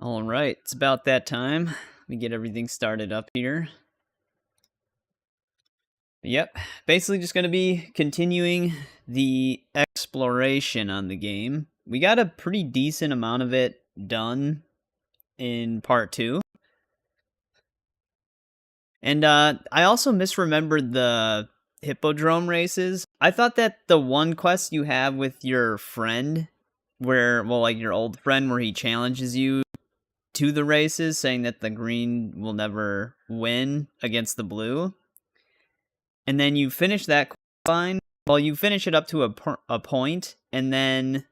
All right, it's about that time. Let me get everything started up here. Yep, basically just going to be continuing the exploration on the game. We got a pretty decent amount of it done in part 2. And I also misremembered the Hippodrome races. I thought that the one quest you have with your friend, where, well, like your old friend, where he challenges you to the races, saying that the green will never win against the blue. And then you finish that line. Well, you finish it up to a point, and then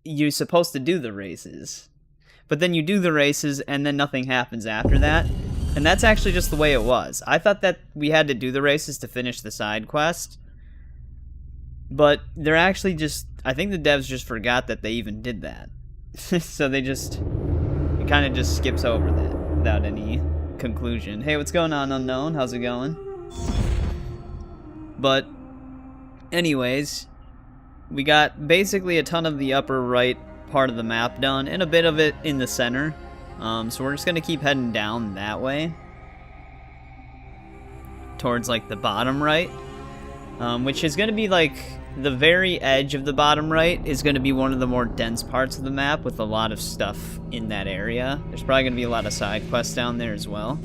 you're supposed to do the races. But then you do the races, and then nothing happens after that. And that's actually just the way it was. I thought that we had to do the races to finish the side quest. But they're actually just... I think the devs just forgot that they even did that. So they just... It kind of just skips over that without any conclusion. Hey, what's going on, Unknown? How's it going? But anyways, we got basically a ton of the upper right part of the map done and a bit of it in the center. So we're just gonna keep heading down that way towards like the bottom right, which is gonna be like the very edge of the bottom right is gonna be one of the more dense parts of the map with a lot of stuff in that area. There's probably gonna be a lot of side quests down there as well.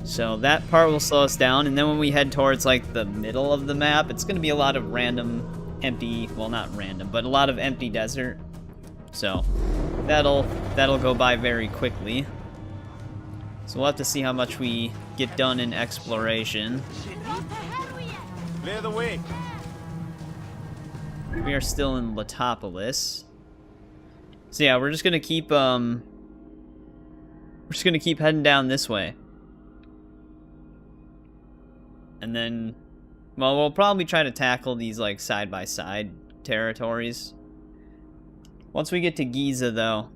So that part will slow us down, and then when we head towards like the middle of the map, it's gonna be a lot of random empty, well, not random, but a lot of empty desert. So that'll go by very quickly. So we'll have to see how much we get done in exploration. Clear the way. We are still in Latopolis. So yeah, we're just gonna keep heading down this way. And then, well, we'll probably try to tackle these like side-by-side territories. Once we get to Giza, though,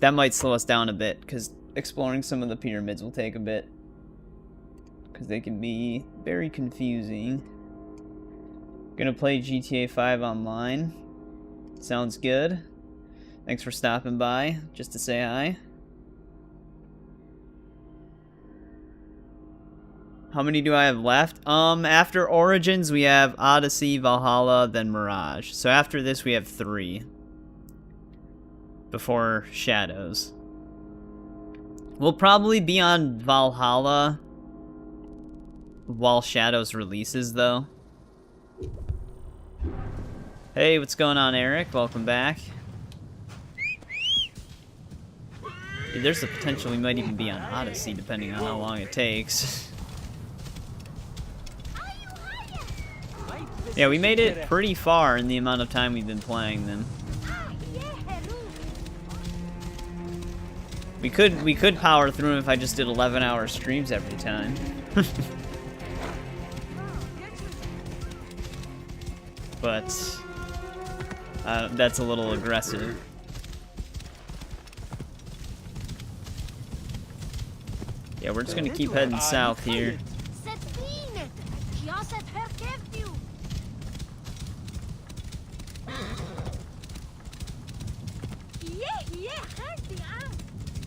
that might slow us down a bit, because exploring some of the pyramids will take a bit. Because they can be very confusing. Gonna play GTA 5 online. Sounds good. Thanks for stopping by, just to say hi. How many do I have left? After Origins, we have Odyssey, Valhalla, then Mirage. So after this, we have 3. Before Shadows. We'll probably be on Valhalla while Shadows releases, though. Hey, what's going on, Eric? Welcome back. Dude, there's the potential we might even be on Odyssey, depending on how long it takes. Yeah, we made it pretty far in the amount of time we've been playing them. We could power through them if I just did 11-hour streams every time. But that's a little aggressive. Yeah, we're just gonna keep heading south here.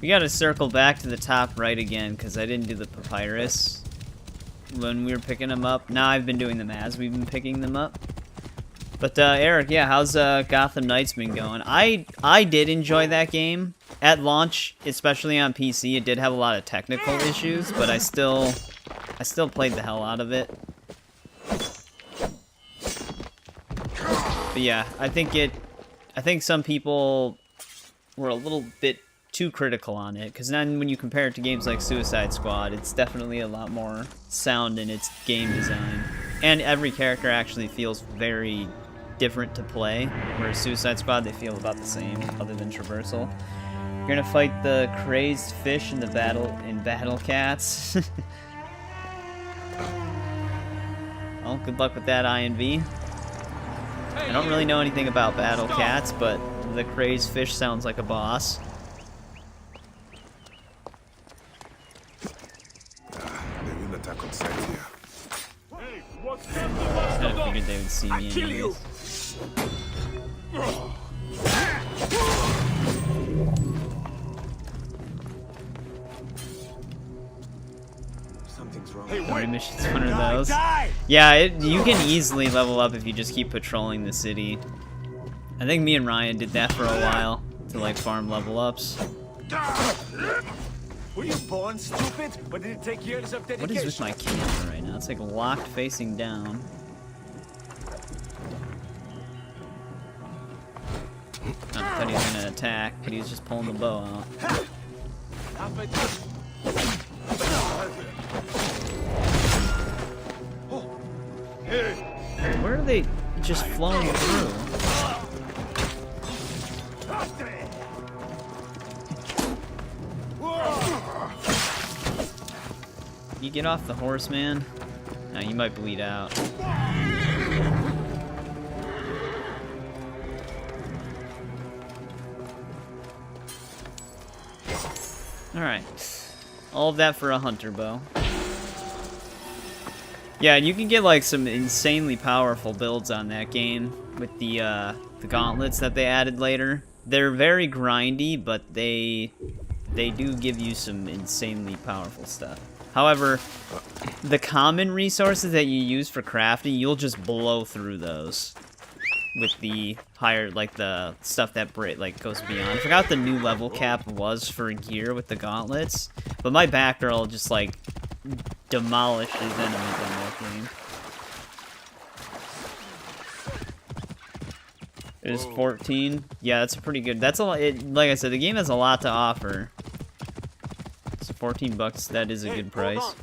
We gotta circle back to the top right again, because I didn't do the papyrus when we were picking them up. Now I've been doing them as we've been picking them up. But Eric, yeah, how's Gotham Knights been going? I did enjoy that game. At launch, especially on PC, it did have a lot of technical issues, but I still played the hell out of it. But yeah, I think some people were a little bit too critical on it, because then when you compare it to games like Suicide Squad, it's definitely a lot more sound in its game design. And every character actually feels very different to play, whereas Suicide Squad, they feel about the same, other than traversal. You're gonna fight the crazed fish in Battle Cats. Well, good luck with that, INV. I don't really know anything about Battle Cats, but the crazed fish sounds like a boss. Attack on sight here. I kind of figured they would see me anyways. Every mission's one of those. Yeah, you can easily level up if you just keep patrolling the city. I think me and Ryan did that for a while to like farm level ups. Were you born stupid, or did it take years of dedication? What is with my camera right now? It's like locked facing down. I thought he was gonna attack, but he was just pulling the bow out. Where are they just flowing through? You get off the horse, man. No, you might bleed out. Alright. All of that for a hunter bow. Yeah, and you can get like some insanely powerful builds on that game with the gauntlets that they added later. They're very grindy, but they do give you some insanely powerful stuff. However, the common resources that you use for crafting, you'll just blow through those with the higher, like the stuff that goes beyond. I forgot what the new level cap was for gear with the gauntlets, but my back roll just like demolishes enemies on that game. It is 14. Yeah, that's pretty good. That's a lot. Like I said, the game has a lot to offer. So 14 bucks, that is a good price.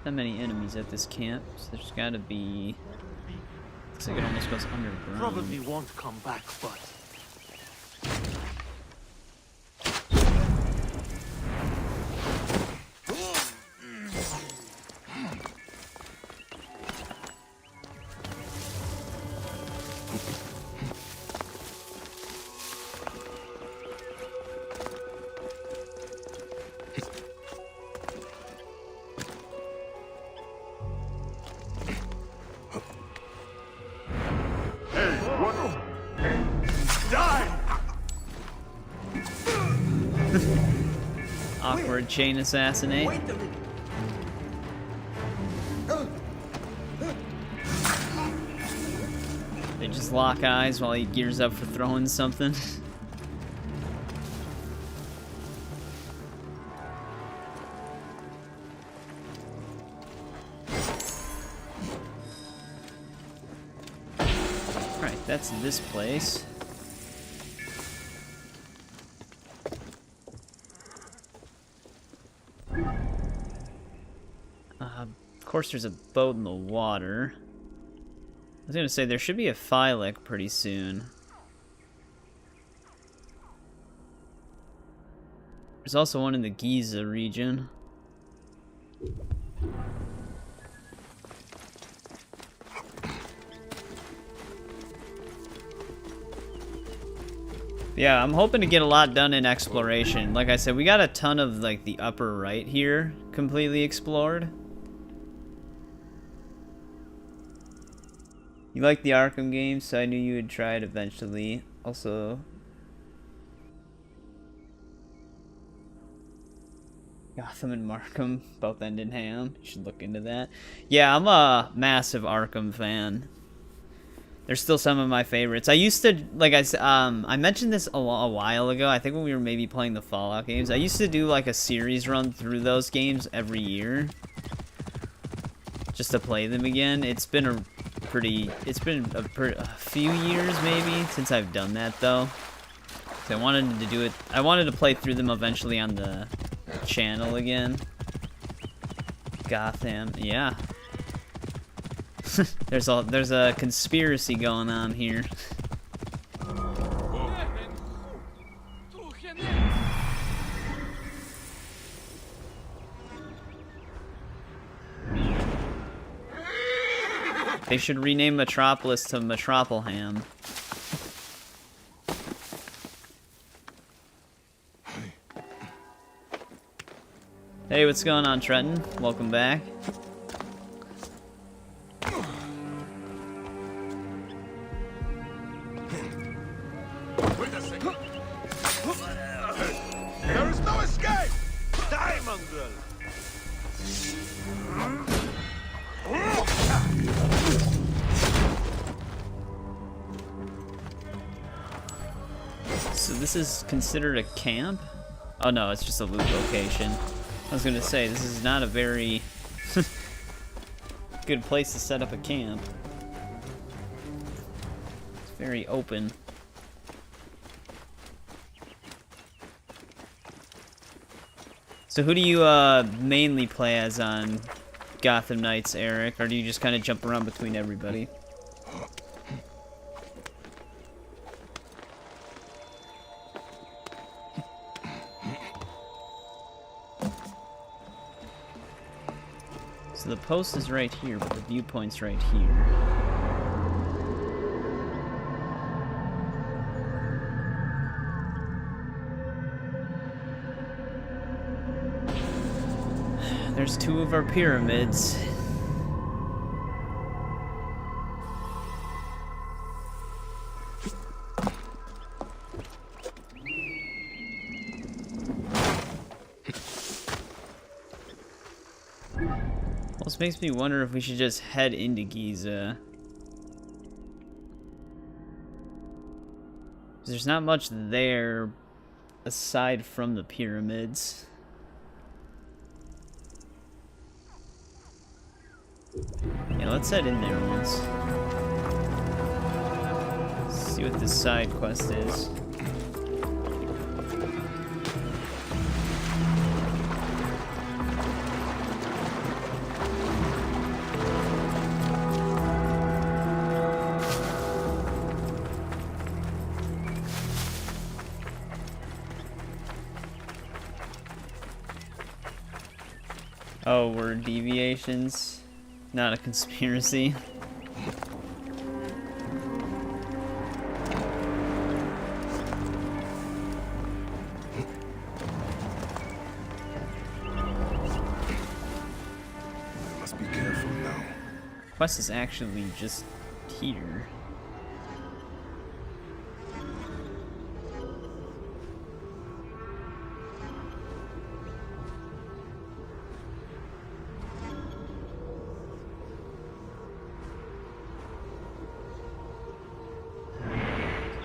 Not many enemies at this camp, so there's gotta be... Looks like it almost goes underground. Probably won't come back, but... Awkward chain assassinate. They just lock eyes while he gears up for throwing something. Alright, that's this place. Of course, there's a boat in the water. I was gonna say, there should be a flclafi pretty soon. There's also one in the Giza region. Yeah, I'm hoping to get a lot done in exploration. Like I said, we got a ton of like the upper right here completely explored. You like the Arkham games, so I knew you would try it eventually. Also, Gotham and Markham both end in ham. You should look into that. Yeah, I'm a massive Arkham fan. There's still some of my favorites. I used to, like I mentioned this a while ago. I think when we were maybe playing the Fallout games. I used to do like a series run through those games every year, just to play them again. It's been a few years maybe since I've done that though. So I wanted to do it. I wanted to play through them eventually on the channel again. Gotham, yeah. there's a conspiracy going on here. They should rename Metropolis to Metropolham. Hey, what's going on, Trenton? Welcome back. mongrel. So this is considered a camp? Oh no, it's just a loot location. I was gonna say, this is not a very good place to set up a camp. It's very open. So who do you mainly play as on Gotham Knights, Eric? Or do you just kind of jump around between everybody? So the post is right here, but the viewpoint's right here. There's two of our pyramids. Well, this makes me wonder if we should just head into Giza. There's not much there aside from the pyramids. Yeah, let's head in there once. See what this side quest is. Oh, we're deviations. Not a conspiracy. I must be careful now. Quest is actually just here.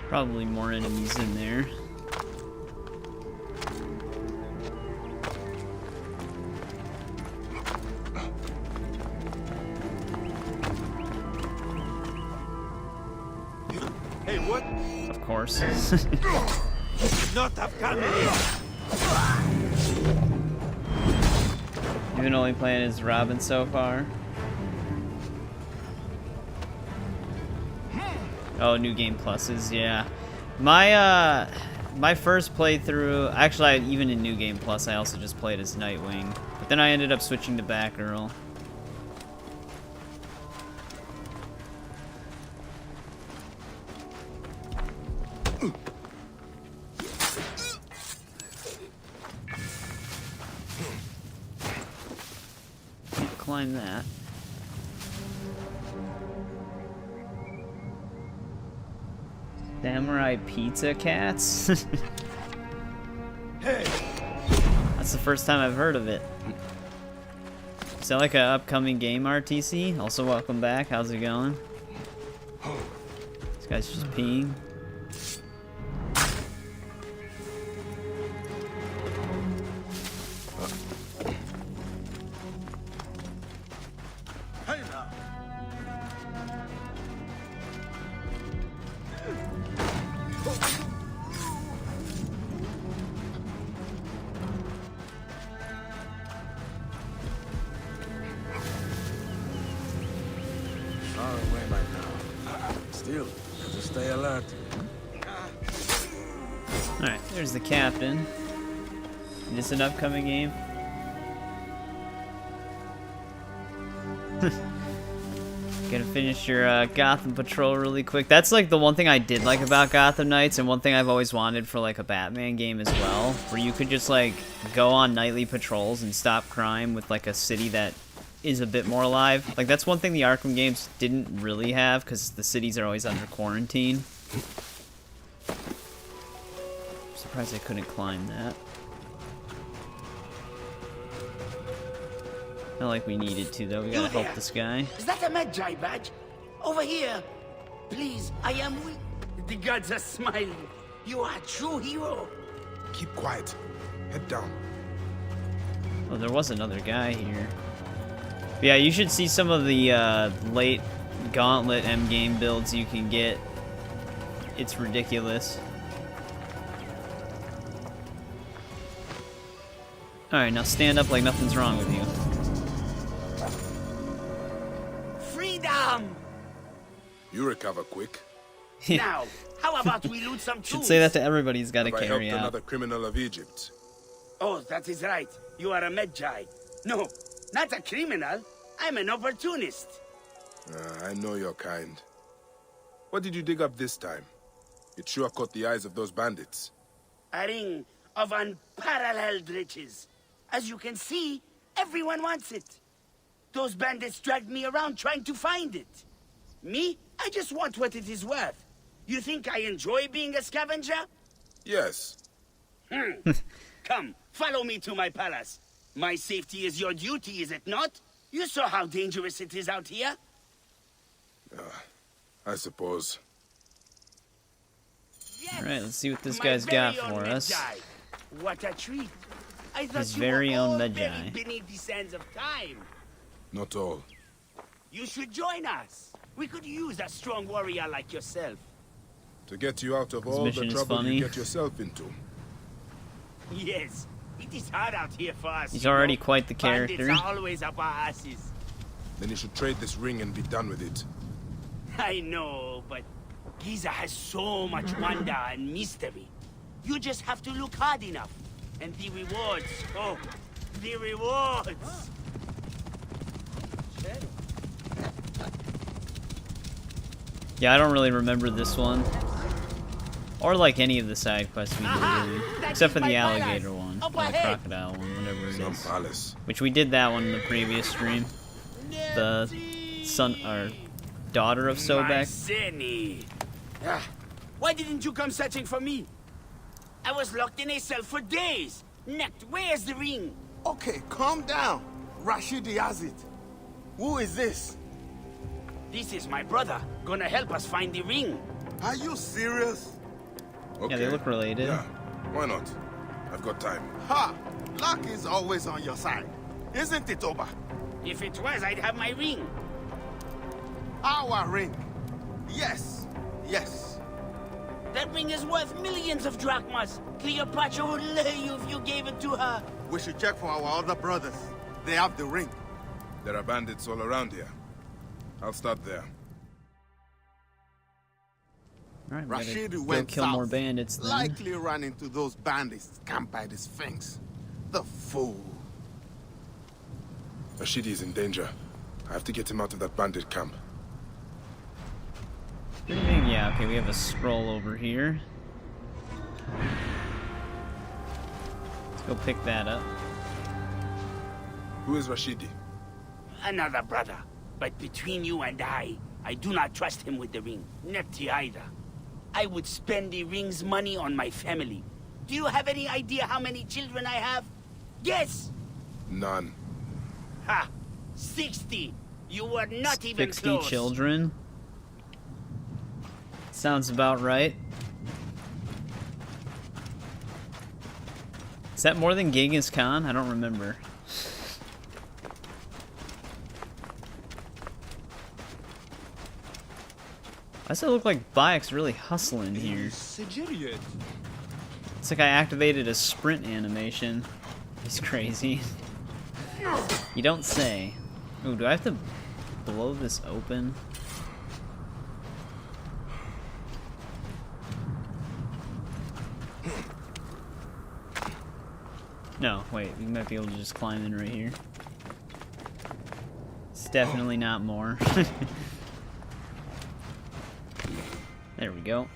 Probably more enemies in there. Hey, what? Of course. Not have come in. You've been only playing as Robin so far? Oh, new game pluses, yeah. My my first playthrough, actually, even in new game plus, I also just played as Nightwing, but then I ended up switching to Batgirl. Can't climb that. Samurai pizza cats? Hey, That's the first time I've heard of it. Is that like an upcoming game, RTC? Also, welcome back. How's it going? This guy's just peeing. hey now. Far away by now. Still, just stay alert. Alright, there's the captain. Is this an upcoming game? Gonna finish your Gotham Patrol really quick. That's like the one thing I did like about Gotham Knights, and one thing I've always wanted for like a Batman game as well, where you could just like go on nightly patrols and stop crime with like a city that is a bit more alive. Like that's one thing the Arkham games didn't really have, because the cities are always under quarantine. Surprised I couldn't climb that. Not like we needed to, though. We gotta help this guy. Is that a Magi badge? Over here. Please, I am weak. The gods are smiling. You are a true hero. Keep quiet. Head down. Oh, there was another guy here. But yeah, you should see some of the late Gauntlet endgame builds you can get. It's ridiculous. Alright, now stand up like nothing's wrong with you. Freedom! You recover quick. Now, how about we loot some Should tools? say that to everybody who's got to Have I carry helped out. another criminal of Egypt? Oh, that is right. You are a Magi. No, not a criminal. I'm an opportunist. I know your kind. What did you dig up this time? It sure caught the eyes of those bandits. A ring of unparalleled riches. As you can see, everyone wants it. Those bandits dragged me around trying to find it. Me? I just want what it is worth. You think I enjoy being a scavenger? Yes. Come, follow me to my palace. My safety is your duty, is it not? You saw how dangerous it is out here. I suppose. Yes, Alright, let's see what this my guy's got very own for us. Magi. What a treat. I thought His you very were own all Magi. buried beneath the sands of time. Not all. You should join us. We could use a strong warrior like yourself. To get you out of His all the mission is trouble funny. you get yourself into. Yes, it is hard out here for us. He's you already know. quite the character. Bandits are always up our asses. Then you should trade this ring and be done with it. I know, but Giza has so much wonder and mystery. You just have to look hard enough. And the rewards, oh, the rewards! Yeah, I don't really remember this one. Or like any of the side quests we did, really. That Except is for my the palace. alligator one. Up Or the ahead. crocodile one, whatever it Some is. palace. Which we did that one in the previous stream. The son or daughter of My Sobek. Zenny. Why didn't you come searching for me? I was locked in a cell for days. Necked, where's the ring? Okay, calm down. Rashidi has it. Who is this? This is my brother. Gonna help us find the ring. Are you serious? Okay. Yeah, they look related. Yeah, why not? I've got time. Ha! Luck is always on your side. Isn't it, Oba? If it was, I'd have my ring. Our ring. Yes. Yes. That ring is worth millions of drachmas. Cleopatra would lay you if you gave it to her. We should check for our other brothers. They have the ring. There are bandits all around here. I'll start there. Alright, we gotta Rashidi go went kill south. more bandits then. Likely ran into those bandits camped by the Sphinx. The fool. Rashidi is in danger. I have to get him out of that bandit camp. Yeah, okay, we have a scroll over here. Let's go pick that up. Who is Rashidi? Another brother. But between you and I do not trust him with the ring. Nepti either. I would spend the ring's money on my family. Do you have any idea how many children I have? Guess! None. Ha! 60! You were not even 60 close. children. Sounds about right. Is that more than Genghis Khan? I don't remember. Why does it look like Bayek's really hustling here? It's like I activated a sprint animation. He's crazy. You don't say. Ooh, do I have to blow this open? No, wait, we might be able to just climb in right here. It's definitely not more. There we go.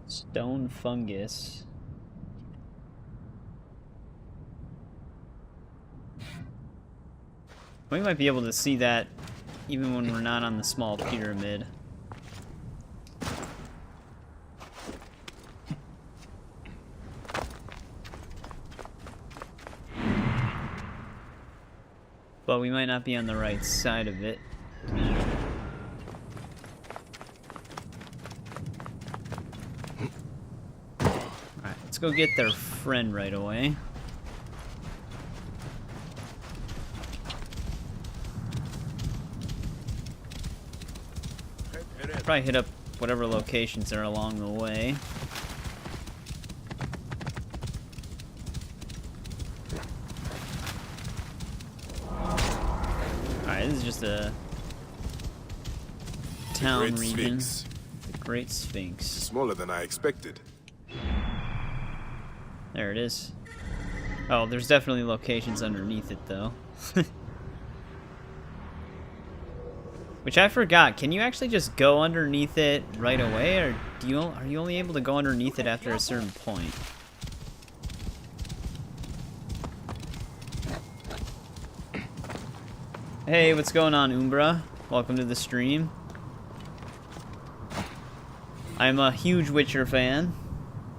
Stone fungus. We might be able to see that even when we're not on the small pyramid. but we might not be on the right side of it. Alright, let's go get their friend right away. Probably hit up whatever locations are along the way. Alright, this is just a town Great region. Sphinx. The Great Sphinx. Smaller than I expected. There it is. Oh, there's definitely locations underneath it, though. Which I forgot. Can you actually just go underneath it right away, or are you only able to go underneath it after a certain point? Hey, what's going on, Umbra? Welcome to the stream. I'm a huge Witcher fan,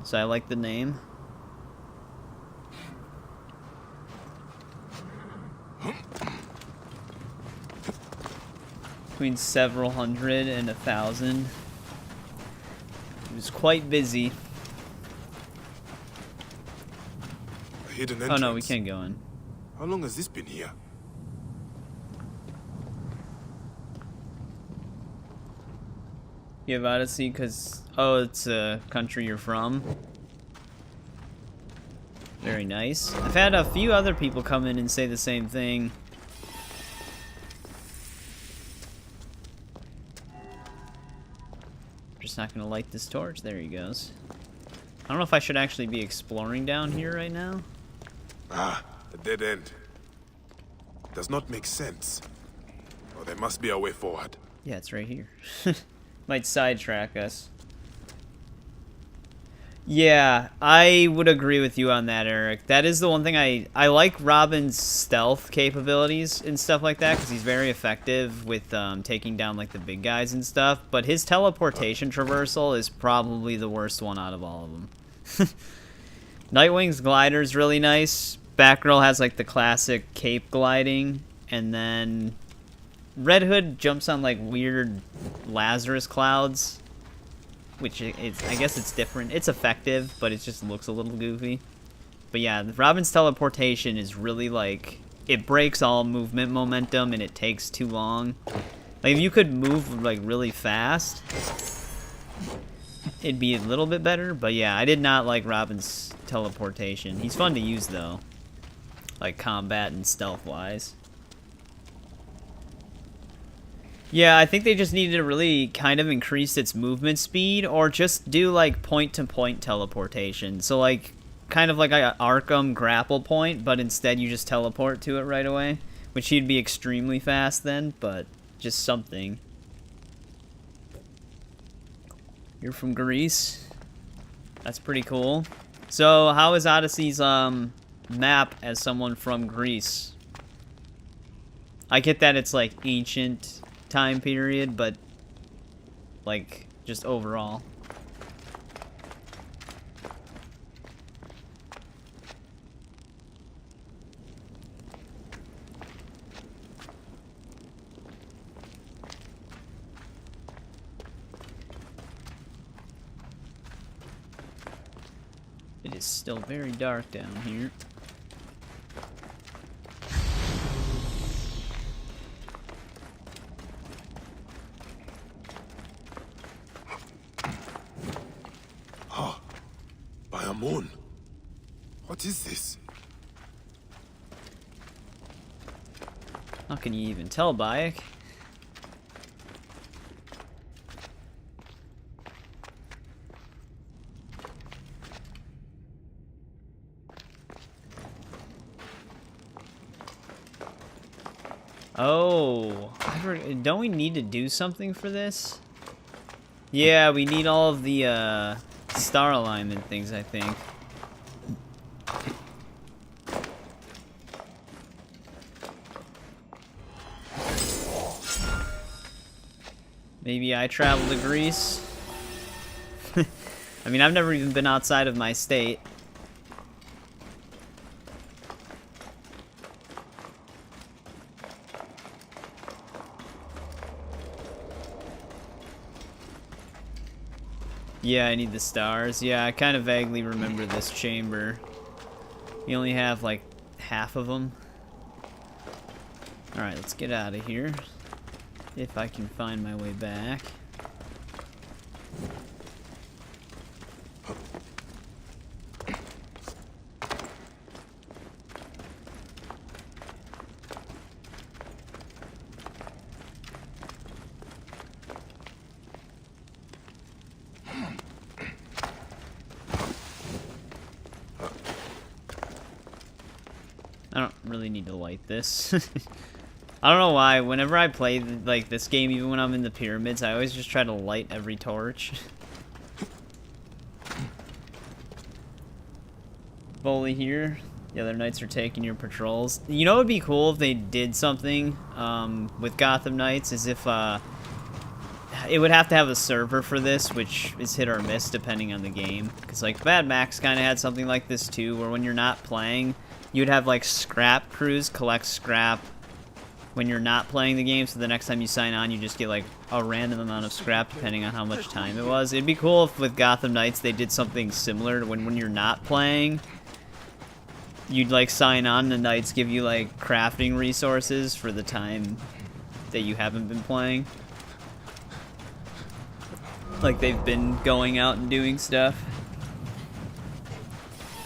so I like the name. Between several hundred and 1,000. It was quite busy. A hidden Oh entrance. no, we can't go in. How long has this been here? You have Odyssey because, oh, it's a country you're from. Very nice. I've had a few other people come in and say the same thing. Just not gonna light this torch. There he goes. I don't know if I should actually be exploring down here right now. Ah, a dead end. Does not make sense. Oh, there must be a way forward. Yeah, it's right here. Might sidetrack us. Yeah, I would agree with you on that, Eric. That is the one thing I like Robin's stealth capabilities and stuff like that, because he's very effective with taking down like the big guys and stuff, but his teleportation traversal is probably the worst one out of all of them. Nightwing's glider is really nice. Batgirl has like the classic cape gliding, and then Red Hood jumps on like weird Lazarus clouds. Which is, I guess it's different. It's effective, but it just looks a little goofy. But yeah, Robin's teleportation is really like, it breaks all movement momentum and it takes too long. Like if you could move like really fast, it'd be a little bit better. But yeah, I did not like Robin's teleportation. He's fun to use though, like combat and stealth wise. Yeah, I think they just needed to really kind of increase its movement speed, or just do like point-to-point teleportation. So like, kind of like a Arkham grapple point, but instead you just teleport to it right away. Which he'd be extremely fast then, but just something. You're from Greece? That's pretty cool. So, how is Odyssey's map as someone from Greece? I get that it's like ancient time period, but like just overall. It is still very dark down here. Moon. What is this? How can you even tell, Bayek? Oh, don't we need to do something for this? Yeah, we need all of the star alignment things, I think. Maybe I travel to Greece. I mean, I've never even been outside of my state. Yeah, I need the stars. Yeah, I kind of vaguely remember this chamber. You only have like half of them. Alright, let's get out of here. If I can find my way back. I don't really need to light this. I don't know why, whenever I play like this game, even when I'm in the pyramids, I always just try to light every torch. Bully here. The other knights are taking your patrols. You know what would be cool if they did something with Gotham Knights, is if it would have to have a server for this, which is hit or miss depending on the game. Because like Mad Max kind of had something like this too, where when you're not playing, you'd have like scrap crews collect scrap when you're not playing the game, so the next time you sign on, you just get like a random amount of scrap depending on how much time it was. It'd be cool if with Gotham Knights they did something similar to when you're not playing, you'd like sign on and the knights give you like crafting resources for the time that you haven't been playing. Like they've been going out and doing stuff.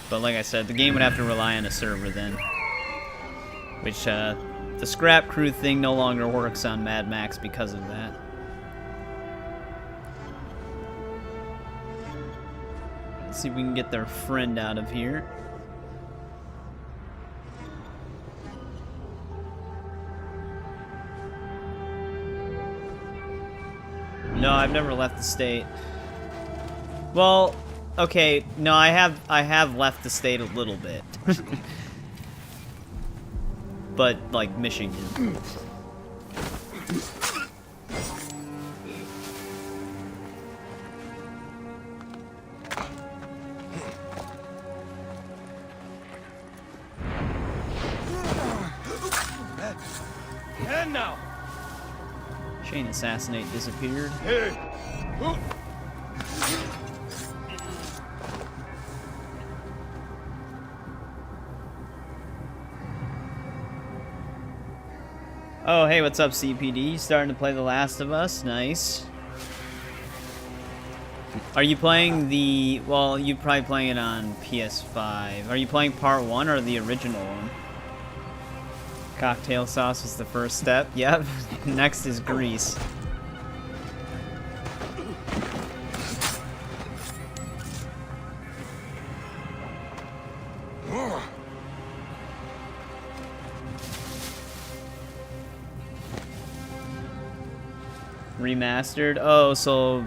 But like I said, the game would have to rely on a server then. Which, the scrap crew thing no longer works on Mad Max because of that. Let's see if we can get their friend out of here. No, I've never left the state. Well, okay, no, I have left the state a little bit. But like Michigan. And now. Chain assassinate disappeared. Hey. Oh, hey, what's up, CPD? Starting to play The Last of Us? Nice. Are you playing the... Well, you're probably playing it on PS5. Are you playing part 1 or the original one? Cocktail sauce is the first step. Yep. Next is grease. Remastered? Oh, so...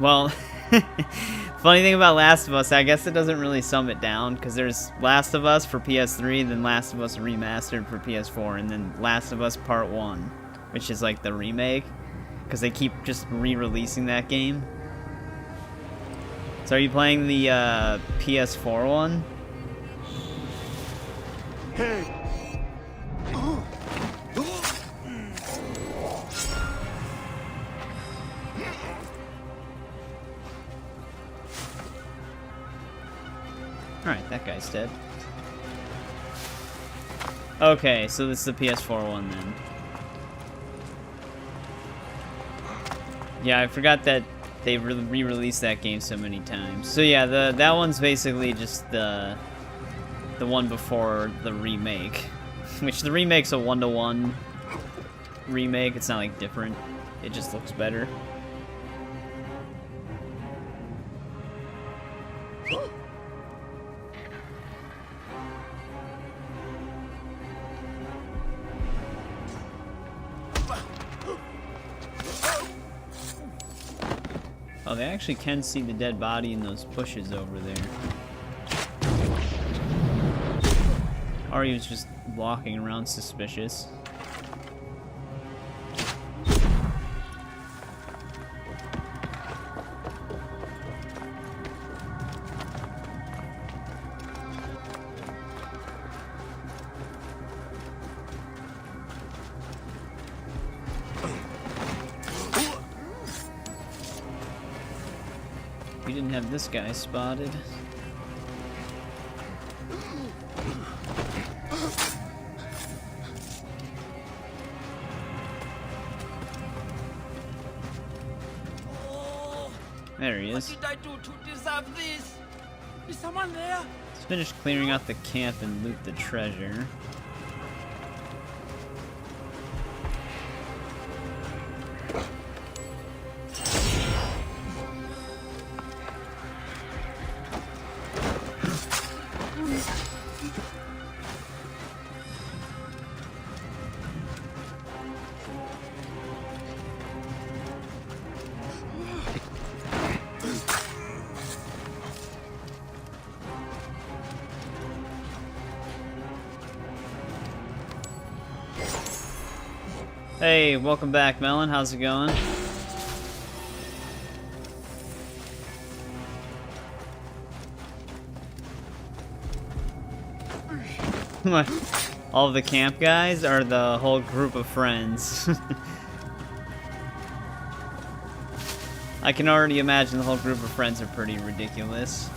Well, funny thing about Last of Us, I guess it doesn't really sum it down, because there's Last of Us for PS3, then Last of Us Remastered for PS4, and then Last of Us Part 1, which is like the remake, because they keep just re-releasing that game. So are you playing the PS4 one? Hey. Alright, that guy's dead. Okay, so this is the PS4 one then. Yeah, I forgot that they re-released that game so many times. So yeah, that one's basically just the one before the remake. Which the remake's a 1-to-1 remake, it's not like different. It just looks better. Oh, they actually can see the dead body in those bushes over there. Or he was just walking around suspicious. we didn't have this guy spotted. There he is. What did I do to deserve this? Is someone there? Let's finish clearing out the camp and loot the treasure. Hey, welcome back, Melon. How's it going? All of the camp guys are the whole group of friends. I can already imagine the whole group of friends are pretty ridiculous.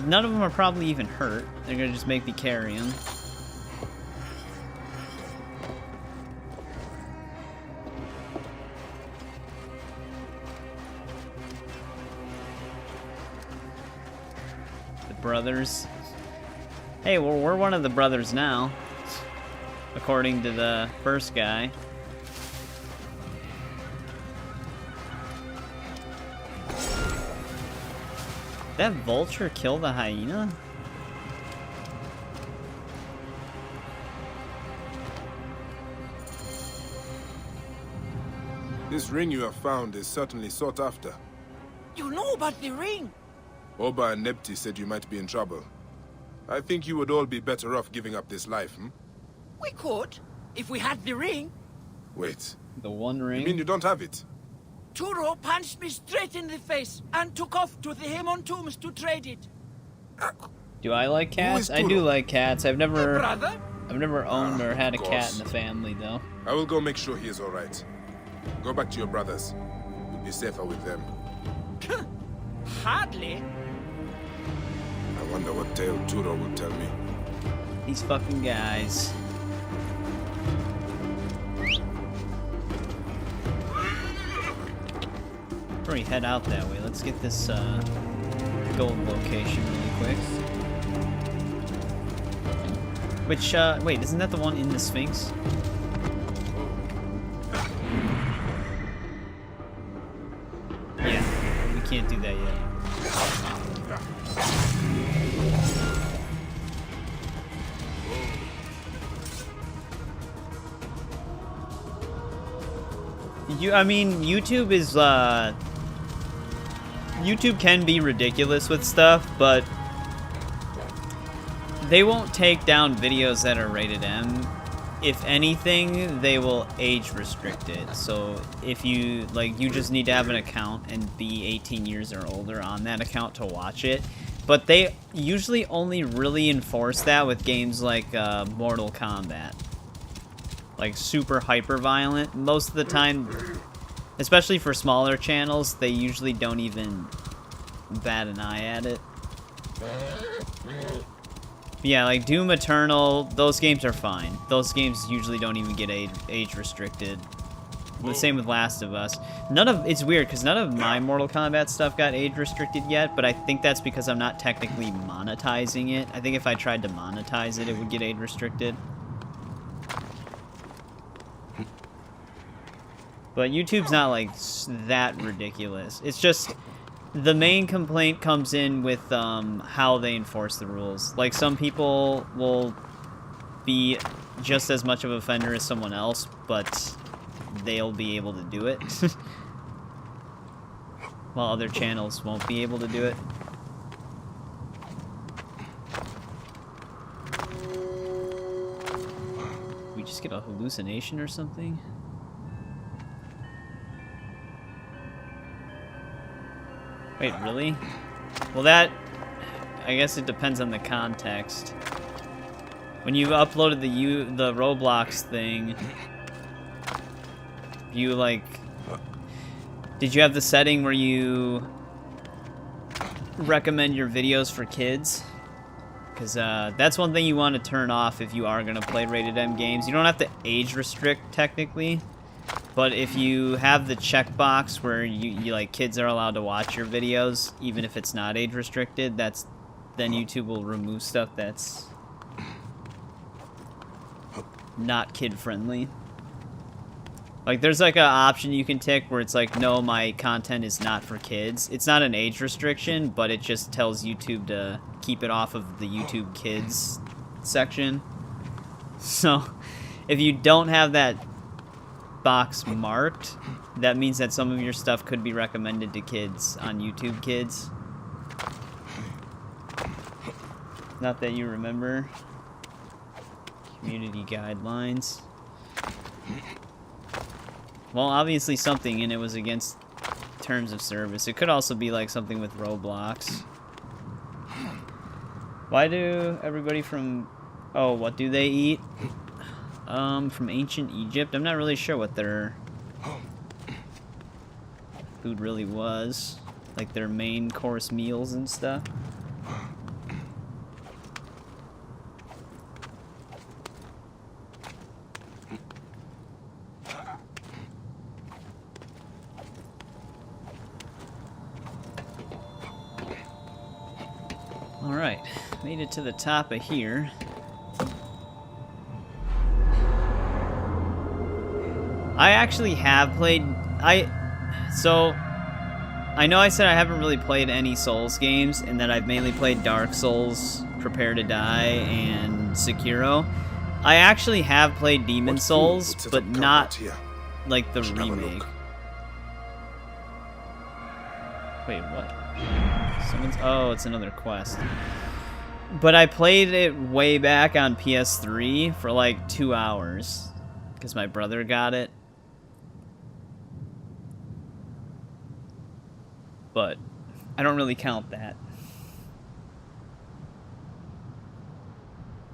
None of them are probably even hurt. They're gonna just make me carry them. Brothers. Hey, well, we're one of the brothers now, according to the first guy. That vulture kill the hyena? This ring you have found is certainly sought after. You know about the ring? Oba and Nepti said you might be in trouble. I think you would all be better off giving up this life, hmm? We could, if we had the ring. Wait, The one ring? you mean you don't have it? Turo punched me straight in the face and took off to the Hemon tombs to trade it. Do I like cats? is I do Turo? like cats. I've Your never brother? owned or had a of cat course. in the family though. I will go make sure he is all right. Go back to your brothers. You'll be safer with them. Hardly. I wonder what tale Turo will tell me. These fucking guys. Before we head out that way, let's get this gold location really quick. Which, wait, isn't that the one in the Sphinx? Yeah, we can't do that yet. I mean, YouTube is, YouTube can be ridiculous with stuff, but they won't take down videos that are rated M. If anything, they will age restrict it. So if you, like, you just need to have an account and be 18 years or older on that account to watch it. But they usually only really enforce that with games like Mortal Kombat. Like super hyper violent. Most of the time, especially for smaller channels, they usually don't even bat an eye at it. Yeah, like Doom Eternal, those games are fine. Those games usually don't even get age restricted. The same with Last of Us. It's weird because none of my Mortal Kombat stuff got age restricted yet, but I think that's because I'm not technically monetizing it. I think if I tried to monetize it, it would get age restricted. But YouTube's not like that ridiculous. It's just the main complaint comes in with how they enforce the rules. Like some people will be just as much of an offender as someone else, but they'll be able to do it. While other channels won't be able to do it. We just get a hallucination or something? Wait, really? Well, that... I guess it depends on the context. When you uploaded the Roblox thing... You, like... Did you have the setting where you recommend your videos for kids? Because that's one thing you want to turn off if you are going to play rated M games. You don't have to age restrict technically, but if you have the checkbox where you like kids are allowed to watch your videos, even if it's not age restricted, then YouTube will remove stuff that's not kid friendly. Like there's like an option you can tick where it's like, no, my content is not for kids. It's not an age restriction, but it just tells YouTube to keep it off of the YouTube Kids section. So if you don't have that box marked, that means that some of your stuff could be recommended to kids on YouTube Kids. Not that you remember. Community guidelines. Well, obviously something, and it was against terms of service. It could also be like something with Roblox. Why do everybody from... Oh, what do they eat? From ancient Egypt? I'm not really sure what their food really was. Like their main course meals and stuff. Alright, made it to the top of here. I actually have played... So, I know I said I haven't really played any Souls games, and that I've mainly played Dark Souls, Prepare to Die, and Sekiro. I actually have played Demon Souls, but not like the remake. Wait, what? Oh, it's another quest. But I played it way back on PS3 for like 2 hours. Because my brother got it. But I don't really count that.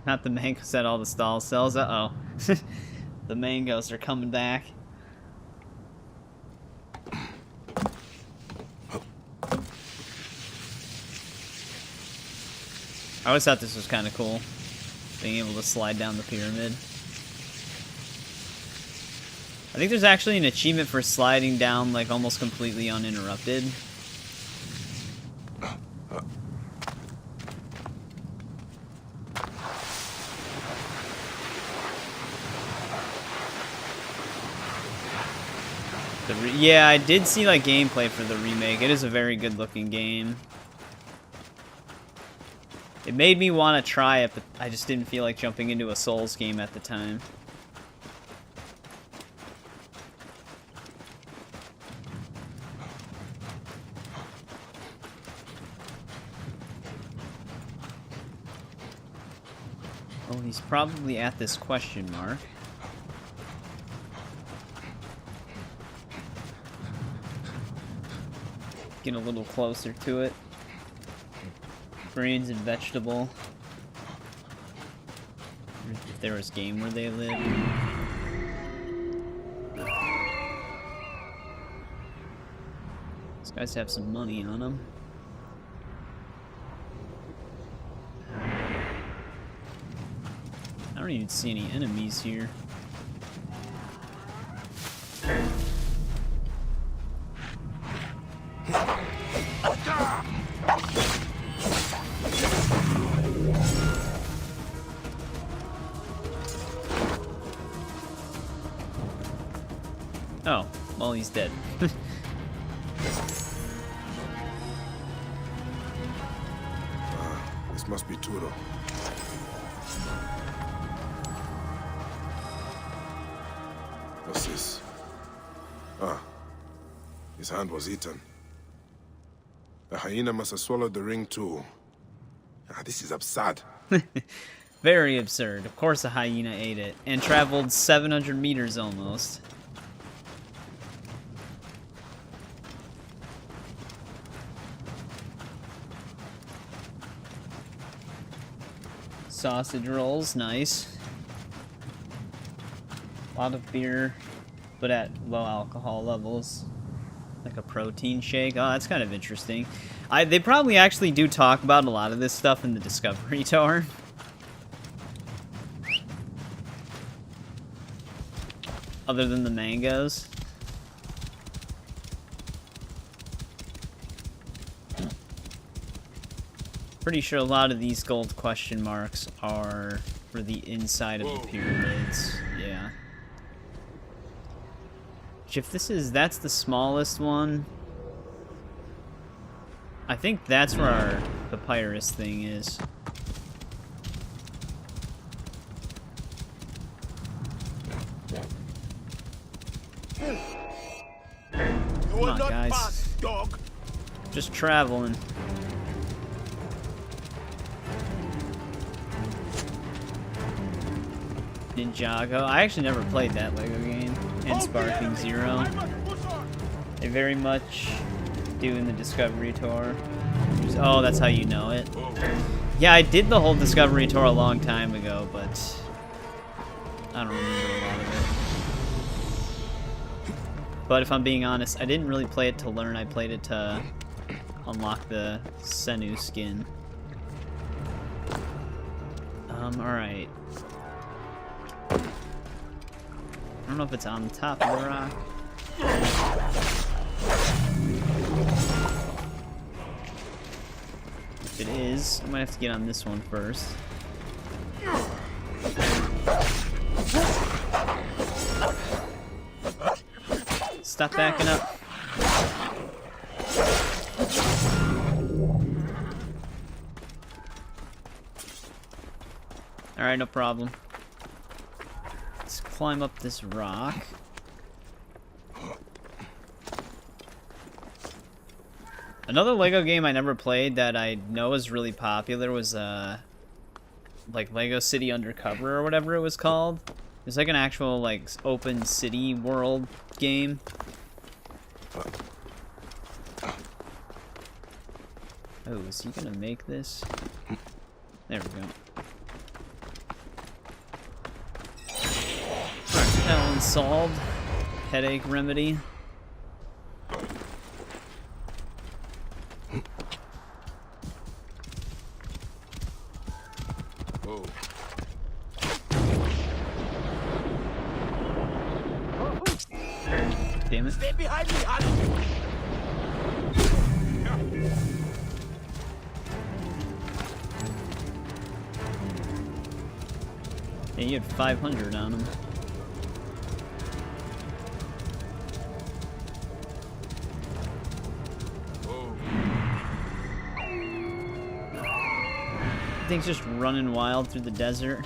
Not the mangoes at all the stall sells. Uh-oh. The mangoes are coming back. I always thought this was kind of cool, being able to slide down the pyramid. I think there's actually an achievement for sliding down like almost completely uninterrupted. Yeah, I did see like gameplay for the remake. It is a very good looking game. It made me want to try it, but I just didn't feel like jumping into a Souls game at the time. Oh, he's probably at this question mark. Get a little closer to it. Grains and vegetable. If there was game where they lived. These guys have some money on them. I don't even see any enemies here. Oh, well, he's dead. This must be Turo. What's this? Ah, his hand was eaten. The hyena must have swallowed the ring too. Ah, this is absurd. Very absurd. Of course a hyena ate it, and traveled 700 meters almost. Sausage rolls, nice. A lot of beer, but at low alcohol levels. Like a protein shake. Oh, that's kind of interesting. They probably actually do talk about a lot of this stuff in the Discovery Tour. Other than the mangoes. Pretty sure a lot of these gold question marks are for the inside of the pyramids. Yeah. Which if that's the smallest one. I think that's where our papyrus thing is. Come on, guys. Dog. Just traveling. Ninjago. I actually never played that Lego game. And Sparking Zero. They very much do in the Discovery Tour. Oh, that's how you know it. Yeah, I did the whole Discovery Tour a long time ago, but I don't remember a lot of it. But if I'm being honest, I didn't really play it to learn. I played it to unlock the Senu skin. Alright. I don't know if it's on the top of the rock. If it is, I might have to get on this one first. Stop backing up. Alright, no problem. Let's climb up this rock. Another Lego game I never played that I know is really popular was like Lego City Undercover or whatever it was called. It's like an actual like open city world game. Oh, is he gonna make this? There we go. That one's solved. Headache remedy. Whoa. Damn it. Stay behind me, Harry. Yeah, you had 500 on him. Thing's just running wild through the desert.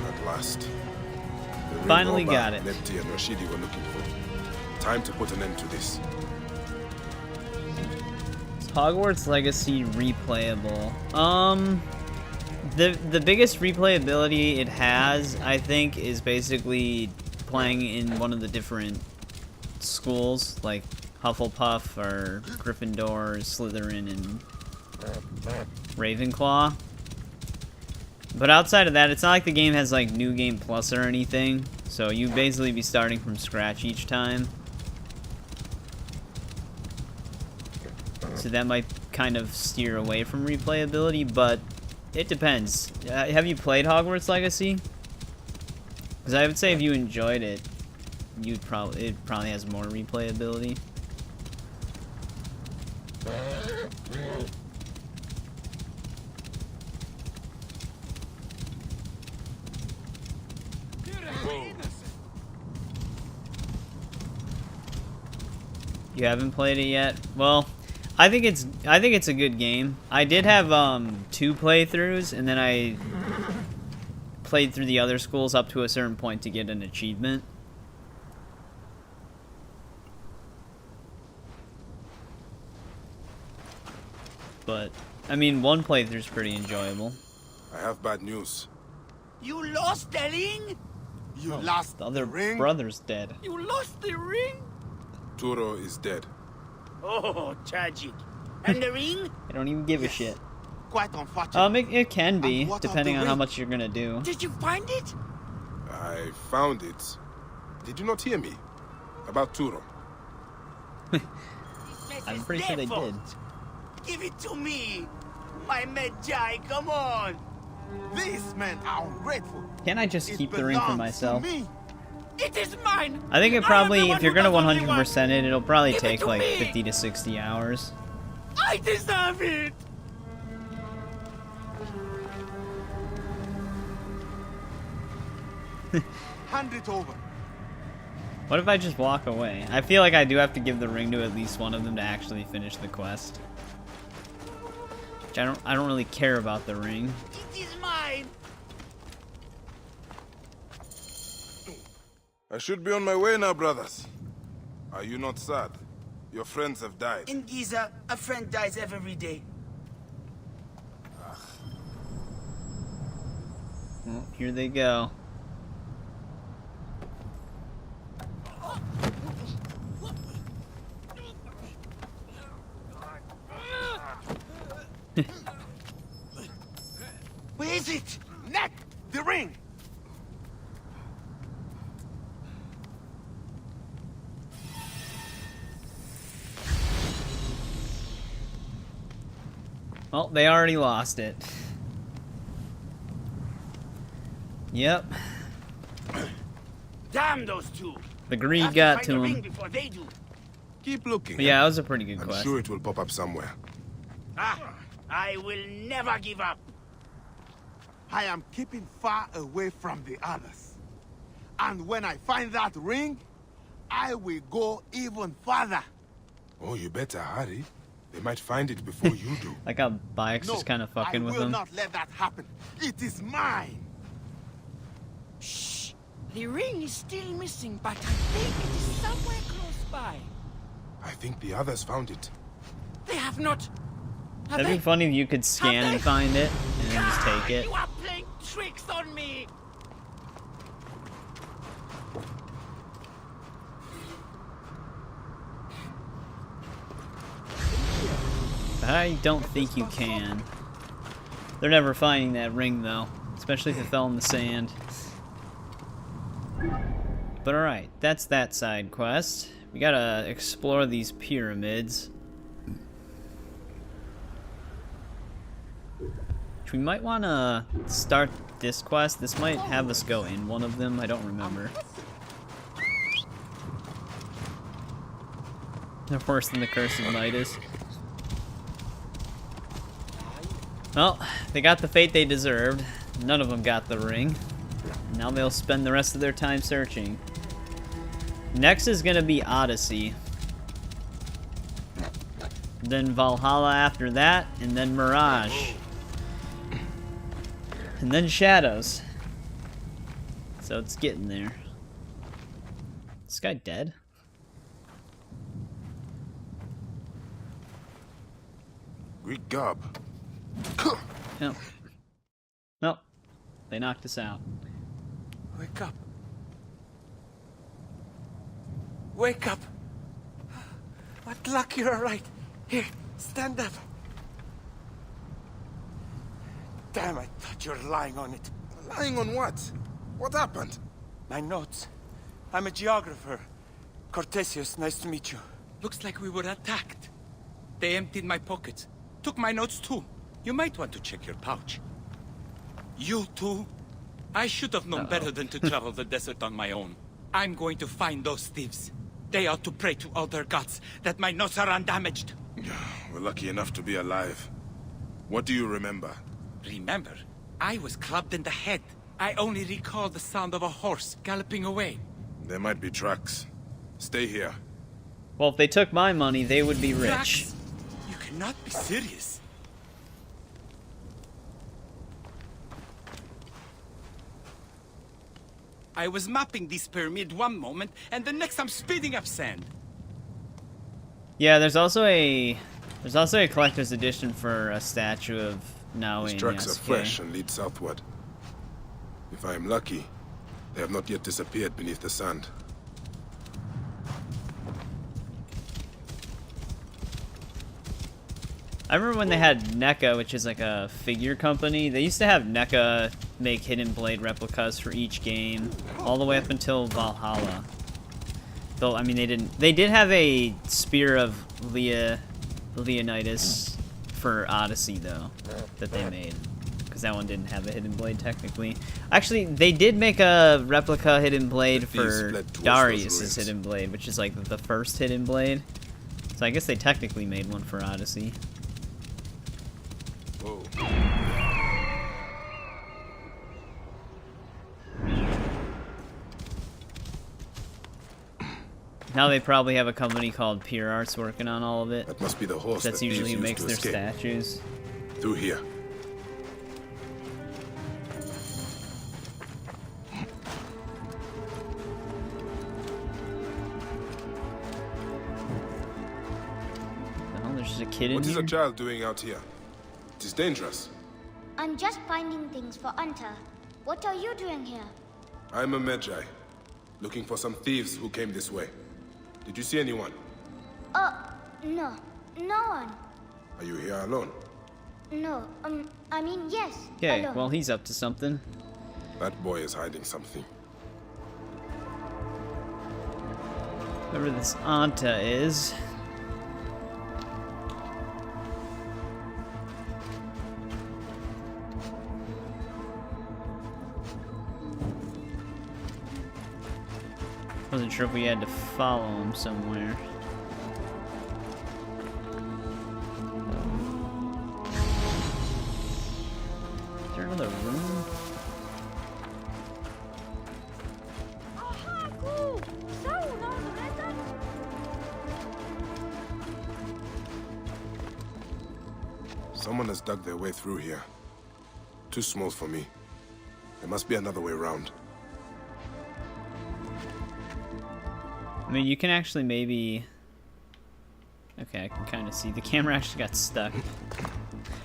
At last. The ring Finally Oba, got it. Nepti and Rashidi were looking for. Time to put an end to this. Hogwarts Legacy replayable. The biggest replayability it has, I think, is basically playing in one of the different schools, like Hufflepuff or Gryffindor, or Slytherin, and Ravenclaw. But outside of that, it's not like the game has like New Game Plus or anything, so you basically be starting from scratch each time. So that might kind of steer away from replayability, but it depends. Have you played Hogwarts Legacy? Because I would say if you enjoyed it, it probably has more replayability. You haven't played it yet? Well, I think it's a good game. I did have 2 playthroughs, and then I played through the other schools up to a certain point to get an achievement. But I mean, 1 playthrough's pretty enjoyable. I have bad news. You lost, Delling? You Oh, lost the other ring? brother's dead. You lost the ring? Turo is dead. Oh, tragic. And the ring? I don't even give a Yes. shit. Quite unfortunate. It can be, And what of depending the on how ring? much you're gonna do. Did you find it? I found it. Did you not hear me? About Turo. I'm pretty sure they did. Give it to me. My Medjai, come on. These men are ungrateful. Can't I just It keep the ring for belongs myself? To me. It is mine. I think it am the probably, one if you're who gonna does only 100% it, it'll probably Give it take to like me. 50 to 60 hours. I deserve it. Hand it over. What if I just walk away? I feel like I do have to give the ring to at least one of them to actually finish the quest. Which I don't really care about the ring. It is mine. I should be on my way now, brothers. Are you not sad? Your friends have died. In Giza, a friend dies every day. Well, here they go. Where is it? Neck! The ring! Well, they already lost it. Yep. Damn those two. The greed Have to got find to the ring him. before they do. Keep looking. But yeah, that was a pretty good I'm quest. sure it will pop up somewhere. Ah, I will never give up. I am keeping far away from the others. And when I find that ring, I will go even further. Oh, you better hurry. They might find it before you do. Like how Bayek's No, just kind of fucking I with will him. not let that happen. It is mine. Shh. The ring is still missing, but I think it is somewhere close by. I think the others found it. They have not. Have That'd be they? funny if you could scan and find it and then just take it. You are playing tricks on me. I don't think you can. They're never finding that ring though, especially if it fell in the sand. But alright, that's that side quest. We gotta explore these pyramids. We might want to start this quest. This might have us go in one of them. I don't remember. They're worse than the Curse of Midas. Well, they got the fate they deserved. None of them got the ring. Now they'll spend the rest of their time searching. Next is going to be Odyssey. Then Valhalla after that, and then Mirage. And then Shadows. So it's getting there. This guy dead? Greek gob. Yep. Nope. They knocked us out. Wake up. Wake up. What luck you're right. Here, stand up. Damn, I thought you were lying on it. Lying on what? What happened? My notes. I'm a geographer. Cortesius, nice to meet you. Looks like we were attacked. They emptied my pockets. Took my notes too. You might want to check your pouch. You too? I should have known better than to travel the desert on my own. I'm going to find those thieves. They ought to pray to all their gods that my notes are undamaged. We're lucky enough to be alive. What do you remember? Remember, I was clubbed in the head. I only recall the sound of a horse galloping away. There might be tracks. Stay here. Well, if they took my money, they would be rich. Drax, you cannot be serious. I was mapping this pyramid one moment, and the next I'm speeding up sand. Yeah, there's also a collector's edition for a statue of Naui These and tracks are Yasuke. fresh and lead southward. If I am lucky, They have not yet disappeared beneath the sand. I remember when they had NECA, which is like a figure company. They used to have NECA make Hidden Blade replicas for each game, all the way up until Valhalla. Though, I mean, they didn't. They did have a Spear of Leonidas for Odyssey, though, that they made. Because that one didn't have a Hidden Blade, technically. Actually, they did make a replica Hidden Blade for Darius's Hidden Blade, which is like the first Hidden Blade. So I guess they technically made one for Odyssey. Whoa. Now they probably have a company called Pure Arts working on all of it. That must be the horse. That's that usually who thieves makes used their to escape. statues. Through here. Oh, there's just a kid in What is here. a child doing out here? It is dangerous. I'm just finding things for Anta. What are you doing here? I'm a Magi, looking for some thieves who came this way. Did you see anyone? No. No one. Are you here alone? No, I mean, yes. Okay, alone. well, he's up to something. That boy is hiding something. Whoever this Anta is. Wasn't sure if we had to follow him somewhere. Is there another room? Someone has dug their way through here. Too small for me. There must be another way around. I mean, you can actually maybe... Okay, I can kind of see. The camera actually got stuck.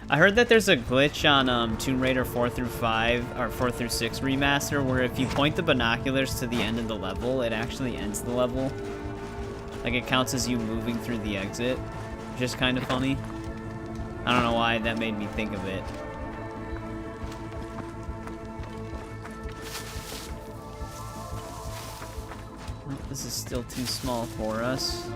I heard that there's a glitch on Tomb Raider 4 through 5, or 4 through 6 remaster, where if you point the binoculars to the end of the level, it actually ends the level. Like, it counts as you moving through the exit, which is kind of funny. I don't know why that made me think of it. Well, this is still too small for us.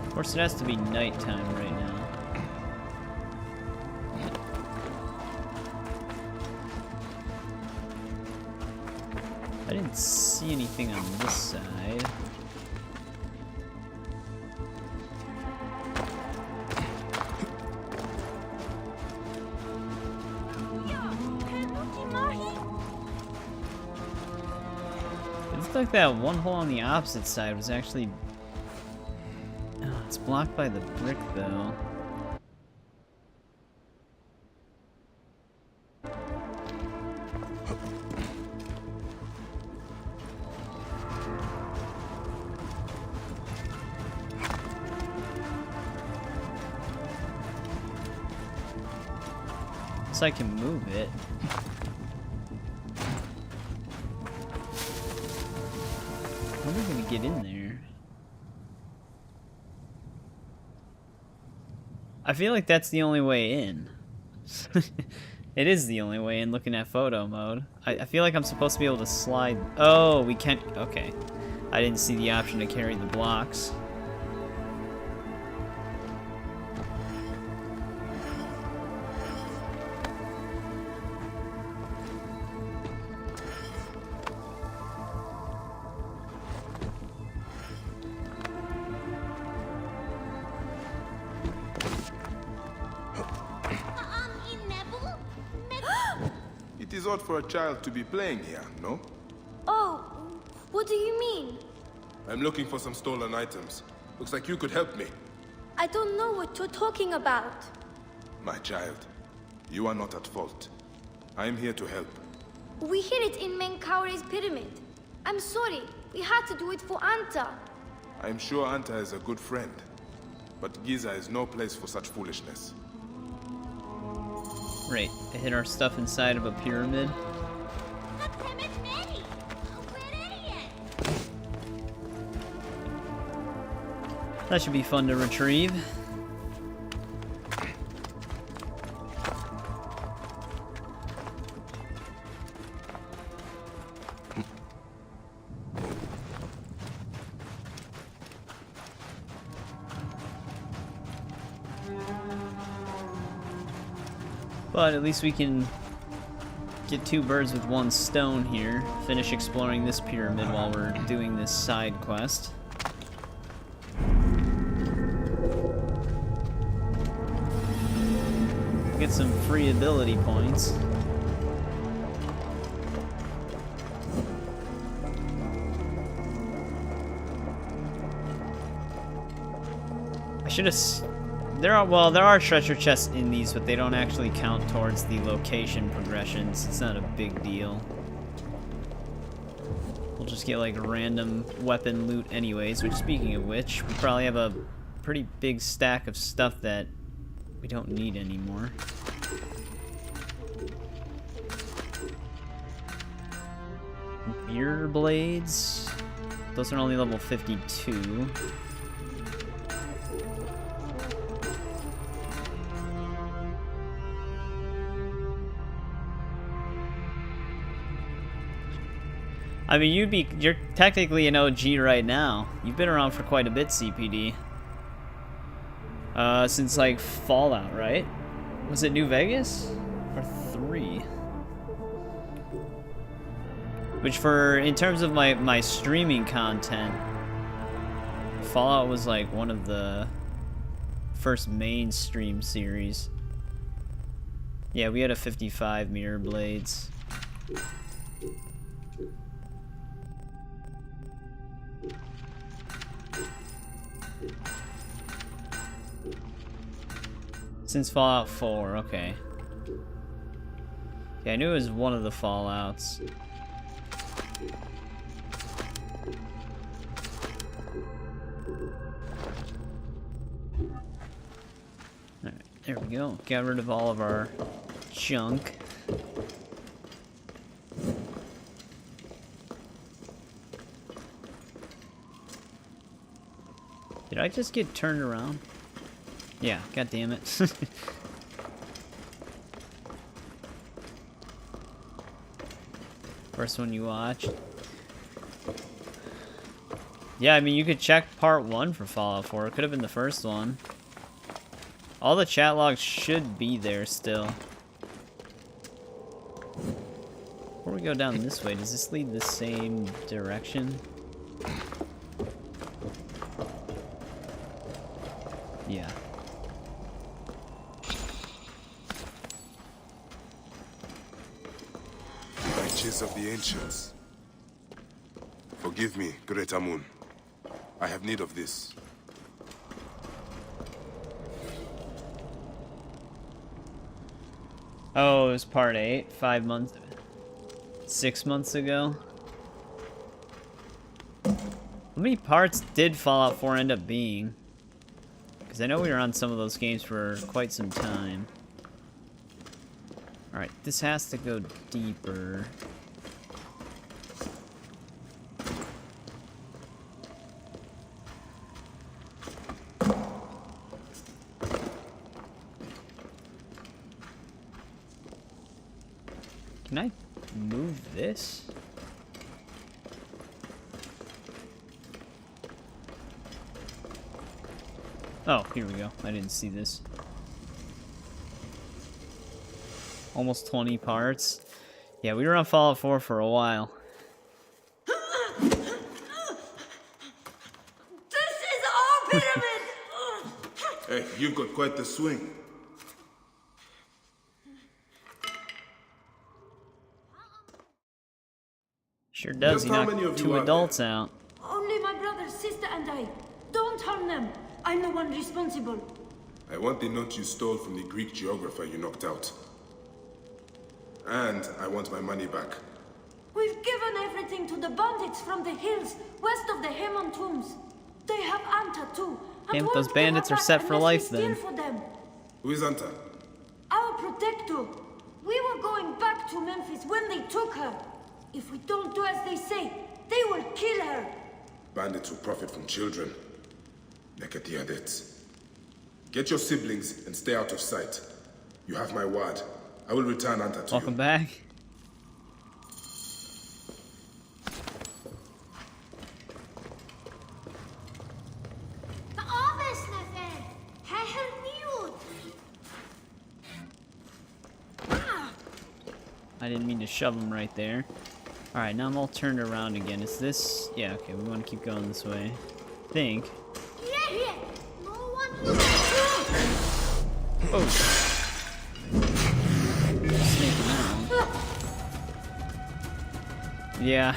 Of course, it has to be nighttime right now. I didn't see anything on this side. It looked like that one hole on the opposite side was actually... Oh, it's blocked by the brick, though. So I can move it. How are we gonna get in there? I feel like that's the only way in. It is the only way in looking at photo mode. I feel like I'm supposed to be able to slide. Oh, we can't. Okay. I didn't see the option to carry the blocks. It is odd for a child to be playing here, no? Oh, what do you mean? I'm looking for some stolen items. Looks like you could help me. I don't know what you're talking about. My child, you are not at fault. I am here to help. We hid it in Menkaure's pyramid. I'm sorry. We had to do it for Anta. I'm sure Anta is a good friend, but Giza is no place for such foolishness. Right, I hid our stuff inside of a pyramid. That should be fun to retrieve. But at least we can get two birds with one stone here. Finish exploring this pyramid while we're doing this side quest. Get some free ability points. I should have. There are treasure chests in these, but they don't actually count towards the location progressions. It's not a big deal. We'll just get like random weapon loot anyways, which, speaking of which, we probably have a pretty big stack of stuff that we don't need anymore. Mirror blades. Those are only level 52. I mean, you're technically an OG right now. You've been around for quite a bit, CPD. Since like Fallout, right? Was it New Vegas? Or 3? Which in terms of my streaming content, Fallout was like one of the first mainstream series. Yeah, we had a 55 mirror blades. Since Fallout 4, okay. Yeah, I knew it was one of the Fallouts. Alright, there we go. Got rid of all of our junk. Did I just get turned around? Yeah, god damn it. First one you watched. Yeah, I mean, you could check part 1 for Fallout 4. It could have been the first one. All the chat logs should be there still. Before we go down this way, does this lead the same direction? Yeah. Riches of the ancients. Forgive me, Great Amun. I have need of this. Oh, it was part 8, 6 months ago. How many parts did Fallout 4 end up being? Because I know we were on some of those games for quite some time. Alright, this has to go deeper. Can I move this? Oh, here we go. I didn't see this. Almost 20 parts. Yeah, we were on Fallout 4 for a while. This is our pyramid! Hey, you've got quite the swing. Sure does. Just He how knocked many of you 2 are adults out. Only my brother, sister, and I. Don't harm them. I'm the one responsible. I want the note you stole from the Greek geographer you knocked out. And I want my money back. We've given everything to the bandits from the hills west of the Hemon tombs. They have Anta too. Damn, and those won't bandits give are her set back for unless life we steal then. for them. Who is Anta? Our protector. We were going back to Memphis when they took her. If we don't do as they say, they will kill her. Bandits who profit from children. Nekatiadets. Get your siblings and stay out of sight. You have my word. I will return Anta to Welcome you. back. I didn't mean to shove him right there. Alright, now I'm all turned around again. Is this... Yeah, okay, we want to keep going this way. I think. Oh! Sneaking around. Yeah.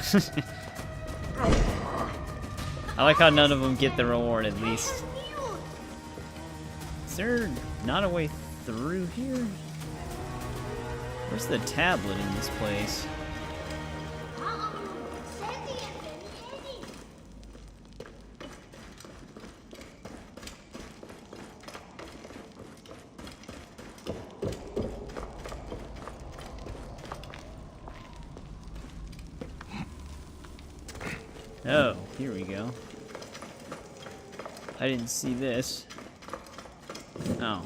I like how none of them get the reward, at least. Is there not a way through here? Where's the tablet in this place? Oh, here we go. I didn't see this. Oh.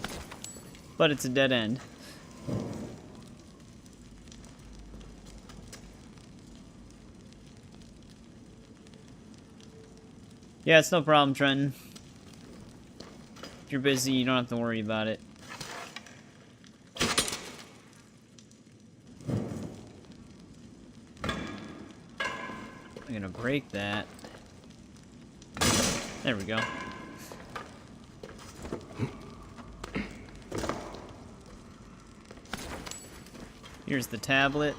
But it's a dead end. Yeah, it's no problem, Trenton. If you're busy, you don't have to worry about it. I'm gonna break that. There we go. Here's the tablet.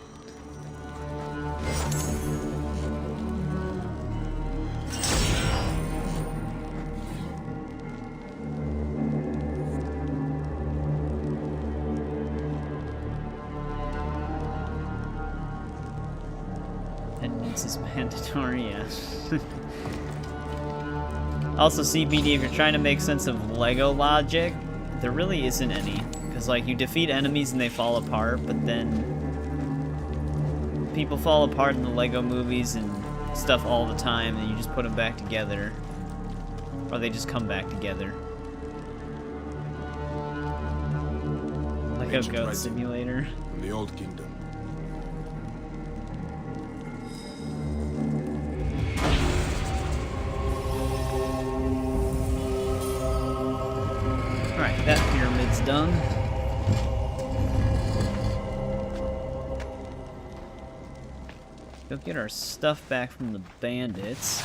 Attendance is mandatory, yeah. Also, CBD, if you're trying to make sense of Lego logic, there really isn't any. Because, like, you defeat enemies and they fall apart, but then people fall apart in the Lego movies and stuff all the time, and you just put them back together. Or they just come back together. Like a Goat Simulator. From the Old Kingdom. Alright, that pyramid's done. Go get our stuff back from the bandits.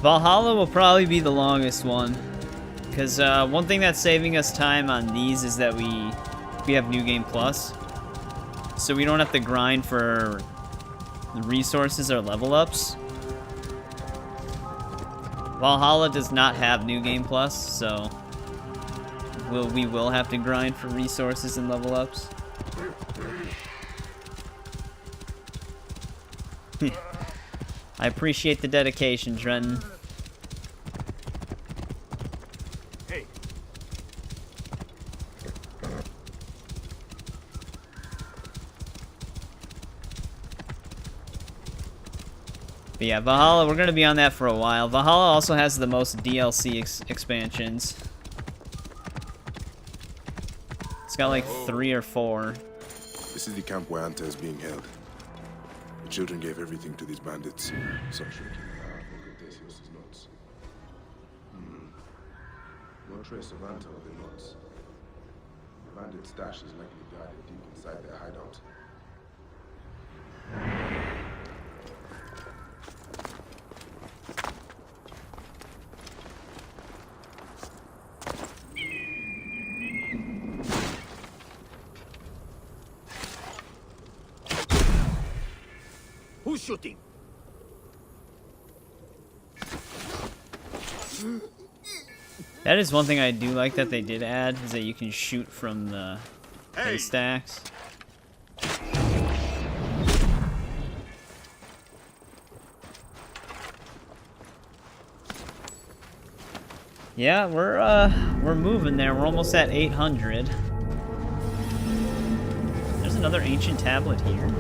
Valhalla will probably be the longest one, because one thing that's saving us time on these is that we have New Game Plus, so we don't have to grind for the resources or level ups. Valhalla does not have New Game Plus, so we will have to grind for resources and level ups. I appreciate the dedication, Trenton. Hey. But yeah, Valhalla, we're gonna be on that for a while. Valhalla also has the most DLC expansions. It's got like 3 or 4. This is the camp where Anta is being held. The children gave everything to these bandits. Some shrinking Theseus' notes. No trace of Anta or the notes. The bandit stash is likely guarded deep inside their hideout. shooting. That is one thing I do like that they did add, is that you can shoot from the haystacks. Yeah, we're moving there. We're almost at 800. There's another ancient tablet here.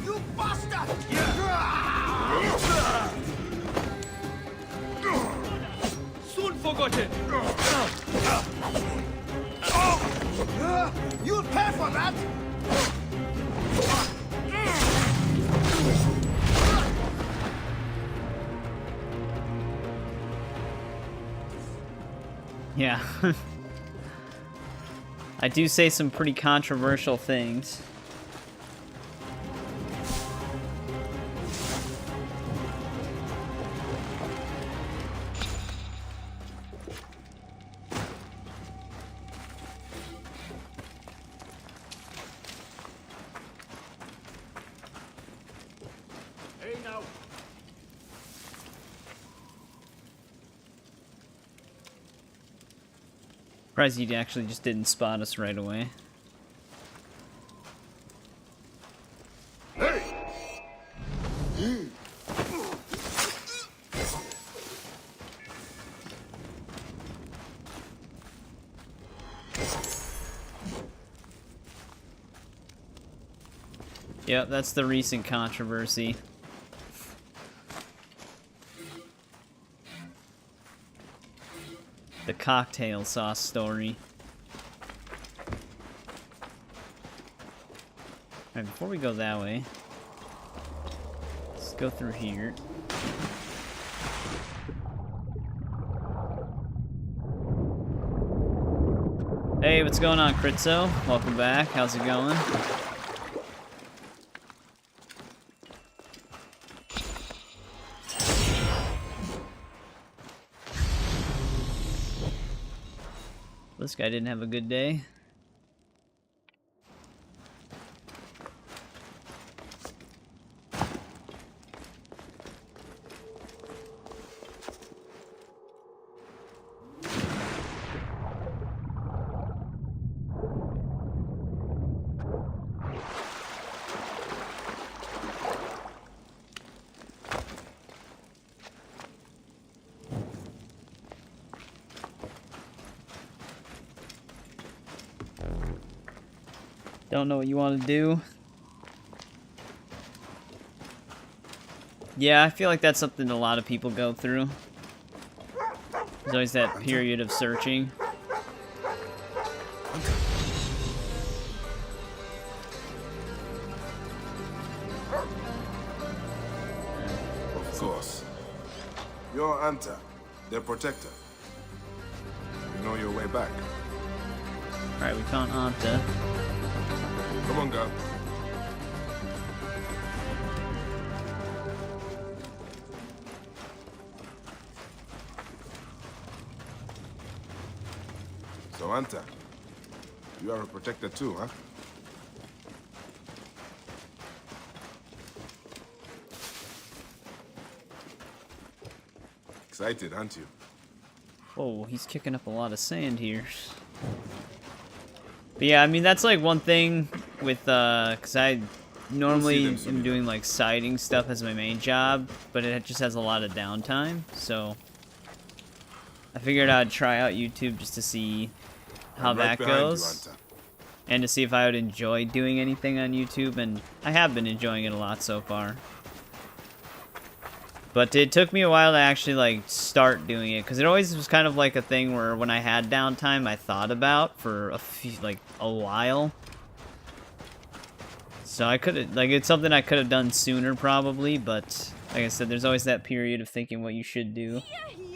You bastard! Soon forgotten. You'll pay for that! Yeah. I do say some pretty controversial things. Hey now. Surprised he actually just didn't spot us right away. Yep, that's the recent controversy. The cocktail sauce story. Alright, before we go that way, let's go through here. Hey, what's going on, Critzo? Welcome back. How's it going? This guy didn't have a good day. Don't know what you want to do. Yeah, I feel like that's something a lot of people go through. There's always that period of searching. Of course. You're Anta, their protector. You know your way back. Alright, we found Anta. Come on, girl. So, Anta, you are a protector too, huh? Excited, aren't you? Whoa, he's kicking up a lot of sand here. But yeah, I mean, that's like one thing with, because I normally am doing like siding stuff as my main job, but it just has a lot of downtime, so I figured I'd try out YouTube just to see how that goes, and to see if I would enjoy doing anything on YouTube, and I have been enjoying it a lot so far. But it took me a while to actually like start doing it, because it always was kind of like a thing where when I had downtime I thought about for a while. So I could have, like, it's something I could have done sooner probably, but like I said, there's always that period of thinking what you should do.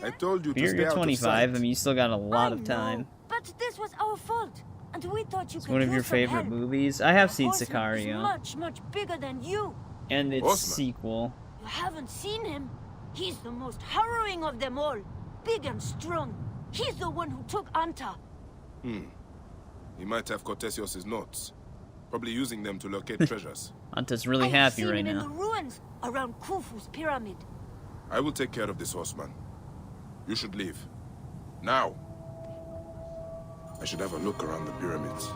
I told you to stay You're out 25, of I sight. mean, you still got a lot I of time. know, but this was our fault, and we thought you It's could one of use your some favorite help. movies. I have seen Horseman is Sicario, much, much bigger than you. and its Horseman? sequel. You haven't seen him. He's the most harrowing of them all. Big and strong. He's the one who took Anta. He might have Cortesios' notes. Probably using them to locate treasures. Anta's really I've happy seen right him in the now. ruins around Khufu's pyramid. I will take care of this horseman. You should leave. Now! I should have a look around the pyramids.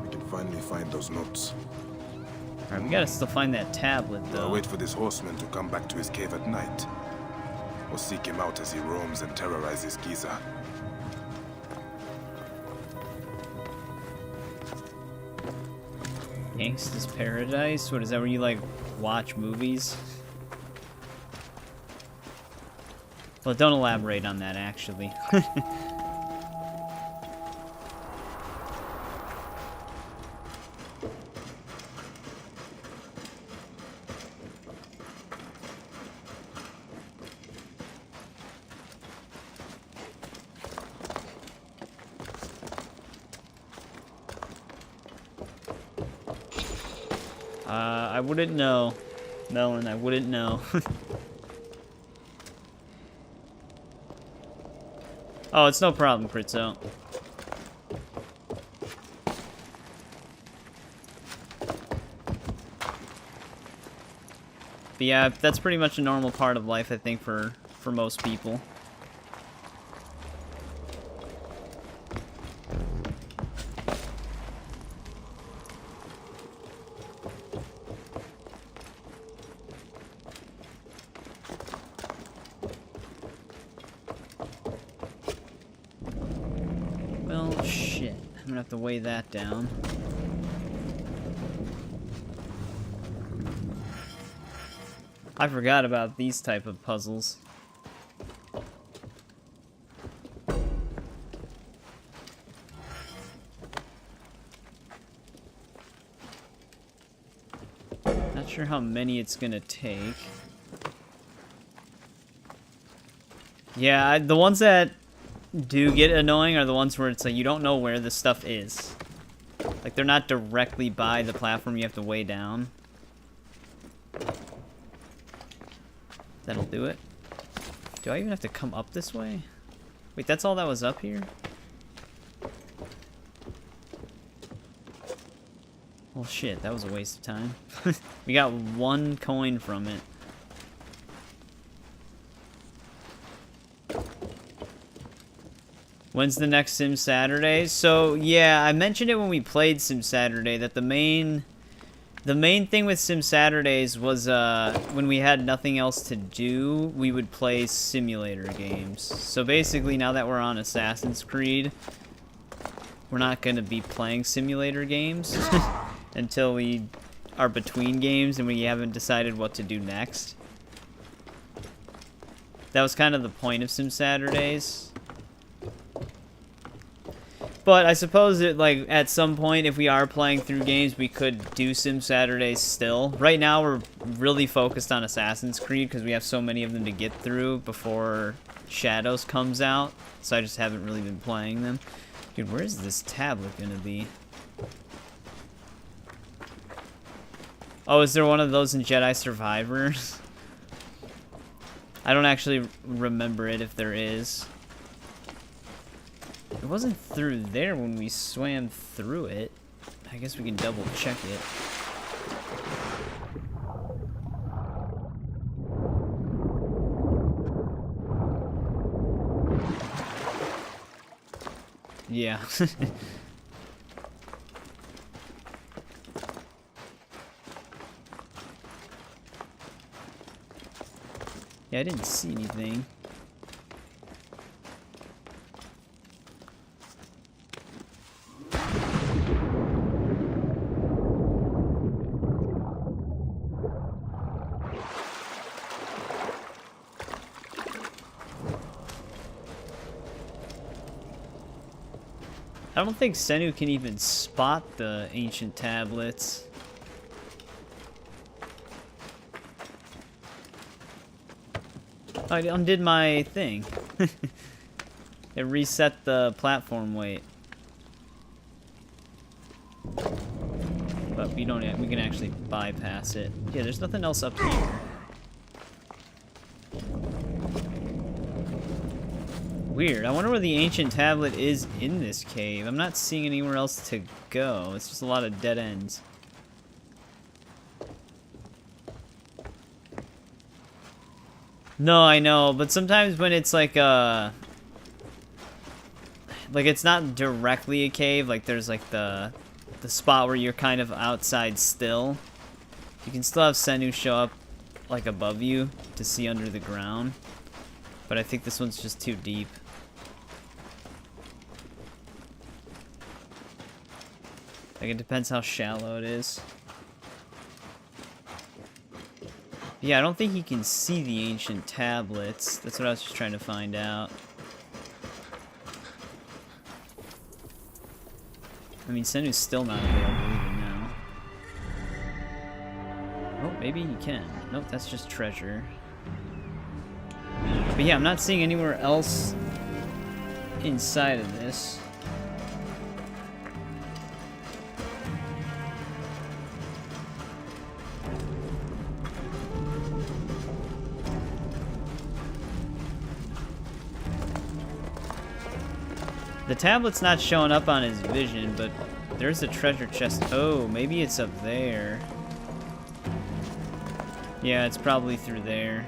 We can finally find those notes. Alright, we gotta still find that tablet, I'll though. wait for this horseman to come back to his cave at night. Or seek him out as he roams and terrorizes Giza. Gangsta's Paradise? What is that, where you, like, watch movies? Well, don't elaborate on that, actually. I wouldn't know. Melon, I wouldn't know. Oh, it's no problem, Critzo. But yeah, that's pretty much a normal part of life, I think, for most people. Well, shit. I'm gonna have to weigh that down. I forgot about these type of puzzles. Not sure how many it's gonna take. Yeah, the ones that do get annoying are the ones where it's like you don't know where the stuff is. Like they're not directly by the platform, you have to weigh down. That'll do it. Do I even have to come up this way? Wait, that's all that was up here? Well, shit, that was a waste of time. We got 1 coin from it. When's the next Sim Saturday? So, yeah, I mentioned it when we played Sim Saturday that the main thing with Sim Saturdays was when we had nothing else to do, we would play simulator games. So basically, now that we're on Assassin's Creed, we're not going to be playing simulator games until we are between games and we haven't decided what to do next. That was kind of the point of Sim Saturdays. But I suppose that, like, at some point, if we are playing through games, we could do Sim Saturdays still. Right now, we're really focused on Assassin's Creed because we have so many of them to get through before Shadows comes out. So I just haven't really been playing them. Dude, where is this tablet gonna be? Oh, is there one of those in Jedi Survivors? I don't actually remember it if there is. It wasn't through there when we swam through it. I guess we can double check it. Yeah. Yeah, I didn't see anything. I don't think Senu can even spot the ancient tablets. I undid my thing. It reset the platform weight. But we can actually bypass it. Yeah, there's nothing else up here. Weird. I wonder where the ancient tablet is in this cave. I'm not seeing anywhere else to go. It's just a lot of dead ends. No, I know, but sometimes when it's like it's not directly a cave, like there's like the spot where you're kind of outside still, you can still have Senu show up like above you to see under the ground. But I think this one's just too deep. Like, it depends how shallow it is. Yeah, I don't think he can see the ancient tablets. That's what I was just trying to find out. I mean, Senu's still not available even now. Oh, maybe he can. Nope, that's just treasure. But yeah, I'm not seeing anywhere else inside of this. The tablet's not showing up on his vision, but there's a treasure chest. Oh, maybe it's up there. Yeah, it's probably through there.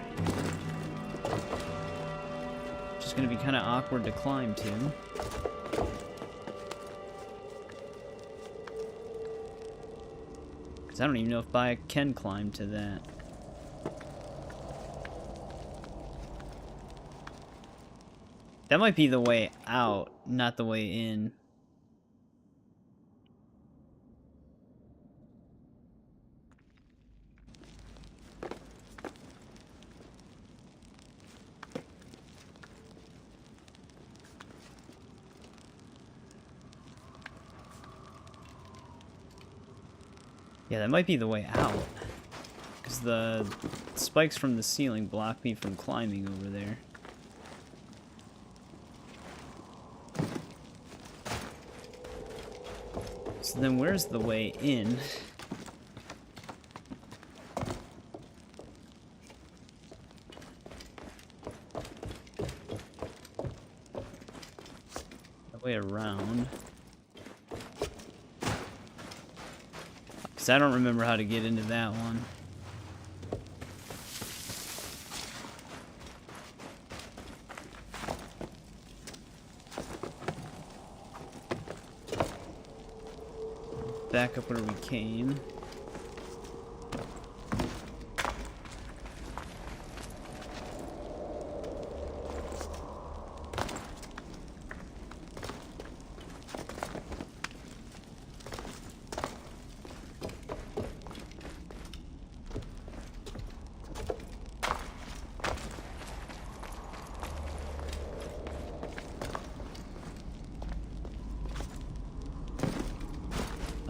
Just gonna be kind of awkward to climb to. Because I don't even know if Bayek can climb to that. That might be the way out, not the way in. Yeah, that might be the way out. Because the spikes from the ceiling block me from climbing over there. So then where's the way in? The way around. Because I don't remember how to get into that one. Back up where we came.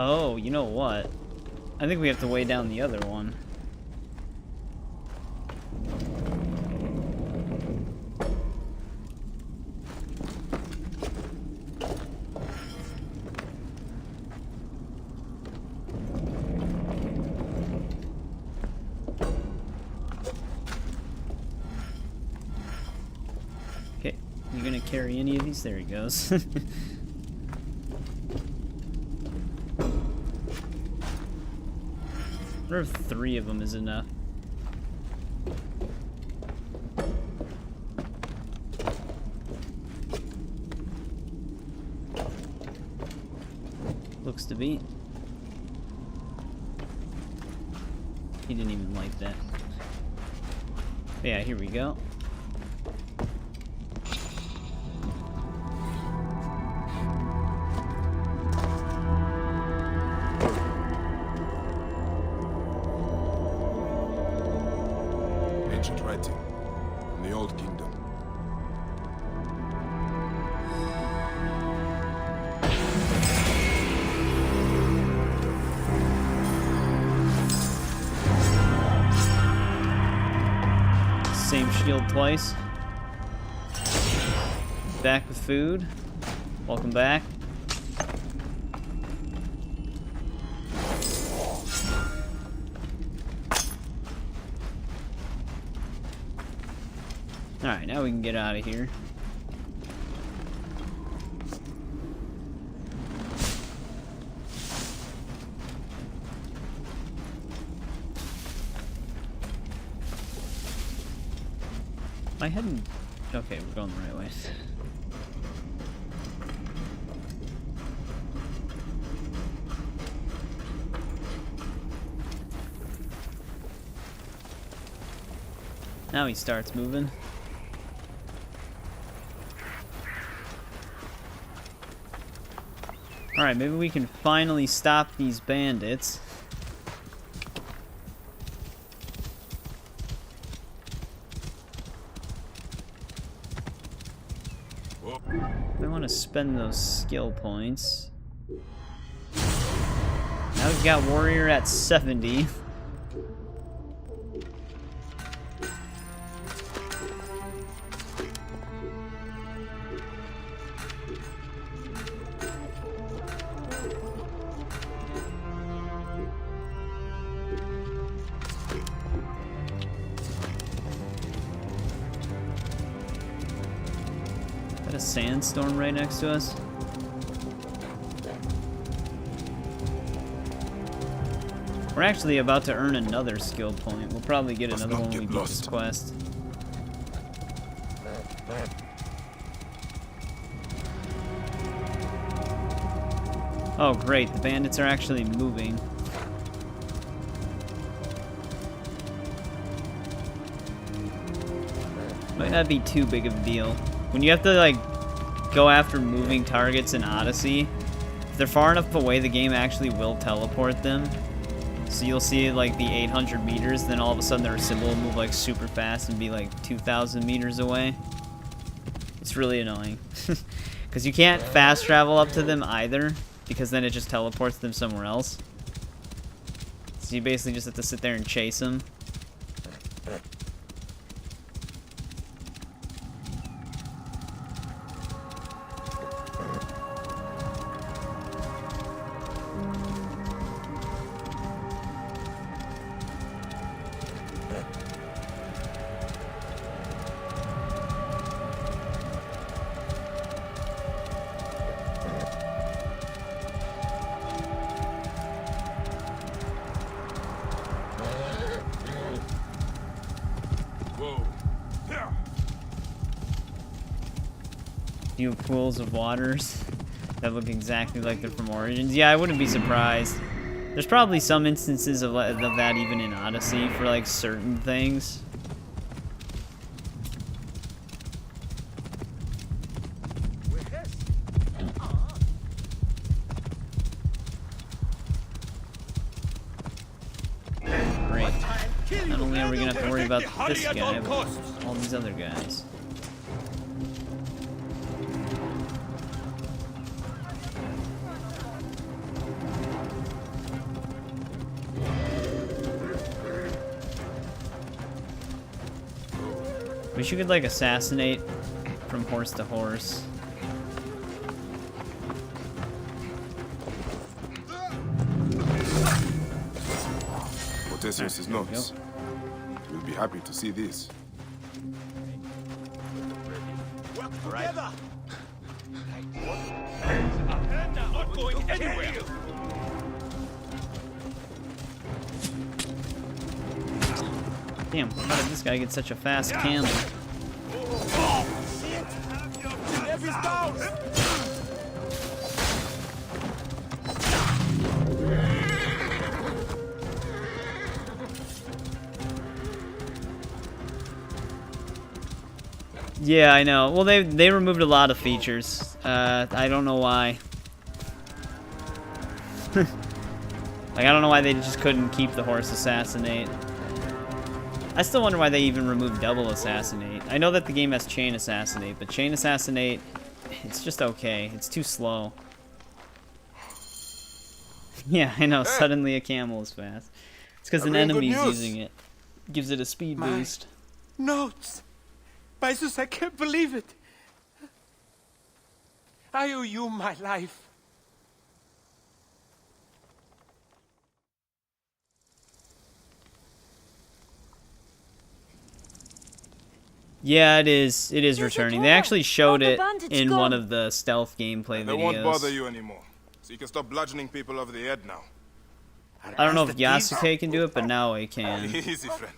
Oh, you know what? I think we have to weigh down the other one. Okay, you gonna carry any of these? There he goes. I wonder if 3 of them is enough. Looks to be. He didn't even like that. Yeah, here we go. Ancient writing from the Old Kingdom. Same shield twice. Back with food. Welcome back. Alright, now we can get out of here. Am I heading? Okay, we're going the right way. Now he starts moving. Alright, maybe we can finally stop these bandits. I want to spend those skill points. Now we've got warrior at 70. Is that a sandstorm right next to us? We're actually about to earn another skill point. We'll probably get another one when we beat this quest. Oh great, the bandits are actually moving. Might not be too big of a deal. When you have to like go after moving targets in Odyssey, if they're far enough away, the game actually will teleport them. So you'll see like the 800 meters, then all of a sudden their symbol will move like super fast and be like 2,000 meters away. It's really annoying. Because you can't fast travel up to them either, because then it just teleports them somewhere else. So you basically just have to sit there and chase them. Few pools of waters that look exactly like they're from Origins. Yeah, I wouldn't be surprised. There's probably some instances of that even in Odyssey for like certain things. Great. Not only are we gonna have to worry about this guy, but all these other guys. Wish you could like assassinate from horse to horse. Potesius' notes. We'll be happy to see this. Work together. I'm not going anywhere. Damn, how did this guy get such a fast camel? Yeah, I know. Well, they removed a lot of features. I don't know why. Like, I don't know why they just couldn't keep the horse assassinate. I still wonder why they even removed double assassinate. I know that the game has chain assassinate, but chain assassinate, it's just okay. It's too slow. Yeah, I know. Suddenly a camel is fast. It's because an enemy's using it. Gives it a speed boost. Notes! Jesus, I can't believe it. I owe you my life. Yeah, it is. It is Is it returning. They where? actually showed All the it bandits in gone. one of the stealth gameplay They won't bother videos. you anymore. So you can stop bludgeoning people over the head now. I don't know if Yasuke can do it, but now I can. Easy, friend.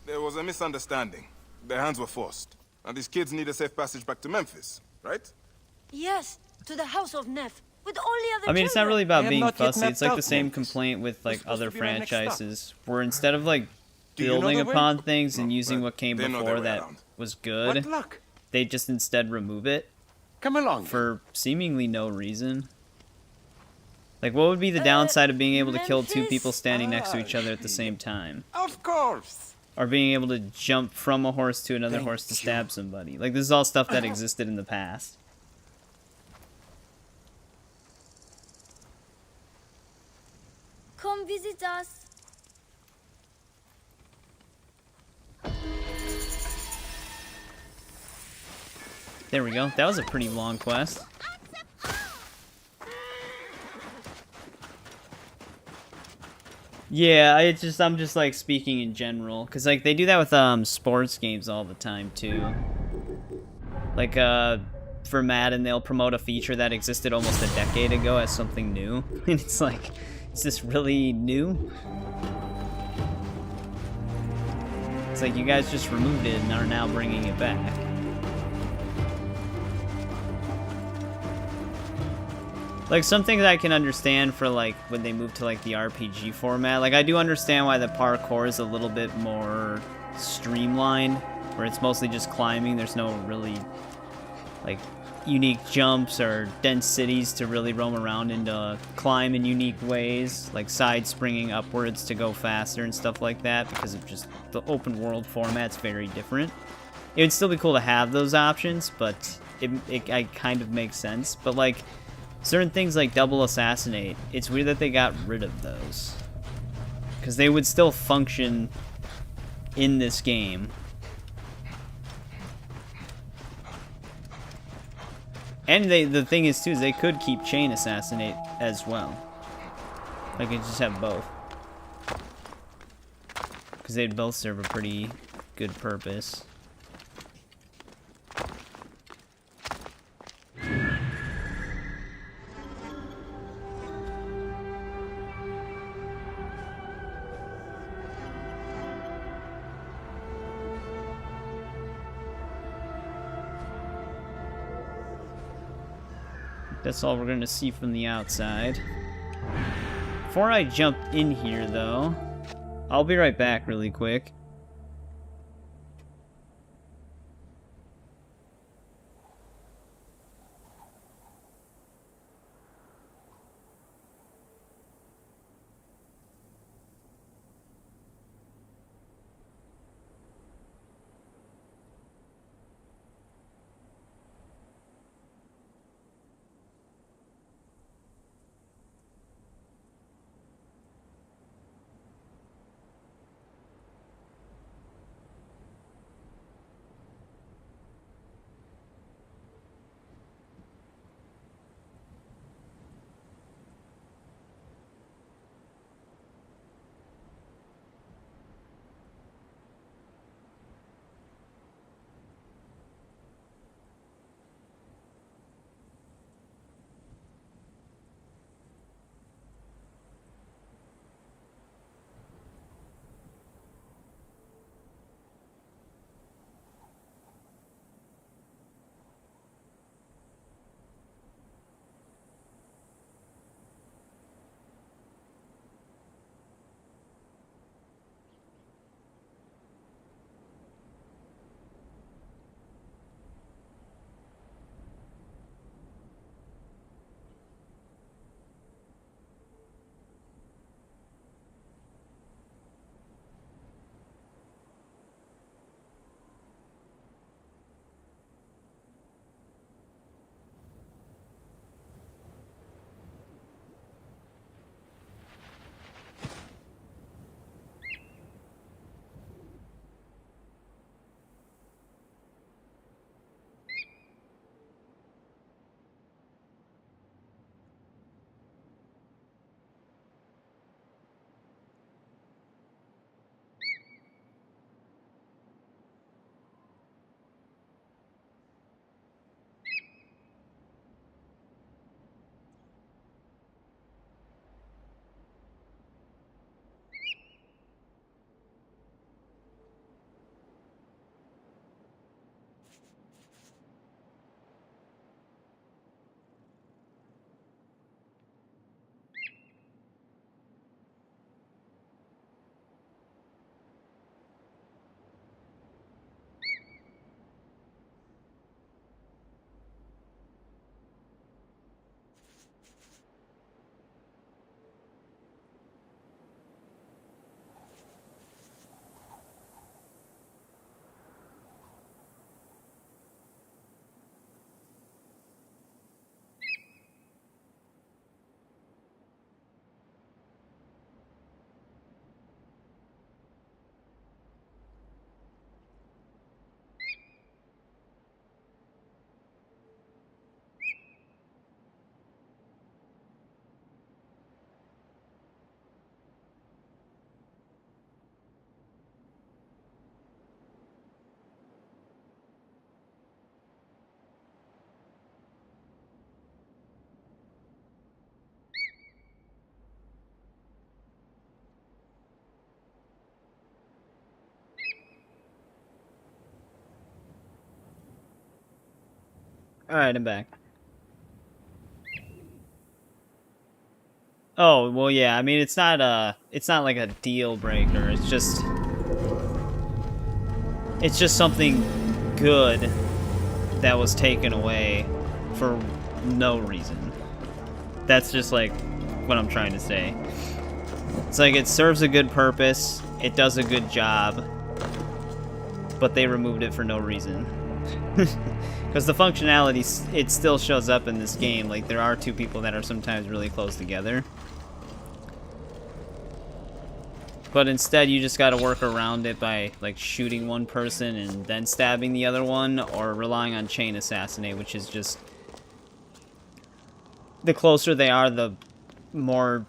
There was a misunderstanding. Their hands were forced. And these kids need a safe passage back to Memphis, right? Yes, to the house of Neff, with all the other I mean, it's not children. really I about have being not yet fussy. It's mapped like out the same Memphis. complaint with like supposed other to be my next stop. franchises, where instead of like Do you know building the way? upon things and No, using but what came they know before their way that around. was What good, luck? they just instead remove it Come along. for seemingly no reason. Like, what would be the downside of being able to kill two Memphis? people standing next to each other at the same time? Of course. Or being able to jump from a horse to another Thank horse to you. stab somebody. Like, this is all stuff that existed in the past. Come visit us. There we go. That was a pretty long quest. Yeah, I'm just like speaking in general, cause like they do that with sports games all the time too. Like for Madden, they'll promote a feature that existed almost a decade ago as something new, and it's like, is this really new? It's like you guys just removed it and are now bringing it back. Like, some things I can understand for, like, when they move to, like, the RPG format. Like, I do understand why the parkour is a little bit more streamlined, where it's mostly just climbing. There's no really, like, unique jumps or dense cities to really roam around and climb in unique ways, like side springing upwards to go faster and stuff like that, because of just the open world format's very different. It would still be cool to have those options, but it kind of makes sense. But, like, certain things like double assassinate, it's weird that they got rid of those, because they would still function in this game. And the thing is too, is they could keep chain assassinate as well. Like, they just have both, because they'd both serve a pretty good purpose. That's all we're gonna see from the outside. Before I jump in here, though, I'll be right back really quick. Alright, I'm back. Oh, well, yeah, I mean, it's not like a deal breaker. It's just something good that was taken away for no reason. That's just, like, what I'm trying to say. It's like, it serves a good purpose, it does a good job, but they removed it for no reason. Because the functionality, it still shows up in this game. Like, there are two people that are sometimes really close together. But instead, you just gotta work around it by, like, shooting one person and then stabbing the other one, or relying on chain assassinate, which is just... The closer they are, the more,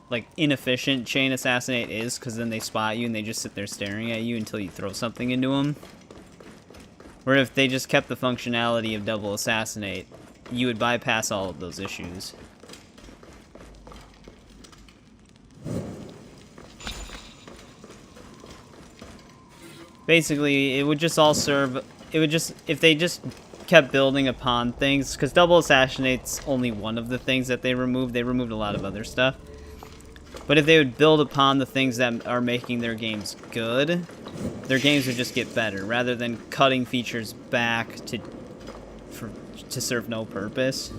like, inefficient chain assassinate is, because then they spot you and they just sit there staring at you until you throw something into them. Where if they just kept the functionality of double assassinate, you would bypass all of those issues. Basically, it would just all serve... It would just... If they just kept building upon things... Because double assassinate's only one of the things that they removed. They removed a lot of other stuff. But if they would build upon the things that are making their games good, their games would just get better, rather than cutting features back to serve no purpose.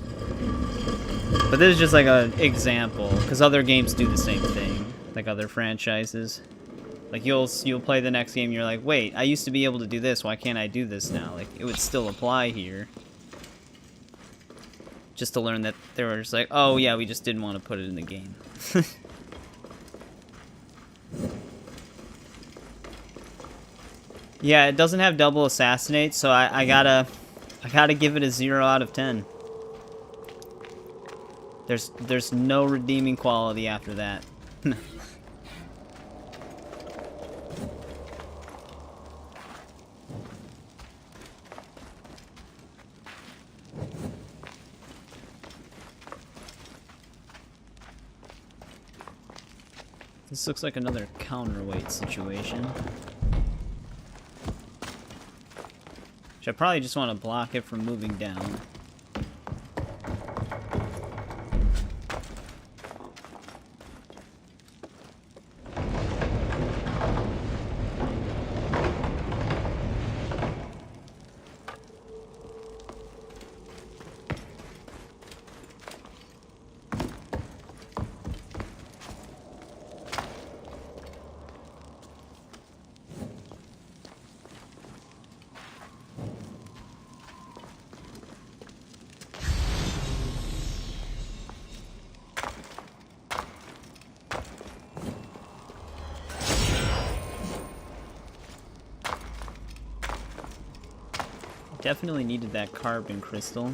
But this is just like an example, because other games do the same thing, like other franchises. Like, you'll play the next game, and you're like, wait, I used to be able to do this, why can't I do this now? Like, it would still apply here. Just to learn that they were just like, oh yeah, we just didn't want to put it in the game. Yeah, it doesn't have double assassinate, so I gotta give it a 0 out of 10. There's no redeeming quality after that. This looks like another counterweight situation. Which I probably just want to block it from moving down. Definitely needed that carbon crystal.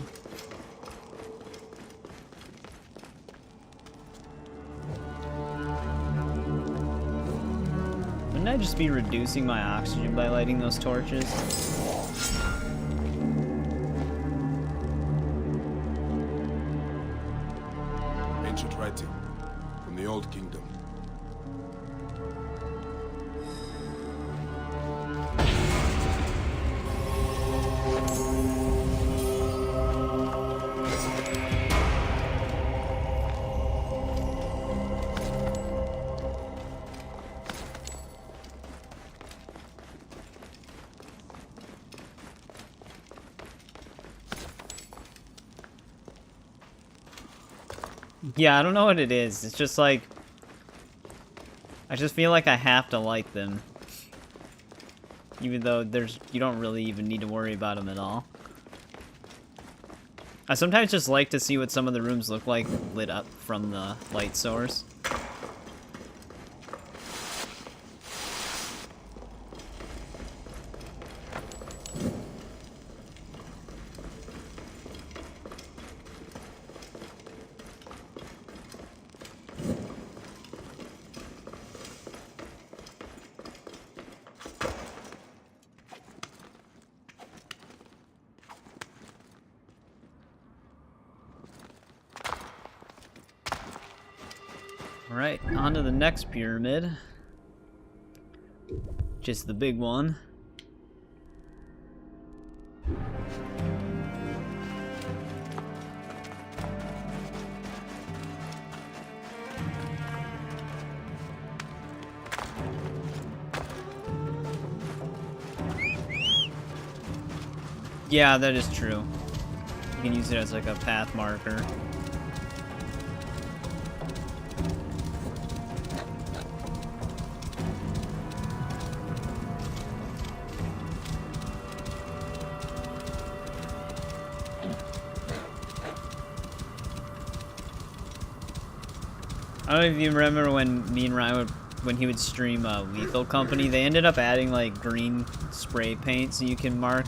Wouldn't I just be reducing my oxygen by lighting those torches? Ancient writing from the Old Kingdom. Yeah, I don't know what it is. It's just like... I just feel like I have to light them. Even though you don't really even need to worry about them at all. I sometimes just like to see what some of the rooms look like lit up from the light source. Alright, on to the next pyramid. Just the big one. Yeah, that is true. You can use it as like a path marker. I don't know if you remember when me and Ryan would, when he would stream Lethal Company, they ended up adding like green spray paint so you can mark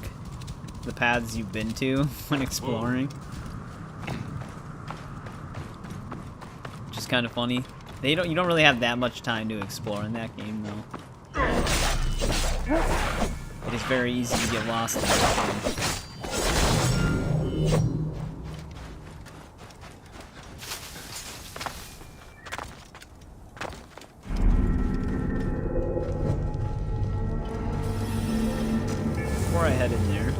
the paths you've been to when exploring. Which is kind of funny. You don't really have that much time to explore in that game though. It is very easy to get lost in that game. Before I head in there,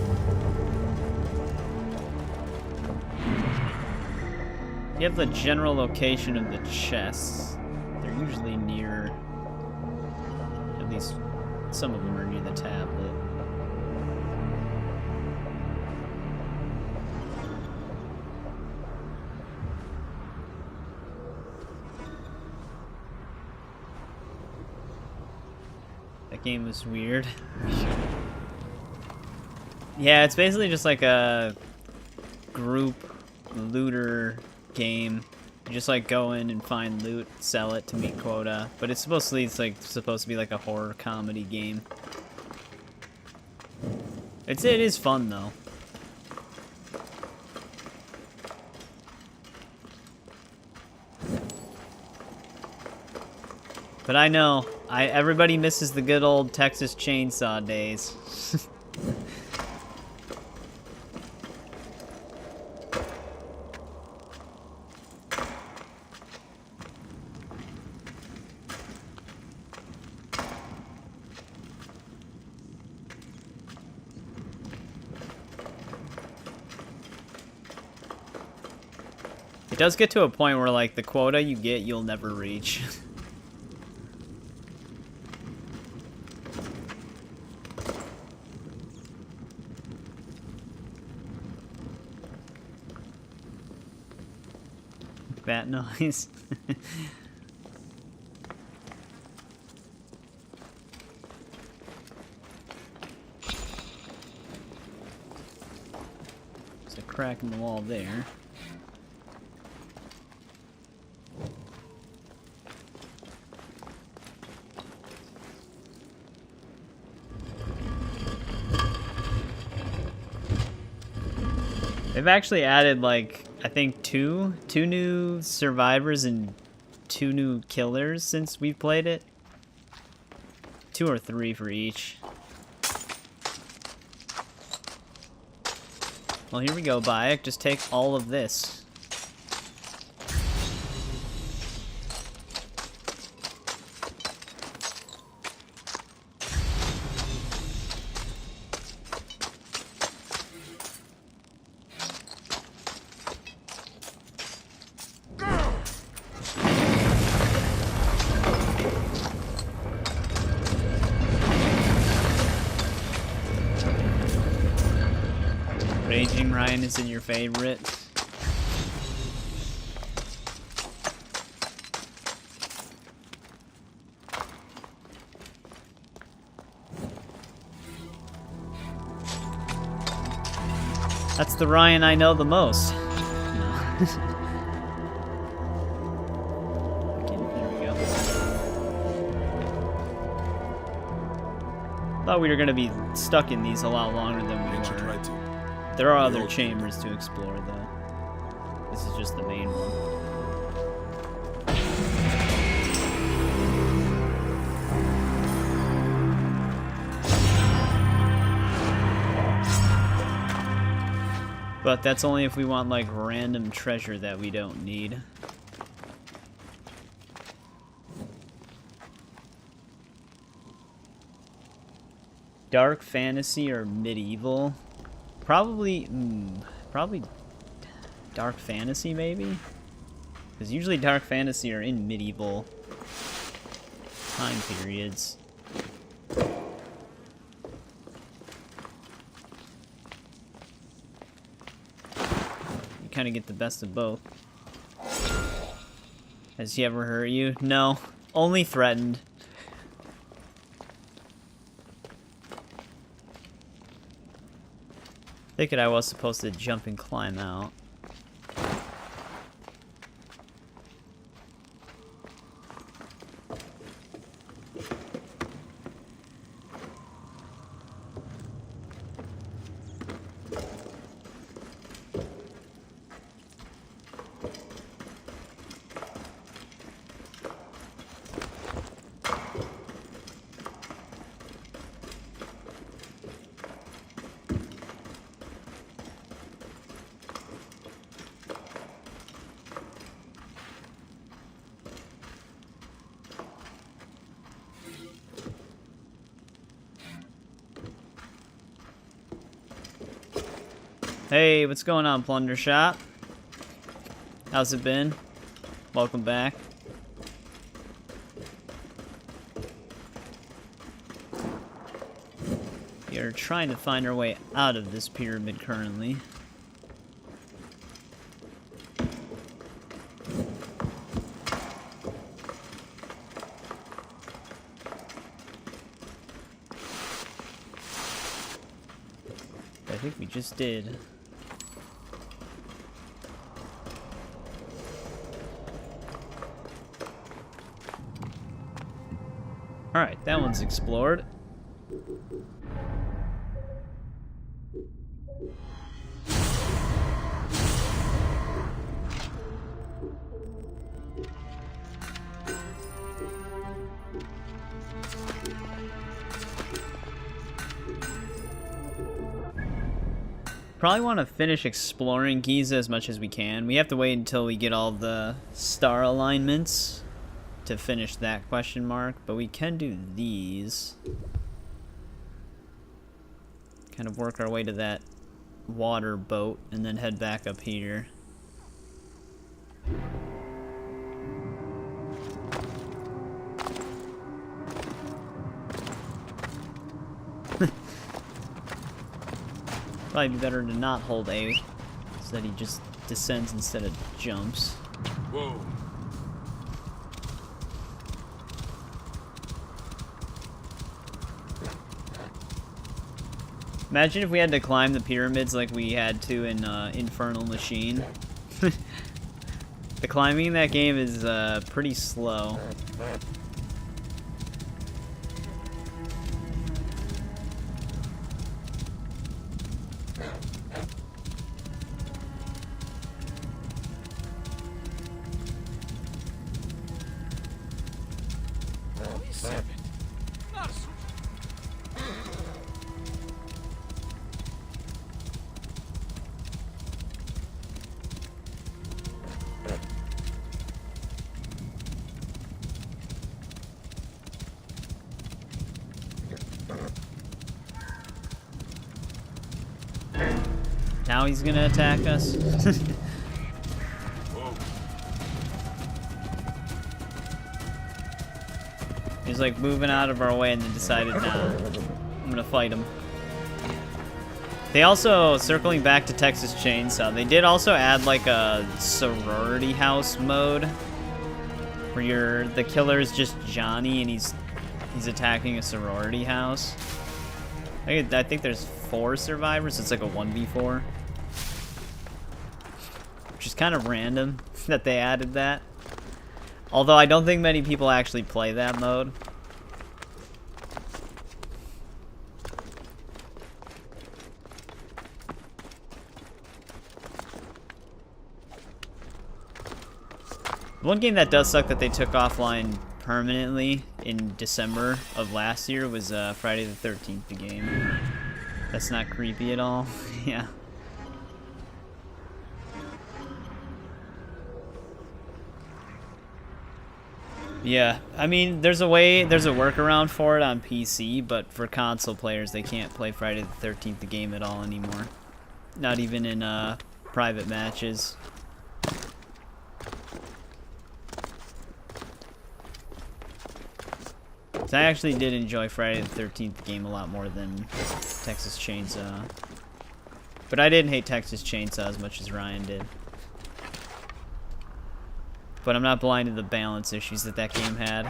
you have the general location of the chests. They're usually near, at least some of them are near the tablet. That game was weird. Yeah, it's basically just like a group looter game. You just like go in and find loot, sell it to meet quota. But it's supposed to be like a horror comedy game. It is fun though. But I know, everybody misses the good old Texas Chainsaw days. It does get to a point where, like, the quota you get, you'll never reach. Bat noise. There's a crack in the wall there. They've actually added, like, I think two new survivors and 2 new killers since we've played it. 2 or 3 for each. Well, here we go, Bayek. Just take all of this. Raging Ryan isn't your favorite. That's the Ryan I know the most. No. Okay, there we go. Thought we were gonna be stuck in these a lot longer than we were. There are other chambers to explore, though. This is just the main one. But that's only if we want, like, random treasure that we don't need. Dark fantasy or medieval? Probably dark fantasy, maybe? Because usually dark fantasy are in medieval time periods. kind of get the best of both. Has he ever hurt you? No. Only threatened. Thinking I was supposed to jump and climb out. Hey, what's going on, Plunder Shop? How's it been? Welcome back. We are trying to find our way out of this pyramid currently. I think we just did. Alright, that one's explored. Probably want to finish exploring Giza as much as we can. We have to wait until we get all the star alignments to finish that question mark, but we can do these. Kind of work our way to that water boat and then head back up here. Probably be better to not hold A, so that he just descends instead of jumps. Whoa. Imagine if we had to climb the pyramids like we had to in Infernal Machine. The climbing in that game is pretty slow. Now he's gonna attack us. He's like moving out of our way and then decided, nah, I'm gonna fight him. They also, circling back to Texas Chainsaw, they did also add like a sorority house mode where the killer is just Johnny and he's attacking a sorority house. I think there's 4 survivors. It's like a 1v4. Which is kind of random that they added that. Although I don't think many people actually play that mode. One game that does suck that they took offline permanently in December of last year was Friday the 13th, the game. That's not creepy at all. Yeah. Yeah, I mean, there's a workaround for it on PC, but for console players, they can't play Friday the 13th, the game at all anymore. Not even in private matches. So I actually did enjoy Friday the 13th game a lot more than Texas Chainsaw. But I didn't hate Texas Chainsaw as much as Ryan did. but I'm not blind to the balance issues that that game had.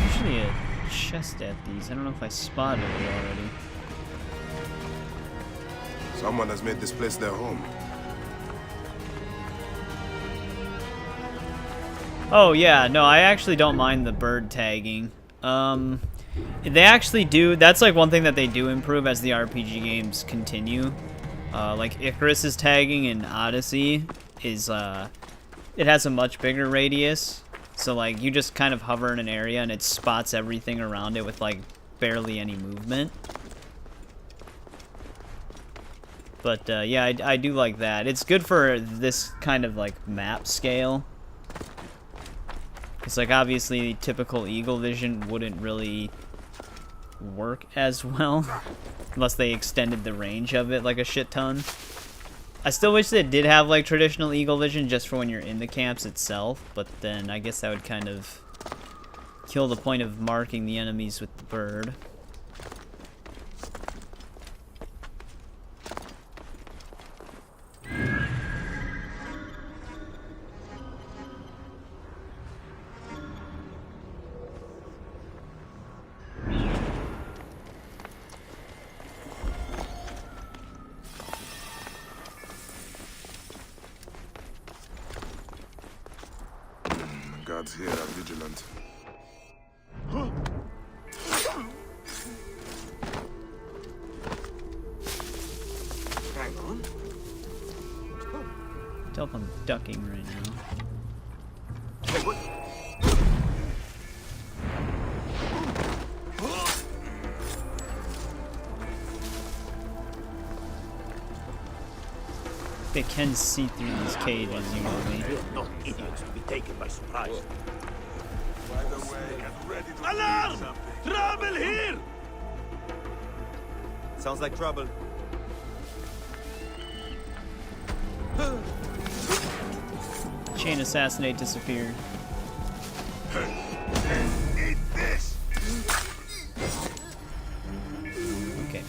Usually a chest at these. I don't know if I spotted it already. Someone has made this place their home. Oh yeah, no, I actually don't mind the bird tagging. They actually do, that's like one thing that they do improve as the RPG games continue. Like Icarus's tagging in Odyssey is, it has a much bigger radius. So like you just kind of hover in an area and it spots everything around it with like barely any movement. But yeah, I do like that. It's good for this kind of like map scale. It's like obviously typical Eagle Vision wouldn't really work as well unless they extended the range of it like a shit ton. I still wish they did have like traditional Eagle Vision just for when you're in the camps itself, but then I guess that would kind of kill the point of marking the enemies with the bird. Guards here are vigilant. Hang on. Tell if I'm ducking right now. Hey, what? They can see through these cages usually. We're not idiots to be taken by surprise. By the way, get ready to Alarm! feel something. Trouble here! Sounds like trouble. Chain assassinate disappeared. Eat this! Okay.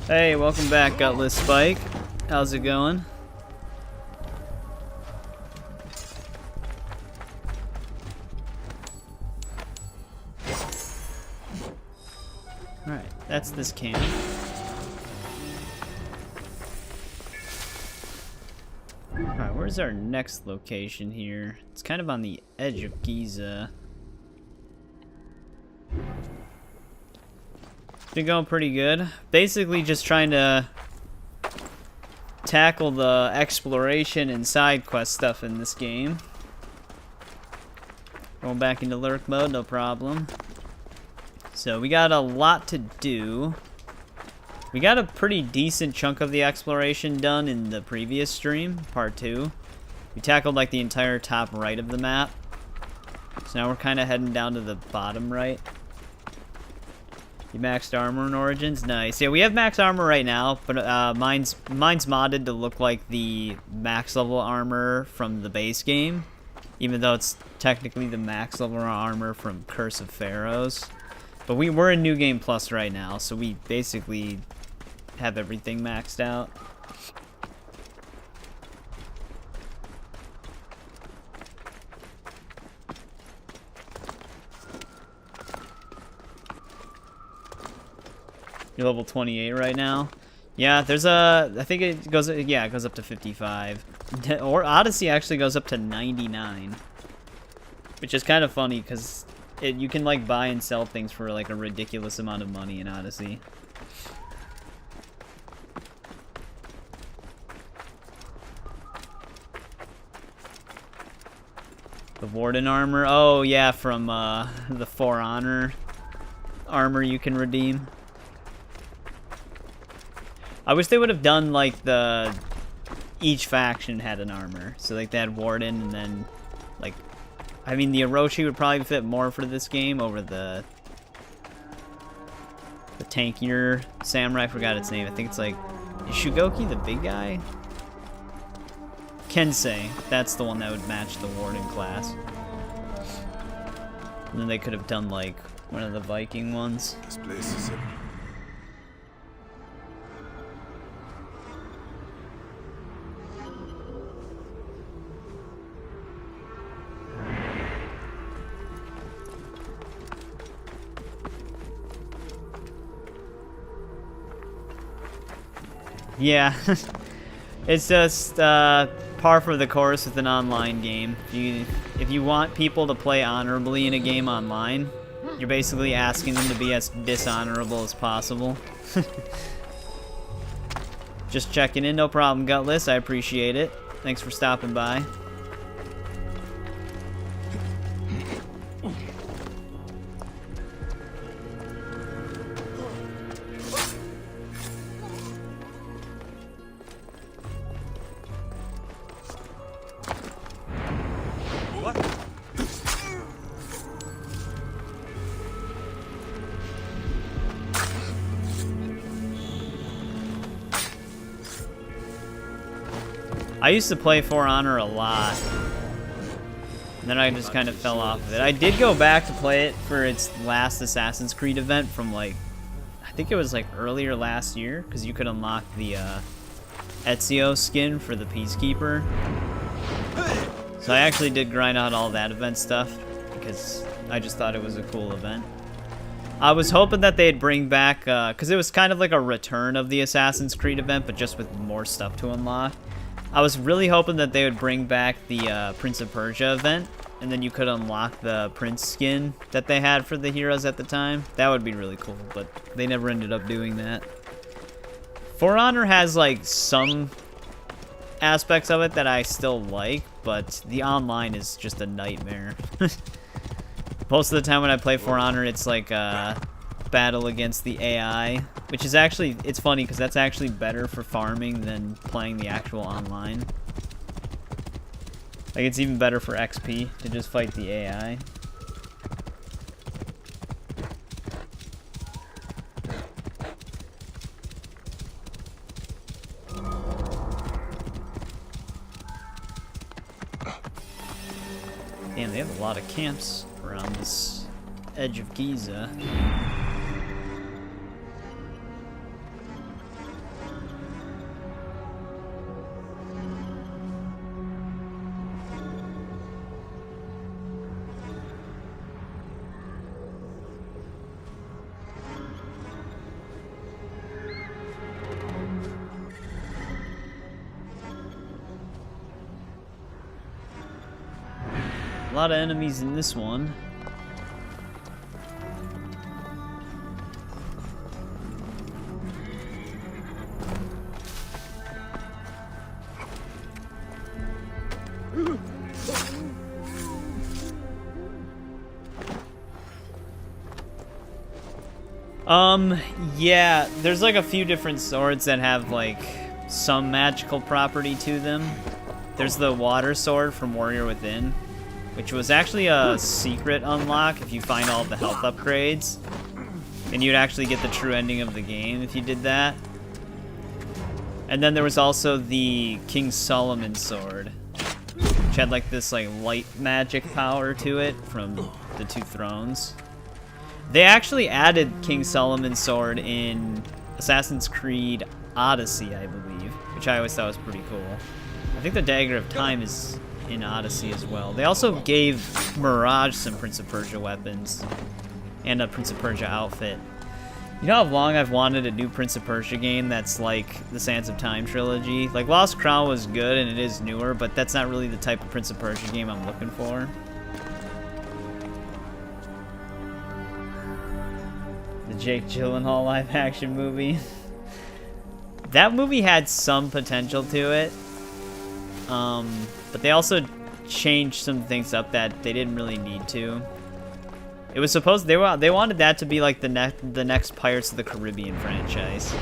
Hey, welcome back, Gutless Spike. How's it going? Alright, that's this camp. Alright, where's our next location here? It's kind of on the edge of Giza. Been going pretty good. Basically just trying to tackle the exploration and side quest stuff in this game. Going back into lurk mode, no problem. So we got a lot to do. We got a pretty decent chunk of the exploration done in the previous stream, part 2. We tackled like the entire top right of the map. So now we're kind of heading down to the bottom right. You maxed armor in Origins? Nice. Yeah, we have max armor right now, but mine's modded to look like the max level armor from the base game, even though it's technically the max level armor from Curse of Pharaohs. But we're in New Game Plus right now, so we basically have everything maxed out. You're level 28 right now. Yeah, there's a, I think it goes, yeah, it goes up to 55. Or Odyssey actually goes up to 99. Which is kind of funny, because you can, like, buy and sell things for, like, a ridiculous amount of money in Odyssey. The Warden armor? Oh, yeah, from, the For Honor armor you can redeem. I wish they would have done like the each faction had an armor. So like they had Warden, and then like, I mean the Orochi would probably fit more for this game over the tankier samurai. I forgot its name. I think it's like, is Shugoki the big guy? Kensei. That's the one that would match the Warden class. And then they could have done like one of the Viking ones. This place is Yeah, it's just par for the course with an online game. If you want people to play honorably in a game online, you're basically asking them to be as dishonorable as possible. Just checking in, no problem, Gutless. I appreciate it. Thanks for stopping by. I used to play For Honor a lot, and then I just kind of fell off of it. I did go back to play it for its last Assassin's Creed event from like, I think it was like earlier last year, because you could unlock the Ezio skin for the Peacekeeper. So I actually did grind out all that event stuff, because I just thought it was a cool event. I was hoping that they'd bring back, because it was kind of like a return of the Assassin's Creed event, but just with more stuff to unlock. I was really hoping that they would bring back the Prince of Persia event, and then you could unlock the Prince skin that they had for the heroes at the time. That would be really cool, but they never ended up doing that. For Honor has like some aspects of it that I still like, but the online is just a nightmare. Most of the time when I play For Honor, it's like a battle against the AI, which is actually, it's funny because that's actually better for farming than playing the actual online. Like, it's even better for XP to just fight the AI. Damn, they have a lot of camps around this edge of Giza. A lot of enemies in this one. Yeah, there's like a few different swords that have like some magical property to them. There's the water sword from Warrior Within, which was actually a secret unlock if you find all the health upgrades. And you'd actually get the true ending of the game if you did that. And then there was also the King Solomon sword, which had like this like light magic power to it from the Two Thrones. They actually added King Solomon's sword in Assassin's Creed Odyssey, I believe, which I always thought was pretty cool. I think the Dagger of Time is in Odyssey as well. They also gave Mirage some Prince of Persia weapons and a Prince of Persia outfit. You know how long I've wanted a new Prince of Persia game that's like the Sands of Time trilogy? Like, Lost Crown was good and it is newer, but that's not really the type of Prince of Persia game I'm looking for. The Jake Gyllenhaal live-action movie. That movie had some potential to it. But they also changed some things up that they didn't really need to. It was supposed they wanted that to be like the next Pirates of the Caribbean franchise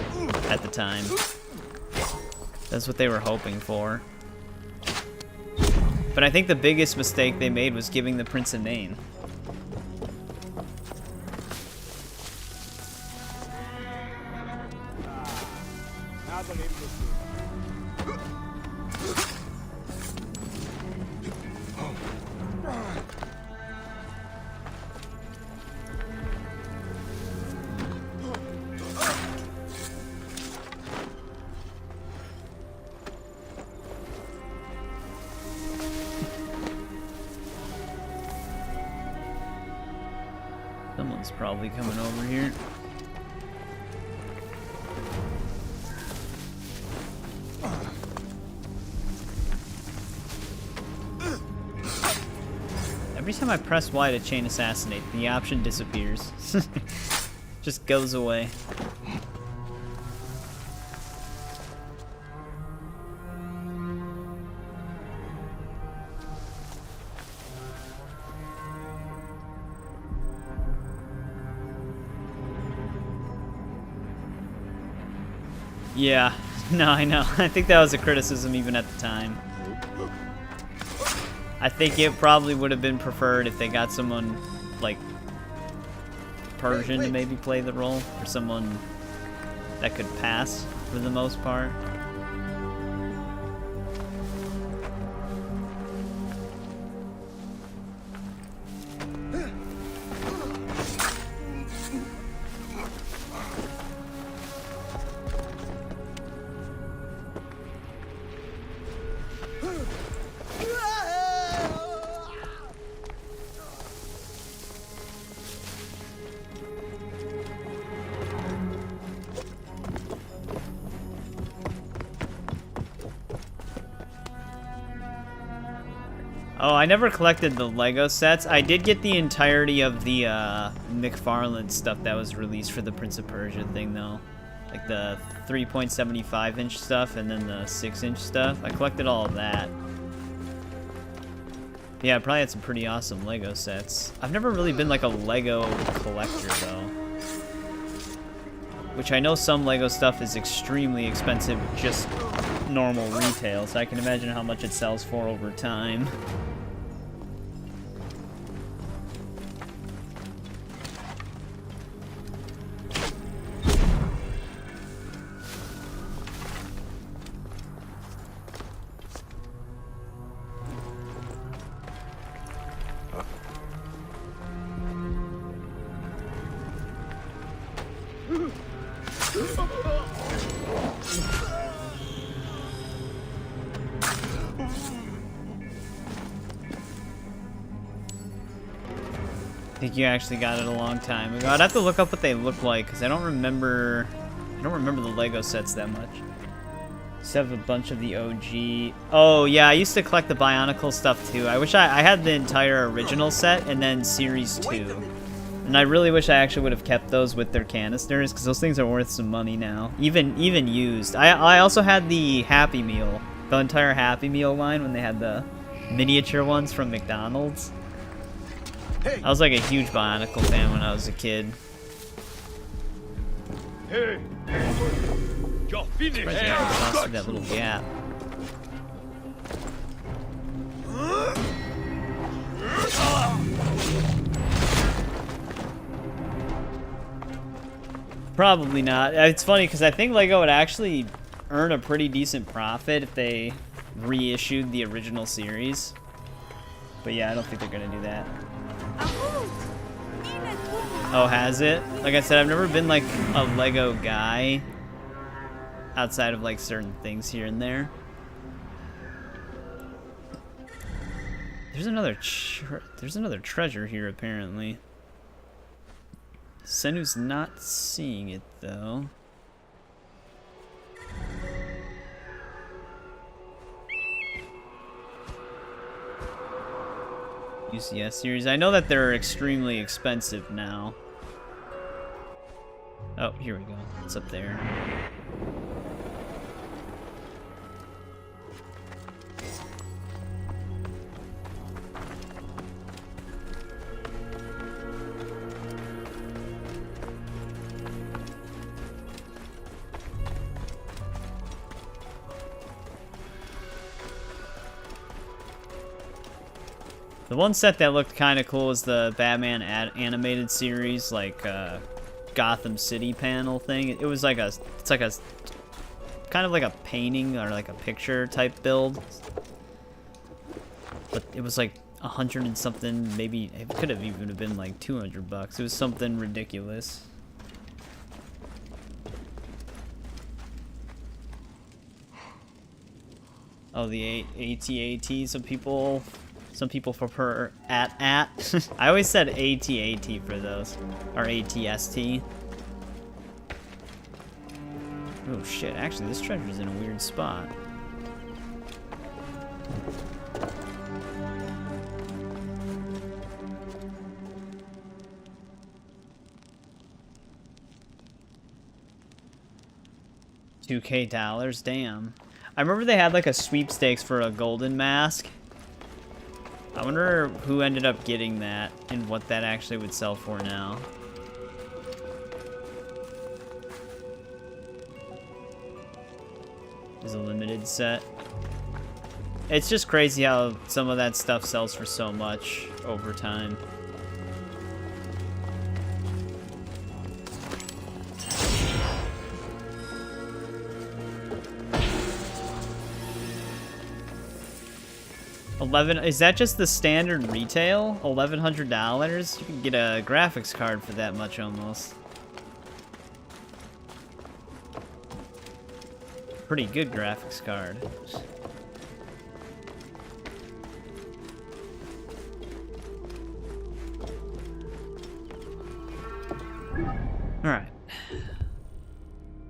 at the time. That's what they were hoping for. But I think the biggest mistake they made was giving the prince a name. Someone's probably coming over here. Every time I press Y to chain assassinate, the option disappears. Just goes away. Yeah, no, I know. I think that was a criticism even at the time. I think it probably would have been preferred if they got someone, like, Persian to maybe play the role, or someone that could pass for the most part. Oh, I never collected the Lego sets. I did get the entirety of the McFarlane stuff that was released for the Prince of Persia thing, though. Like the 3.75-inch stuff and then the 6-inch stuff. I collected all of that. Yeah, I probably had some pretty awesome Lego sets. I've never really been like a Lego collector, though. Which I know some Lego stuff is extremely expensive, just normal retail, so I can imagine how much it sells for over time. I think you actually got it a long time ago. I'd have to look up what they look like because I don't remember the Lego sets that much. Just have a bunch of the OG. Oh yeah, I used to collect the Bionicle stuff too. I wish I had the entire original set and then Series 2. And I really wish I actually would have kept those with their canisters because those things are worth some money now. Even used. I also had the Happy Meal, the entire Happy Meal line when they had the miniature ones from McDonald's. I was like a huge Bionicle fan when I was a kid. Hey, you're finished. Surprised I never crossed through that little gap. Probably not. It's funny because I think Lego would actually earn a pretty decent profit if they reissued the original series. But yeah, I don't think they're gonna do that. Oh, has it? Like I said, I've never been like a Lego guy outside of like certain things here and there. There's another treasure here apparently. Senu's not seeing it though. UCS series. I know that they're extremely expensive now. Oh, here we go. It's up there. The one set that looked kind of cool is the Batman animated series, like Gotham City panel thing. It was like it's like a kind of like a painting or like a picture type build, but it was like 100 and something. Maybe it could have even been like $200. It was something ridiculous. Oh, the AT-AT. Some people prefer at. I always said AT-AT for those, or ATST. Oh shit! Actually, this treasure's in a weird spot. $2K, damn. I remember they had like a sweepstakes for a golden mask. I wonder who ended up getting that and what that actually would sell for now. Is a limited set. It's just crazy how some of that stuff sells for so much over time. Is that just the standard retail? $1,100? You can get a graphics card for that much almost. Pretty good graphics card. Alright.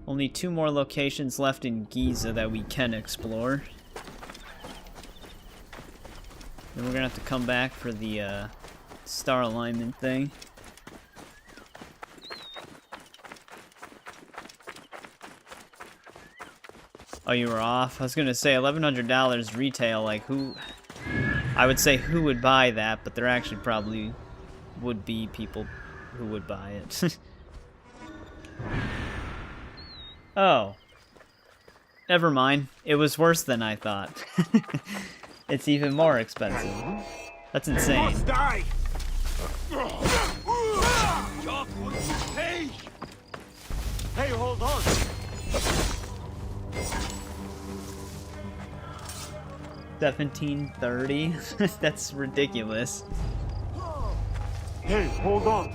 Only 2 more locations left in Giza that we can explore. Then we're gonna have to come back for the star alignment thing. Oh, you were off? I was gonna say $1,100 retail, like who... I would say who would buy that, but there actually probably would be people who would buy it. Oh. Never mind. It was worse than I thought. It's even more expensive. That's insane. Die! Hey, hold on! $1,730? That's ridiculous. Hey, hold on!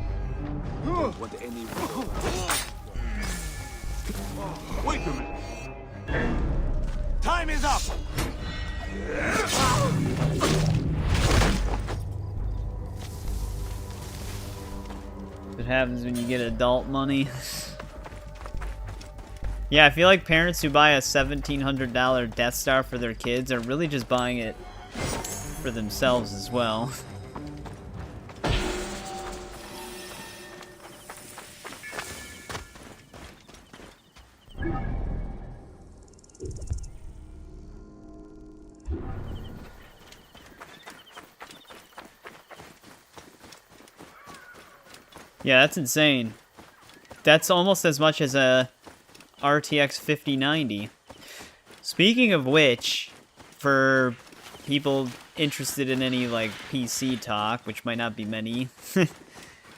Wait a minute! Time is up! What happens when you get adult money? Yeah, I feel like parents who buy a $1,700 Death Star for their kids are really just buying it for themselves as well. Yeah, that's insane. That's almost as much as a RTX 5090. Speaking of which, for people interested in any like PC talk, which might not be many,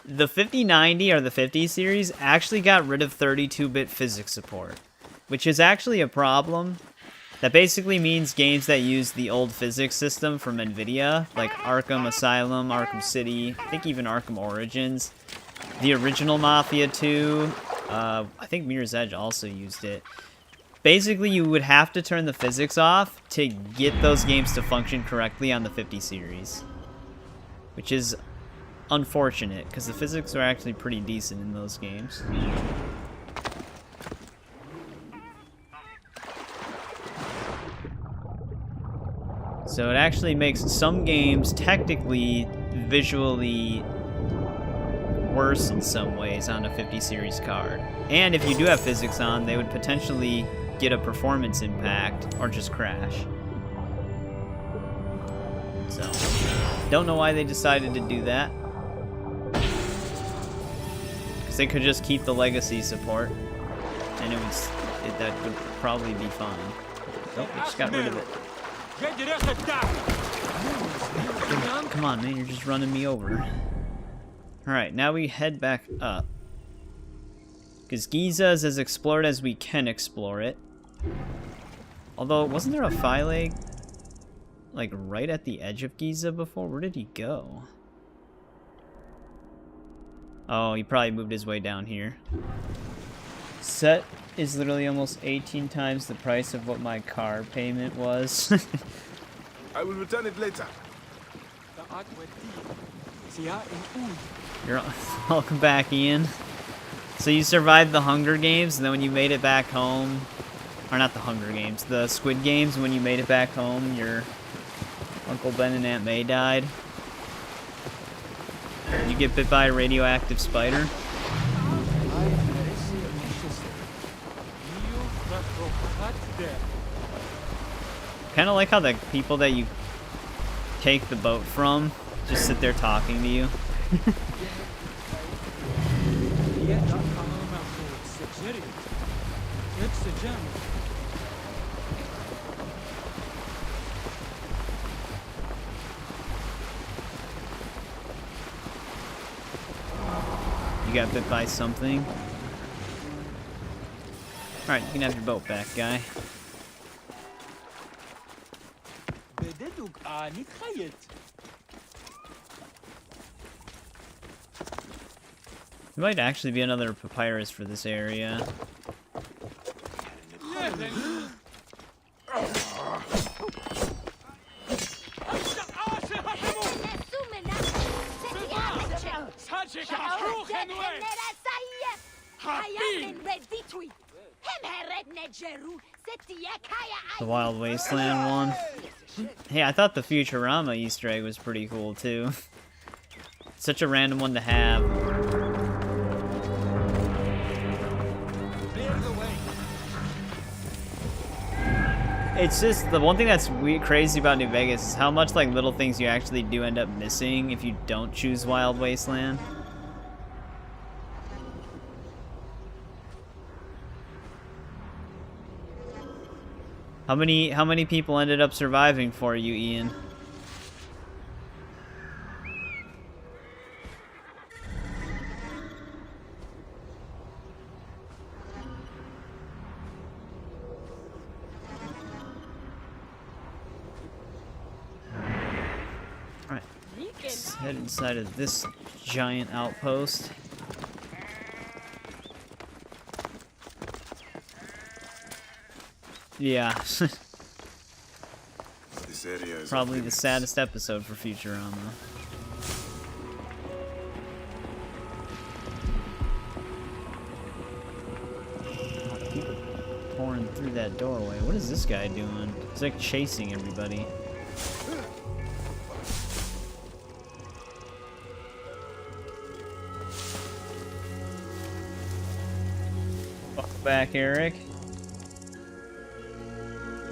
the 5090 or the 50 series actually got rid of 32-bit physics support, which is actually a problem. That basically means games that use the old physics system from NVIDIA, like Arkham Asylum, Arkham City, I think even Arkham Origins, the original Mafia 2, I think Mirror's Edge also used it. Basically, you would have to turn the physics off to get those games to function correctly on the 50 series. Which is unfortunate, because the physics are actually pretty decent in those games. So it actually makes some games technically visually worse in some ways on a 50 series card. And if you do have physics on, they would potentially get a performance impact or just crash. So, don't know why they decided to do that. Because they could just keep the legacy support and that would probably be fine. Nope, they just got rid of it. come on, man, you're just running me over. Alright, now we head back up. Because Giza is as explored as we can explore it. Although, wasn't there a Phylake, like, right at the edge of Giza before? Where did he go? Oh, he probably moved his way down here. Set is literally almost 18 times the price of what my car payment was. I will return it later. You're welcome back, Ian. So you survived the Hunger Games, and then when you made it back home, or not the Hunger Games, the Squid Games, when you made it back home, your Uncle Ben and Aunt May died. Did you get bit by a radioactive spider? Kind of like how the people that you take the boat from just sit there talking to you. You got bit by something. Alright, you can have your boat back, guy. There might actually be another papyrus for this area. The Wild Wasteland one. Hey, I thought the Futurama Easter egg was pretty cool too. Such a random one to have. It's just, the one thing that's crazy about New Vegas is how much like little things you actually do end up missing if you don't choose Wild Wasteland. How many people ended up surviving for you, Ian? Alright, let's head inside of this giant outpost. Yeah. This area is probably the saddest episode for Futurama. People pouring through that doorway. What is this guy doing? He's like chasing everybody. Welcome back, Eric.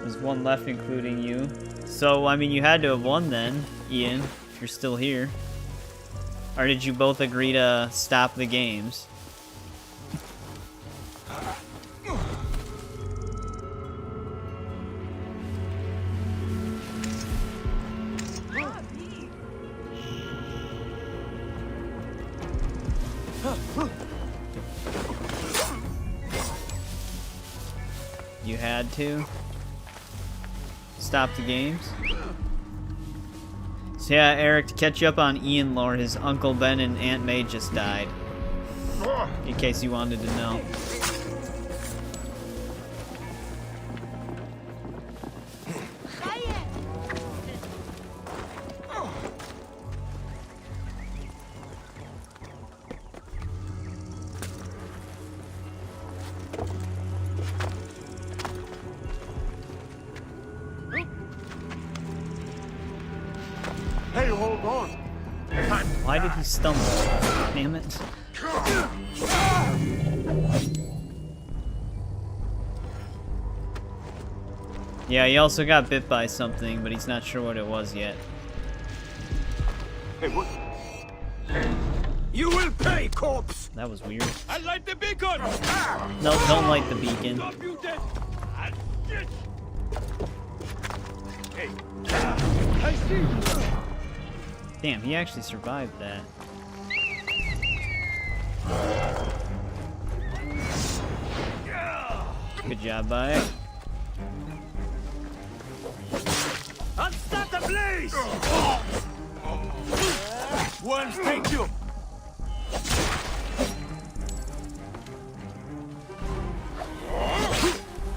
There's one left, including you. So, I mean, you had to have won then, Ian, if you're still here. Or did you both agree to stop the games? You had to stop the games. So yeah, Eric, to catch you up on Ian lore, his Uncle Ben and Aunt May just died. In case you wanted to know. Hey, hold on. Why did he stumble? Damn it. Yeah, he also got bit by something, but he's not sure what it was yet. Hey, what? You will pay, corpse! That was weird. I light the beacon! No, don't light the beacon. Stop you dead! Hey. I see! Damn, he actually survived that. Good job, Bayek. I'll start the blaze! One, thank you.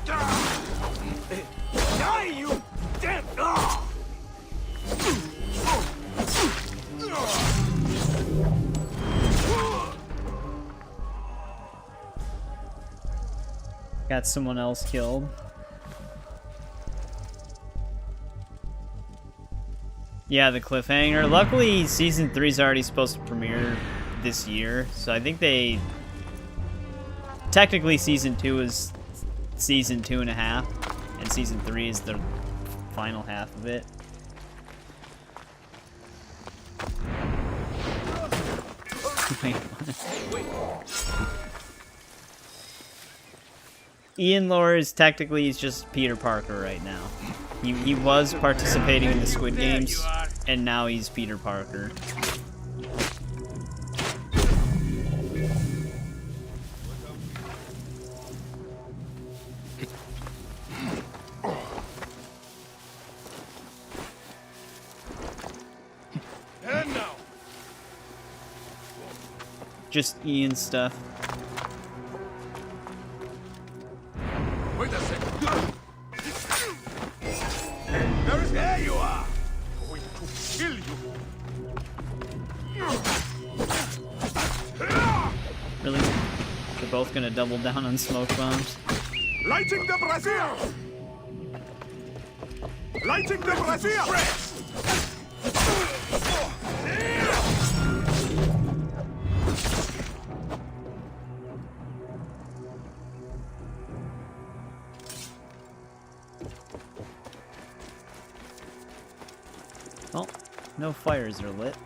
Die, you damn! Got someone else killed. Yeah, the cliffhanger. Luckily, Season 3 is already supposed to premiere this year, so I think they... Technically, Season 2 is Season 2.5, and Season 3 is the final half of it. Wait, what? Ian Lore is technically he's just Peter Parker right now. He was participating in the Squid Games, and now he's Peter Parker. And now! Just Ian stuff. Wait a second! There you are! Going to kill you! Really? They're both gonna double down on smoke bombs? Lighting the brazier! Lighting the brazier! Oh, no fires are lit.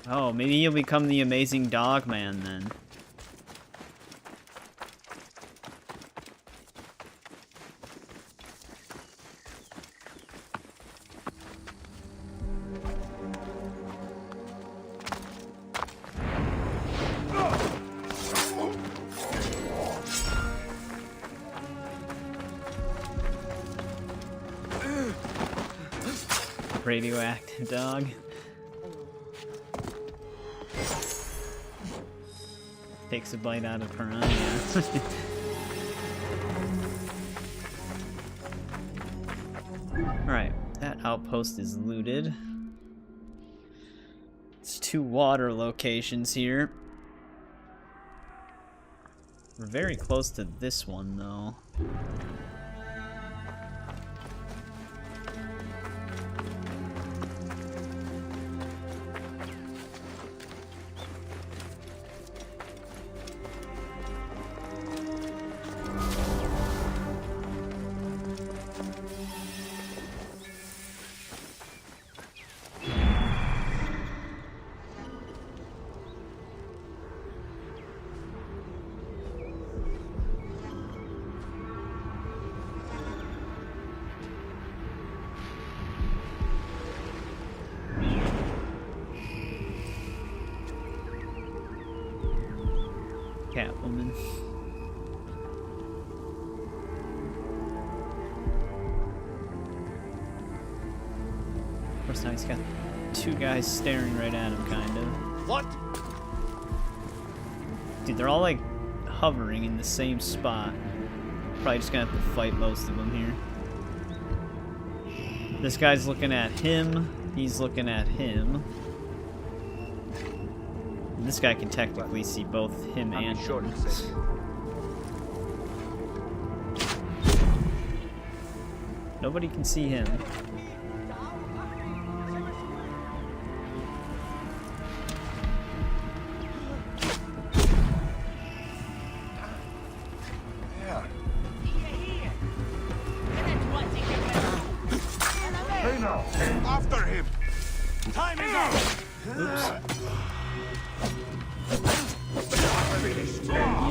Oh, maybe you'll become the amazing dog man then. Radioactive dog. Takes a bite out of piranha. Alright, that outpost is looted. It's 2 water locations here. We're very close to this one though. Catwoman. Of course, now he's got 2 guys staring right at him, kind of. What? Dude, they're all like hovering in the same spot. Probably just gonna have to fight most of them here. This guy's looking at him. He's looking at him. This guy can technically see both him and him. Nobody can see him. After him! Time is up! Oops.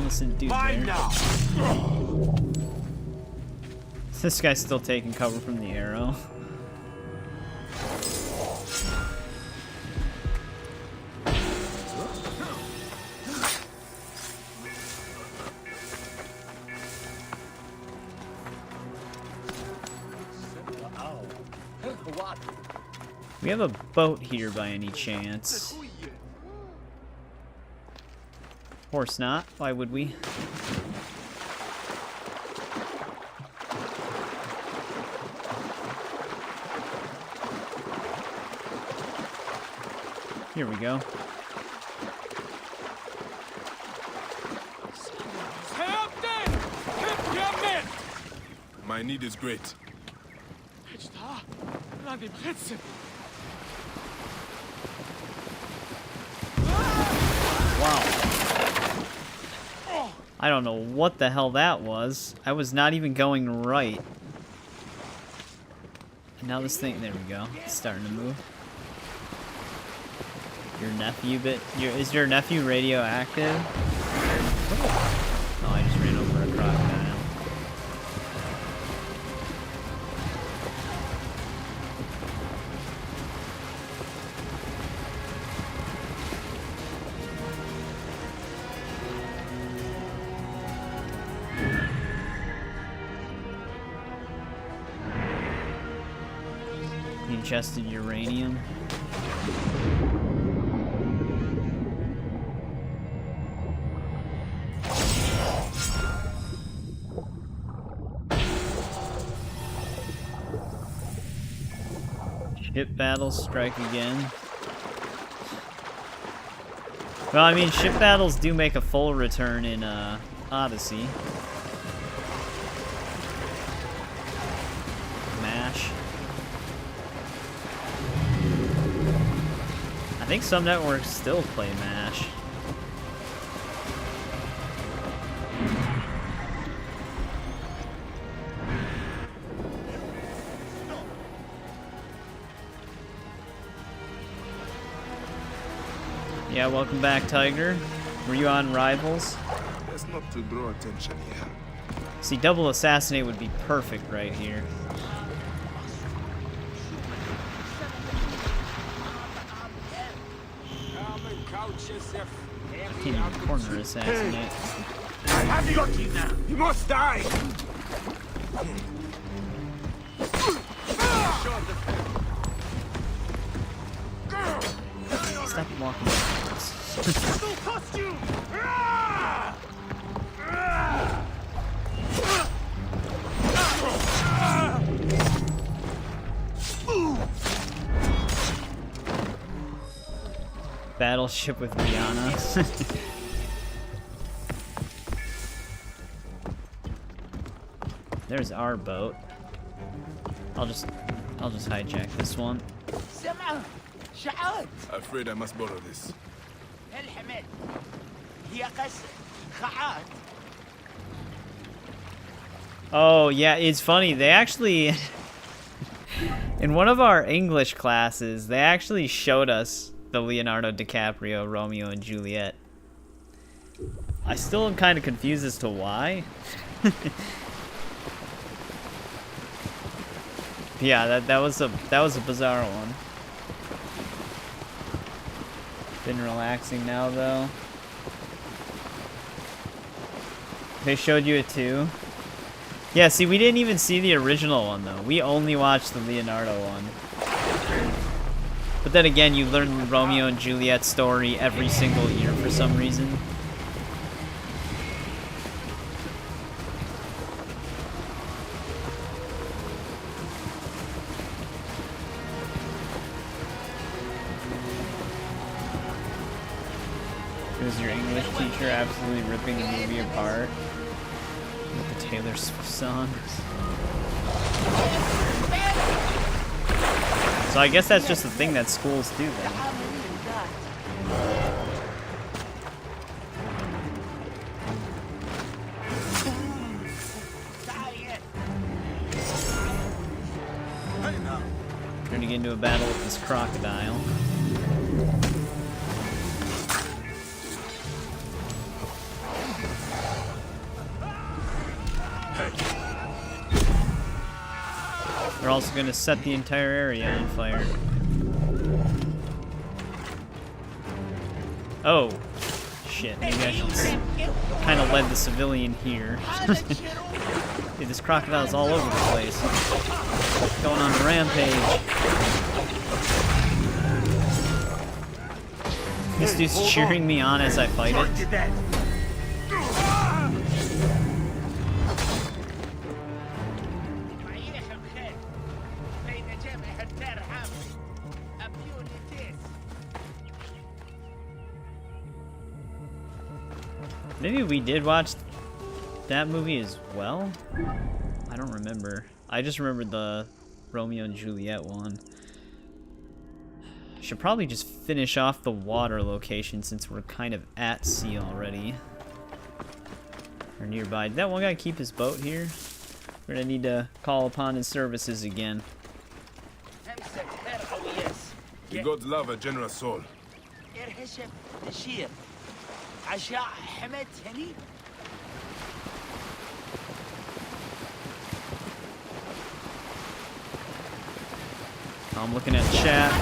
innocent dude Mine there. now. This guy's still taking cover from the arrow. We have a boat here by any chance? Of course not. Why would we? Here we go. My need is great. Wow. I don't know what the hell that was. I was not even going right. And now this thing, there we go. It's starting to move. Your nephew is your nephew radioactive? Oh, I just ran over a crocodile. Ingested uranium. Ship battles strike again. Well, I mean, ship battles do make a full return in Odyssey. MASH. I think some networks still play MASH. Yeah, welcome back, Tiger. Were you on Rivals? That's not to draw attention here. See, double assassinate would be perfect right here. Can't even corner assassinate. I have got you now. You must die. Stop walking backwards. It'll cost you. Battleship with Rihanna. There's our boat. I'll just hijack this one. Afraid I must borrow this. Oh yeah, it's funny. They actually in one of our English classes, they actually showed us the Leonardo DiCaprio Romeo and Juliet. I still am kind of confused as to why. Yeah, that was a bizarre one. Been relaxing now though. They showed you it too? Yeah, see, we didn't even see the original one though. We only watched the Leonardo one. But then again, you learn the Romeo and Juliet story every single year for some reason. Was your English teacher absolutely ripping the movie apart with the Taylor Swift song? So I guess that's just the thing that schools do then. Trying to get into a battle with this crocodile. They're also going to set the entire area on fire. Oh, shit. Maybe I should kind of lead the civilian here. Dude, this crocodile's all over the place. Going on a rampage. This dude's cheering me on as I fight it. Maybe we did watch that movie as well? I don't remember. I just remember the Romeo and Juliet one. Should probably just finish off the water location since we're kind of at sea already. Or nearby. Did that one guy keep his boat here? We're gonna need to call upon his services again. The gods love a generous soul. I'm looking at chat.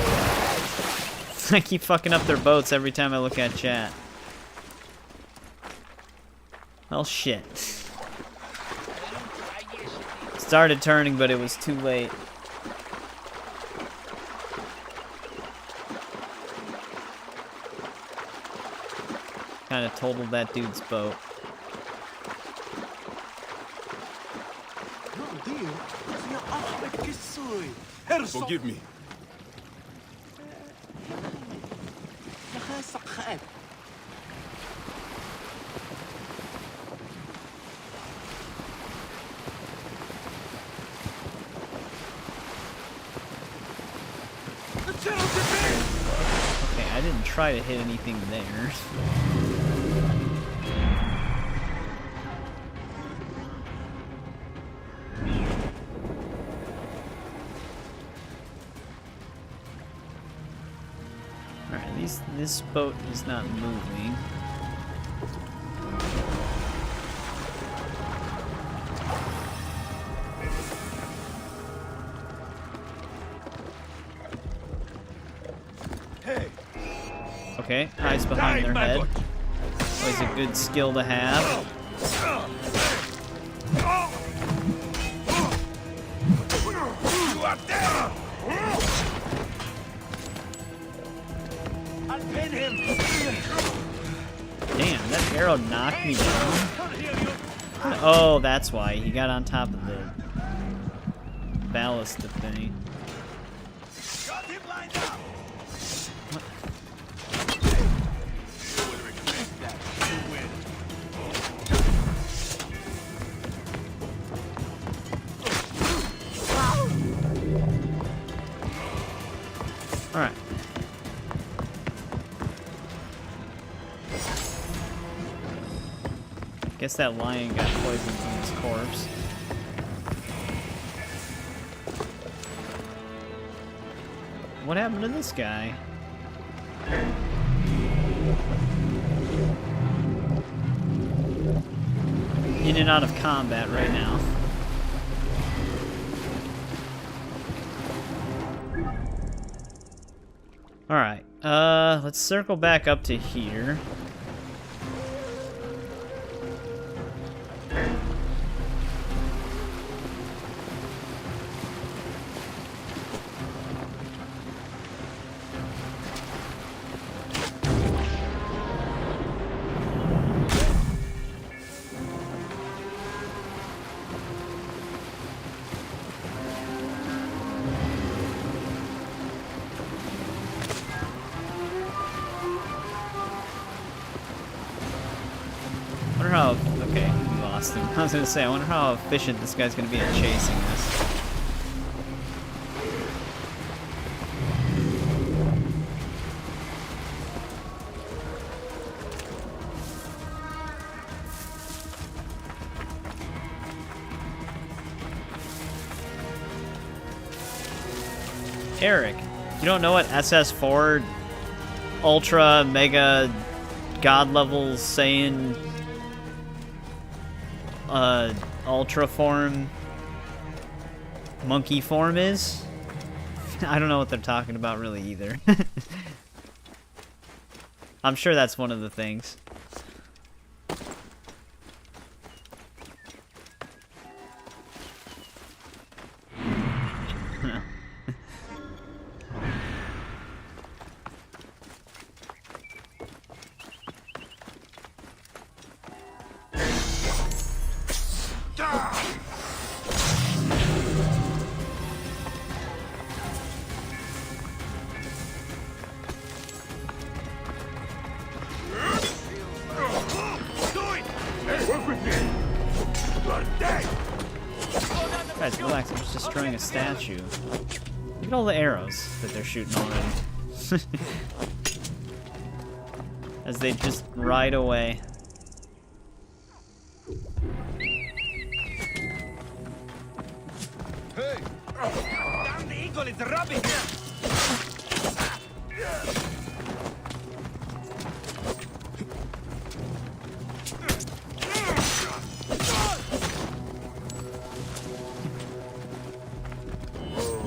I keep fucking up their boats every time I look at chat. Well, shit. Started turning, but it was too late. Kind of totaled that dude's boat. Forgive me. Okay, I didn't try to hit anything there. Alright, at least this boat is not moving. Okay, eyes behind their head. Always a good skill to have. Damn, that arrow knocked me down. Oh, that's why. He got on top of the ballast thing. Alright. Guess that lion got poisoned from his corpse. What happened to this guy? In and out of combat right now. Alright, let's circle back up to here. Okay, we lost him. I was gonna say, I wonder how efficient this guy's gonna be at chasing this. Eric, you don't know what SS4 Ultra Mega God level Saiyan ultra form monkey form is. I don't know what they're talking about really either. I'm sure that's one of the things. Guys, relax, I'm just destroying a statue. Look at all the arrows that they're shooting already. As they just ride away. Hey! Down the eagle is rubbing here!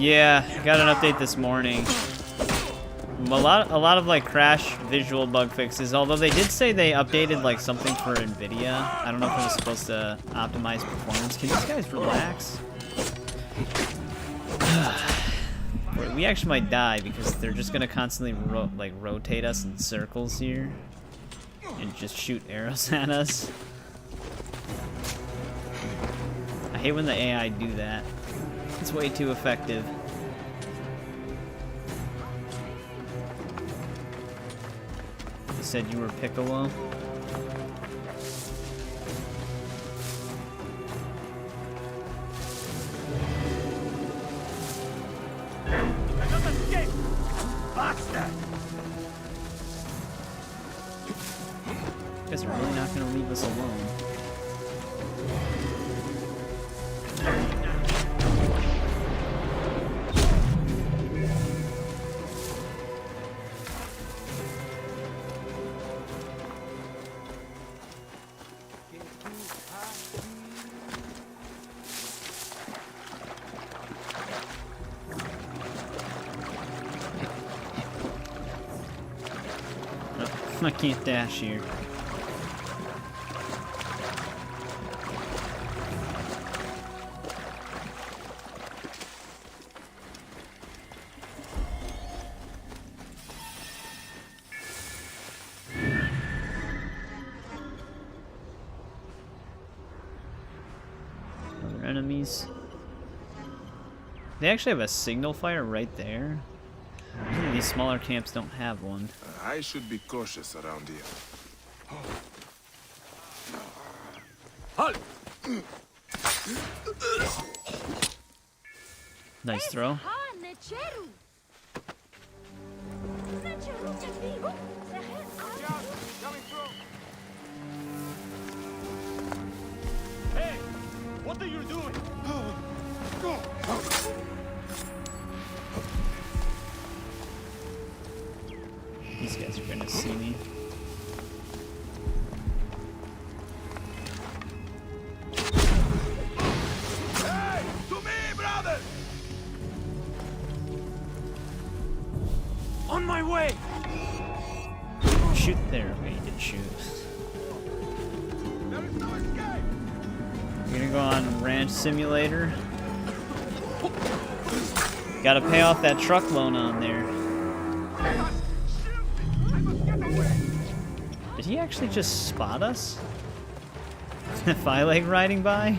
Yeah, got an update this morning. A lot of like crash visual bug fixes, although they did say they updated like something for NVIDIA. I don't know if it was supposed to optimize performance. Can these guys relax? We actually might die because they're just gonna constantly rotate us in circles here and just shoot arrows at us. I hate when the AI do that. It's way too effective. You said you were Piccolo? Another escape! Bastard! You guys are really not gonna leave us alone. I can't dash here. Other enemies. They actually have a signal fire right there. Usually these smaller camps don't have one. I should be cautious around here. Halt! Nice throw. Hey! What are you doing? These guys are gonna see me. Hey! To me, brother! On my way! Shoot there. Okay, you did shoot. There is no escape! We're gonna go on Ranch Simulator. Gotta pay off that truck loan on there. Did he actually just spot us? Flclafi riding by?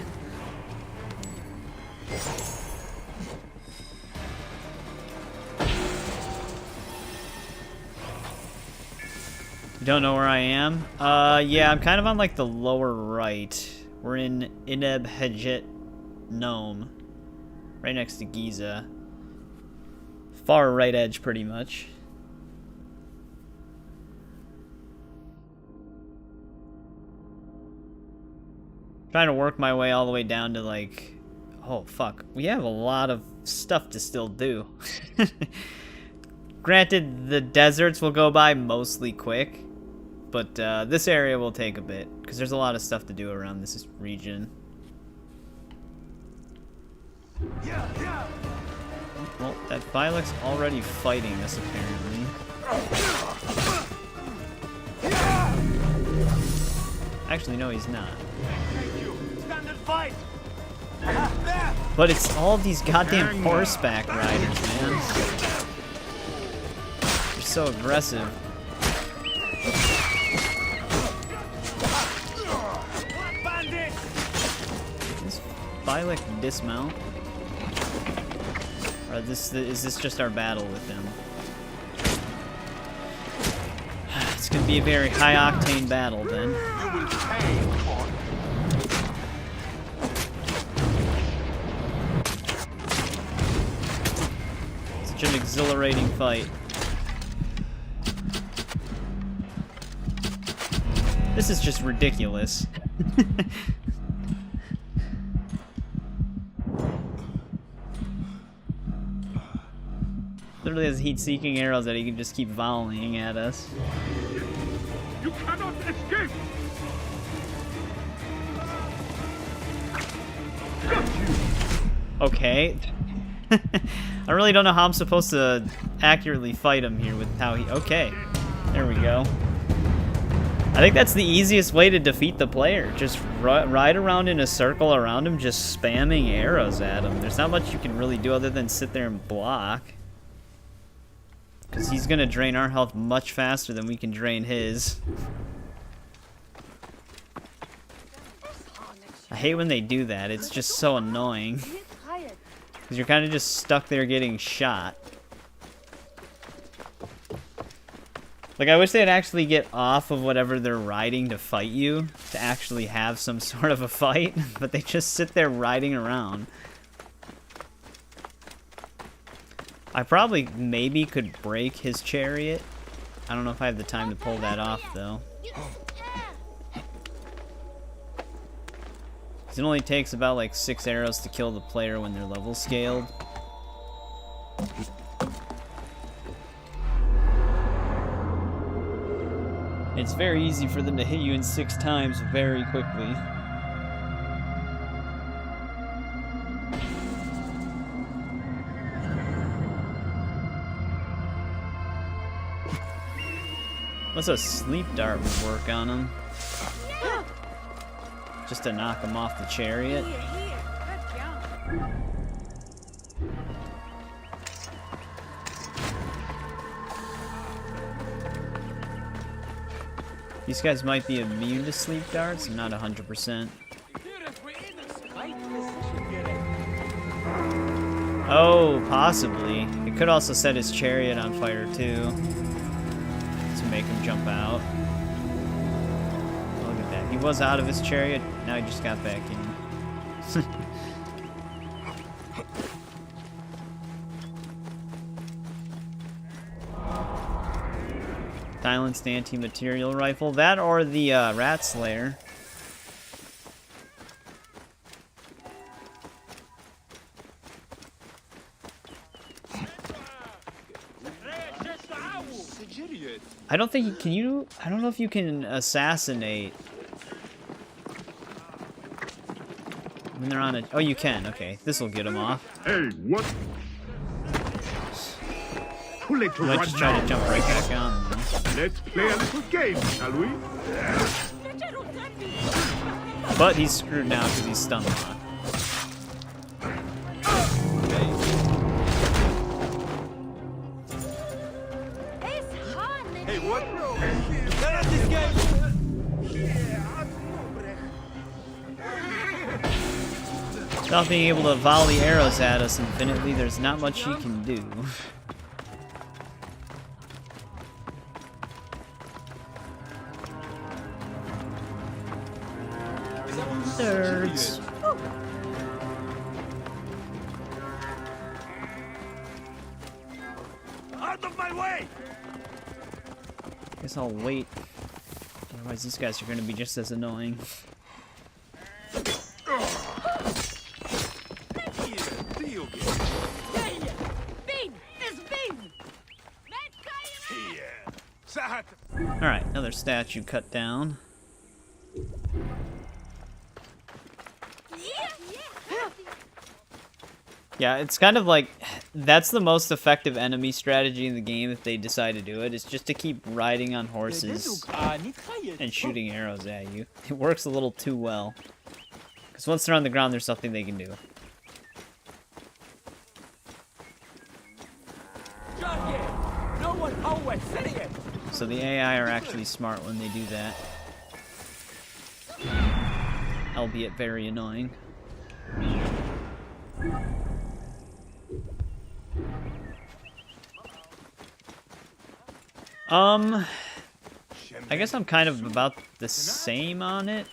You don't know where I am? Yeah, I'm kind of on like the lower right. We're in Ineb Hedjet Nome. Right next to Giza. Far right edge, pretty much. Trying to work my way all the way down to like... Oh, fuck. We have a lot of stuff to still do. Granted, the deserts will go by mostly quick. But this area will take a bit, because there's a lot of stuff to do around this region. Well, that Bayek's already fighting us, apparently. Actually, no, he's not. Standard fight. But it's all these goddamn horseback riders, man. They're so aggressive. Does Bayek dismount? Or is this just our battle with him? It's gonna be a very high-octane battle, then. Such an exhilarating fight. This is just ridiculous. Literally has heat-seeking arrows that he can just keep volleying at us. You cannot escape. Okay. I really don't know how I'm supposed to accurately fight him here with how he... Okay. There we go. I think that's the easiest way to defeat the player. Just ride around in a circle around him, just spamming arrows at him. There's not much you can really do other than sit there and block. Because he's going to drain our health much faster than we can drain his. I hate when they do that. It's just so annoying. Because you're kind of just stuck there getting shot. Like, I wish they'd actually get off of whatever they're riding to fight you, to actually have some sort of a fight, but they just sit there riding around. I probably maybe could break his chariot. I don't know if I have the time to pull that off, though. It only takes about like 6 arrows to kill the player when they're level scaled. It's very easy for them to hit you in 6 times very quickly. What's a sleep dart would work on him? Just to knock him off the chariot. These guys might be immune to sleep darts. I'm not 100%. Oh, possibly. It could also set his chariot on fire too, to make him jump out. Look at that. He was out of his chariot. Now he just got back in. Silenced anti-material rifle. That or the rat slayer. I don't think can you. I don't know if you can assassinate when they're on a. Oh, you can. Okay, this will get them off. Hey, what? Let's just try to jump right back on them. Let's play a little game, shall we? But he's screwed now because he's stun locked. Hey, what? Without being able to volley arrows at us infinitely, there's not much he can do. Nerds. Out of my way! Guess I'll wait. Otherwise, these guys are going to be just as annoying. Alright, another statue cut down. Yeah, it's kind of like, that's the most effective enemy strategy in the game if they decide to do it, is just to keep riding on horses and shooting arrows at you. It works a little too well. Because once they're on the ground, there's nothing they can do. So the AI are actually smart when they do that. Albeit very annoying. I guess I'm kind of about the same on it.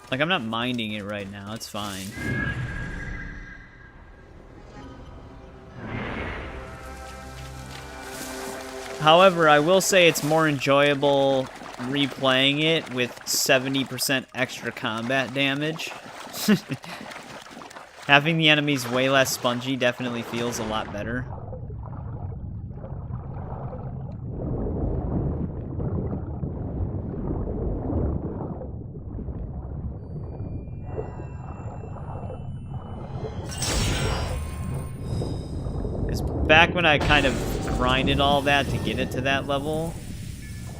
Like, I'm not minding it right now, it's fine. However, I will say it's more enjoyable replaying it with 70% extra combat damage. Having the enemies way less spongy definitely feels a lot better. Because back when I kind of grinded all that to get it to that level,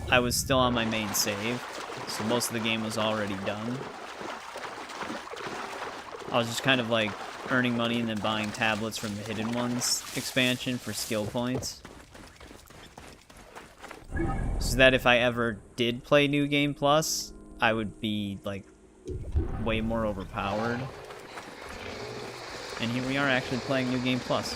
I was still on my main save, so most of the game was already done. I was just kind of like earning money and then buying tablets from the Hidden Ones expansion for skill points. So that if I ever did play New Game Plus, I would be like way more overpowered. And here we are actually playing New Game Plus.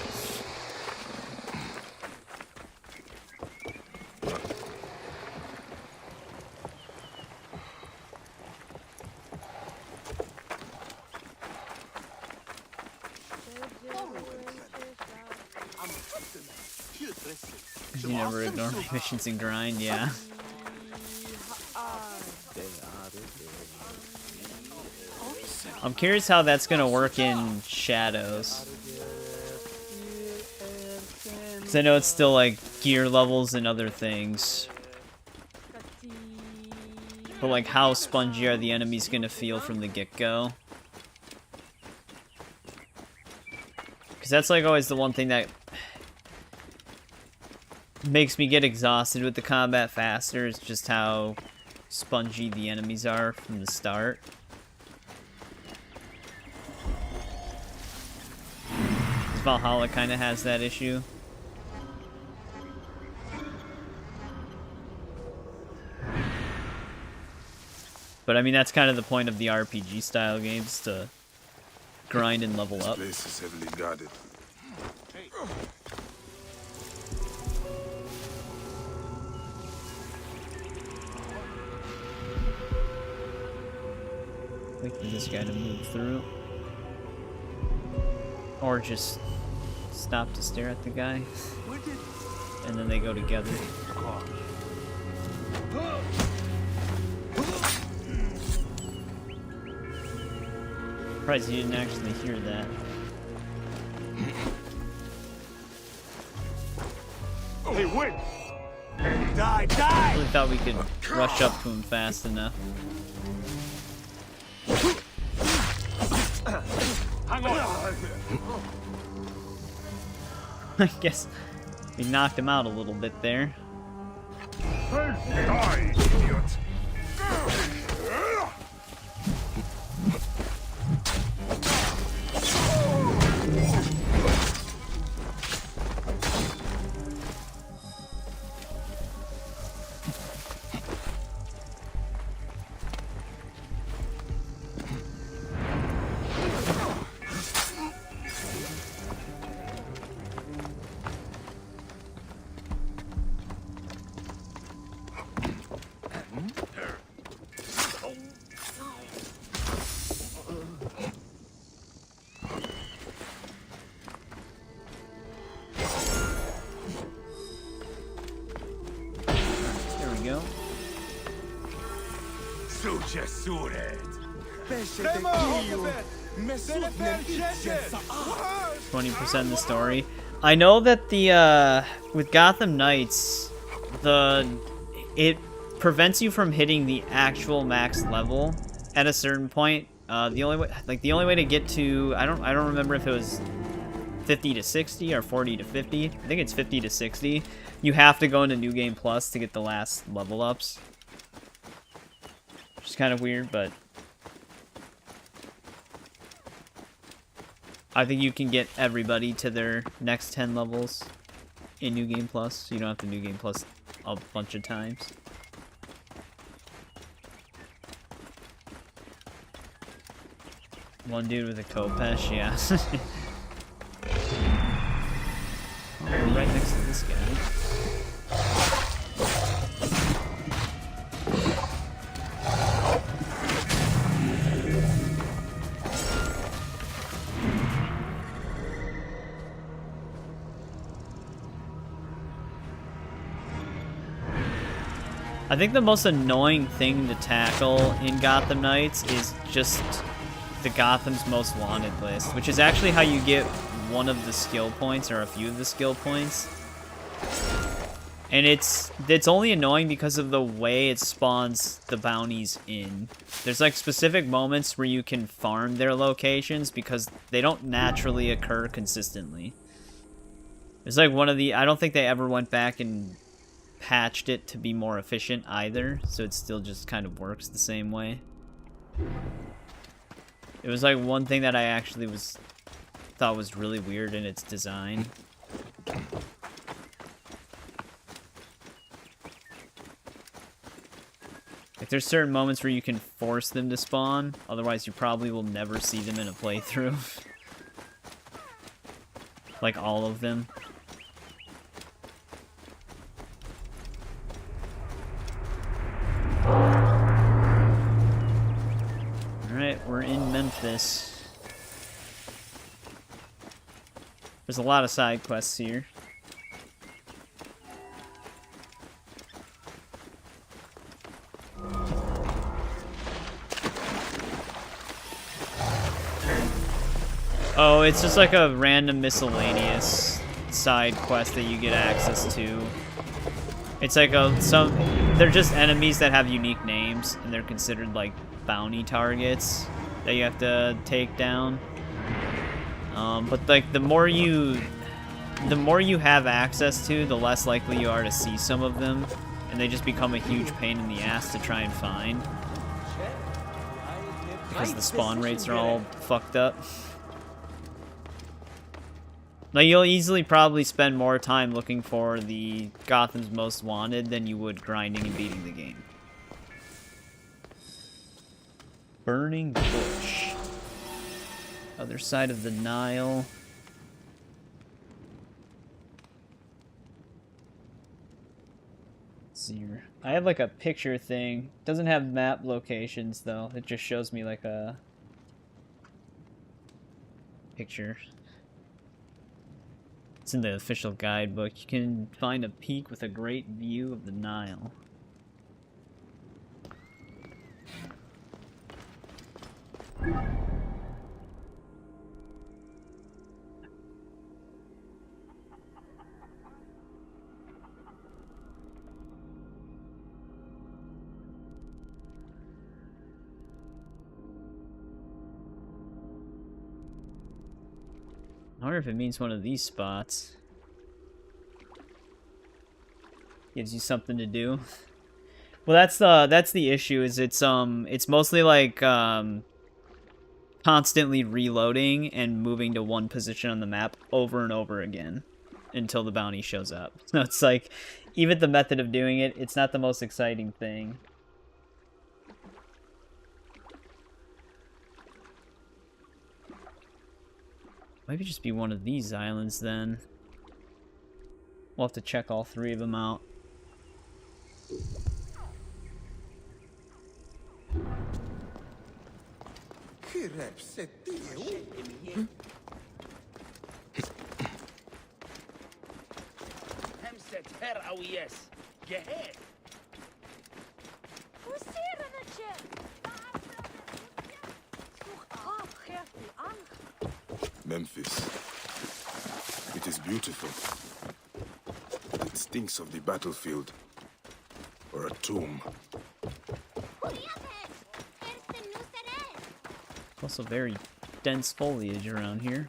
You never ignore my missions and grind, yeah. I'm curious how that's gonna work in Shadows. Because I know it's still like gear levels and other things. But like, how spongy are the enemies gonna feel from the get-go? Because that's like always the one thing that makes me get exhausted with the combat faster, is just how spongy the enemies are from the start. Valhalla kind of has that issue. But I mean, that's kind of the point of the RPG style games, to grind and level up. This place is heavily guarded. Wait for this guy to move through. Or just stop to stare at the guy. And then they go together. Surprised you didn't actually hear that. Hey, wait! Die, I die! really thought we could rush up to him fast enough. Hang on! I guess we knocked him out a little bit there. Die, idiot! There we go. 20% of the story. I know that the with Gotham Knights, it prevents you from hitting the actual max level at a certain point. The only way to get to I don't remember if it was 50 to 60 or 40 to 50. I think it's 50 to 60. You have to go into New Game Plus to get the last level ups. Which is kind of weird, but I think you can get everybody to their next 10 levels in New Game Plus. So you don't have to New Game Plus a bunch of times. One dude with a Kopesh, yeah. Oh, we're right next to this guy. I think the most annoying thing to tackle in Gotham Knights is just the Gotham's Most Wanted list, which is actually how you get one of the skill points or a few of the skill points. And it's only annoying because of the way it spawns the bounties in. There's like specific moments where you can farm their locations because they don't naturally occur consistently. There's like one of the, I don't think they ever went back and patched it to be more efficient either, so it still just kind of works the same way. It was like one thing that I actually thought was really weird in its design. Like there's certain moments where you can force them to spawn, otherwise you probably will never see them in a playthrough. Like all of them. Alright, we're in Memphis. There's a lot of side quests here. Oh, it's just like a random miscellaneous side quest that you get access to. It's like they're just enemies that have unique names, and they're considered like bounty targets that you have to take down. But like the more you have access to, the less likely you are to see some of them, and they just become a huge pain in the ass to try and find because the spawn rates are all fucked up. Now, you'll easily probably spend more time looking for the Gotham's Most Wanted than you would grinding and beating the game. Burning Bush. Other side of the Nile. Let's see here. I have like a picture thing. Doesn't have map locations though. It just shows me like a picture. It's in the official guidebook. You can find a peak with a great view of the Nile. I wonder if it means one of these spots. Gives you something to do. Well, that's the issue. Is it's mostly like constantly reloading and moving to one position on the map over and over again until the bounty shows up. So it's like even the method of doing it, it's not the most exciting thing. Maybe just be one of these islands then. We'll have to check all three of them out. Memphis. It is beautiful. It stinks of the battlefield. Or a tomb. Also very dense foliage around here.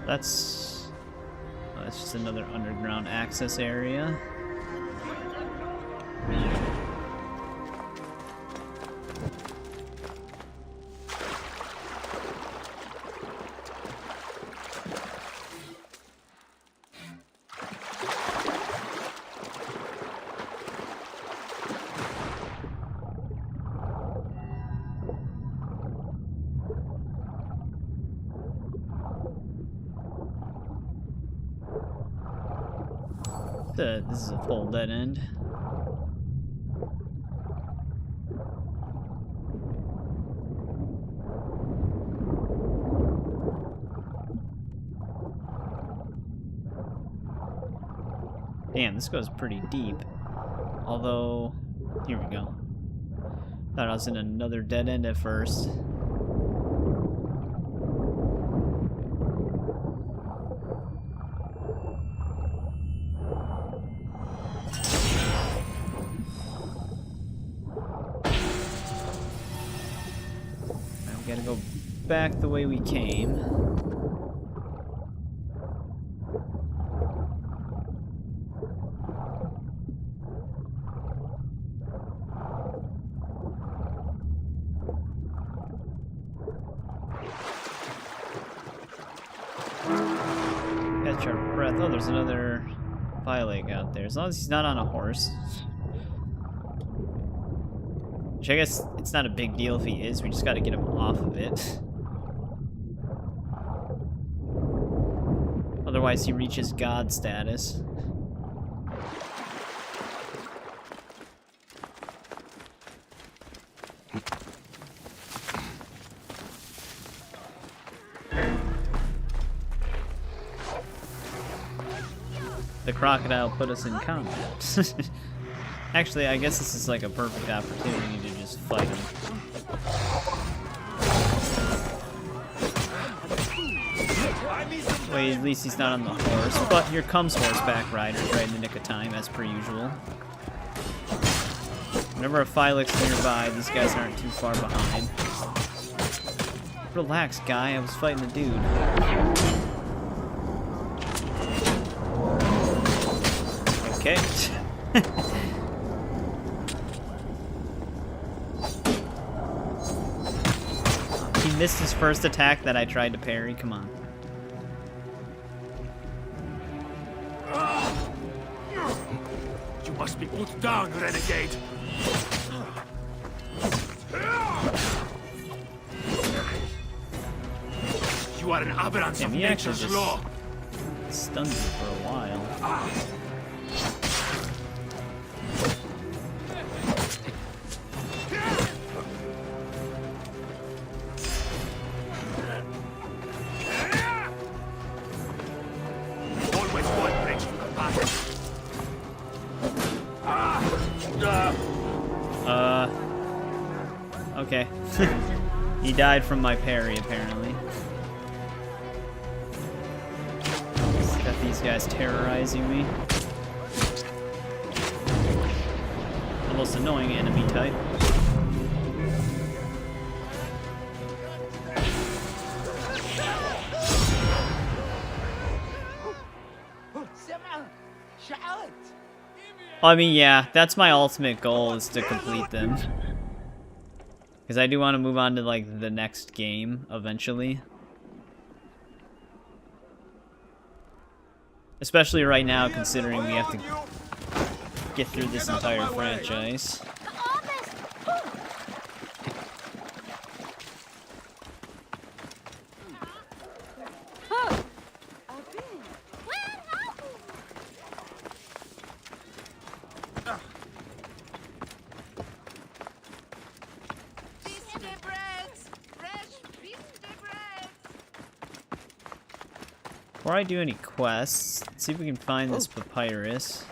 That's just another underground access area. This is a full dead end. Damn, this goes pretty deep. Although, here we go. Thought I was in another dead end at first. We gotta go back the way we came. Catch our breath. Oh, there's another Bayek out there. As long as he's not on a horse. Which I guess it's not a big deal if he is, we just gotta get him off of it. Otherwise he reaches god status. The crocodile put us in combat. Actually, I guess this is like a perfect opportunity to just fight him. Wait, at least he's not on the horse. But here comes horseback riders right in the nick of time, as per usual. Whenever a Phylax nearby, these guys aren't too far behind. Relax, guy. I was fighting a dude. Okay. He missed his first attack that I tried to parry. Come on. You must be put down, renegade. You are an aberrant of nature's law. Stunned me for a while. Always one bridge you can pass. Okay. He died from my parry, apparently. Got these guys terrorizing me. The most annoying enemy type. I mean, yeah, that's my ultimate goal, is to complete them. Because I do want to move on to, like, the next game, eventually. Especially right now, considering we have to get through this entire franchise. Before I do any quests, let's see if we can find this papyrus.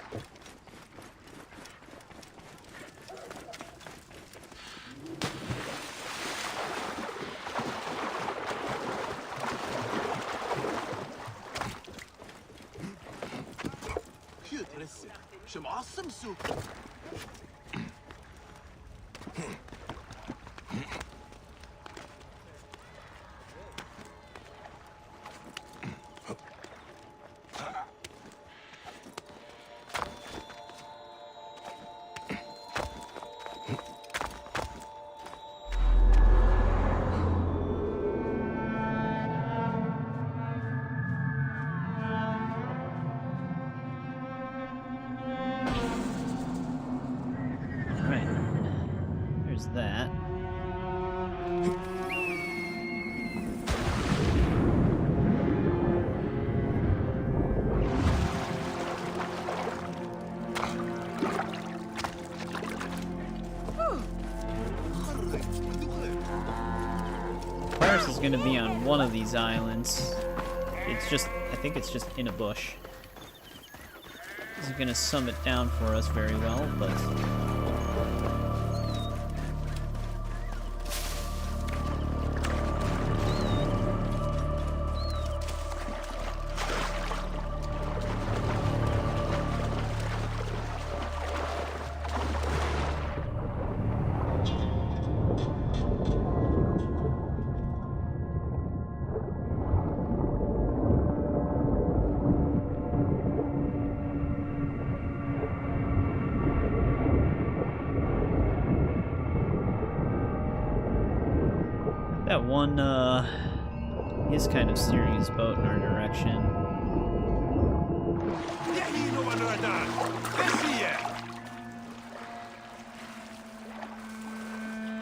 Alright. There's that. Paris is gonna be on one of these islands. It's just, I think it's just in a bush. Isn't gonna sum it down for us very well, but... That one, is kind of steering his boat in our direction.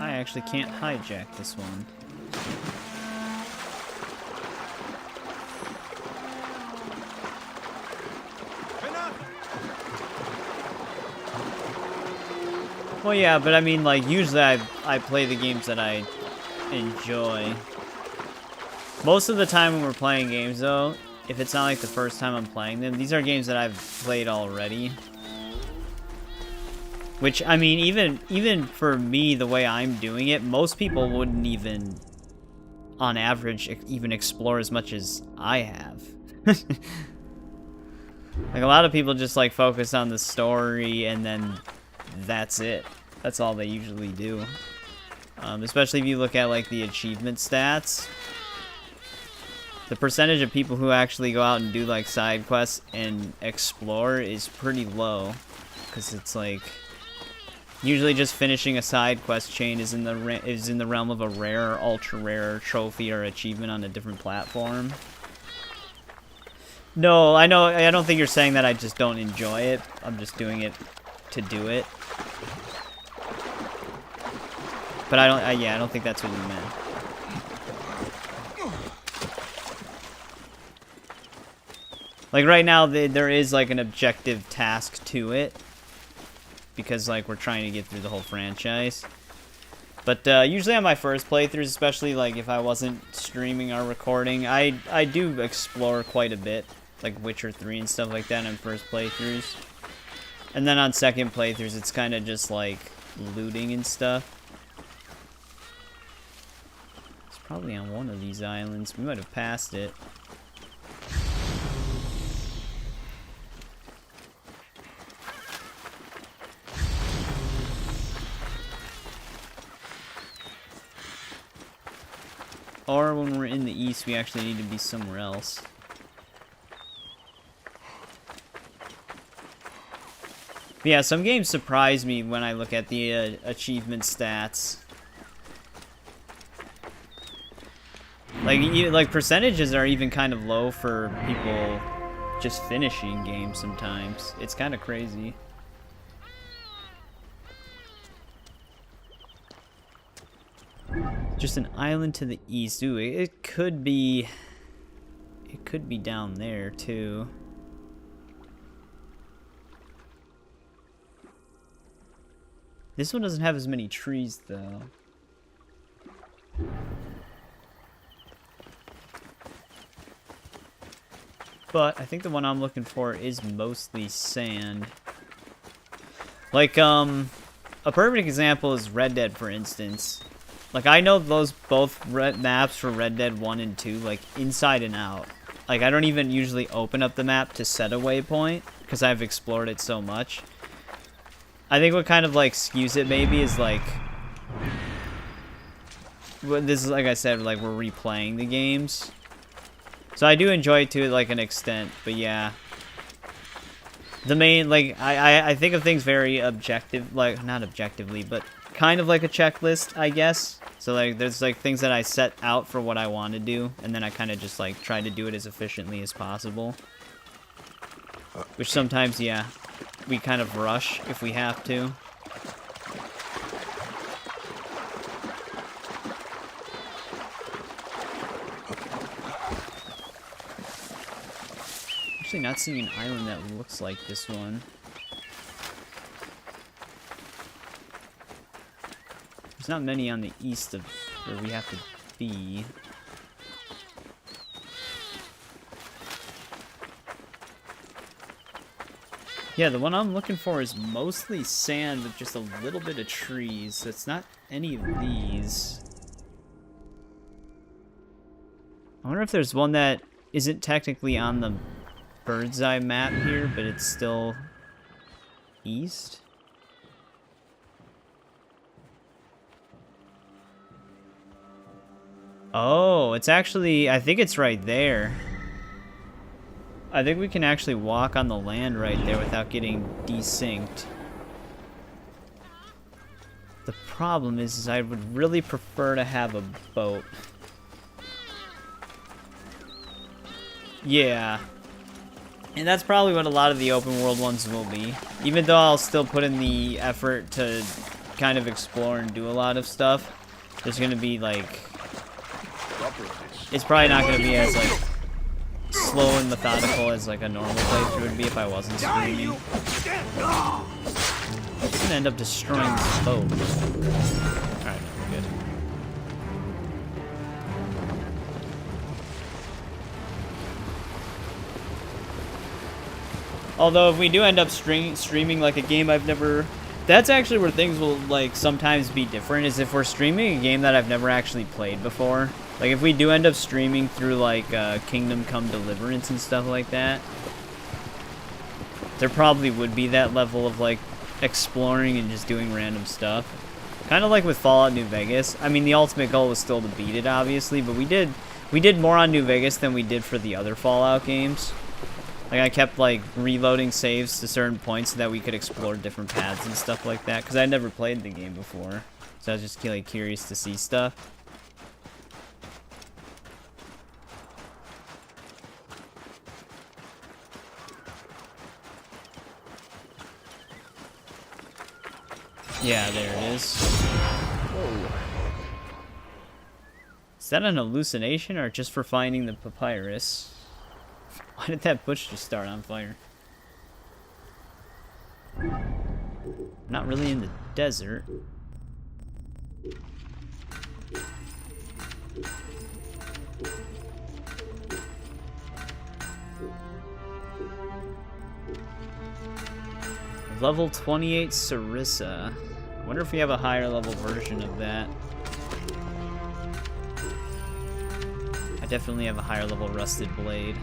I actually can't hijack this one. Well, yeah, but I mean, like, usually I play the games that I enjoy. Most of the time when we're playing games, though, if it's not like the first time I'm playing them, these are games that I've played already. Which, I mean, even for me, the way I'm doing it, most people wouldn't even, on average, even explore as much as I have. Like, a lot of people just, like, focus on the story, and then that's it. That's all they usually do. Especially if you look at, like, the achievement stats. The percentage of people who actually go out and do, like, side quests and explore is pretty low. Because it's, like... Usually just finishing a side quest chain is in the realm of a rare, ultra rare trophy or achievement on a different platform. No, I know, I don't think you're saying that I just don't enjoy it. I'm just doing it to do it. But I don't think that's what you meant. Like right now, there is like an objective task to it. Because like we're trying to get through the whole franchise. But usually on my first playthroughs, especially like if I wasn't streaming or recording, I do explore quite a bit. Like Witcher 3 and stuff like that on first playthroughs. And then on second playthroughs, it's kind of just like looting and stuff. It's probably on one of these islands. We might have passed it. Or when we're in the east, we actually need to be somewhere else. But yeah, some games surprise me when I look at the achievement stats. Like percentages are even kind of low for people just finishing games sometimes. It's kind of crazy. Just an island to the east. Ooh, it could be down there too. This one doesn't have as many trees though. But I think the one I'm looking for is mostly sand. Like, a perfect example is Red Dead, for instance. Like, I know those both maps for Red Dead 1 and 2, like, inside and out. Like, I don't even usually open up the map to set a waypoint, because I've explored it so much. I think what kind of, like, skews it maybe is, like... This is, like I said, like, we're replaying the games. So I do enjoy it to, like, an extent, but yeah. The main, like, I think of things very objective, like, not objectively, but kind of like a checklist, I guess. So, like, there's, like, things that I set out for what I want to do, and then I kind of just, like, try to do it as efficiently as possible. Which sometimes, yeah, we kind of rush if we have to. Actually not seeing an island that looks like this one. There's not many on the east of where we have to be. Yeah, the one I'm looking for is mostly sand with just a little bit of trees, so it's not any of these. I wonder if there's one that isn't technically on the bird's eye map here, but it's still east. Oh, it's actually, I think it's right there. I think we can actually walk on the land right there without getting desynced. The problem is I would really prefer to have a boat. Yeah. And that's probably what a lot of the open world ones will be. Even though I'll still put in the effort to kind of explore and do a lot of stuff, there's gonna be like... It's probably not gonna be as like slow and methodical as like a normal playthrough would be if I wasn't streaming. I'm gonna end up destroying this boat. Alright, we're good. Although if we do end up streaming like a game I've never... That's actually where things will like sometimes be different, is if we're streaming a game that I've never actually played before. Like if we do end up streaming through like Kingdom Come Deliverance and stuff like that, there probably would be that level of like exploring and just doing random stuff. Kind of like with Fallout New Vegas. I mean, the ultimate goal was still to beat it, obviously, but we did more on New Vegas than we did for the other Fallout games. Like I kept like reloading saves to certain points so that we could explore different paths and stuff like that, because I'd never played the game before, so I was just like curious to see stuff. Yeah, there it is. Whoa. Is that an hallucination or just for finding the papyrus? Why did that bush just start on fire? Not really in the desert. Level 28 Sarissa. I wonder if we have a higher level version of that. I definitely have a higher level Rusted Blade.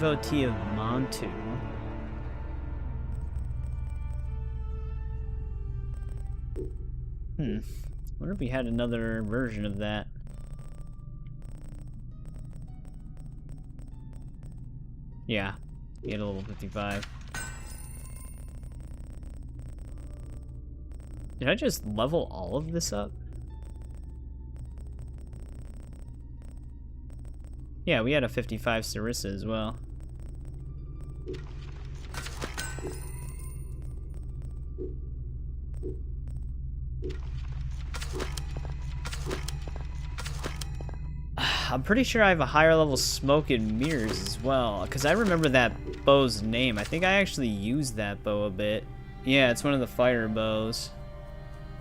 Devotee of Montu. Wonder if we had another version of that. Yeah, we had a level 55. Did I just level all of this up? Yeah, we had a 55 Sarissa as well. I'm pretty sure I have a higher level smoke and mirrors as well, because I remember that bow's name. I think I actually used that bow a bit. Yeah, it's one of the fire bows.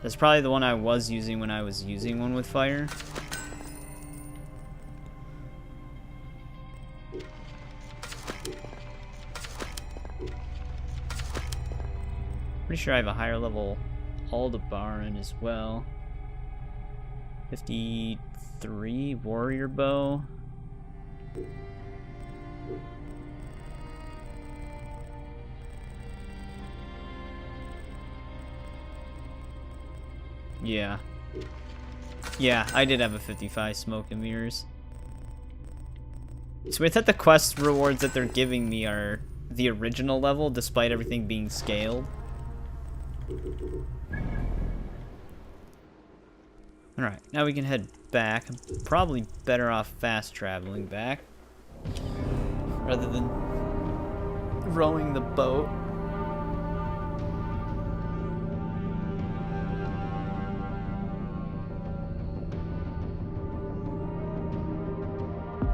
That's probably the one I was using when I was using one with fire. Pretty sure I have a higher level Aldebaran as well. 53 warrior bow. Yeah. Yeah, I did have a 55 smoke and mirrors. So I thought the quest rewards that they're giving me are the original level, despite everything being scaled. Alright, now we can head back. I'm probably better off fast traveling back, rather than rowing the boat.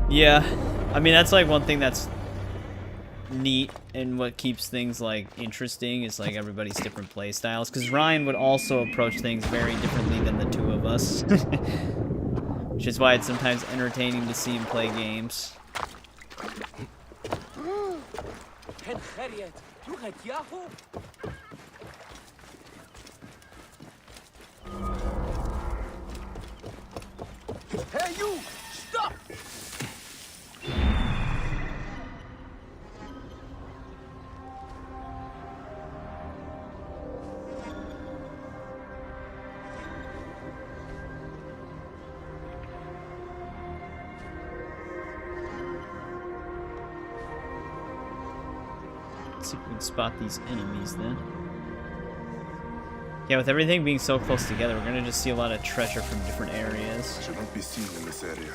Yeah, I mean, that's like one thing that's neat and what keeps things like interesting is like everybody's different play styles, because Ryan would also approach things very differently than the two of us. Which is why it's sometimes entertaining to see him play games. Hey, you! Stop! Let's see if we can spot these enemies then. Yeah, with everything being so close together, we're gonna just see a lot of treasure from different areas. Should not be seen in this area.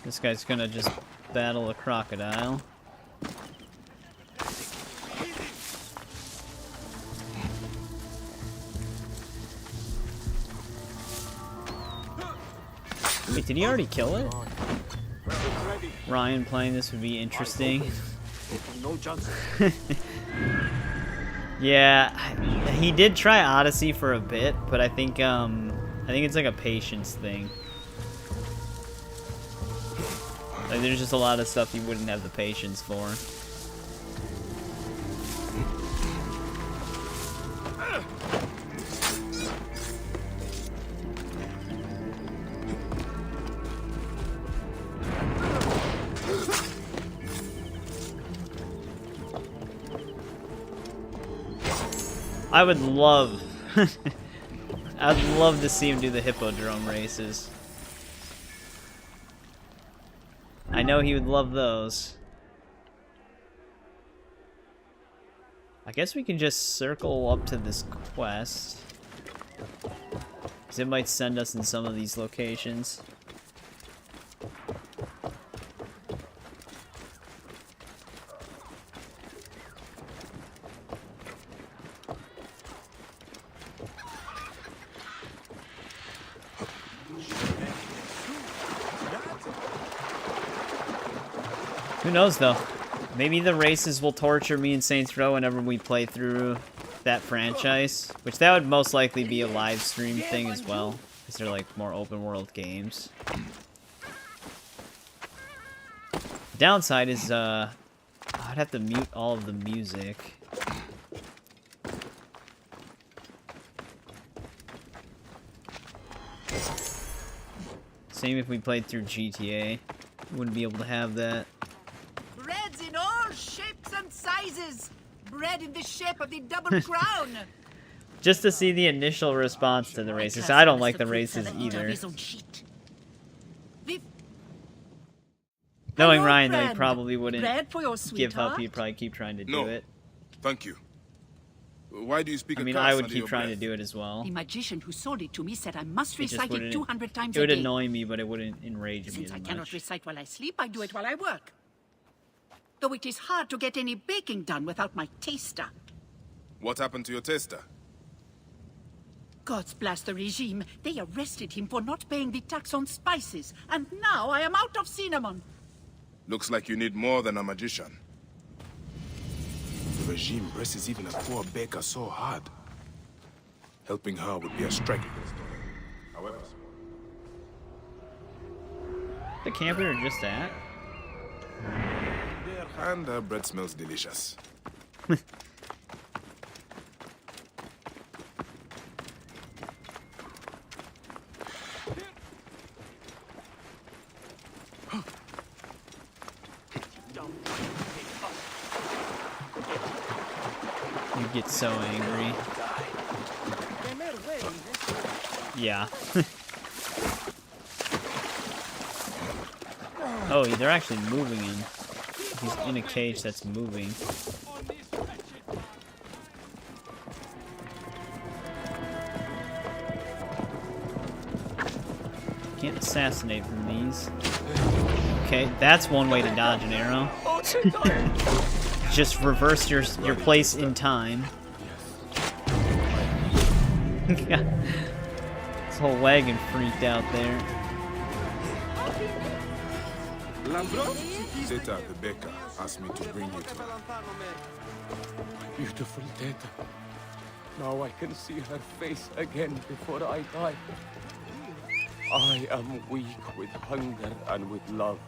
This guy's gonna just battle a crocodile. Wait, did he already kill it? Ryan playing this would be interesting. Yeah, he did try Odyssey for a bit, but I think it's like a patience thing. Like, there's just a lot of stuff he wouldn't have the patience for. I would love I'd love to see him do the hippodrome races. I know he would love those. I guess we can just circle up to this quest, because it might send us in some of these locations. Who knows, though? Maybe the races will torture me and Saints Row whenever we play through that franchise, which that would most likely be a live stream thing as well, because they're like more open world games. The downside is I'd have to mute all of the music. Same if we played through GTA. Wouldn't be able to have that. Breads in all shapes and sizes. Bread in the shape of the double crown. Just to see the initial response to the races. I don't like the races either. Knowing Ryan, though, he probably wouldn't give up. He'd probably keep trying to do it. Thank you. Why do you speak? I mean, I would keep trying to do it as well. The magician who sold it to me said I must recite it 200 times a day. It would annoy me, but it wouldn't enrage me as much. Since I cannot recite while I sleep, I do it while I work. though it is hard to get any baking done without my taster. What happened to your taster? Gods bless the regime. They arrested him for not paying the tax on spices, and now I am out of cinnamon. Looks like you need more than a magician. The regime presses even a poor baker so hard. Helping her would be a strike against her. However... The camp we were just at? And her bread smells delicious. You get so angry. Yeah. Oh, they're actually moving him. He's in a cage that's moving. Can't assassinate from these. Okay, that's one way to dodge an arrow. Just reverse your place in time. Yeah. This whole wagon freaked out there. Zeta, the baker, asked me to bring you to her. Beautiful Teta. Now I can see her face again before I die. I am weak with hunger and with love.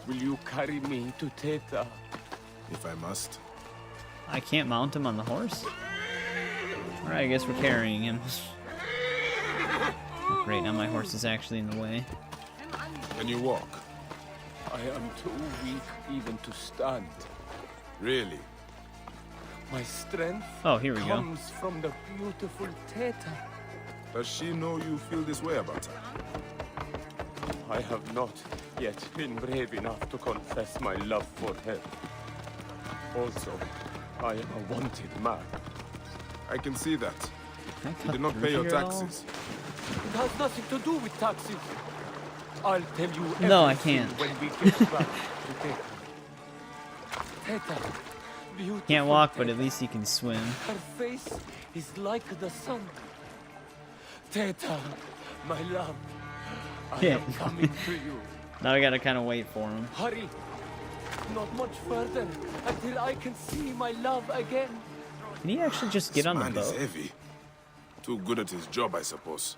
Will you carry me to Teta? If I must. I can't mount him on the horse? Alright, I guess we're carrying him. Great, now my horse is actually in the way. Can you walk? I am too weak even to stand. Really? My strength Here we go. comes from the beautiful Teta. Does she know you feel this way about her? I have not yet been brave enough to confess my love for her. Also, I am a wanted man. I can see that. Can I You cut did not through pay your here at all? taxes. It has nothing to do with taxes. I'll tell you everything No, I can't. when we get back to Teta. Teta, beautiful Can't walk, but Teta. at least you can swim. Her face is like the sun. Teta, my love, I Yeah. am coming to you. Now I gotta kind of wait for him. Hurry, not much further until I can see my love again. Can he actually just get This on the man is boat? heavy. Too good at his job, I suppose.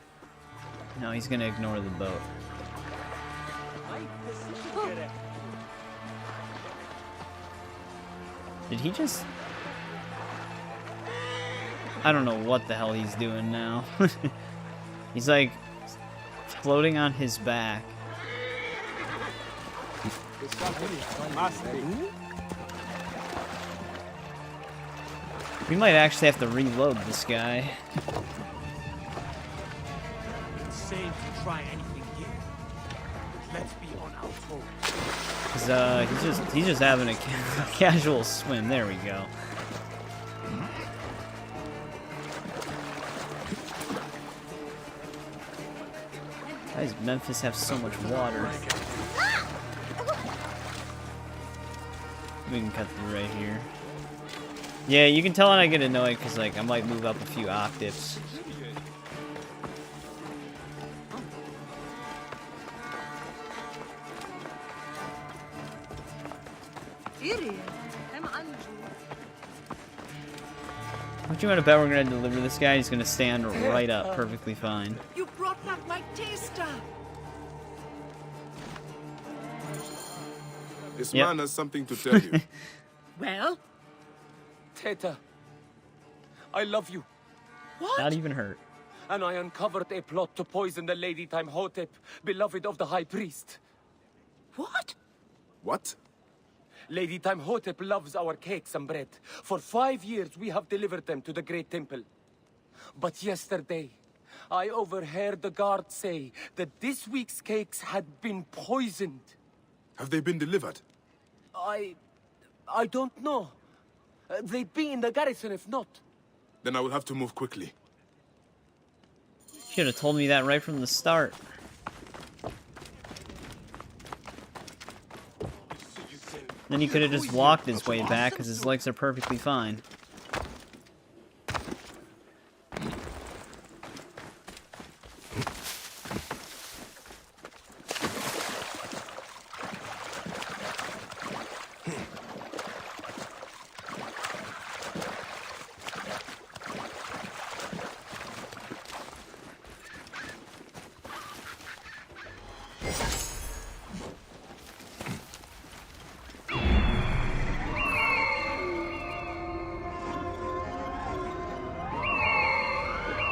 No, he's gonna ignore the boat. Did he just... I don't know what the hell he's doing now. He's like floating on his back. We might actually have to reload this guy. It's safe to try anything here. Let's be on our toes. Cause he's just having a casual swim. There we go. Why does Memphis have so much water? We can cut through right here. Yeah, you can tell when I get annoyed because like I might move up a few octaves. What do you want to bet we're gonna deliver this guy? He's gonna stand right up, perfectly fine. You brought back my taster. This Yep. man has something to tell you. Well, Teta, I love you. what? Not even hurt. And I uncovered a plot to poison the Lady Timehotep, beloved of the High Priest. What? What? Lady Timehotep loves our cakes and bread. For 5 years we have delivered them to the Great Temple. But yesterday, I overheard the guard say that this week's cakes had been poisoned. Have they been delivered? I don't know. They'd be in the garrison if not. Then I will have to move quickly. Should have told me that right from the start. Then he could have just walked his way back because his legs are perfectly fine.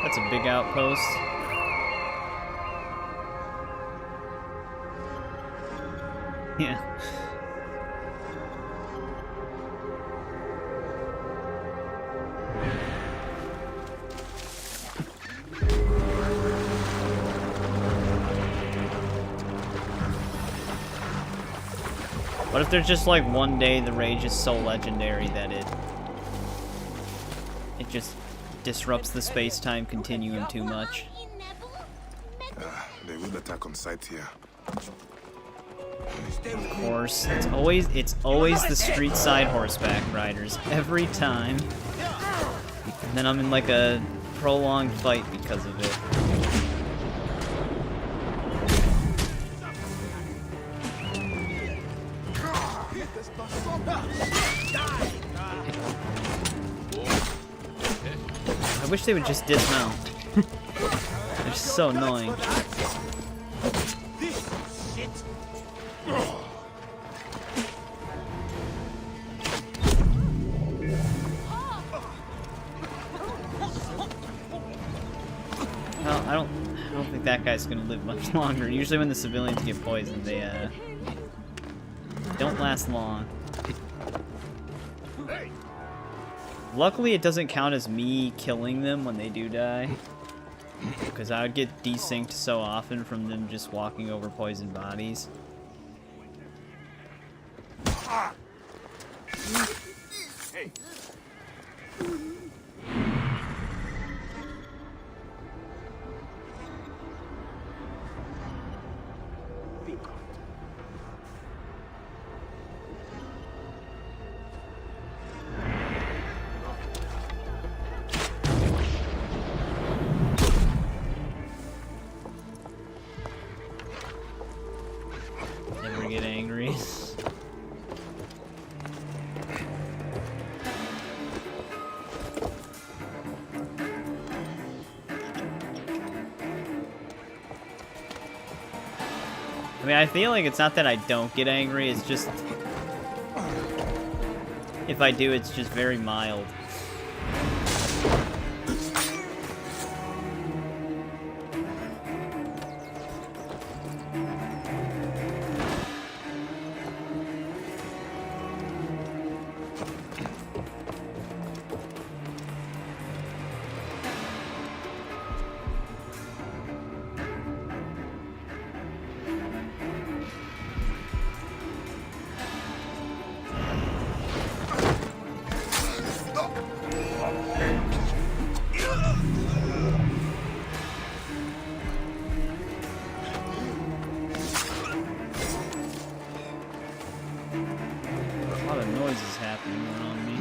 That's a big outpost. Yeah. What if there's just like one day the rage is so legendary that it just disrupts the space-time continuum too much? They will attack on sight here. Of course, it's always the street side horseback riders every time. And then I'm in like a prolonged fight because of it. I wish they would just dismount. They're so annoying. Well, I don't think that guy's gonna live much longer. Usually when the civilians get poisoned, they don't last long. Luckily, it doesn't count as me killing them when they do die, because I would get desynced so often from them just walking over poisoned bodies. Never get angry. I mean, I feel like it's not that I don't get angry, it's just... if I do, it's just very mild. A lot of noise is happening around me.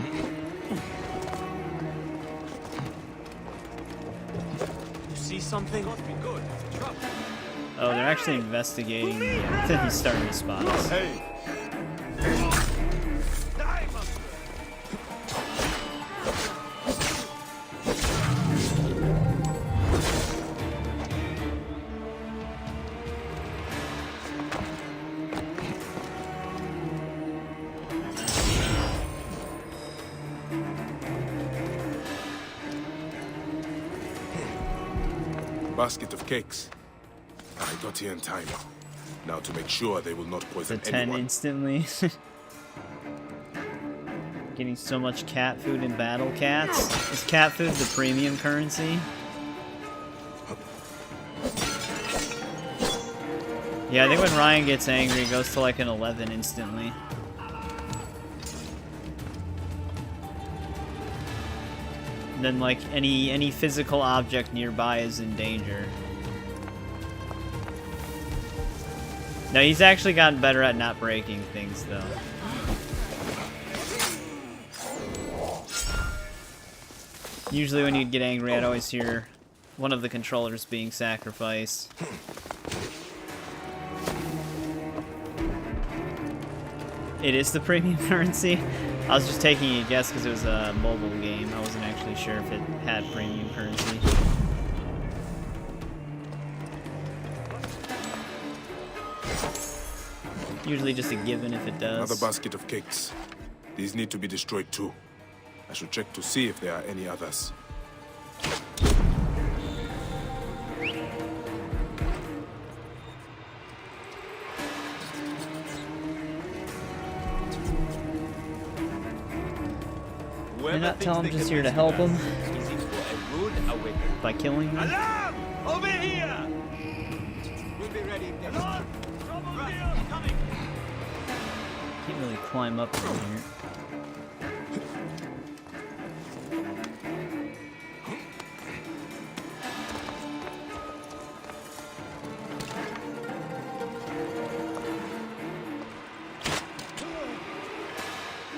You see something? Must be good. Trouble. Oh, they're actually investigating. Yeah, he's starting to spot us. Hey. Basket of cakes. I got here in time. Now to make sure they will not The poison 10 anyone. instantly. Getting so much cat food in battle cats. Is cat food the premium currency? Yeah, I think when Ryan gets angry, it goes to like an 11 instantly. And then like any physical object nearby is in danger. No, he's actually gotten better at not breaking things, though. Usually when you'd get angry, I'd always hear one of the controllers being sacrificed. It is the premium currency? I was just taking a guess because it was a mobile game. I wasn't actually sure if it had premium currency. Usually just a given if it does. Another basket of cakes. These need to be destroyed too. I should check to see if there are any others. You're not telling him just here to help him by killing them? Alarm! Over here! We'll be ready. Alarm! Trouble here! Coming! Can't really climb up from here.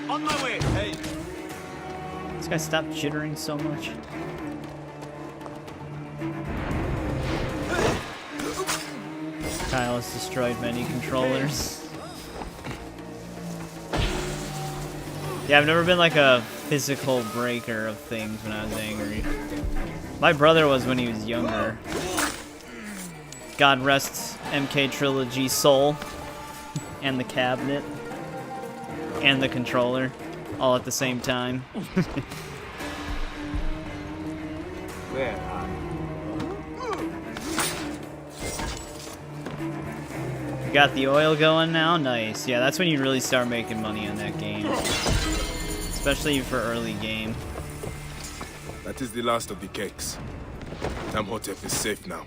On my way! Hey! This guy stopped jittering so much. Kyle has destroyed many controllers. Yeah, I've never been like a physical breaker of things when I was angry. My brother was when he was younger. God rest MK Trilogy soul. And the cabinet. And the controller. All at the same time. Where are you? Got the oil going now? Nice. Yeah, that's when you really start making money on that game. Especially for early game. That is the last of the cakes. Tamhotep is safe now.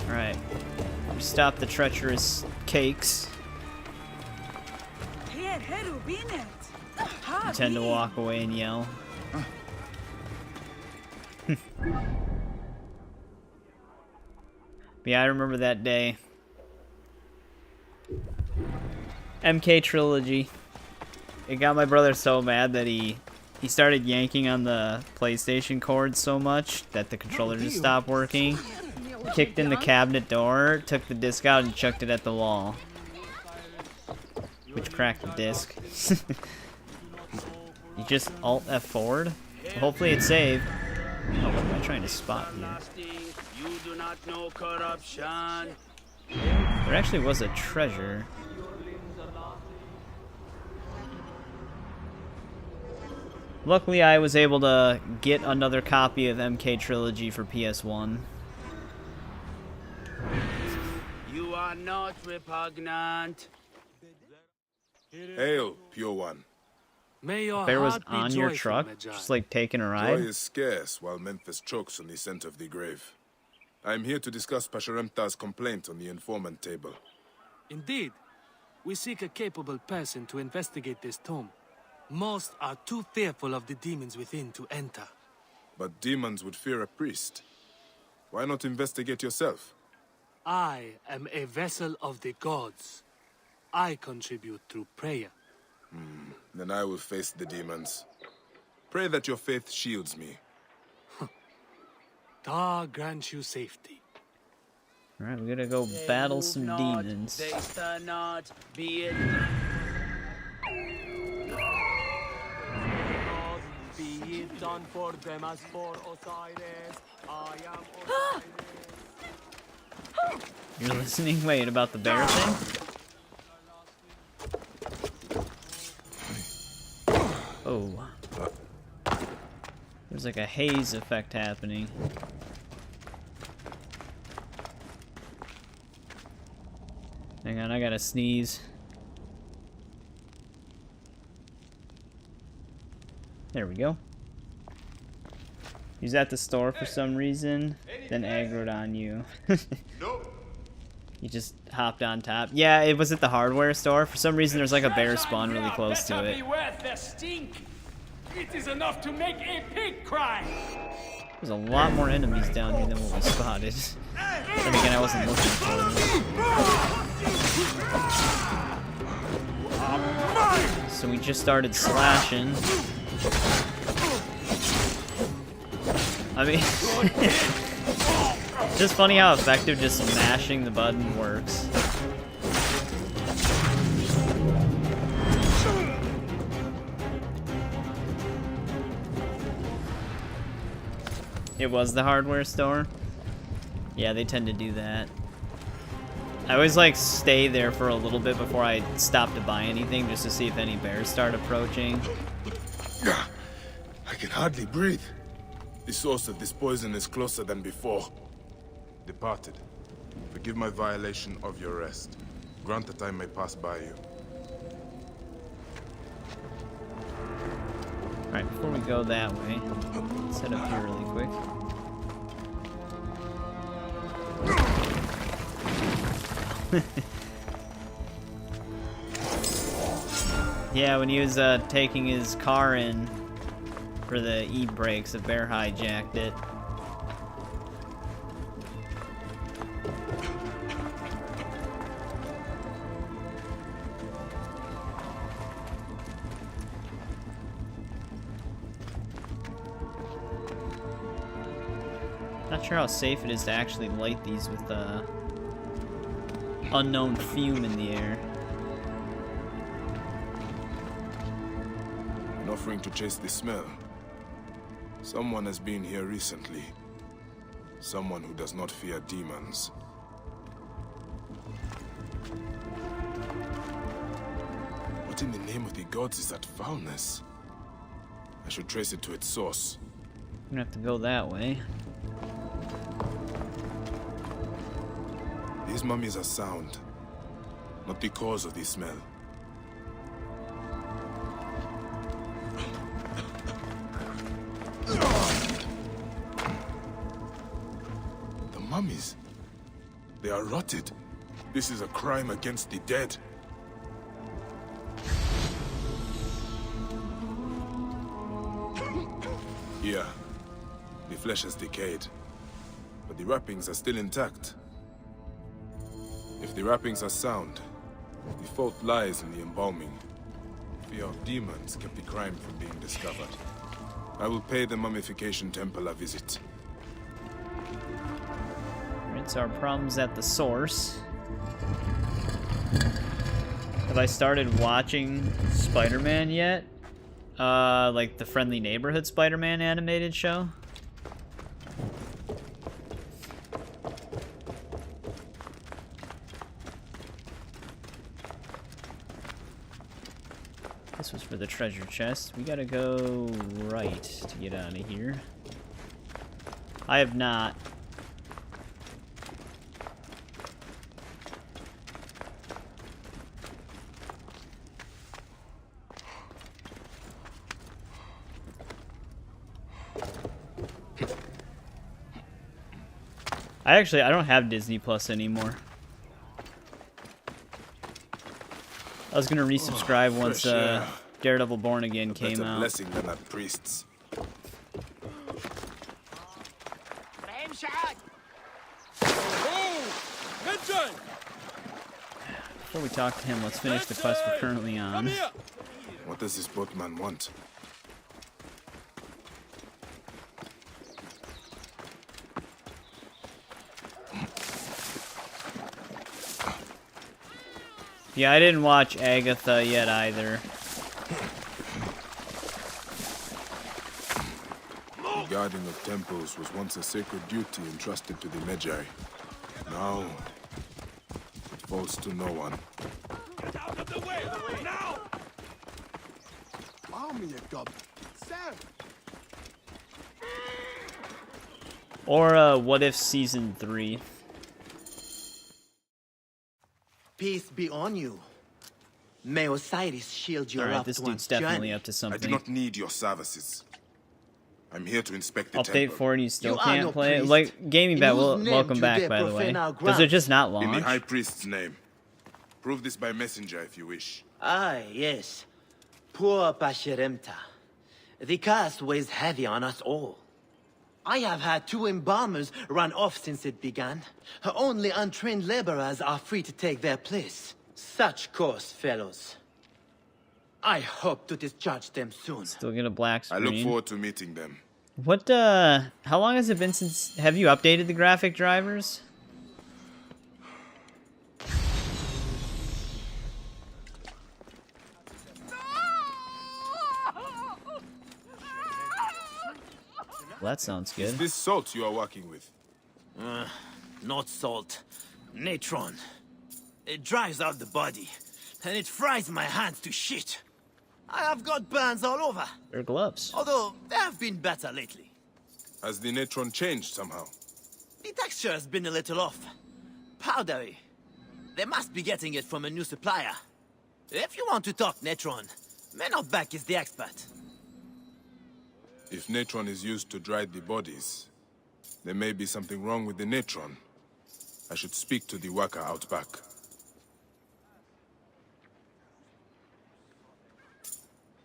Alright. Stop the treacherous cakes. Tend to walk away and yell. But yeah, I remember that day. MK Trilogy. It got my brother so mad that he started yanking on the PlayStation cord so much that the controller just stopped working. Kicked in the cabinet door, took the disc out, and chucked it at the wall. Which cracked the disc. You just Alt F forward? Well, hopefully it's saved. Oh, what am I trying to spot here? You do not know corruption. There actually was a treasure. Luckily, I was able to get another copy of MK Trilogy for PS1. You are not repugnant. Hail, pure one. May your Bear was heart be on your joyful, truck, Magi. just like taking a Joy ride. is scarce while Memphis chokes on the scent of the grave. I am here to discuss Pasharemta's complaint on the informant table. Indeed. We seek a capable person to investigate this tomb. Most are too fearful of the demons within to enter. But demons would fear a priest. Why not investigate yourself? I am a vessel of the gods. I contribute through prayer. Then I will face the demons. Pray that your faith shields me. Ta grant you safety. Alright, we gotta go battle some demons. They stir not, be it. Be it done for them as for Osiris. I am Osiris. You're listening? Wait, about the bear thing? Oh. There's like a haze effect happening. Hang on, I gotta sneeze. There we go. He's at the store for some reason, then aggroed on you. You just hopped on top. Yeah, it was at the hardware store. For some reason, there's like a bear spawn really close to it. Be worth the stink. It is enough to make a pig cry. There's a lot more enemies down here than what we spotted. Then again, I wasn't looking for them. So we just started slashing. I mean, it's just funny how effective just mashing the button works. It was the hardware store? Yeah, they tend to do that. I always like stay there for a little bit before I stop to buy anything, just to see if any bears start approaching. I can hardly breathe. The source of this poison is closer than before. Departed, forgive my violation of your rest. Grant that I may pass by you. Alright, before we go that way, let's head up here really quick. Yeah, when he was taking his car in for the e-brakes, a bear hijacked it. Not sure how safe it is to actually light these with unknown fume in the air. An offering to chase the smell. Someone has been here recently. Someone who does not fear demons. What in the name of the gods is that foulness? I should trace it to its source. I'm gonna have to go that way. These mummies are sound, not the cause of the smell. The mummies, they are rotted. This is a crime against the dead. Yeah, the flesh has decayed, but the wrappings are still intact. If the wrappings are sound, the fault lies in the embalming. Fear of demons kept the crime from being discovered. I will pay the mummification temple a visit. Alright, so our problem's at the source. Have I started watching Spider-Man yet? Like the Friendly Neighborhood Spider-Man animated show? This was for the treasure chest. We gotta go right to get out of here. I have not. I don't have Disney Plus anymore. I was gonna resubscribe once Daredevil Born Again came out. Blessing than that priest's. Before we talk to him, let's finish the quest we're currently on. What does this boatman want? Yeah, I didn't watch Agatha yet either. The guarding of temples was once a sacred duty entrusted to the Magi. Now, it falls to no one. Get out of the way! Now! Allow me a goblin. Sir! Or, What If Season 3. Peace be on you. May Osiris shield your Alright, loved this dude's one's definitely journey. up to I do something. not need your services. I'm here to inspect the Update temple. 40, you still You are can't no play it. priest. Like, Gaming In Bat, whose name welcome do back, they by the way. profane our Does it just not In the launch? High Priest's name. Prove this by messenger if you wish. Ah, yes. Poor Pasheremta. The curse weighs heavy on us all. I have had 2 embalmers run off since it began. Only untrained laborers are free to take their place. Such course, fellows. I hope to discharge them soon. Still get a black I screen. look forward to meeting them. What, how long has it been since... Have you updated the graphic drivers? Well, that sounds good. Is this salt you are working with? Not salt. Natron. It dries out the body, and it fries my hands to shit. I have got burns all over. They're gloves. Although, they have been better lately. Has the natron changed somehow? The texture has been a little off. Powdery. They must be getting it from a new supplier. If you want to talk Natron, Bayek is the expert. If natron is used to dry the bodies, there may be something wrong with the natron. I should speak to the worker out back.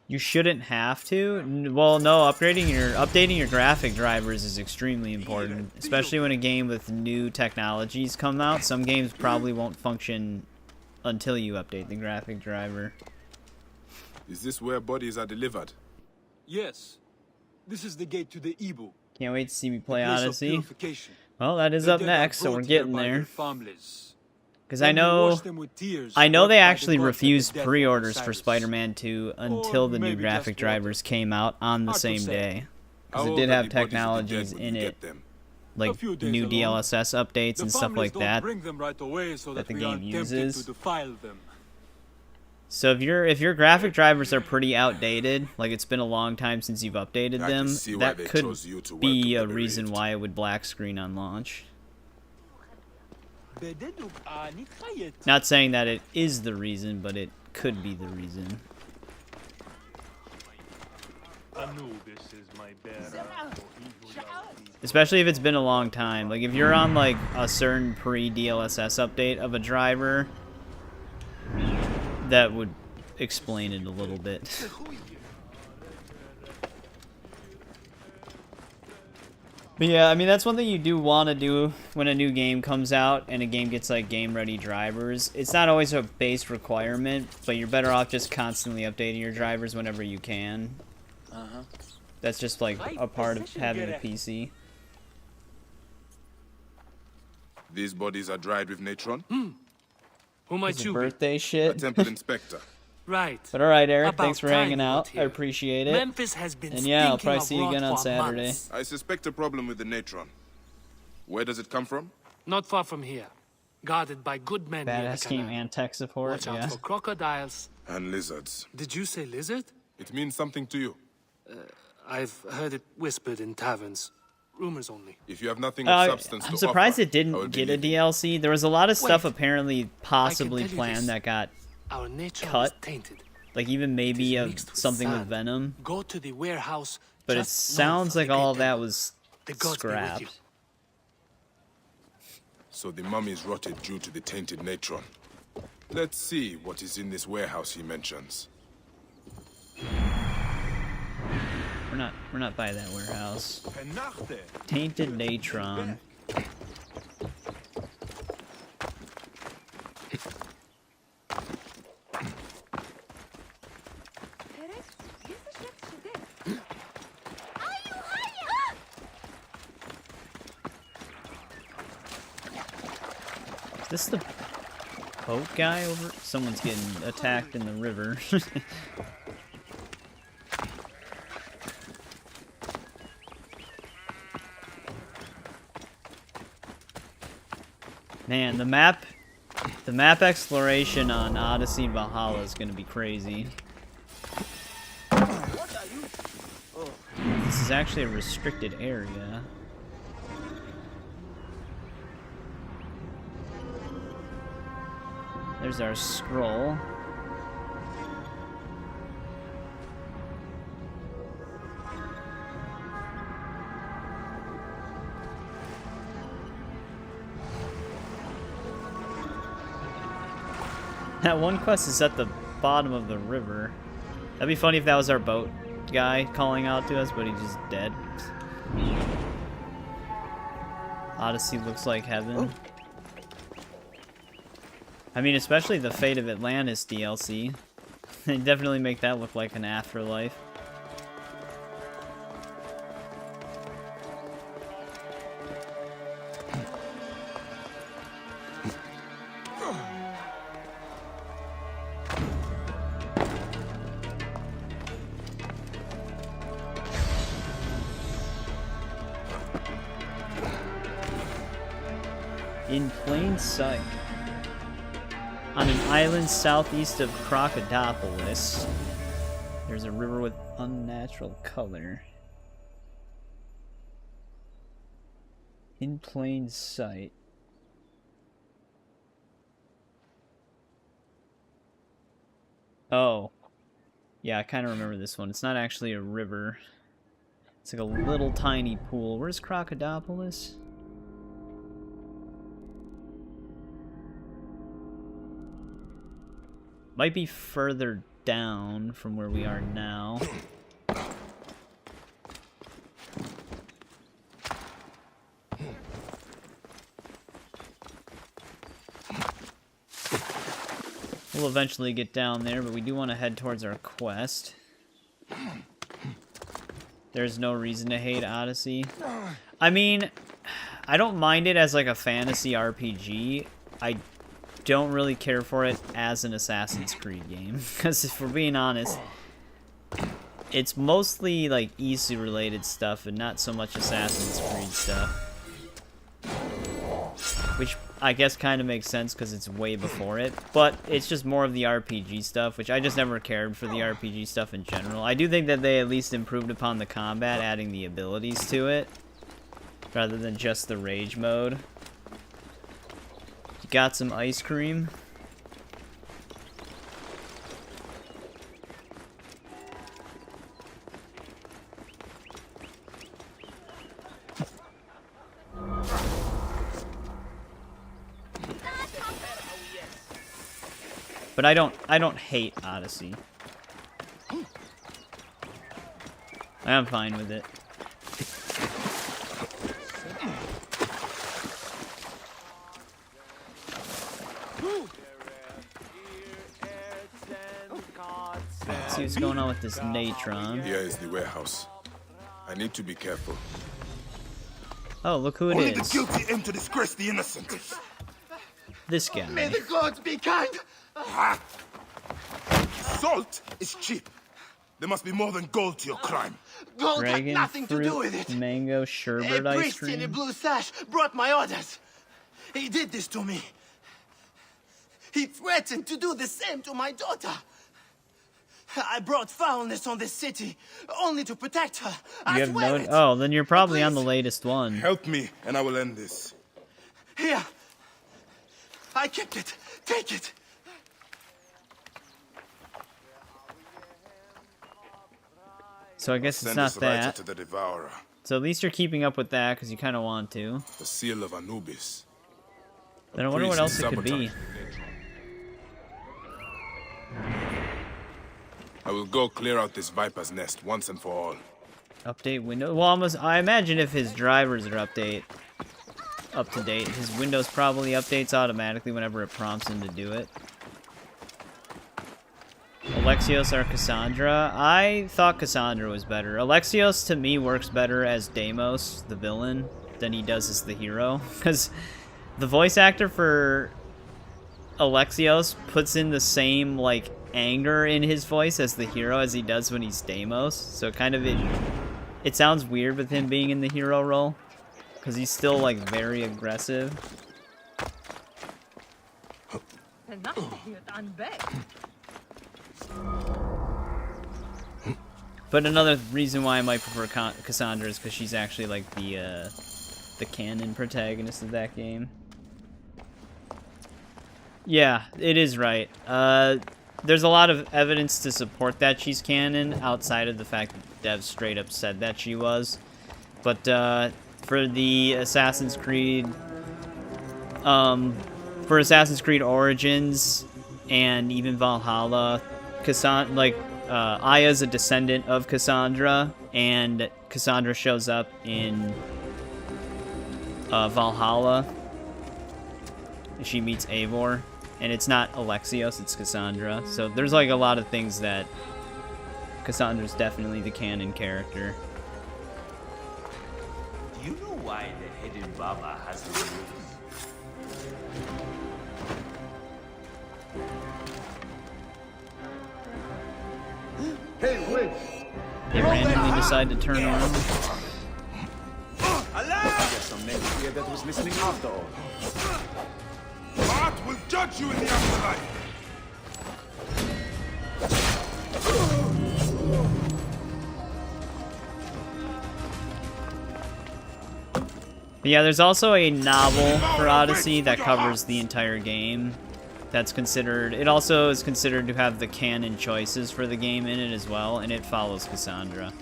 You shouldn't have to. Well, no, updating your graphic drivers is extremely important, especially when a game with new technologies come out. Some games probably won't function until you update the graphic driver. Is this where bodies are delivered? Yes. This is the gate to the Ibu. Can't wait to see me play The place of Odyssey. purification. Well, that is The up dead are next, so we're brought here getting by their there. families. Because Then I we know, wash them with tears I know brought they by the actually gods at the refused death of pre-orders for Osiris. Spider-Man 2 until the new maybe graphic just water. drivers came out on the Hard to same say. day. Because How it old did are have the bodies of the technologies dead when in you it, get them? like A few days new alone. DLSS updates The and stuff families like don't that. bring them right away so that that the we game aren't tempted uses. to defile them. So if your graphic drivers are pretty outdated, like it's been a long time since you've updated I can them, see why that they could chose you to be a welcome the reason bereaved. why it would black screen on launch. Not saying that it is the reason, but it could be the reason. Especially if it's been a long time. Like if you're on like a certain pre-DLSS update of a driver, that would explain it a little bit. But yeah, I mean, that's one thing you do want to do when a new game comes out and a game gets like game-ready drivers. It's not always a base requirement, but you're better off just constantly updating your drivers whenever you can. That's just like a part of having a PC. These bodies are dried with natron? Who might It's a you be? birthday A shit. temple inspector. Right. But alright, Eric, About thanks for time hanging you out. got I here. appreciate it. Memphis has been And yeah, I'll stinking probably of see you rot again on for Saturday. months. I suspect a problem with the natron. Where does it come from? Not far from here. Guarded by good men near the Badass Team canal. and tech support, Watch out yeah. for crocodiles. And lizards. Did you say lizard? It means something to you. I've heard it whispered in taverns. Rumors only. If you have nothing of substance I'm to surprised offer, it I didn't will get a believe you. DLC. There was a lot of stuff Wait. apparently possibly tell you planned this. that got Our nature cut. is tainted. like even maybe It is of mixed with something with sand. Venom. Go to the warehouse. But it just north sounds of like the all gate of that temple. was The gods be with you. scrapped. So the mummies rotted due to the tainted natron. Let's see what is in this warehouse he mentions. We're not by that warehouse. Tainted Natron. Is this the boat guy over? Someone's getting attacked in the river. Man, the map exploration on Odyssey and Valhalla is gonna be crazy. This is actually a restricted area. There's our scroll. That one quest is at the bottom of the river. That'd be funny if that was our boat guy calling out to us, but he's just dead. Odyssey looks like heaven. I mean, especially the Fate of Atlantis DLC. They definitely make that look like an afterlife. In plain sight. On an island southeast of Crocodipolis, there's a river with unnatural color. In plain sight. Oh. Yeah, I kind of remember this one. It's not actually a river. It's like a little tiny pool. Where's Crocodipolis? Might be further down from where we are now. We'll eventually get down there, but we do want to head towards our quest. There's no reason to hate Odyssey. I mean, I don't mind it as like a fantasy RPG. I don't really care for it as an Assassin's Creed game, because if we're being honest, it's mostly like Isu related stuff and not so much Assassin's Creed stuff, which I guess kind of makes sense because it's way before it, but it's just more of the RPG stuff, which I just never cared for the RPG stuff in general. I do think that they at least improved upon the combat, adding the abilities to it rather than just the rage mode. You got some ice cream? But I don't hate Odyssey. I'm fine with it. Let's see what's going on with this Natron. Here is the warehouse. I need to be careful. Oh, look who it Only is. the guilty aim to disgrace the innocent. This guy. May the gods be kind! Salt is cheap. There must be more than gold to your crime. Gold Dragon had nothing to do fruit, with it. mango sherbet A ice priest in a cream. blue sash brought my orders. He did this to me. He threatened to do the same to my daughter. I brought foulness on this city, only to protect her. You have no. Oh, then you're probably on the latest one. Help me, and I will end this. Here. I kept it. Take it. So I guess it's Send not this writer that. to the Devourer. So at least you're keeping up with that because you kind of want to. The seal of Anubis. Then I wonder what else it could be. I will go clear out this Viper's nest once and for all. Update window. Well, I imagine if his drivers are up to date, his Windows probably updates automatically whenever it prompts him to do it. Alexios or Cassandra? I thought Cassandra was better. Alexios to me works better as Deimos, the villain, than he does as the hero. Because the voice actor for Alexios puts in the same, like, anger in his voice as the hero as he does when he's Deimos. So kind of it sounds weird with him being in the hero role. Because he's still, like, very aggressive. But another reason why I might prefer Cassandra is because she's actually, like, the canon protagonist of that game. Yeah, it is right. There's a lot of evidence to support that she's canon, outside of the fact that devs straight up said that she was. But, for the Assassin's Creed, Origins, and even Valhalla, Aya's a descendant of Cassandra, and Cassandra shows up in Valhalla. She meets Eivor, and it's not Alexios, it's Cassandra. So there's like a lot of things that Cassandra's definitely the canon character. Do you know why the hidden Baba has the rules? Hey, wait! They randomly decide to turn around. I guess some men here that was listening after all. Art will judge you in the afterlife. But yeah, there's also a novel for Odyssey that covers the entire game. That's considered, it also is considered to have the canon choices for the game in it as well, and it follows Cassandra.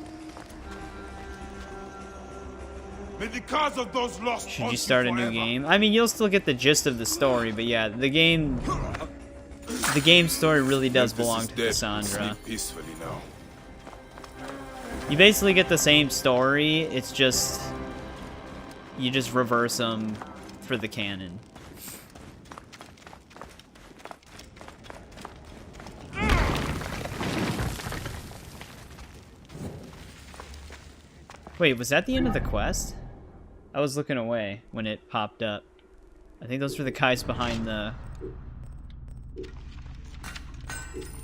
May the cause of those lost Should you start a new game? I mean, you'll still get the gist of the story, but yeah, the game story really does belong to Cassandra. Sleep peacefully now. You basically get the same story, it's just you just reverse them for the canon. Wait, was that the end of the quest? I was looking away when it popped up. I think those were the guys behind the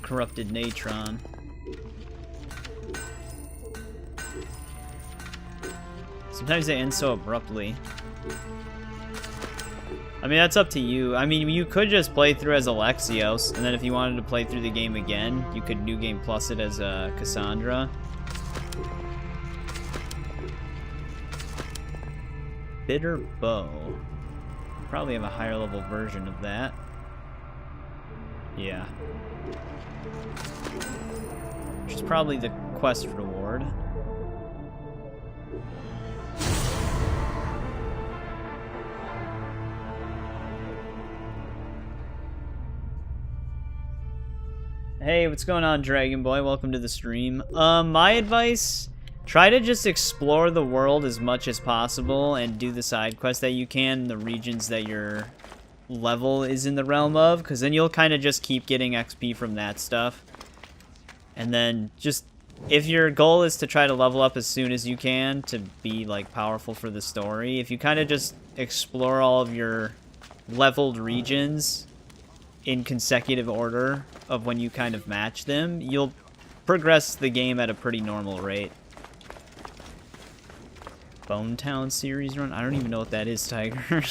corrupted Natron. Sometimes they end so abruptly. I mean, that's up to you. I mean, you could just play through as Alexios, and then if you wanted to play through the game again, you could New Game Plus it as Cassandra. Bitter Bow. Probably have a higher level version of that. Yeah. Which is probably the quest reward. Hey, what's going on, Dragon Boy? Welcome to the stream. My advice, try to just explore the world as much as possible and do the side quests that you can in the regions that your level is in the realm of, because then you'll kind of just keep getting XP from that stuff. And then just, if your goal is to try to level up as soon as you can to be, like, powerful for the story, if you kind of just explore all of your leveled regions in consecutive order of when you kind of match them, you'll progress the game at a pretty normal rate. Bone Town series run? I don't even know what that is, Tiger.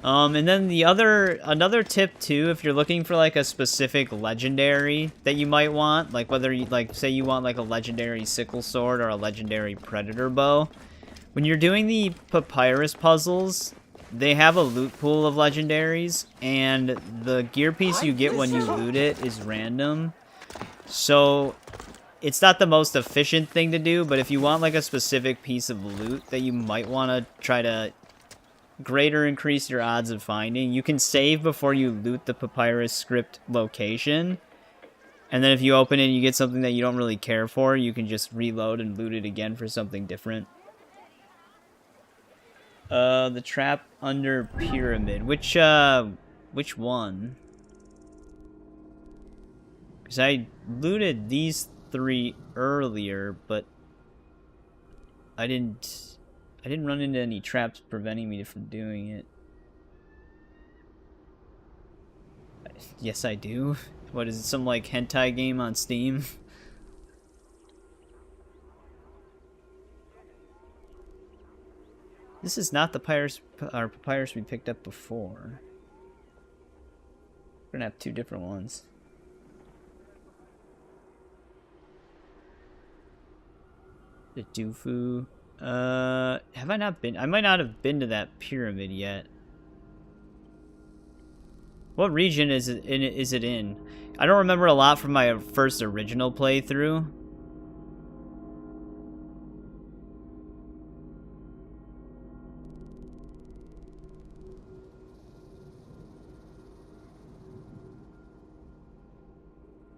And then another tip too, if you're looking for like a specific legendary that you might want, like whether you, like, say you want like a legendary sickle sword or a legendary predator bow, when you're doing the papyrus puzzles, they have a loot pool of legendaries, and the gear piece you get when you loot it is random. So it's not the most efficient thing to do, but if you want like a specific piece of loot that you might want to try to greater increase your odds of finding, you can save before you loot the papyrus script location, and then if you open it and you get something that you don't really care for, you can just reload and loot it again for something different. The trap under pyramid. Which one? Because I looted these 3 earlier, but I didn't run into any traps preventing me from doing it. Yes, I do. What is it, some like hentai game on Steam? This is not the papyrus we picked up before. We're gonna have 2 different ones. The Dufu. Have I not been? I might not have been to that pyramid yet. What region is it in? I don't remember a lot from my first original playthrough.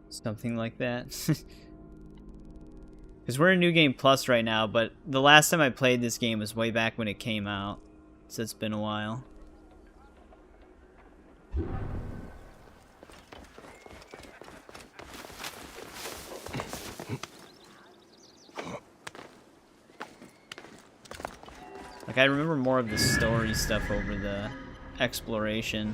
Something like that. Because we're in New Game Plus right now, but the last time I played this game was way back when it came out. So it's been a while. Like, I remember more of the story stuff over the exploration.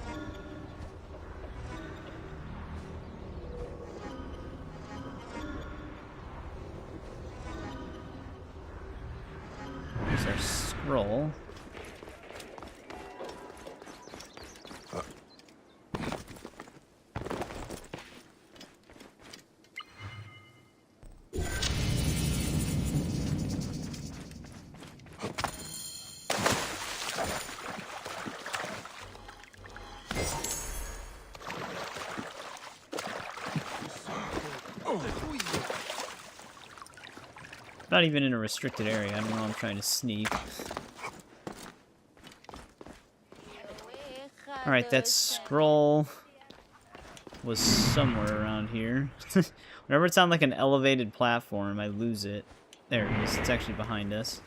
There's our scroll. Not even in a restricted area. I don't know. I'm trying to sneak. Alright, that scroll was somewhere around here. Whenever it's on like an elevated platform, I lose it. There it is. It's actually behind us.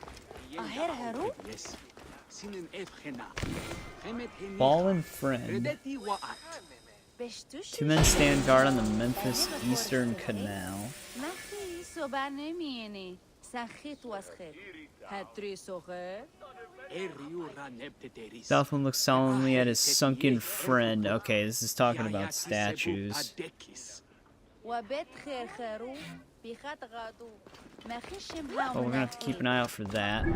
Fallen friend. 2 men stand guard on the Memphis Eastern Canal. Southland looks solemnly at his sunken friend. Okay, this is talking about statues. Oh, we're gonna have to keep an eye out for that.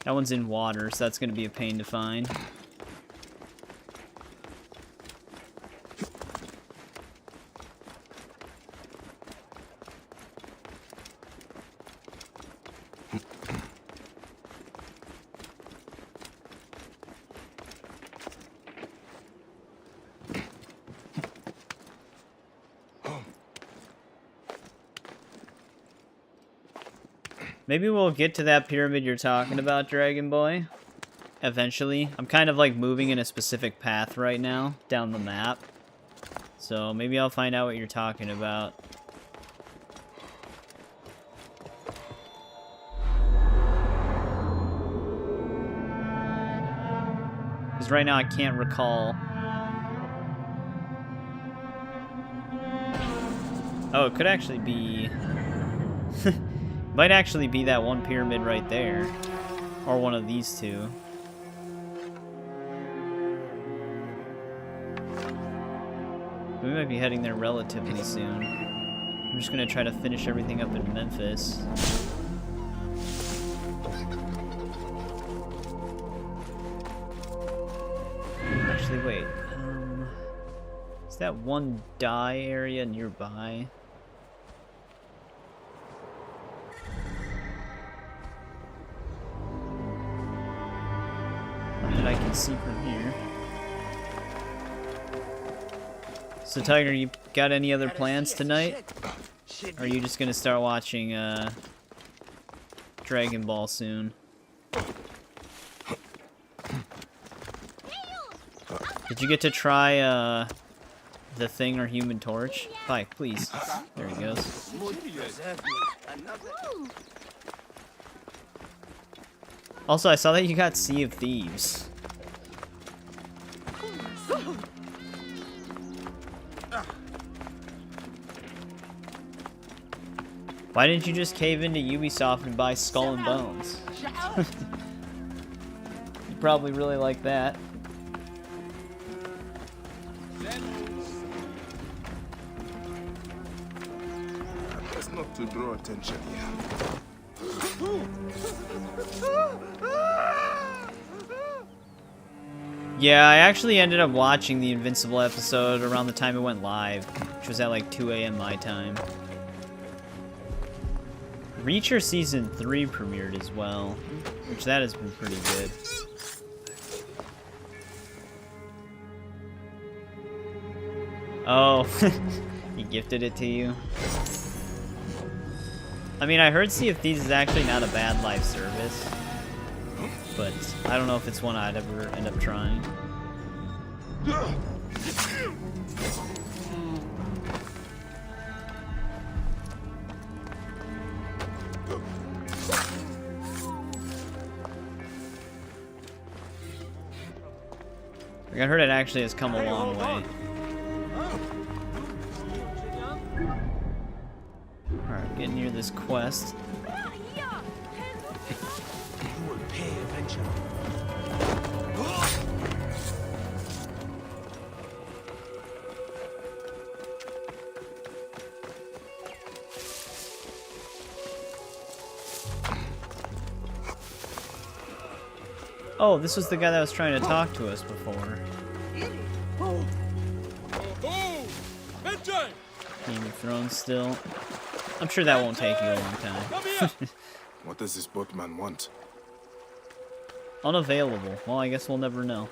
That one's in water, so that's gonna be a pain to find. Maybe we'll get to that pyramid you're talking about, Dragon Boy. Eventually. I'm kind of like moving in a specific path right now down the map. So maybe I'll find out what you're talking about. Because right now I can't recall. Oh, it could actually be... Might actually be that one pyramid right there. Or one of these two. We might be heading there relatively soon. I'm just gonna try to finish everything up in Memphis. Actually, wait. Is that one dye area nearby? That I can see from here. So Tiger, you got any other plans tonight? Or are you just gonna start watching Dragon Ball soon? Did you get to try the Thing or Human Torch? Bayek, please. There he goes. Also, I saw that you got Sea of Thieves. Why didn't you just cave into Ubisoft and buy Skull and Bones? You probably really like that. Best not to draw attention here. Yeah, I actually ended up watching the Invincible episode around the time it went live, which was at like 2 a.m. my time. Reacher Season 3 premiered as well, which that has been pretty good. Oh, he gifted it to you? I mean, I heard Sea of Thieves is actually not a bad live service, but I don't know if it's one I'd ever end up trying. I heard it actually has come a long way. Alright, getting near this quest. You will pay eventually. Oh, this was the guy that was trying to talk to us before. Game of Thrones still. I'm sure that won't take you a long time. What does this boatman want? Unavailable. Well, I guess we'll never know.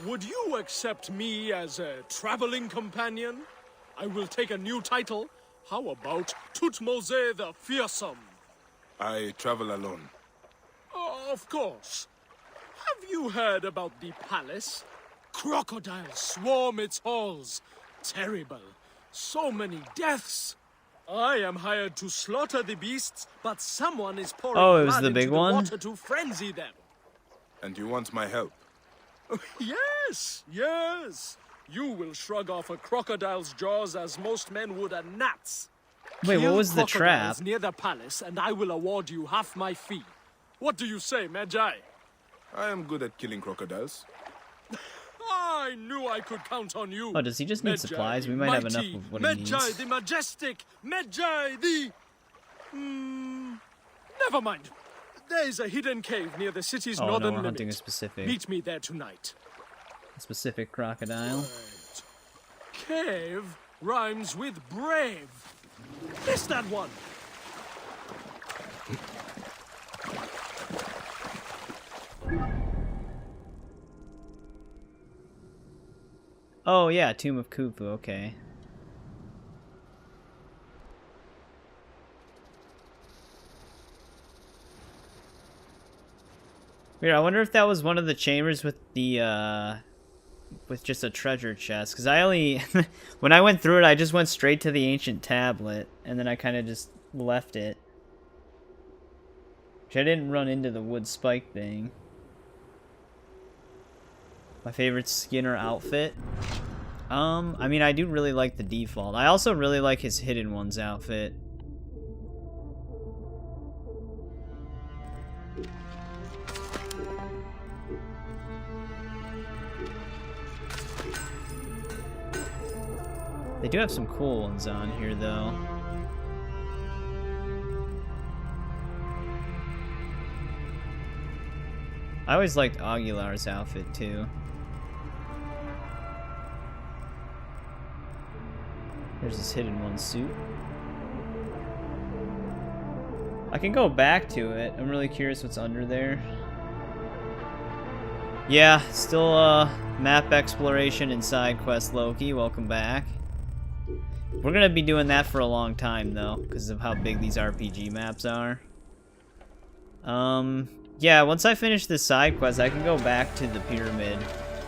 Would you accept me as a traveling companion? I will take a new title. How about Tutmose the Fearsome? I travel alone. Of course. Have you heard about the palace? Crocodiles swarm its halls. Terrible. So many deaths. I am hired to slaughter the beasts, but someone is pouring Oh, it was blood the big into one? water to frenzy them. And you want my help? Yes, yes. You will shrug off a crocodile's jaws as most men would a gnat's. Wait, what Kill was the crocodiles trap? near the palace, and I will award you half my fee. What do you say, Magi? I am good at killing crocodiles. I knew I could count on you. Oh, does he just need Magi supplies? the We might have enough mighty, of what he Magi needs. the majestic, Magi the... never mind. There is a hidden cave near the city's Oh, no, northern we're limit. hunting a specific- Meet me there tonight. A specific crocodile. Cave rhymes with brave. Miss that one. Oh, yeah, Tomb of Khufu, okay. Weird, I wonder if that was one of the chambers with the, with just a treasure chest. Because I only... when I went through it, I just went straight to the ancient tablet. And then I kind of just left it. Which I didn't run into the wood spike thing. My favorite Skinner outfit? I mean, I do really like the default. I also really like his Hidden Ones outfit. They do have some cool ones on here, though. I always liked Aguilar's outfit, too. There's this Hidden One suit. I can go back to it. I'm really curious what's under there. Yeah, still map exploration and side quest, Loki. Welcome back. We're gonna be doing that for a long time, though, because of how big these RPG maps are. Yeah, once I finish this side quest, I can go back to the pyramid.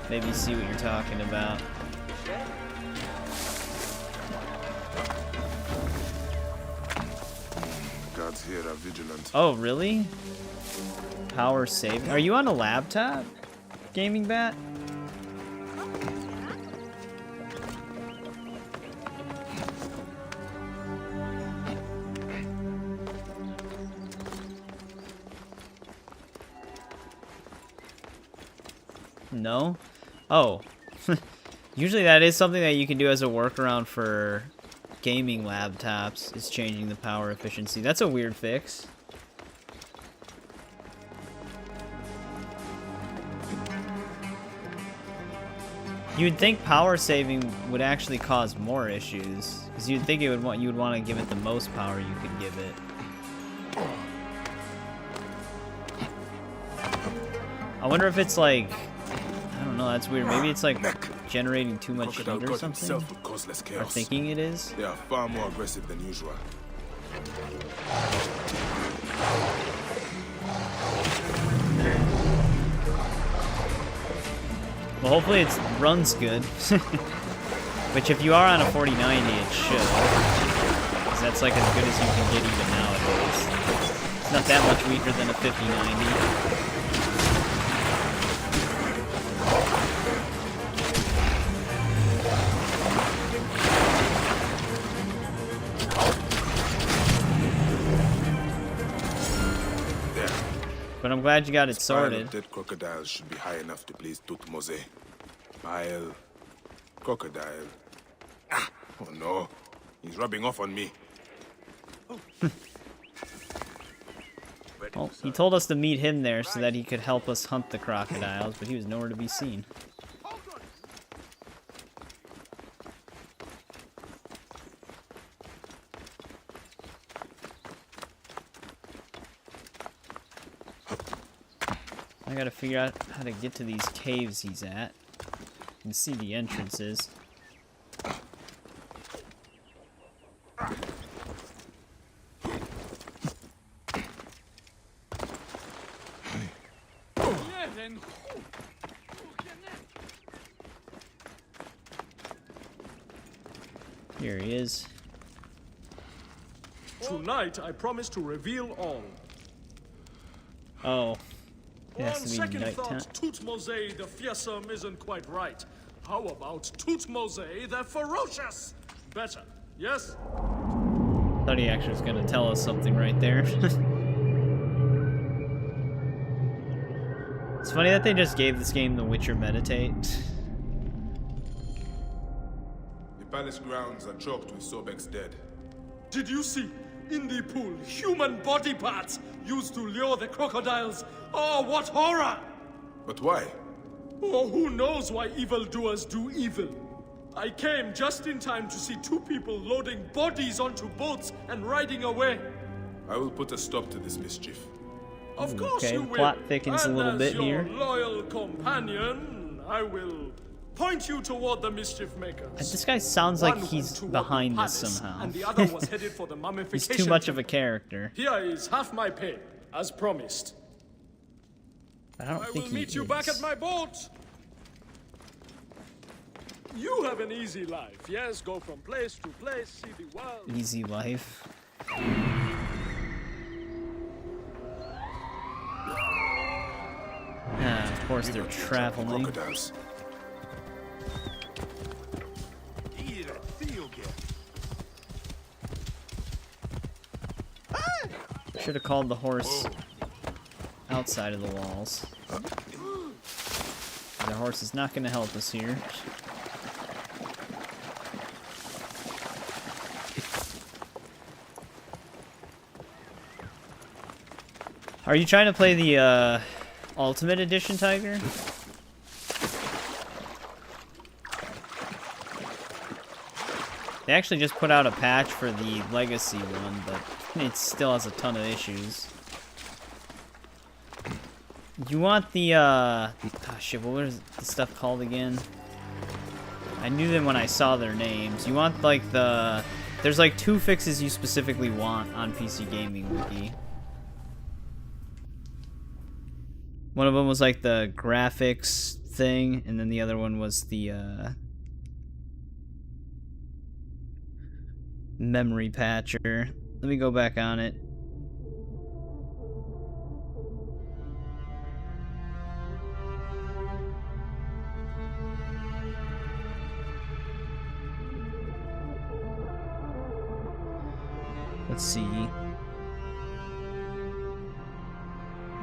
Maybe see what you're talking about. Guards here are vigilant. Oh, really? Power save. Are you on a laptop? Gaming Bat? No? Oh. Usually that is something that you can do as a workaround for gaming laptops, is changing the power efficiency. That's a weird fix. You'd think power saving would actually cause more issues, because you'd think it would you would want to give it the most power you could give it. I wonder if it's like, I don't know, that's weird. Maybe it's like generating too much heat or something. Or thinking it is. They are far more aggressive than usual. Well, hopefully it runs good. Which, if you are on a 4090, it should. Because that's like as good as you can get even nowadays. It's not that much weaker than a 5090. But I'm glad you got it sorted. Dead crocodiles should be high enough to please Tutmose. Pile. Crocodile. Ah! Oh no. He's rubbing off on me. Well, he told us to meet him there so that he could help us hunt the crocodiles, but he was nowhere to be seen. I gotta figure out how to get to these caves he's at and see the entrances. Here he is. Tonight, I promise to reveal all. Oh. It has On to be second nighttime. thought, Tutmose the fearsome isn't quite right. How about Tutmose the ferocious? Better, yes? Thought he actually was gonna tell us something right there. It's funny that they just gave this game The Witcher Meditate. The palace grounds are choked with Sobek's dead. Did you see? In the pool, human body parts used to lure the crocodiles. Oh, what horror! But why? Oh, who knows why evildoers do evil? I came just in time to see two people loading bodies onto boats and riding away. I will put a stop to this mischief. Of course Okay, you the will. plot thickens a And little as bit your here. loyal companion, I will point you toward the mischief makers. This guy sounds like One he's toward behind the this palace, somehow. And the other was headed for the He's mummification. too much of a character. Here is half my pay, as promised. I don't I think will he meet you is. back at my boat. You have an easy life, yes? Go from place to place, see the world. Easy life. Ah, of course they're traveling. Crocodiles. Should have called the horse outside of the walls. The horse is not going to help us here. Are you trying to play the Ultimate Edition, Tiger? They actually just put out a patch for the Legacy one, but it still has a ton of issues. You want the, oh shit, what was the stuff called again? I knew them when I saw their names. You want, like, there's, like, 2 fixes you specifically want on PC Gaming Wiki. One of them was, like, the graphics thing, and then the other one was the, memory patcher. Let me go back on it. Let's see.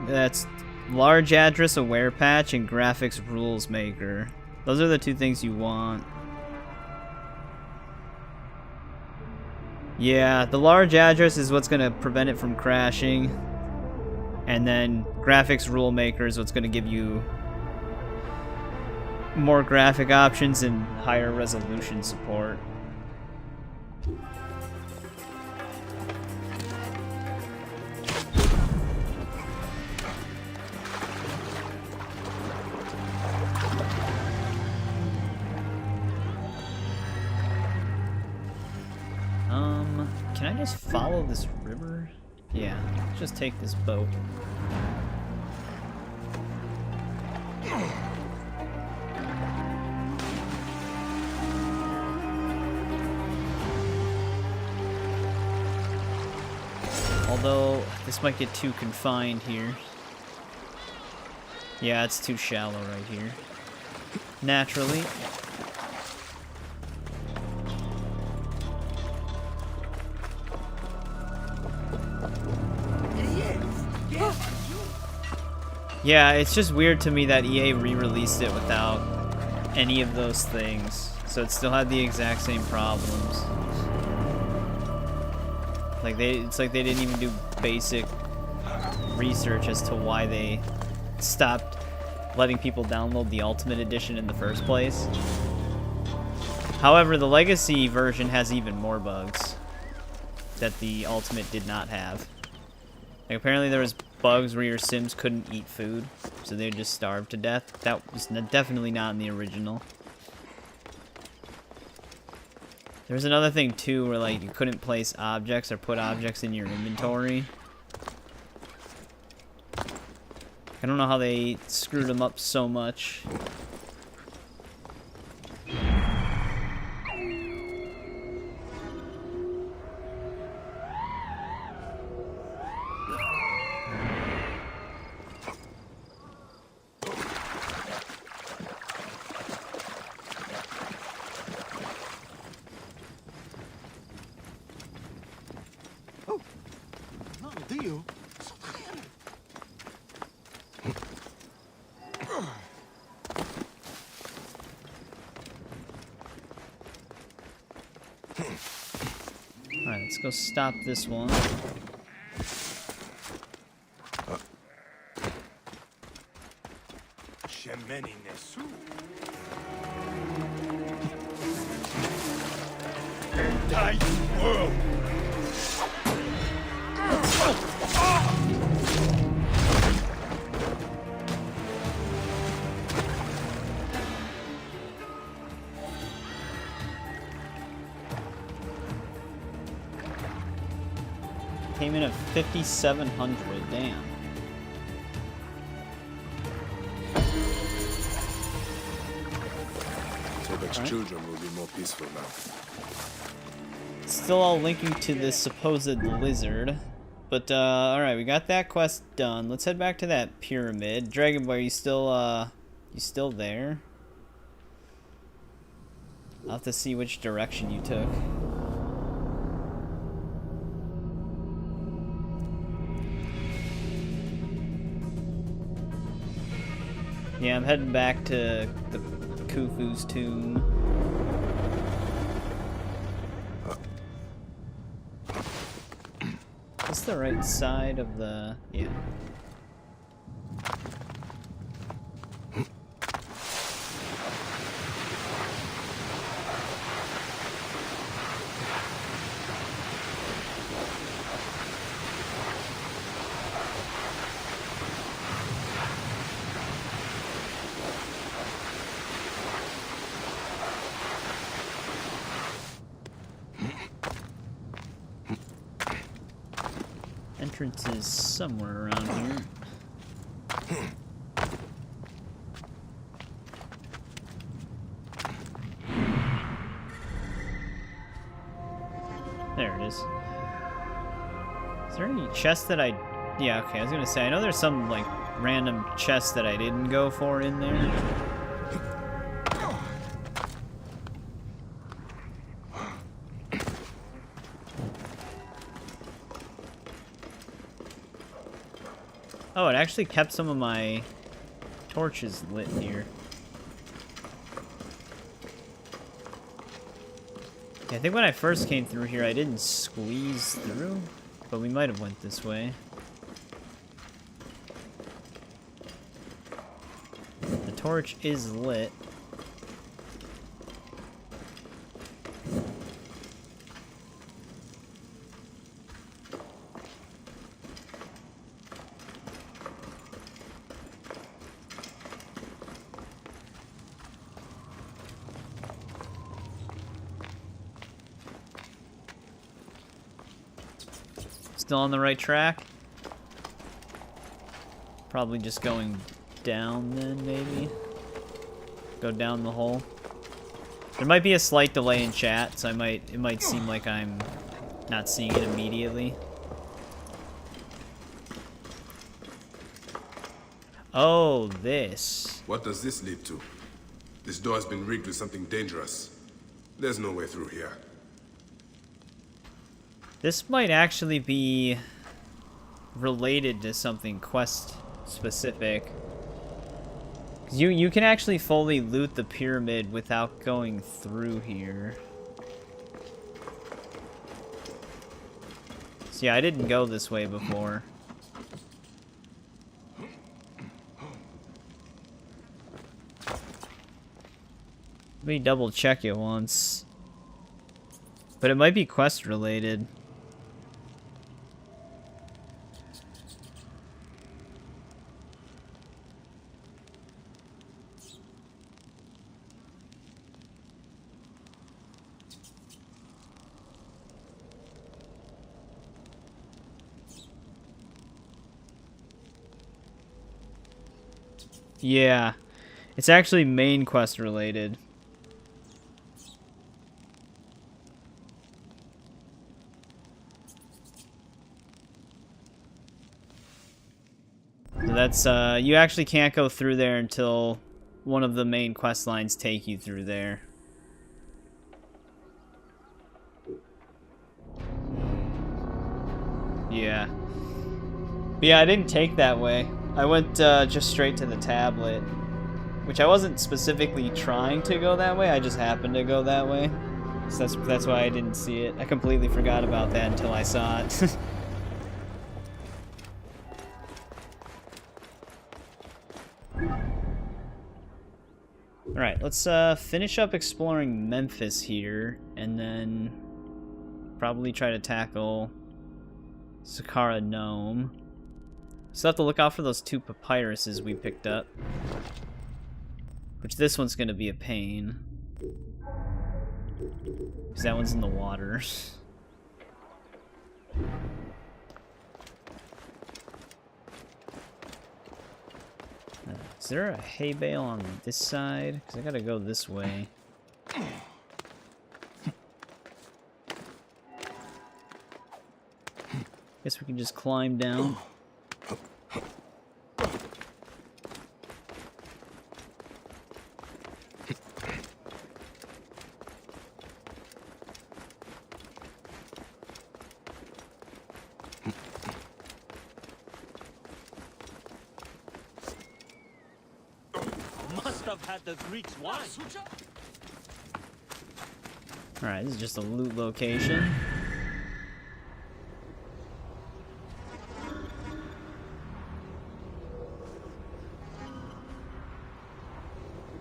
That's large address aware patch and graphics rules maker. Those are the 2 things you want. Yeah, the large address is what's going to prevent it from crashing. And then graphics rule maker is what's going to give you more graphic options and higher resolution support. Can I just follow this river? Yeah, let's just take this boat. Although, this might get too confined here. Yeah, it's too shallow right here. Naturally. Yeah, it's just weird to me that EA re-released it without any of those things. So it still had the exact same problems. Like it's like they didn't even do basic research as to why they stopped letting people download the Ultimate Edition in the first place. However, the Legacy version has even more bugs that the Ultimate did not have. Like, apparently there was bugs where your Sims couldn't eat food, so they'd just starve to death. That was definitely not in the original. There was another thing too where like you couldn't place objects or put objects in your inventory. I don't know how they screwed them up so much. Alright, let's go stop this one. Payment of 5,700. Damn. Tobek's children will be more peaceful now. Still all linking to this supposed lizard. But, alright, we got that quest done. Let's head back to that pyramid. Dragon Boy, you still there? I'll have to see which direction you took. Yeah, I'm heading back to the Khufu's tomb. Is this the right side of the... yeah. Entrance is somewhere around here. There it is. Is there any chest that I... yeah, okay, I was gonna say, I know there's some, like, random chest that I didn't go for in there. Oh, it actually kept some of my torches lit here. Yeah, I think when I first came through here, I didn't squeeze through, but we might have went this way. The torch is lit. Still on the right track? Probably just going down then, maybe? Go down the hole. There might be a slight delay in chat, so it might seem like I'm not seeing it immediately. Oh, this. What does this lead to? This door has been rigged with something dangerous. There's no way through here. This might actually be related to something quest specific. 'Cause you can actually fully loot the pyramid without going through here. So yeah, I didn't go this way before. Let me double check it once. But it might be quest related. Yeah, it's actually main quest related. So that's, you actually can't go through there until one of the main quest lines take you through there. Yeah. But yeah, I didn't take that way. I went just straight to the tablet, which I wasn't specifically trying to go that way, I just happened to go that way. So that's why I didn't see it. I completely forgot about that until I saw it. Alright, let's finish up exploring Memphis here, and then probably try to tackle Saqqara Gnome. Still have to look out for those 2 papyruses we picked up. Which this one's gonna be a pain. Because that one's in the water. Is there a hay bale on this side? Because I gotta go this way. Guess we can just climb down. The Greeks wine. Alright, this is just a loot location.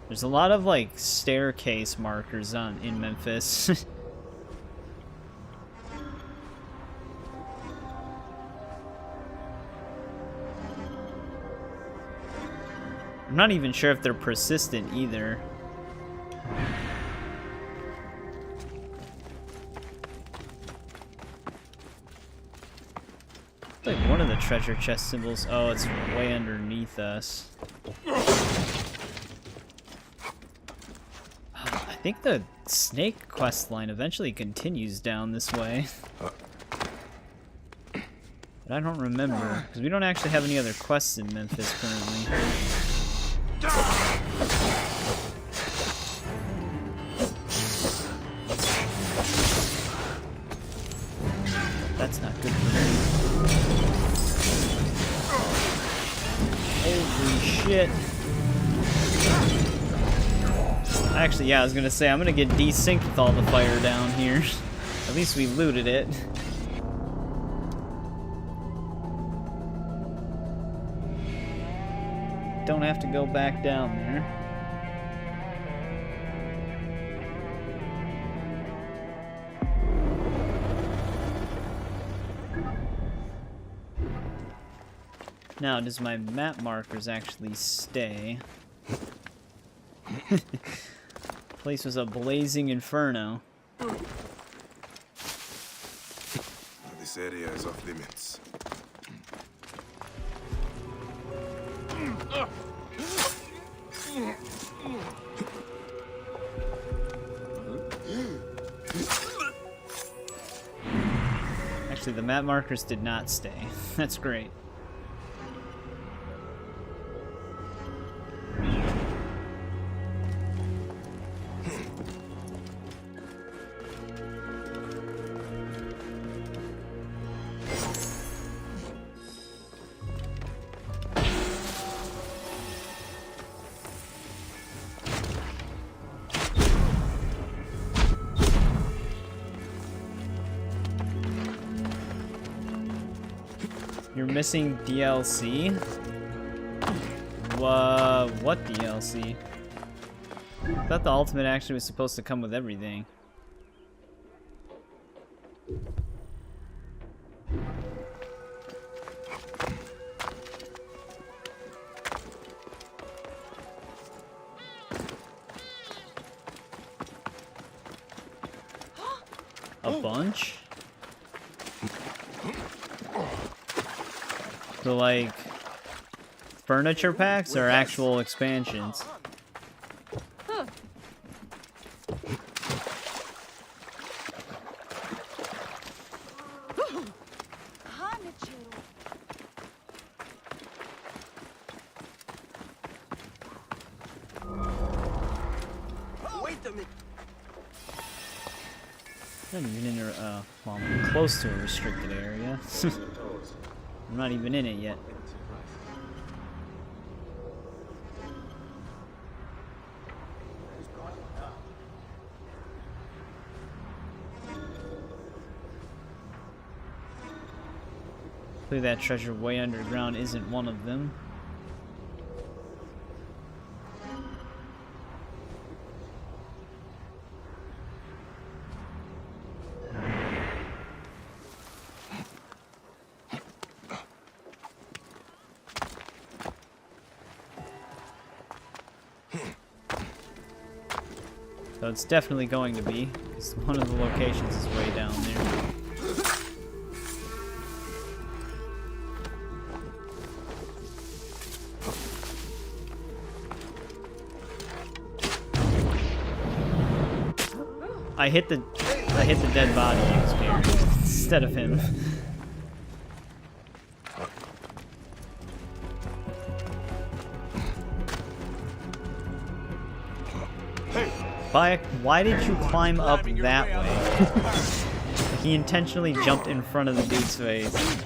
There's a lot of like staircase markers in Memphis. I'm not even sure if they're persistent either. It's like one of the treasure chest symbols. Oh, it's way underneath us. I think the snake quest line eventually continues down this way. But I don't remember, because we don't actually have any other quests in Memphis currently. That's not good for me. Holy shit. Actually, yeah, I was gonna say, I'm gonna get desynced with all the fire down here. At least we looted it. Don't have to go back down there. Now, does my map markers actually stay? Place was a blazing inferno. This area is off limits. Actually, the map markers did not stay. That's great. You're missing DLC? What DLC? I thought the ultimate actually was supposed to come with everything. A bunch? So like furniture packs or actual expansions? Wait a minute. I'm not even in a, well, I'm close to a restricted area. I'm not even in it yet. Hopefully that treasure way underground isn't one of them. So it's definitely going to be, because one of the locations is way down there. I hit the dead body instead of him. Bayek, why did you climb up that way? He intentionally jumped in front of the dude's face.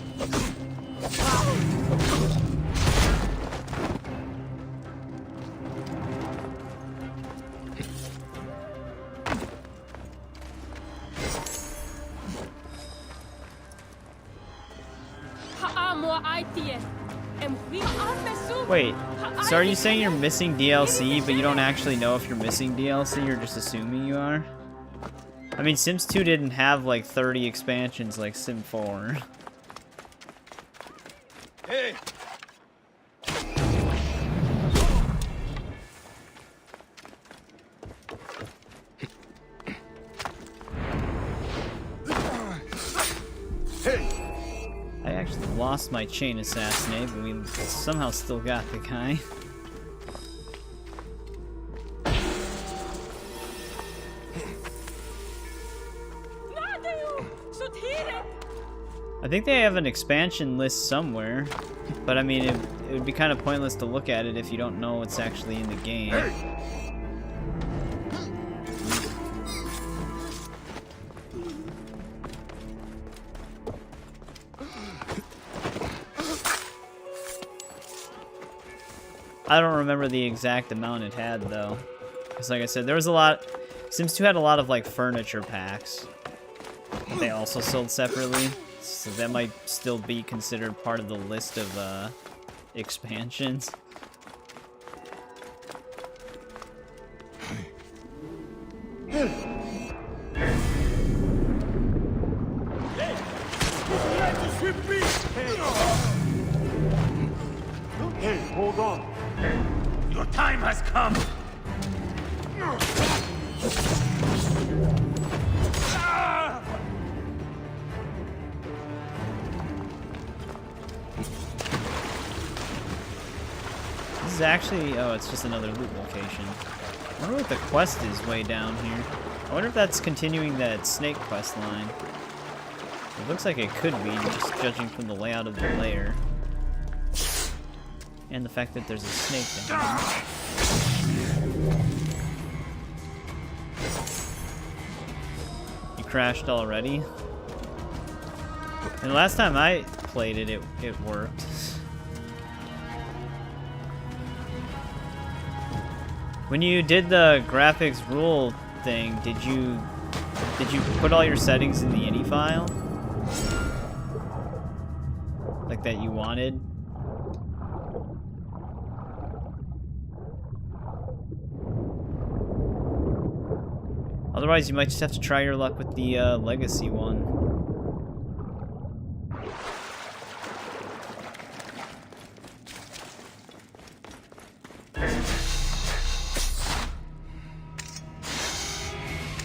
Wait, so are you saying you're missing DLC, but you don't actually know if you're missing DLC, you're just assuming you are? I mean, Sims 2 didn't have like 30 expansions like Sim 4. Hey! I actually lost my chain assassinate, but we somehow still got the guy. I think they have an expansion list somewhere, but I mean, it would be kind of pointless to look at it if you don't know what's actually in the game. I don't remember the exact amount it had, though. Because like I said, there was a lot... Sims 2 had a lot of, like, furniture packs. They also sold separately. So that might still be considered part of the list of, expansions. Hey, hold on. Your time has come. This is actually... Oh, it's just another loot location. I wonder what the quest is way down here. I wonder if that's continuing that snake quest line. It looks like it could be, just judging from the layout of the lair. And the fact that there's a snake down here. You crashed already? And the last time I played it, it worked. When you did the graphics rule thing, did you put all your settings in the ini file? Like artifact that you wanted. Otherwise, you might just have to try your luck with the legacy one.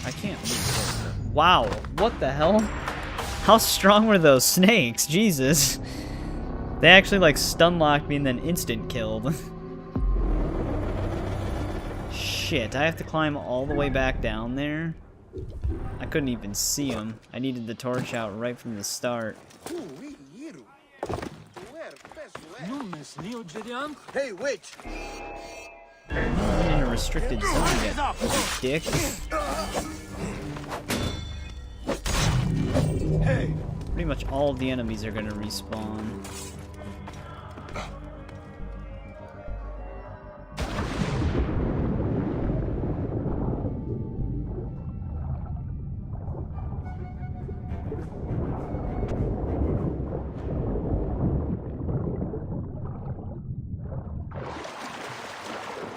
I can't move. Wow, what the hell? How strong were those snakes? Jesus. They actually like stun locked me and then instant killed. Shit, I have to climb all the way back down there? I couldn't even see them. I needed the torch out right from the start. Hey, wait! I'm in a restricted zone yet, dick. Hey! Pretty much all of the enemies are gonna respawn.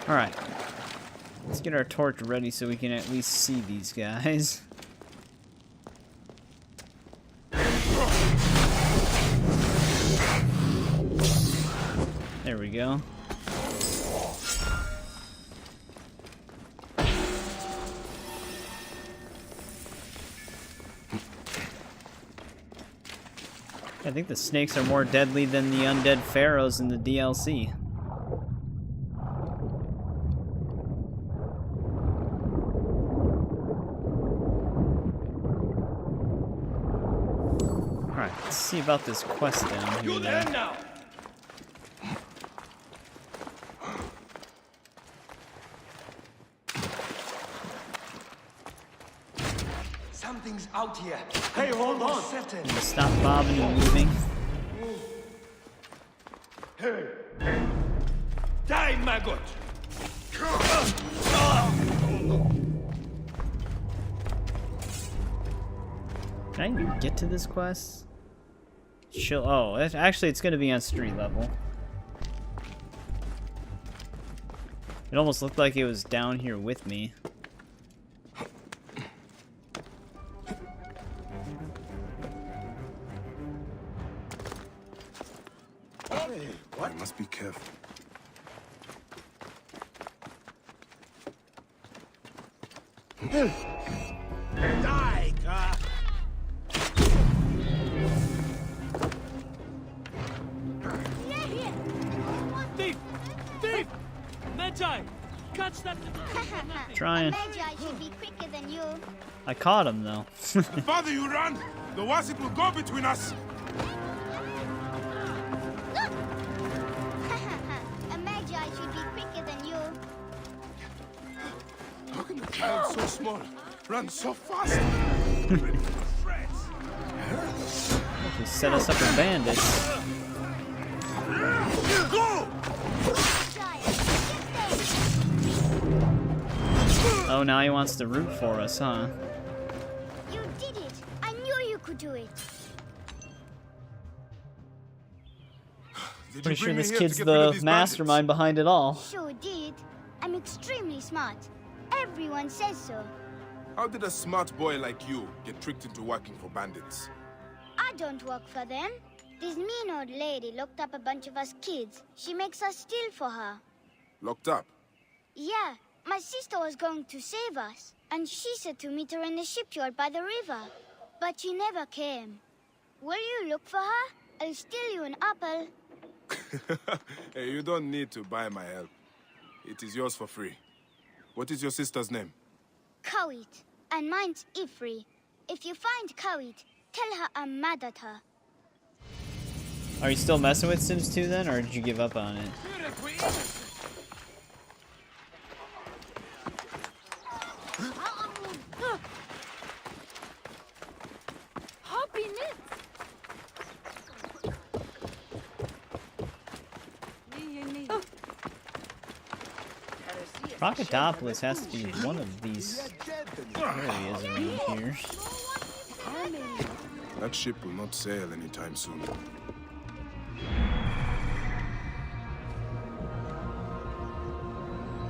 Alright. Let's get our torch ready so we can at least see these guys. There we go. I think the snakes are more deadly than the undead pharaohs in the DLC. Alright, let's see about this quest down here. You there now? Something's out here. Hey, hold on. Stop bobbing and weaving. Hey! Die, maggot! Can I even get to this quest? Chill. Oh, actually, it's gonna be on street level. It almost looked like it was down here with me. Hey, what? I must be careful. Die, God! Thief! Thief! Magi! Catch that! Trying. Magi should be quicker than you. I caught him though. The farther you run, the worse it will go between us. A magi should be quicker than you. How can a child so small run so fast? Just set us up with bandits. Go! Oh, now he wants to root for us, huh? You did it. I knew you could do it. Did Pretty you sure bring me this here to kid's get rid of the these mastermind behind it all. Sure did. I'm extremely smart. Everyone says so. bandits? How did a smart boy like you get tricked into working for bandits? I don't work for them. This mean old lady locked up a bunch of us kids. She makes us steal for her. Locked up? Yeah, my sister was going to save us, and she said to meet her in the shipyard by the river. But she never came. Will you look for her? I'll steal you an apple. Hey, you don't need to buy my help. It is yours for free. What is your sister's name? Kawit, and mine's Ifri. If you find Kawit, tell her I'm mad at her. Are you still messing with Sims 2 then, or did you give up on it? Hop in it. Crocodilopolis has to be one of these areas around here. That ship will not sail anytime soon.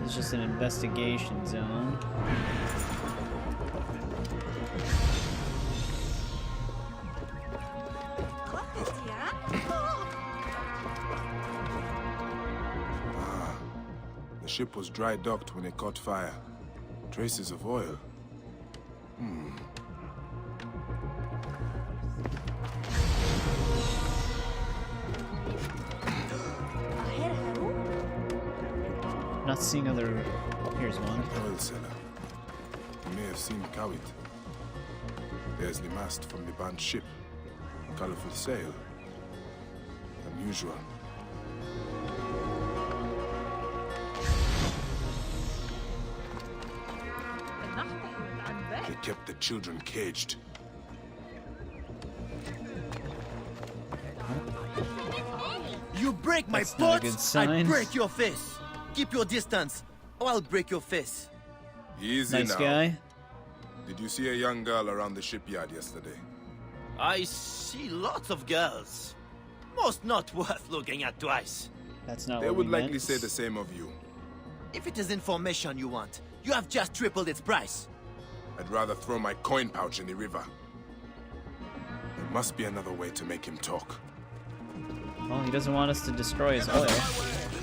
It's just an investigation zone. The ship was dry docked when it caught fire. Traces of oil. Not seeing other... Here's one. Oil cellar. You may have seen Kawit. There's the mast from the banned ship. Colorful sail. Unusual. They kept the children caged. You break my That's not a good pots, sign. I break your face. Keep your distance, or I'll break your face. Easy Nice now. guy. Did you see a young girl around the shipyard yesterday? I see lots of girls. Most not worth looking at twice. That's not They what would we likely meant. say the same of you. If it is information you want, you have just tripled its price. I'd rather throw my coin pouch in the river. There must be another way to make him talk. Well, he doesn't want us to destroy his oil.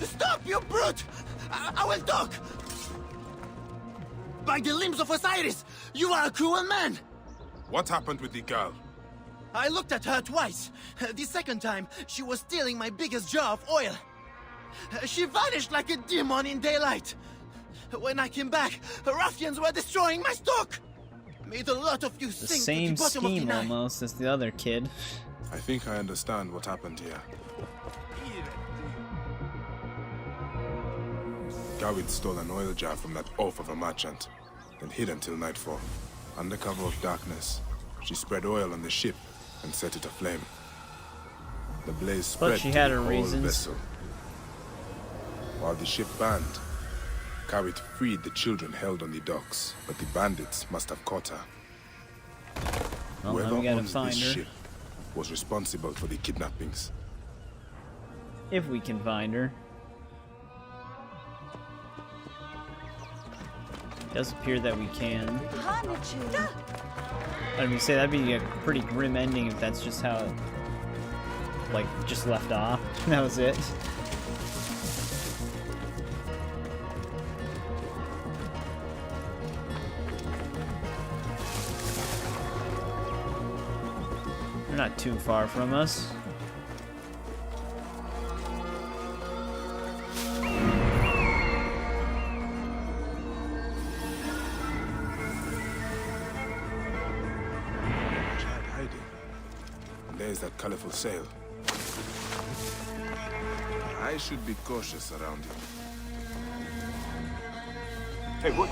Stop, you brute! I will talk! By the limbs of Osiris, you are a cruel man! What happened with the girl? I looked at her twice. The second time, she was stealing my biggest jar of oil. She vanished like a demon in daylight. When I came back, ruffians were destroying my stock. Made a lot of you The sink same to the bottom of scheme the Nile. almost as the other kid. I think I understand what happened here. Gawit stole an oil jar from that oaf of a merchant, then hid until nightfall. Under cover of darkness, she spread oil on the ship and set it aflame. The blaze spread she to had the her whole reasons. vessel. While the ship burned, Gawit freed the children held on the docks, but the bandits must have caught her. Well, now Whoever we gotta owns find this her. ship was responsible for the kidnappings. If we can find her. It does appear that we can. I would say that'd be a pretty grim ending if that's just how it, like, just left off. That was it. They're not too far from us. Child hiding. And there's that colorful sail. I should be cautious around him. Hey, what?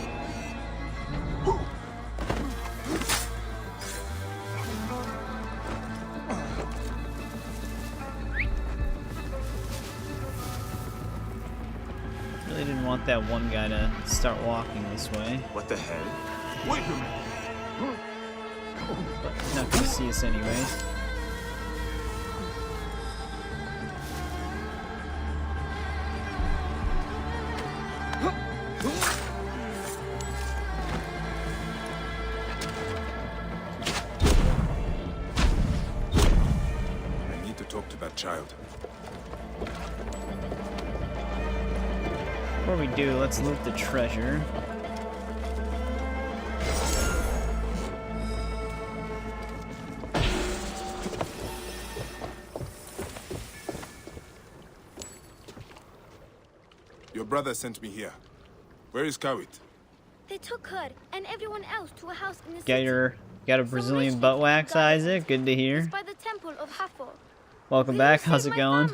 Really didn't want that one guy to start walking this way. What the hell? Wait a minute. But he's not gonna see us anyways. I need to talk to that child. Before we do, let's loot the treasure. Your brother sent me here. Where is Kawit? They took her and everyone else to a house in the Got a Brazilian butt wax, Isaac. Good to hear. by the temple of Hathor. Welcome back. How's it going?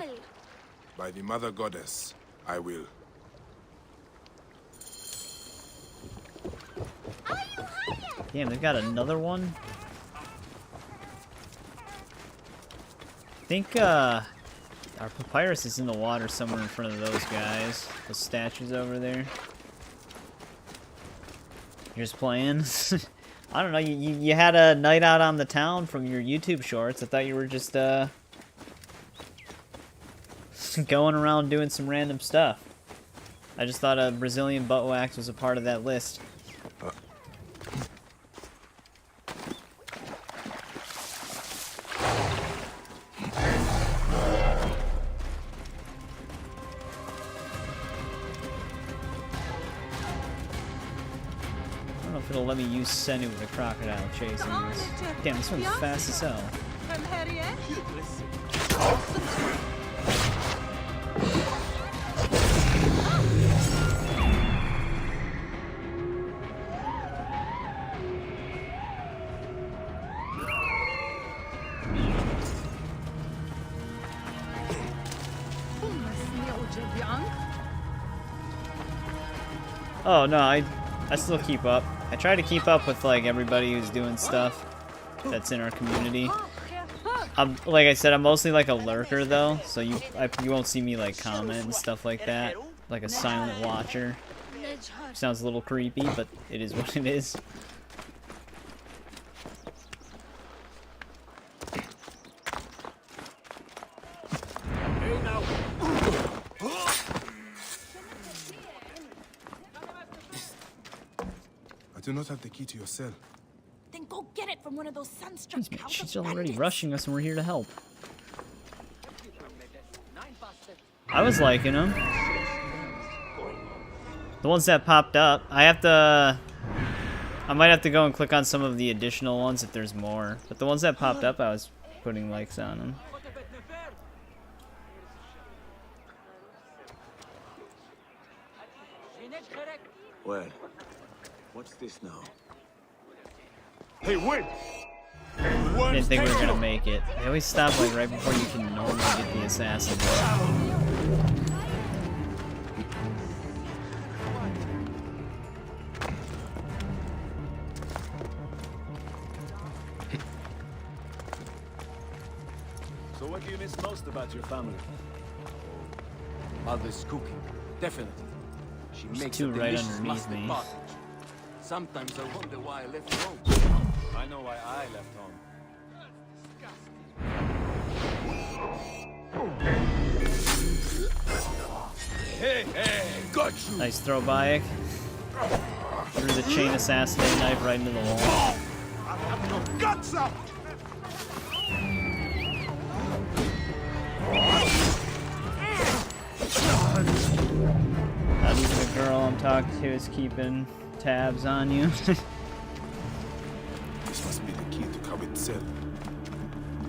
By the Mother Goddess, I will. Damn, they've got another one. I think our papyrus is in the water somewhere in front of those guys. The statues over there. You're just playing? I don't know, you had a night out on the town from your YouTube shorts. I thought you were just going around doing some random stuff. I just thought a Brazilian butt wax was a part of that list. I don't know if it'll let me use Senu with a crocodile chasing this. Damn, this one's fast as hell. Oh no, I still keep up. I try to keep up with like everybody who's doing stuff that's in our community. Like I said, I'm mostly like a lurker though, so you won't see me like comment and stuff like that, like a silent watcher. Sounds a little creepy, but it is what it is. I do not have the key to your cell. Then go get it from one of those sunstruck Jeez, man, cows she's of already bandits. rushing us and we're here to help. I was liking them. The ones that popped up. I might have to go and click on some of the additional ones if there's more. But the ones that popped up, I was putting likes on them. Well, what's this now? Hey, wait! I didn't think we were gonna make it. They always stop like right before you can normally get the assassin. So what do you miss most about your family? Mother's cooking, definitely. She There's makes two a right delicious underneath mustard me. pottage. Sometimes I wonder why I left home. I know why I left home. Hey, got you! Nice throw, Bayek. Threw the chain assassinate knife right into the wall. Guts up! Not even the girl I'm talking to is keeping tabs on you. This must be the key to Kawit's cell.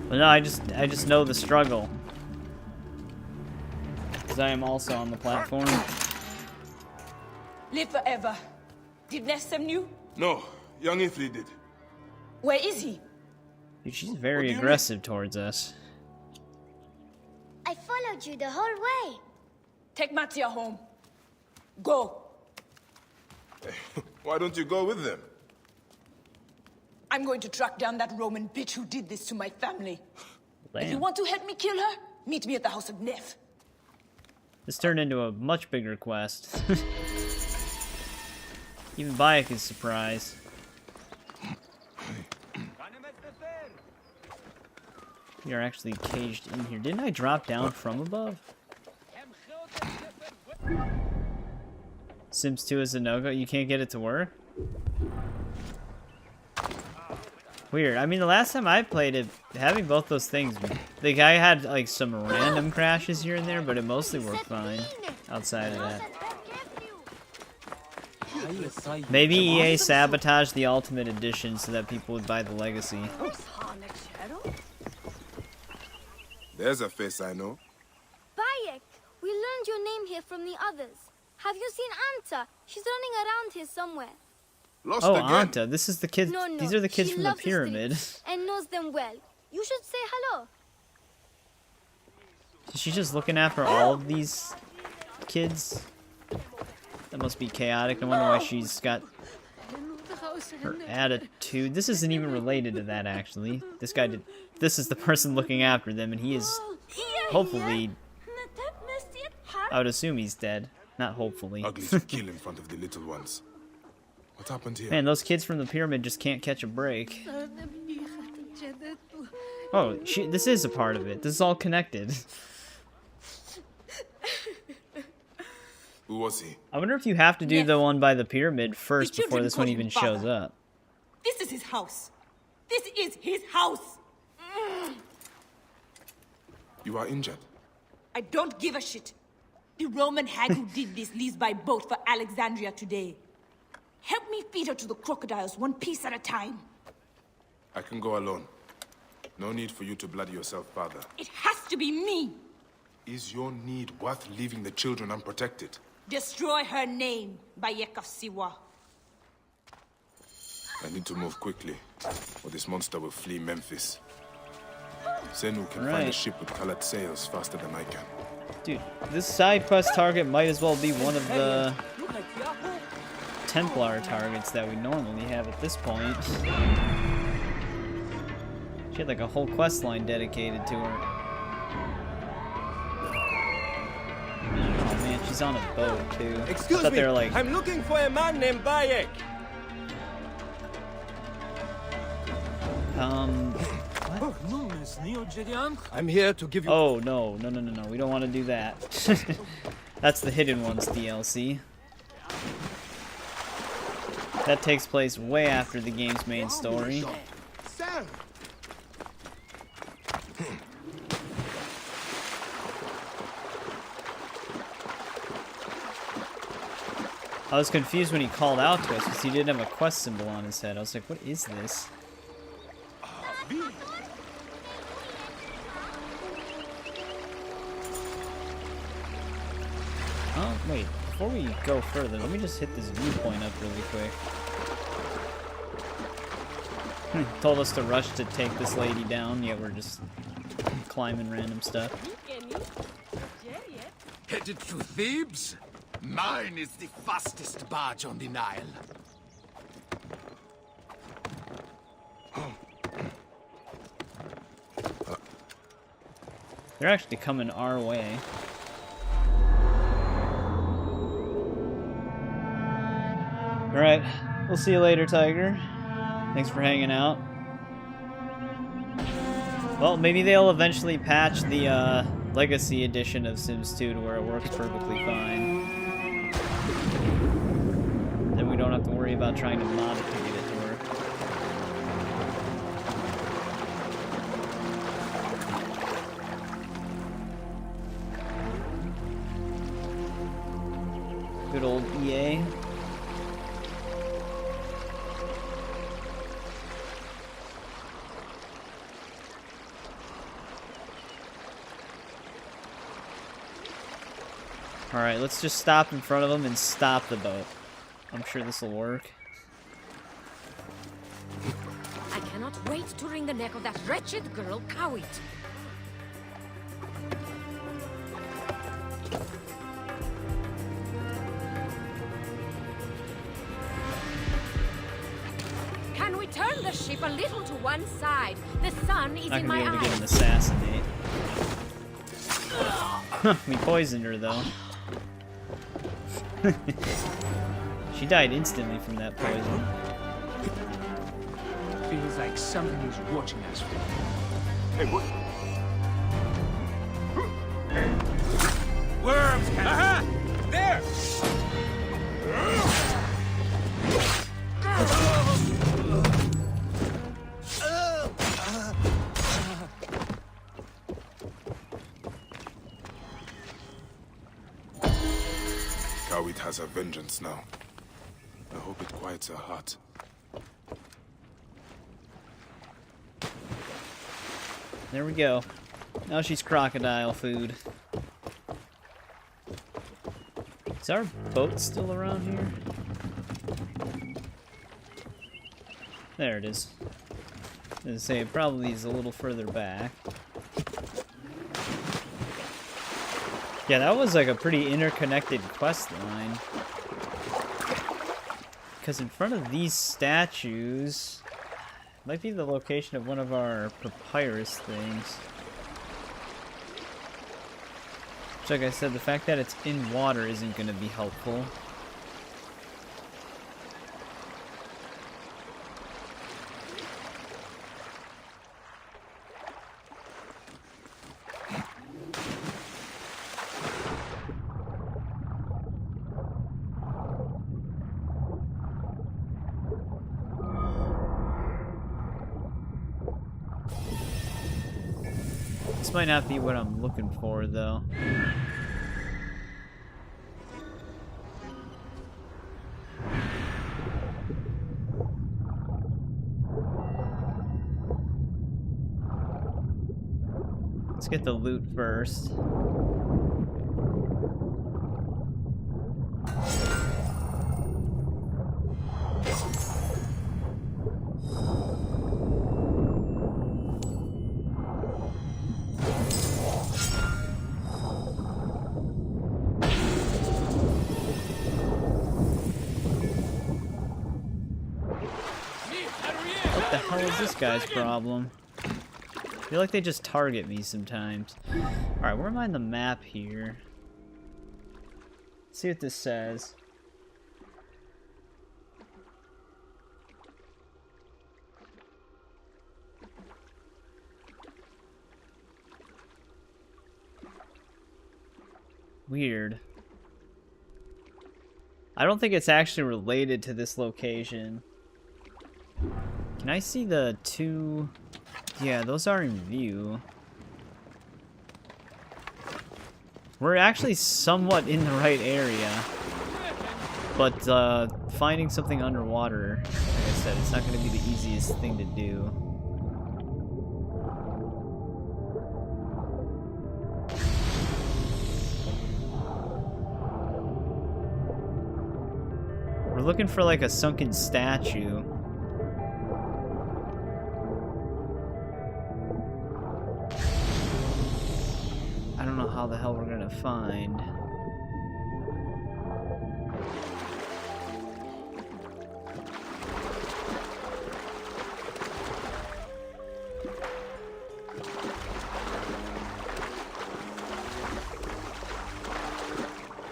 But no, I just know the struggle. Because I am also on the platform. Live forever. Did Nessem knew? No, young Ifli did. Where is he? Dude, she's very aggressive towards us. I followed you the whole way. Take Mattia home. Go. Why don't you go with them? I'm going to track down that Roman bitch who did this to my family. If you Damn. want to help me kill her, meet me at the house of Neff. This turned into a much bigger quest. Even Bayek is surprised. We are actually caged in here. Didn't I drop down from above? Sims 2 is a no-go. You can't get it to work? Weird. I mean, the last time I played it, having both those things, the guy had like some random crashes here and there, but it mostly worked fine outside of that. Maybe EA sabotaged the Ultimate Edition so that people would buy the Legacy. There's a face I know. Bayek, we learned your name here from the others. Have you seen Anta? She's running around here somewhere. Lost Oh, again. Anta. This is the kids. No, These are the kids she from the loves the pyramid. streets and knows them well. You should say hello. She's just looking after all of these kids. That must be chaotic. No wonder why she's got her attitude. This isn't even related to that, actually. This guy did. This is the person looking after them, and he is hopefully. I would assume he's dead. Not hopefully. Ugly to kill in front of the little ones. What happened here? Man, those kids from the pyramid just can't catch a break. Oh, this is a part of it. This is all connected. Who was he? I wonder if you have to do the one by the pyramid first The before children this one call him even father. shows up. This is his house. This is his house. You are injured. I don't give a shit. The Roman hag who did this leaves by boat for Alexandria today. Help me feed her to the crocodiles one piece at a time. I can go alone. No need for you to bloody yourself, father. It has to be me. Is your need worth leaving the children unprotected? Destroy her name, Bayek of Siwa. I need to move quickly, or this monster will flee Memphis. Zenu can find a Right. ship with colored sails faster than I can. Dude, this side quest target might as well be one of the Templar targets that we normally have at this point. She had like a whole quest line dedicated to her. Oh man, she's on a boat too. Excuse I thought me, they were like, I'm looking for a man named Bayek. I'm here to give you... oh no, we don't want to do that. That's the Hidden Ones DLC. That takes place way after the game's main story. Sir! I was confused when he called out to us because he didn't have a quest symbol on his head. I was like, what is this? Oh, wait. Before we go further, let me just hit this viewpoint up really quick. Told us to rush to take this lady down, yet we're just climbing random stuff. Headed to Thebes? Mine is the fastest barge on the Nile. They're actually coming our way. Alright, we'll see you later, Tiger. Thanks for hanging out. Well, maybe they'll eventually patch the Legacy edition of Sims 2 to where it works perfectly fine. Then we don't have to worry about trying to mod it to get it to work. Good old EA. Alright, let's just stop in front of them and stop the boat. I'm sure this will work. I cannot wait to wring the neck of that wretched girl, Kawit. Can we turn the ship a little to one side? The sun is Not in gonna my be able to get an eyes. assassinate. We poisoned her though. She died instantly from that poison. Feels like something is watching us. Hey, what? Worms can... Aha! There! Kawit has a vengeance now. I hope it quiets her heart. There we go. Now she's crocodile food. Is our boat still around here? There it is. I was gonna say, it probably is a little further back. Yeah, that was like a pretty interconnected quest line. Because in front of these statues might be the location of one of our papyrus things. Which, like I said, the fact that it's in water isn't going to be helpful. This might not be what I'm looking for, though. Let's get the loot first. What the hell is this guy's problem? I feel like they just target me sometimes. Alright, where am I on the map here? Let's see what this says. Weird. I don't think it's actually related to this location. Can I see the two? Yeah, those are in view. We're actually somewhat in the right area. But finding something underwater, like I said, it's not going to be the easiest thing to do. We're looking for like a sunken statue. I don't know how the hell we're gonna find.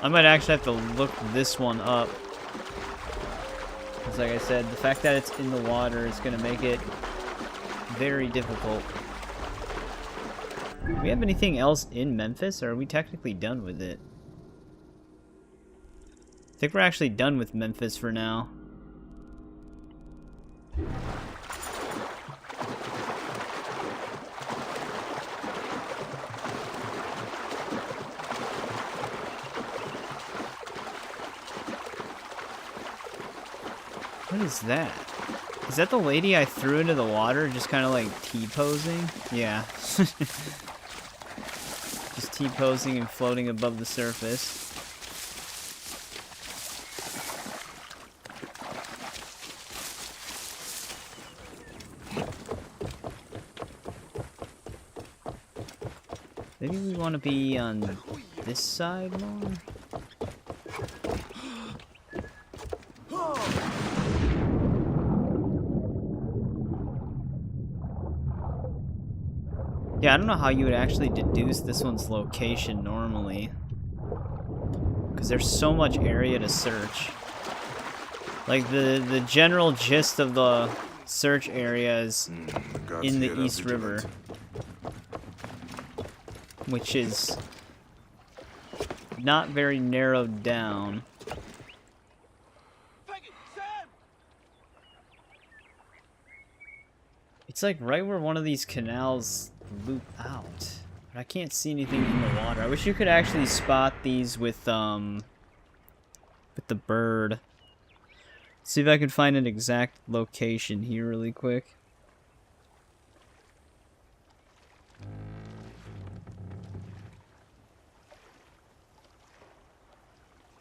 I might actually have to look this one up. Because like I said, the fact that it's in the water is gonna make it very difficult. Do we have anything else in Memphis, or are we technically done with it? I think we're actually done with Memphis for now. What is that? Is that the lady I threw into the water, just kind of like T-posing? Yeah. Just T-posing and floating above the surface. Maybe we want to be on this side more? Yeah, I don't know how you would actually deduce this one's location normally. Because there's so much area to search. Like, the general gist of the search area is in the East River. Which is not very narrowed down. It's like right where one of these canals loop out. But I can't see anything in the water. I wish you could actually spot these with the bird. See if I can find an exact location here really quick.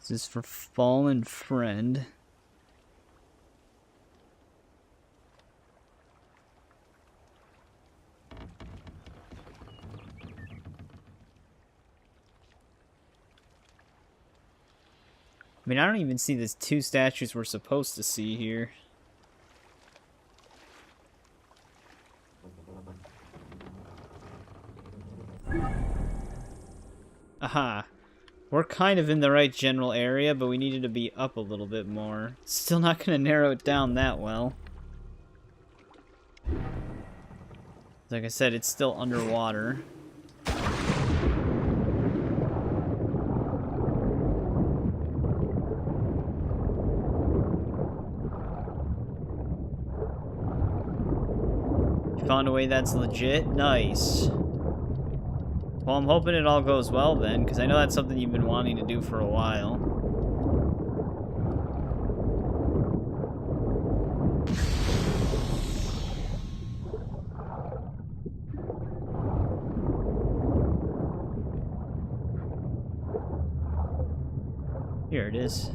This is for Fallen Friend. I mean, I don't even see the two statues we're supposed to see here. Aha. We're kind of in the right general area, but we needed to be up a little bit more. Still not going to narrow it down that well. Like I said, it's still underwater. Found a way that's legit. Nice. Well, I'm hoping it all goes well then, because I know that's something you've been wanting to do for a while. Here it is.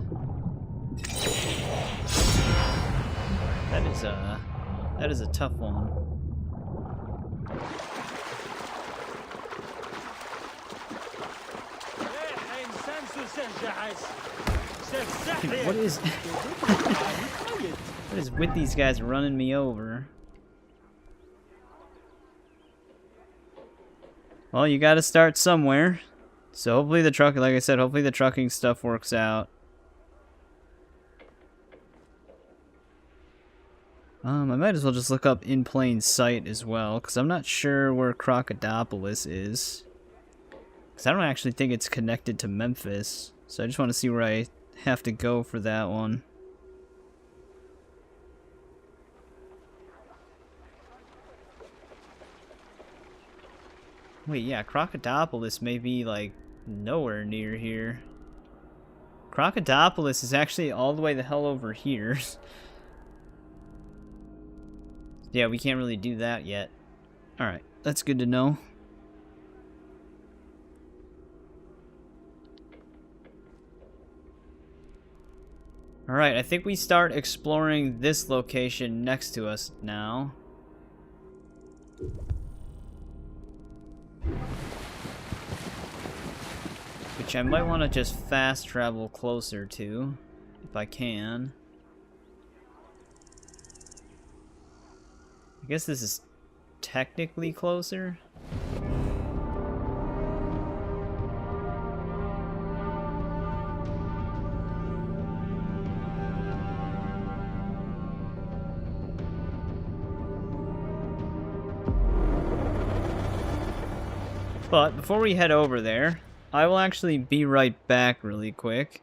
That is a tough one. Dude, what is what is with these guys running me over? Well, you gotta start somewhere. So hopefully the truck, like I said, hopefully the trucking stuff works out. I might as well just look up in plain sight as well, because I'm not sure where Crocodipolis is. Because I don't actually think it's connected to Memphis. So I just want to see where I have to go for that one. Wait, yeah, Crocodipolis may be, like, nowhere near here. Crocodipolis is actually all the way the hell over here. Yeah, we can't really do that yet. Alright, that's good to know. Alright, I think we start exploring this location next to us now. Which I might want to just fast travel closer to, if I can. I guess this is technically closer. But before we head over there, I will actually be right back really quick.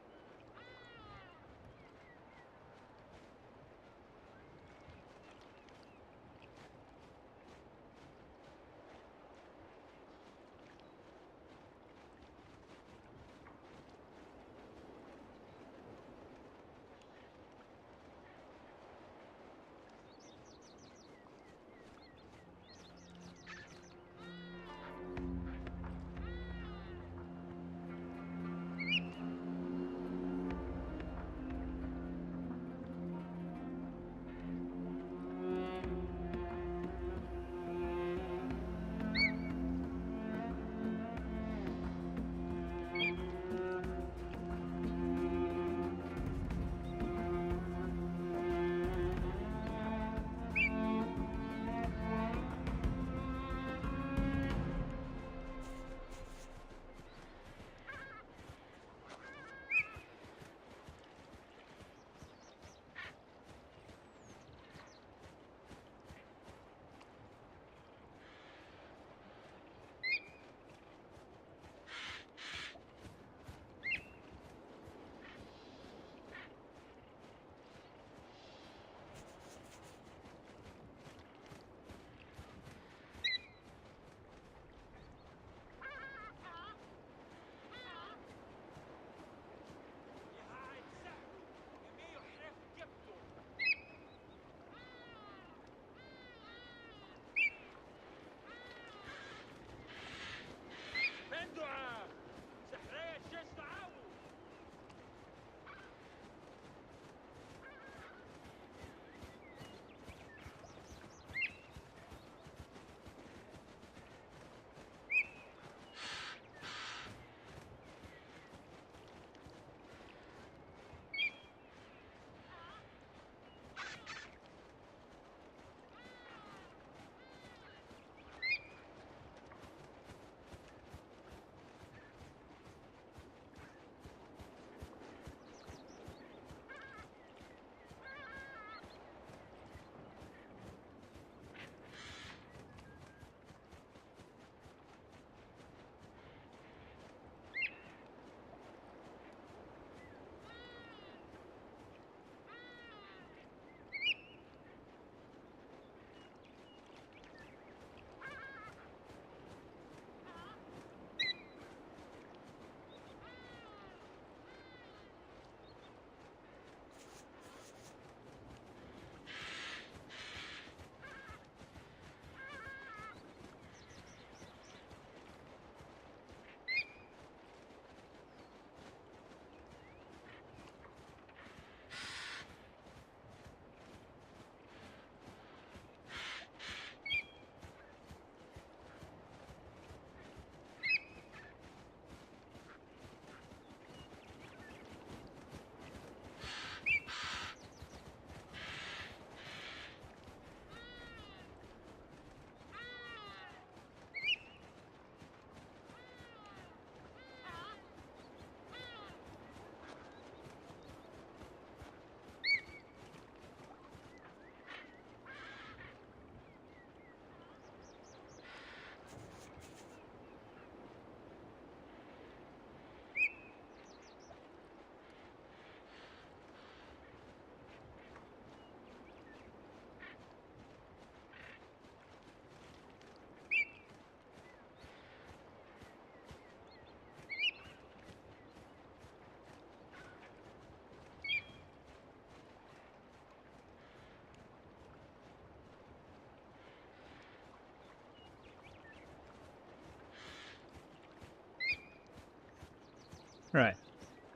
Right.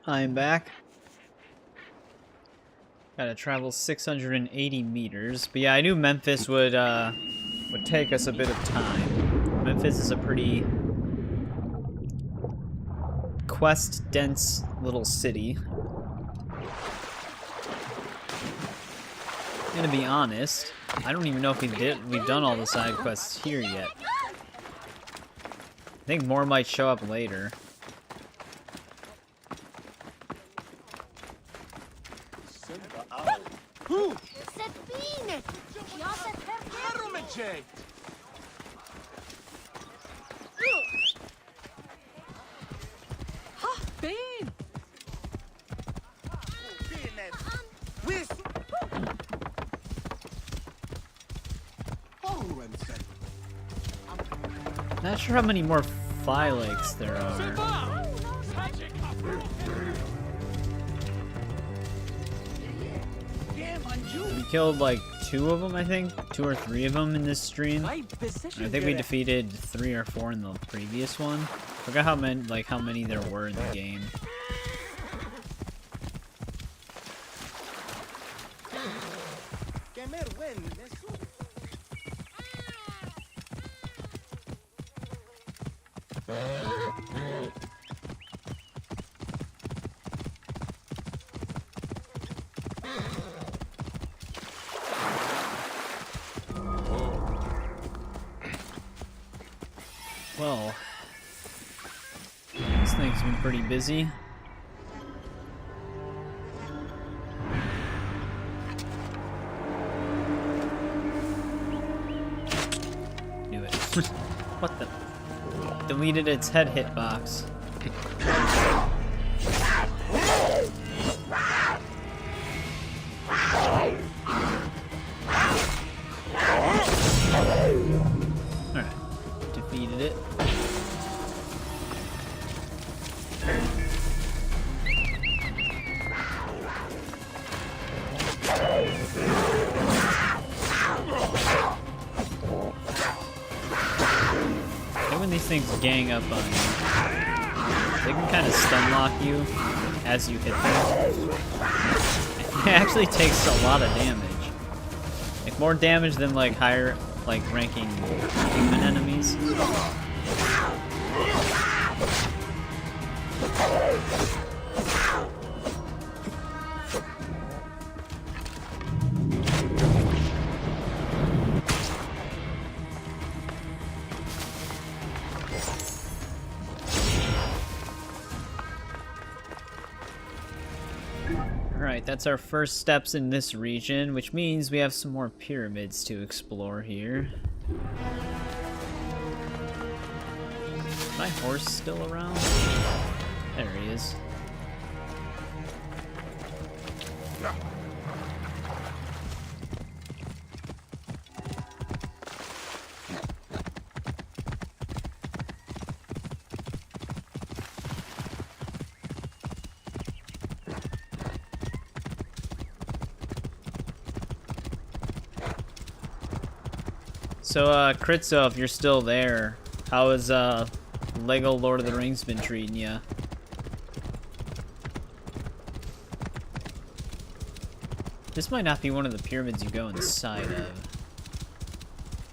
I'm back. Gotta travel 680 meters. But yeah, I knew Memphis would take us a bit of time. Memphis is a pretty quest-dense little city. I'm gonna be honest, I don't even know if we've done all the side quests here yet. I think more might show up later. Not sure how many more flclafi there are. We killed like 2 of them, I think. 2 or 3 of them in this stream. I think we defeated 3 or 4 in the previous one. Forgot how many there were in the game. Well, this thing's been pretty busy. Knew it. What the? Deleted its head hitbox. Alright. Defeated it. When these things gang up on you, they can kind of stun lock you as you hit them. It actually takes a lot of damage. Like more damage than like higher ranking human enemies. Alright, that's our first steps in this region, which means we have some more pyramids to explore here. Is my horse still around? There he is. So, Kritzo, if you're still there, how has, Lego Lord of the Rings been treating ya? This might not be one of the pyramids you go inside of.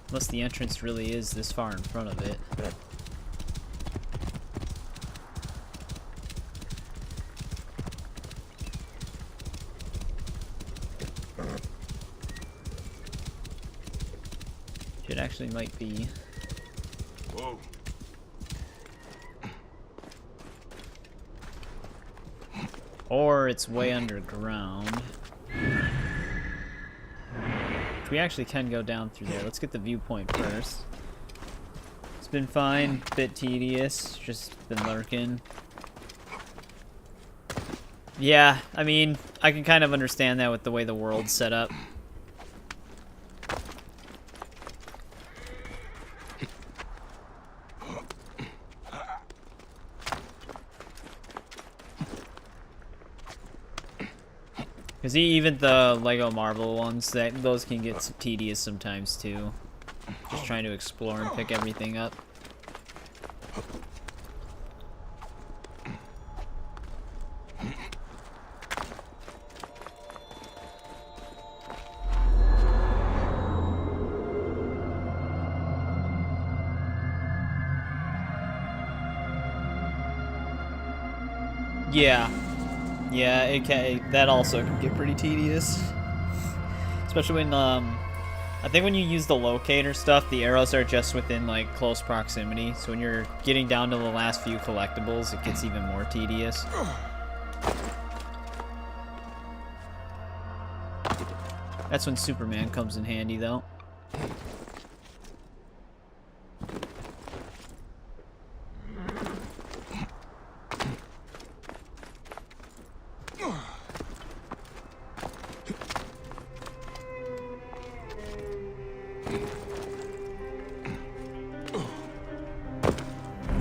Unless the entrance really is this far in front of it. It actually might be. Whoa. Or it's way underground. Which we actually can go down through there. Let's get the viewpoint first. It's been fine, bit tedious, just been lurking. Yeah, I mean, I can kind of understand that with the way the world's set up. Because even the Lego Marvel ones, those can get tedious sometimes too. Just trying to explore and pick everything up. Yeah. Yeah, that also can get pretty tedious. Especially when, I think when you use the locator stuff, the arrows are just within, like, close proximity. So when you're getting down to the last few collectibles, it gets even more tedious. That's when Superman comes in handy, though.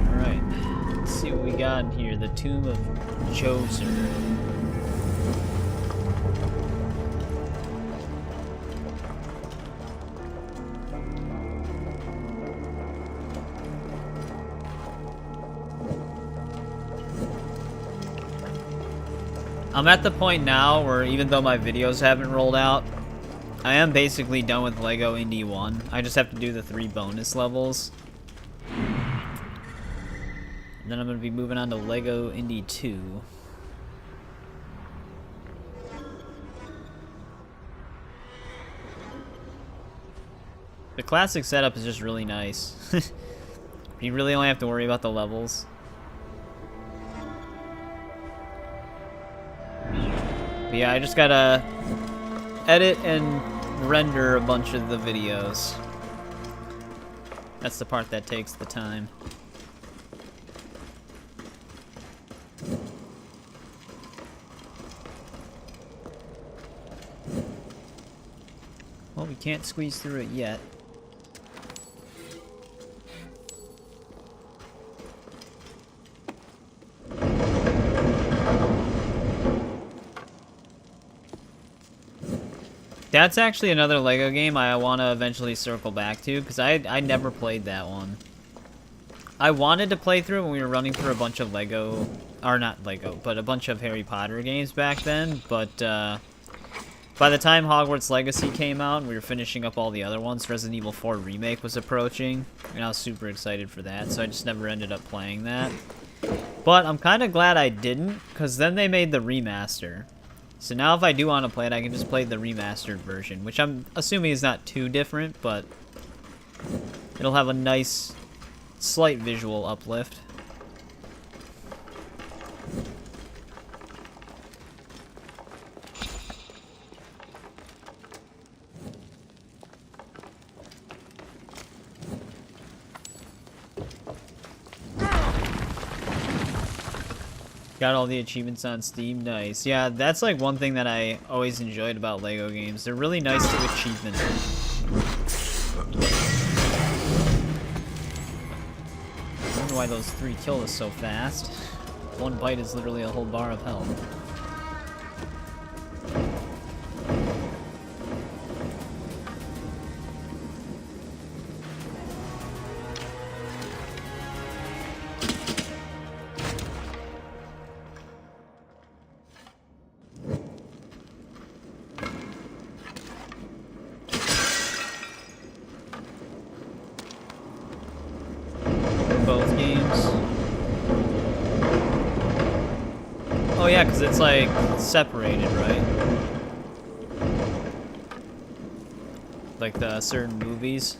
Alright, let's see what we got in here. The Tomb of Joser. I'm at the point now where even though my videos haven't rolled out, I am basically done with LEGO Indy 1. I just have to do the 3 bonus levels. And then I'm going to be moving on to LEGO Indy 2. The classic setup is just really nice. You really only have to worry about the levels. But yeah, I just gotta edit and render a bunch of the videos. That's the part that takes the time. Well, we can't squeeze through it yet. That's actually another LEGO game I want to eventually circle back to, because I never played that one. I wanted to play through it when we were running through a bunch of LEGO, or not LEGO, but a bunch of Harry Potter games back then, but by the time Hogwarts Legacy came out and we were finishing up all the other ones, Resident Evil 4 Remake was approaching, and I was super excited for that, so I just never ended up playing that. But I'm kind of glad I didn't, because then they made the remaster. So now if I do want to play it, I can just play the remastered version, which I'm assuming is not too different, but it'll have a nice, slight visual uplift. Got all the achievements on Steam, nice. Yeah, that's like one thing that I always enjoyed about LEGO games. They're really nice to achievement. I wonder why those 3 kill us so fast. One bite is literally a whole bar of health. Both games. Oh yeah, because it's like separated, right? Like the certain movies.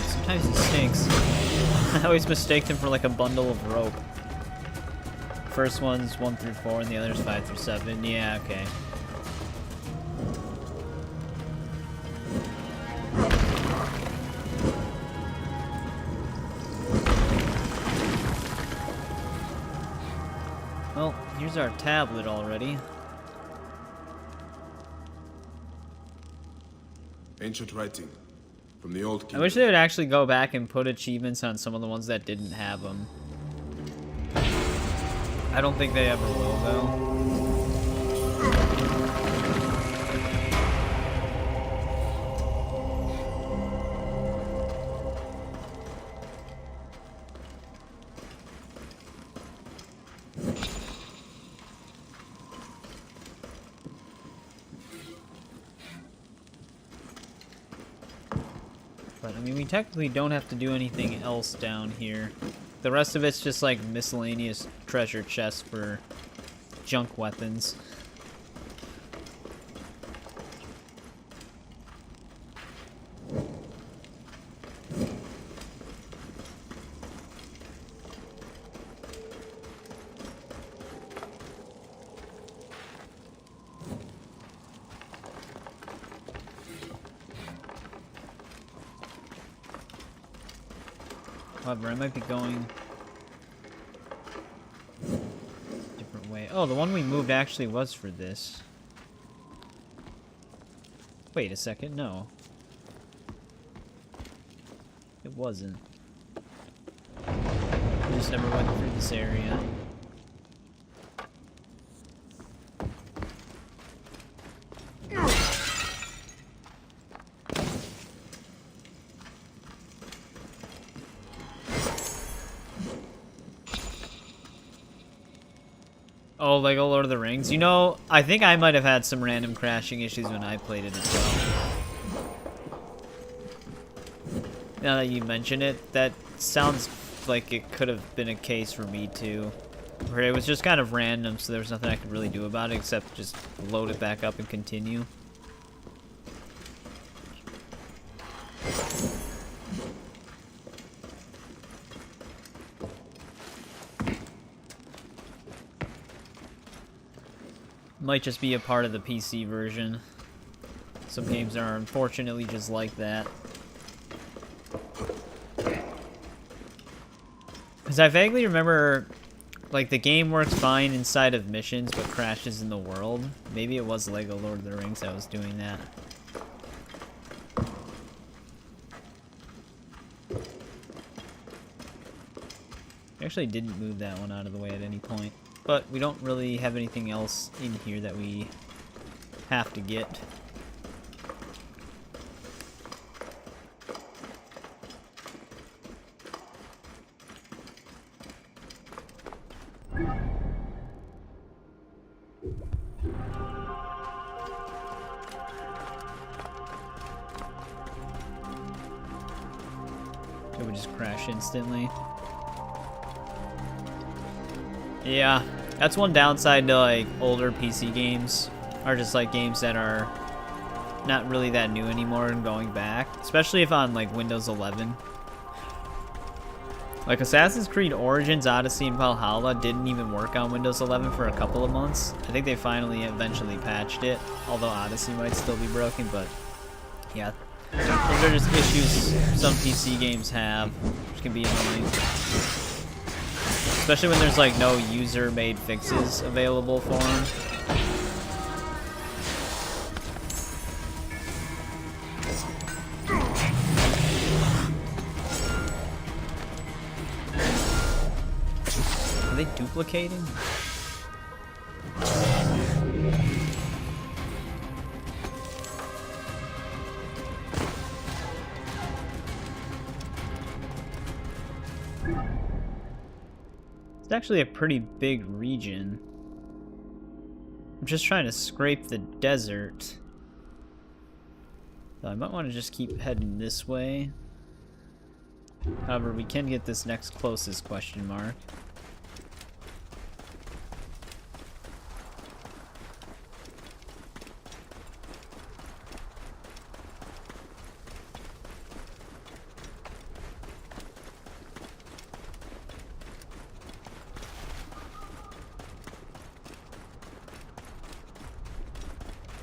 Sometimes he stinks. I always mistake him for like a bundle of rope. First one's 1 through 4 and the other's 5 through 7. Yeah, okay. Well, here's our tablet already. Ancient writing from the old kingdom. I wish they would actually go back and put achievements on some of the ones that didn't have them. I don't think they ever will, though. mean, we technically don't have to do anything else down here. The rest of it's just like miscellaneous treasure chests for junk weapons. However, I might be going a different way. Oh, the one we moved actually was for this. Wait a second, no. It wasn't. I just never went through this area. Oh, Lego Lord of the Rings. You know, I think I might have had some random crashing issues when I played it as well. Now that you mention it, that sounds like it could have been a case for me too. Where it was just kind of random, so there was nothing I could really do about it except just load it back up and continue. Might just be a part of the PC version. Some games are unfortunately just like that. Because I vaguely remember, like, the game works fine inside of missions, but crashes in the world. Maybe it was Lego Lord of the Rings that was doing that. I actually didn't move that one out of the way at any point. But we don't really have anything else in here that we have to get. It would just crash instantly. Yeah, that's one downside to like older PC games, are just like games that are not really that new anymore and going back, especially if on like Windows 11. Like Assassin's Creed Origins, Odyssey, and Valhalla didn't even work on Windows 11 for a couple of months. I think they finally eventually patched it, although Odyssey might still be broken, but yeah. Those are just issues some PC games have, which can be annoying. Especially when there's like no user-made fixes available for them. Are they duplicating? It's actually a pretty big region. I'm just trying to scrape the desert. So I might want to just keep heading this way. However, we can get this next closest question mark.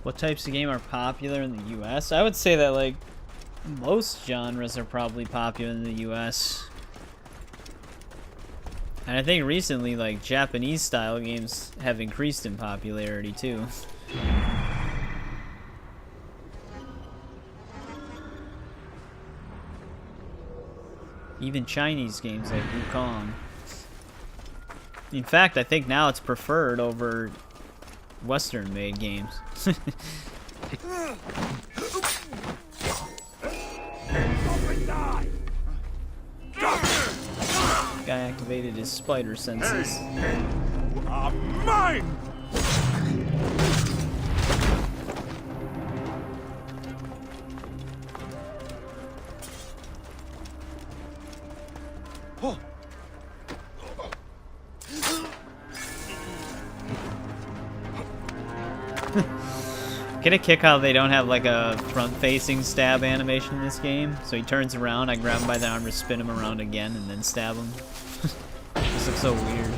What types of game are popular in the US? I would say that like most genres are probably popular in the US. And I think recently like Japanese style games have increased in popularity too. Even Chinese games like Wukong. In fact, I think now it's preferred over Western-made games. Guy activated his spider senses. You are mine! Get a kick how they don't have like a front-facing stab animation in this game. So he turns around, I grab him by the arm to spin him around again, and then stab him. This looks so weird.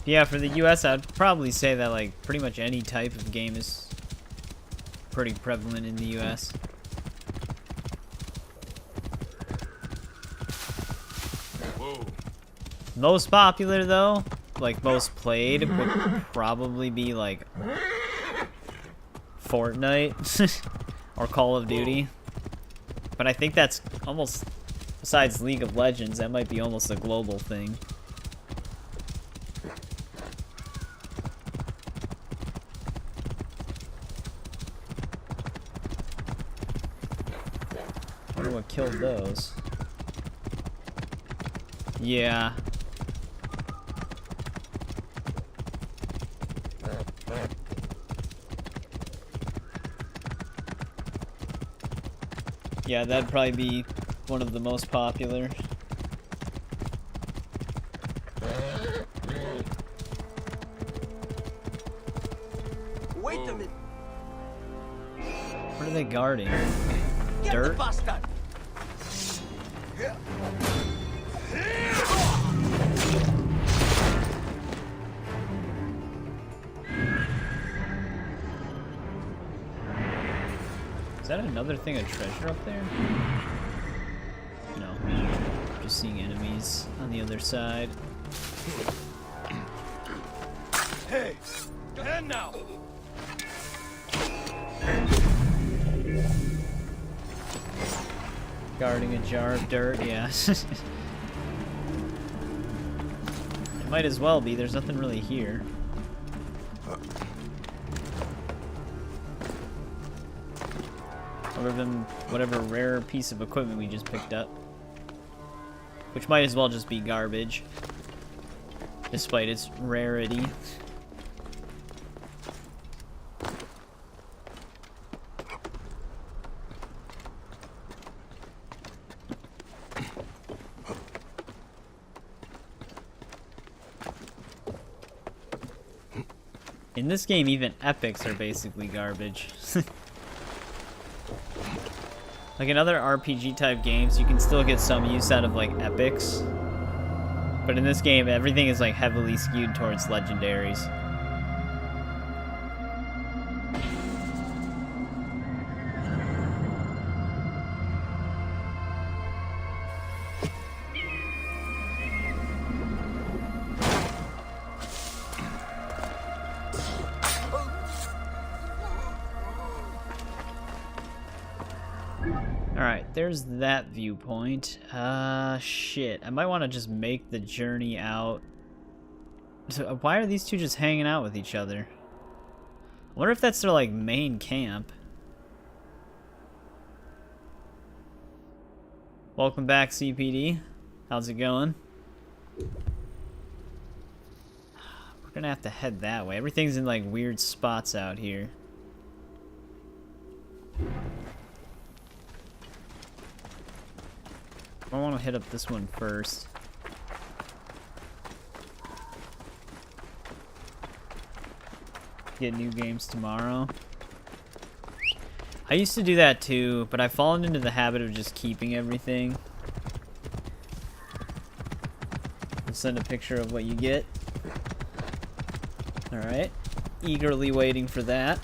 Yeah, for the US, I'd probably say that like pretty much any type of game is pretty prevalent in the US. Whoa. Most popular though, like most played, would probably be like Fortnite or Call of Duty. But I think that's almost, besides League of Legends, that might be almost a global thing. What killed those? Yeah. Yeah, that'd probably be one of the most popular. Wait a minute. What are they guarding? Get Dirt? the bastard. Is that another thing of treasure up there? No. Just seeing enemies on the other side. Hey, go ahead now. Guarding a jar of dirt, yeah. It might as well be, there's nothing really here. Other than whatever rare piece of equipment we just picked up. Which might as well just be garbage. Despite its rarity. In this game, even epics are basically garbage. Like in other RPG type games, you can still get some use out of like epics. But in this game, everything is like heavily skewed towards legendaries. Alright, there's that viewpoint. Shit. I might want to just make the journey out. So, why are these two just hanging out with each other? I wonder if that's their, like, main camp. Welcome back, CPD. How's it going? We're gonna have to head that way. Everything's in, like, weird spots out here. I want to hit up this one first. Get new games tomorrow. I used to do that too, but I've fallen into the habit of just keeping everything. I'll send a picture of what you get. Alright. Eagerly waiting for that.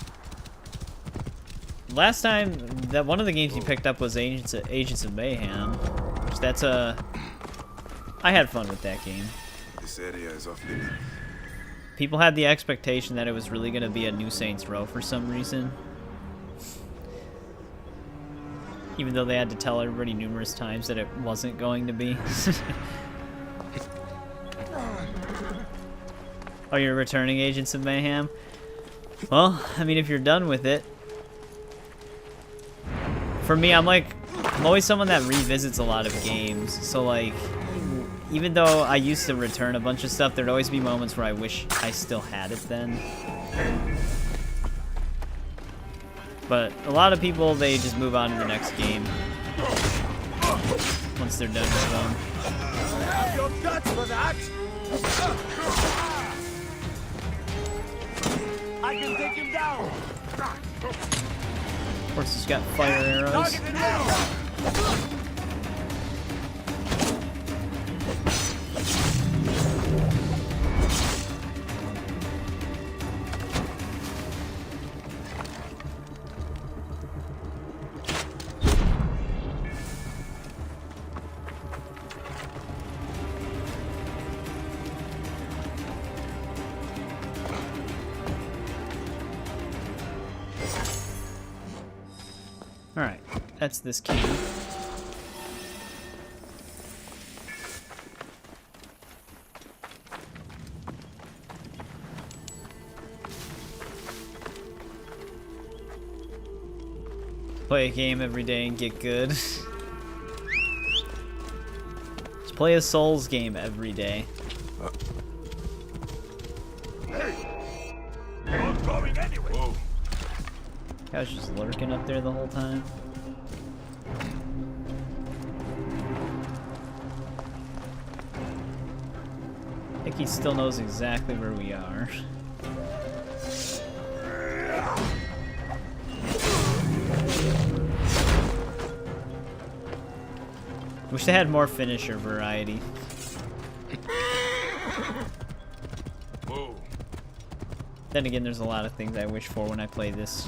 Last time, that one of the games you picked up was Agents of Mayhem. Which that's a... I had fun with that game. This area is off limits. People had the expectation that it was really going to be a new Saints Row for some reason. Even though they had to tell everybody numerous times that it wasn't going to be. Oh, you're returning Agents of Mayhem? Well, I mean, if you're done with it, for me, I'm always someone that revisits a lot of games. So like, even though I used to return a bunch of stuff, there'd always be moments where I wish I still had it then. But a lot of people, they just move on to the next game once they're done with them. Have your guts for that. I can take him down. Of course, he's got fire arrows. Alright, that's this key. Play a game every day and get good. Just play a Souls game every day. Not going anywhere. Whoa. I was just lurking up there the whole time. I think he still knows exactly where we are. Wish they had more finisher variety. Whoa. Then again, there's a lot of things I wish for when I play this.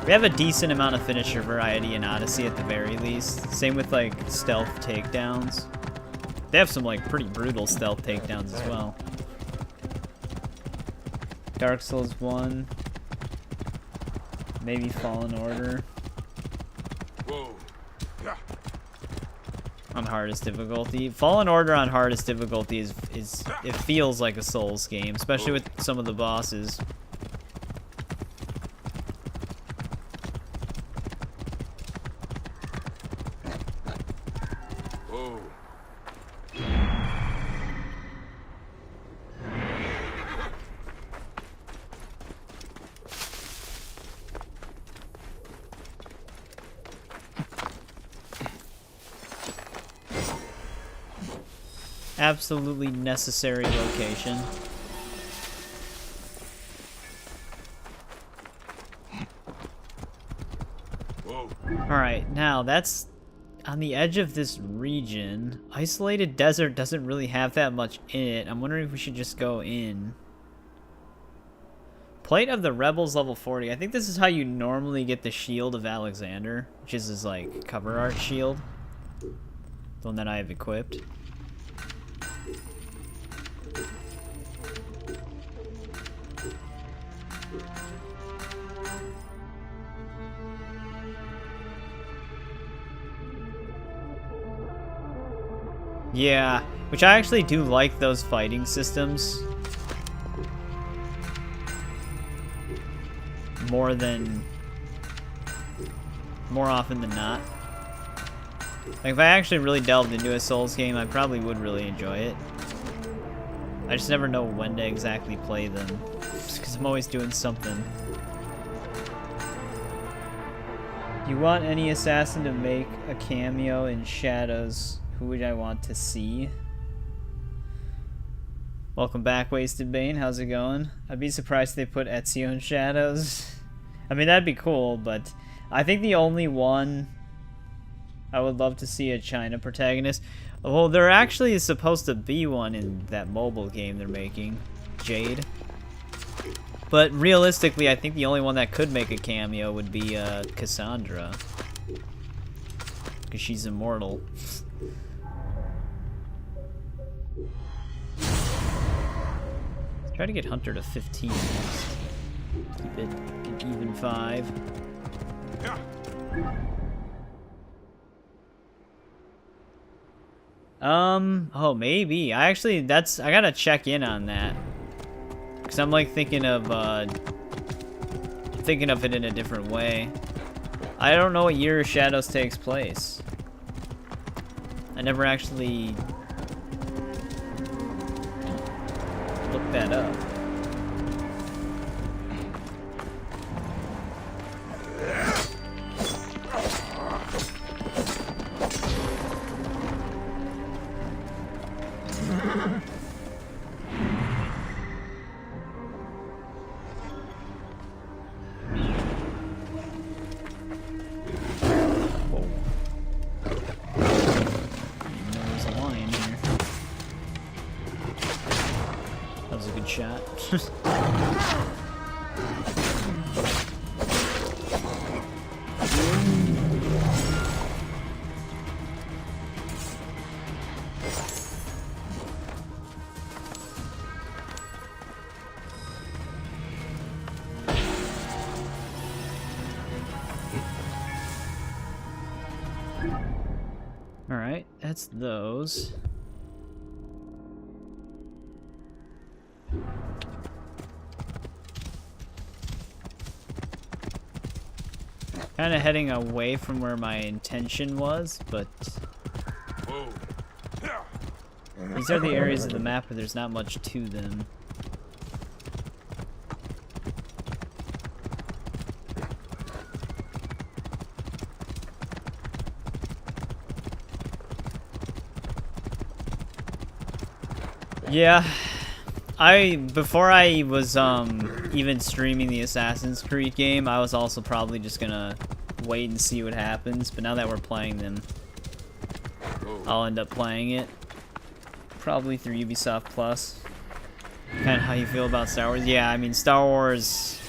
We have a decent amount of finisher variety in Odyssey at the very least. Same with like stealth takedowns. They have some like pretty brutal stealth takedowns as well. Dark Souls 1. Maybe Fallen Order. Whoa. Yeah. On hardest difficulty. Fallen Order on hardest difficulty is it feels like a Souls game, especially with some of the bosses. Whoa. Absolutely necessary location. Whoa. Alright, now that's on the edge of this region. Isolated Desert doesn't really have that much in it. I'm wondering if we should just go in. Plate of the Rebels level 40. I think this is how you normally get the Shield of Alexander, which is his like cover art shield. The one that I have equipped. Yeah, which I actually do like those fighting systems more often than not. Like if I actually really delved into a Souls game, I probably would really enjoy it. I just never know when to exactly play them, just because I'm always doing something. You want any assassin to make a cameo in Shadows? Who would I want to see? Welcome back, Wasted Bane. How's it going? I'd be surprised if they put Ezio in Shadows. I mean, that'd be cool, but I think the only one I would love to see a China protagonist. Well, there actually is supposed to be one in that mobile game they're making, Jade. But realistically, I think the only one that could make a cameo would be Cassandra, because she's immortal. Try to get Hunter to 15 next. Keep it an even 5. Yeah. Oh, maybe. I gotta check in on that. Because I'm like thinking of thinking of it in a different way. I don't know what year Shadows takes place. I never actually looked that up. Shot. All right, that's those. Kind of heading away from where my intention was, but these are the areas of the map where there's not much to them. Yeah, before I was even streaming the Assassin's Creed game, I was also probably just gonna wait and see what happens, but now that we're playing them, I'll end up playing it. Probably through Ubisoft Plus. Kinda how you feel about Star Wars? Yeah, I mean, Star Wars...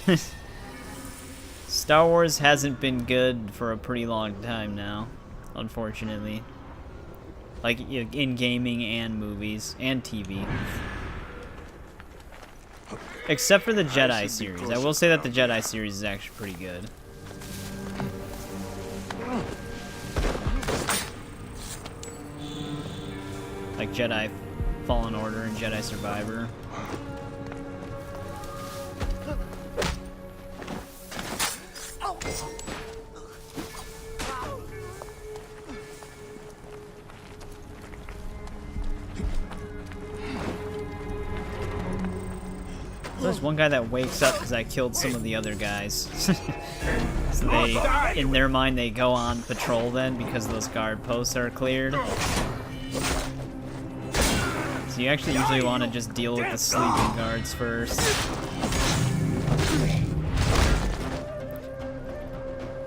Star Wars hasn't been good for a pretty long time now, unfortunately. Like, in gaming and movies, and TV. Except for the Jedi series. I will say that the Jedi series is actually pretty good. Like Jedi Fallen Order and Jedi Survivor. There's one guy that wakes up because I killed some of the other guys. So they, in their mind, they go on patrol then because those guard posts are cleared. So you actually usually want to just deal with the sleeping guards first.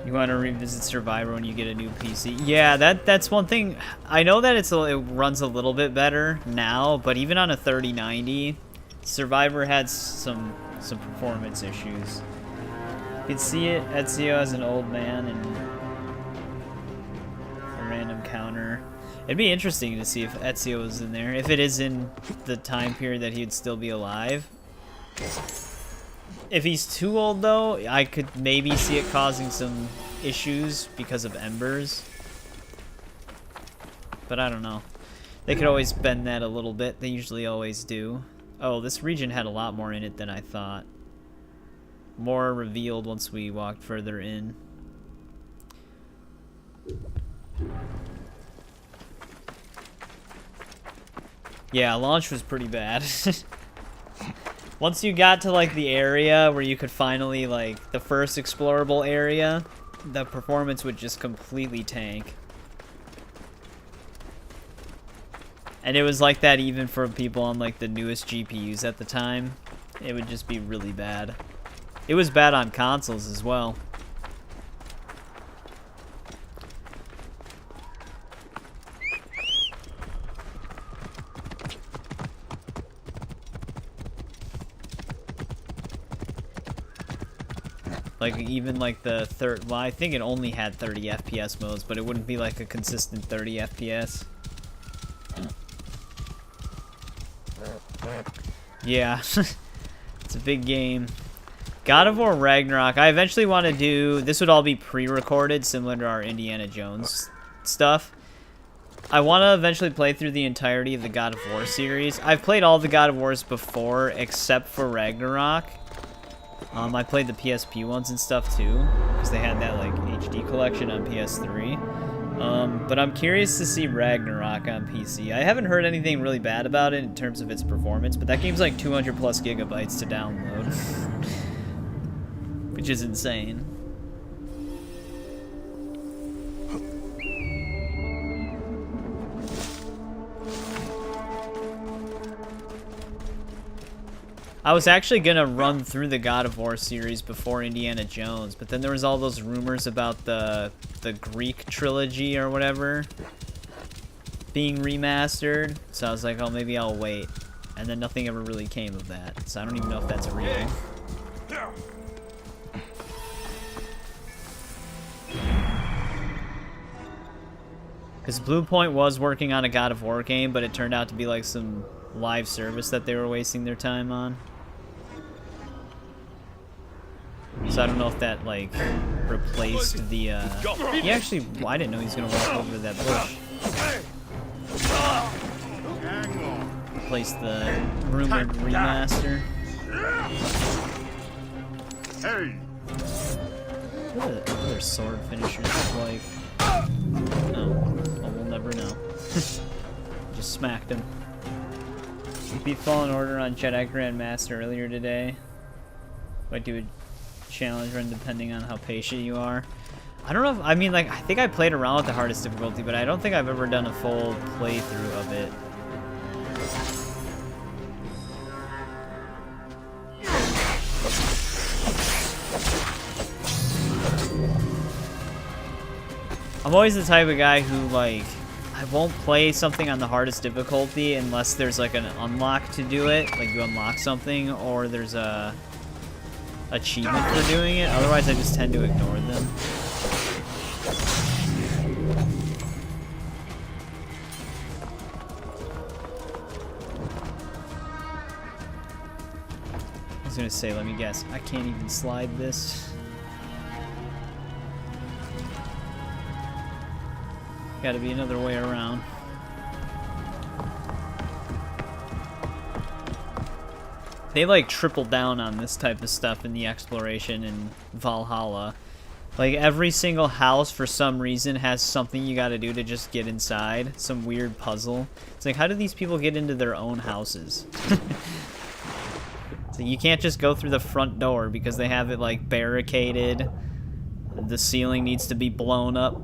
You want to revisit Survivor when you get a new PC. Yeah, that's one thing. I know that it runs a little bit better now, but even on a 3090, Survivor had some performance issues. You can see it, Ezio as an old man and a random counter. It'd be interesting to see if Ezio was in there. If it is in the time period that he'd still be alive. If he's too old though, I could maybe see it causing some issues because of embers. But I don't know. They could always bend that a little bit. They usually always do. Oh, this region had a lot more in it than I thought. More revealed once we walked further in. Yeah, launch was pretty bad. Once you got to like the area where you could finally like the first explorable area, the performance would just completely tank. And it was like that even for people on like the newest GPUs at the time. It would just be really bad. It was bad on consoles as well. Like even like the well, I think it only had 30 FPS modes, but it wouldn't be like a consistent 30 FPS. Yeah, it's a big game. God of War Ragnarok. I eventually want to do... This would all be pre-recorded, similar to our Indiana Jones stuff. I want to eventually play through the entirety of the God of War series. I've played all the God of Wars before, except for Ragnarok. I played the PSP ones and stuff too, because they had that like HD collection on PS3. But I'm curious to see Ragnarok on PC. I haven't heard anything really bad about it in terms of its performance, but that game's like 200 plus gigabytes to download, which is insane. I was actually gonna run through the God of War series before Indiana Jones, but then there was all those rumors about the Greek trilogy or whatever being remastered, so I was like, oh, maybe I'll wait. And then nothing ever really came of that, so I don't even know if that's real. Because Bluepoint was working on a God of War game, but it turned out to be like some live service that they were wasting their time on. So I don't know if that, like, replaced the, He actually... Well, I didn't know he was gonna walk over to that bush. Replace the rumored remaster. Hey! What do the other sword finishers look like? Oh, well, we'll never know. Just smacked him. Beat Fallen Order on Jedi Grandmaster earlier today. Might do a challenge run depending on how patient you are. I don't know if, I mean, like, I think I played around with the hardest difficulty, but I don't think I've ever done a full playthrough of it. I'm always the type of guy who, like, I won't play something on the hardest difficulty unless there's, like, an unlock to do it. Like, you unlock something, or there's a achievement for doing it. Otherwise, I just tend to ignore them. I was gonna say, let me guess. I can't even slide this. Gotta be another way around. They like triple down on this type of stuff in the exploration in Valhalla. Like every single house for some reason has something you gotta do to just get inside. Some weird puzzle. It's like, how do these people get into their own houses? So you can't just go through the front door because they have it like barricaded. The ceiling needs to be blown up.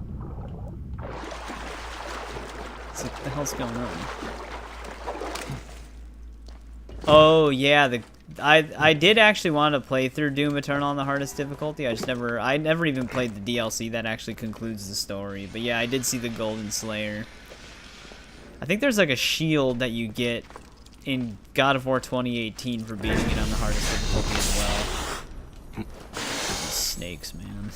It's like, what the hell's going on? Oh yeah, I did actually want to play through Doom Eternal on the hardest difficulty. I never even played the DLC that actually concludes the story. But yeah, I did see the Golden Slayer. I think there's like a shield that you get in God of War 2018 for beating it on the hardest difficulty as well. These snakes, man.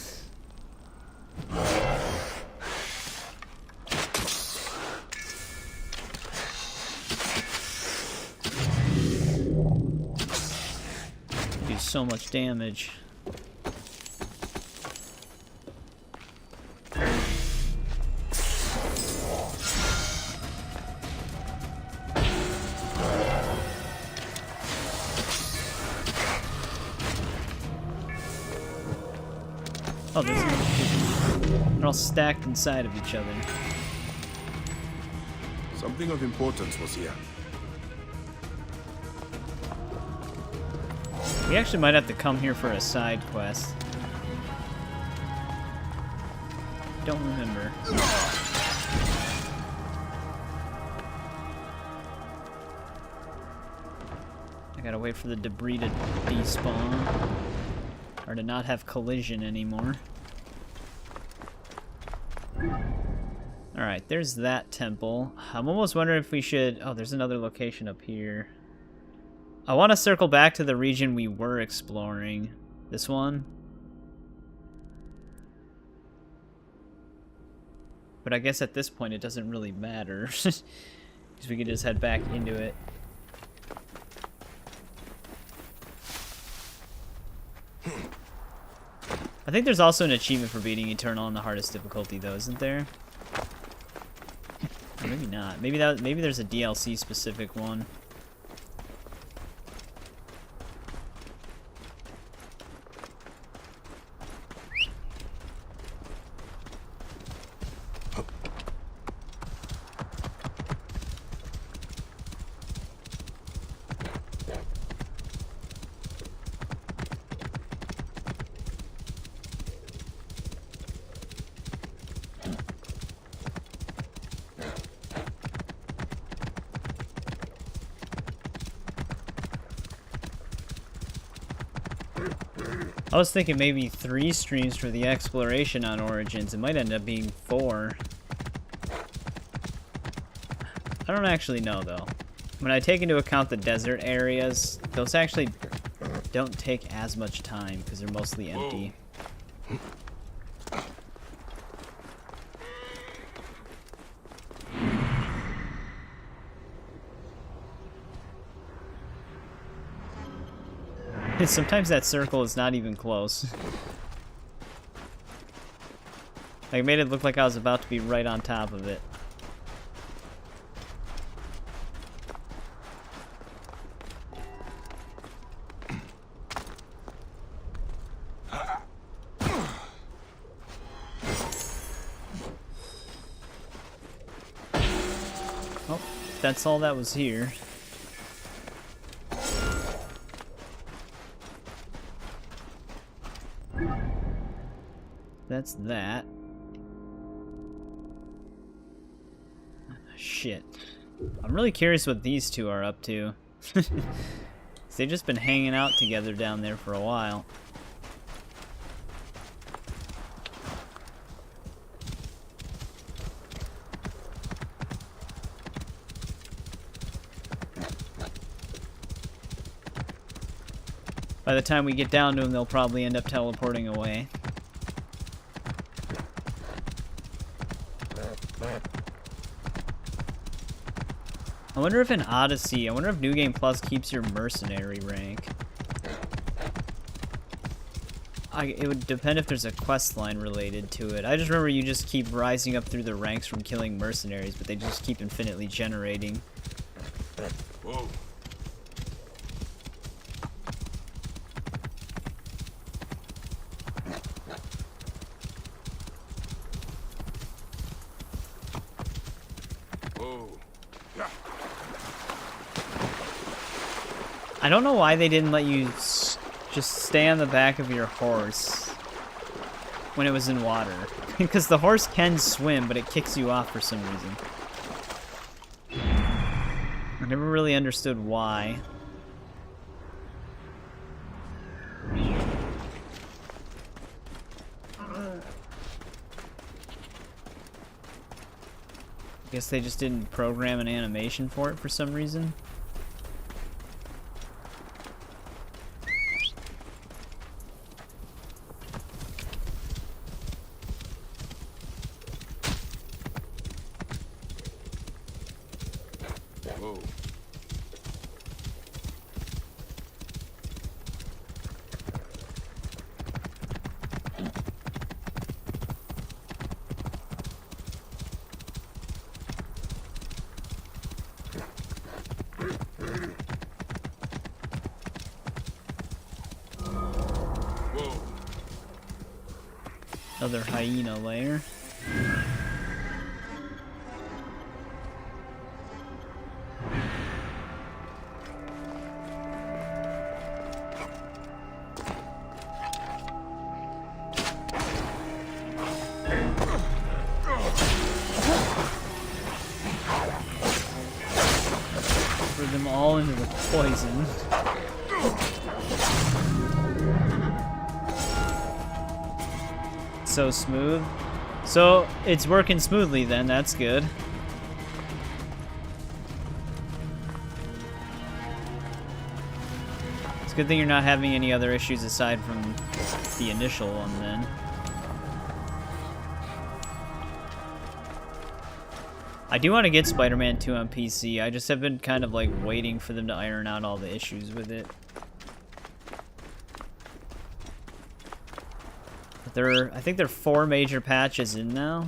Do so much damage. Oh, there's another two. They're all stacked inside of each other. Something of importance was here. We actually might have to come here for a side quest. Don't remember. I gotta wait for the debris to despawn. Or to not have collision anymore. Alright, there's that temple. I'm almost wondering if we should... Oh, there's another location up here. I want to circle back to the region we were exploring. This one. But I guess at this point it doesn't really matter. Because we can just head back into it. I think there's also an achievement for beating Eternal on the hardest difficulty, though, isn't there? Or maybe not. Maybe there's a DLC specific one. I was thinking maybe 3 streams for the exploration on Origins. It might end up being 4. I don't actually know, though. When I take into account the desert areas, those actually don't take as much time because they're mostly empty. Sometimes that circle is not even close. Like, made it look like I was about to be right on top of it. Oh, that's all that was here. That's that. Shit. I'm really curious what these two are up to. They've just been hanging out together down there for a while. By the time we get down to them, they'll probably end up teleporting away. I wonder if in Odyssey, I wonder if New Game Plus keeps your mercenary rank. It would depend if there's a quest line related to it. I just remember you just keep rising up through the ranks from killing mercenaries, but they just keep infinitely generating. Whoa. I don't know why they didn't let you just stay on the back of your horse when it was in water. Because the horse can swim, but it kicks you off for some reason. I never really understood why. Guess they just didn't program an animation for it for some reason. Another hyena lair. Throw them all into the poison. So smooth. So it's working smoothly then, that's good. It's a good thing you're not having any other issues aside from the initial one then. I do want to get Spider-Man 2 on PC. I just have been kind of like waiting for them to iron out all the issues with it. I think there are 4 major patches in now.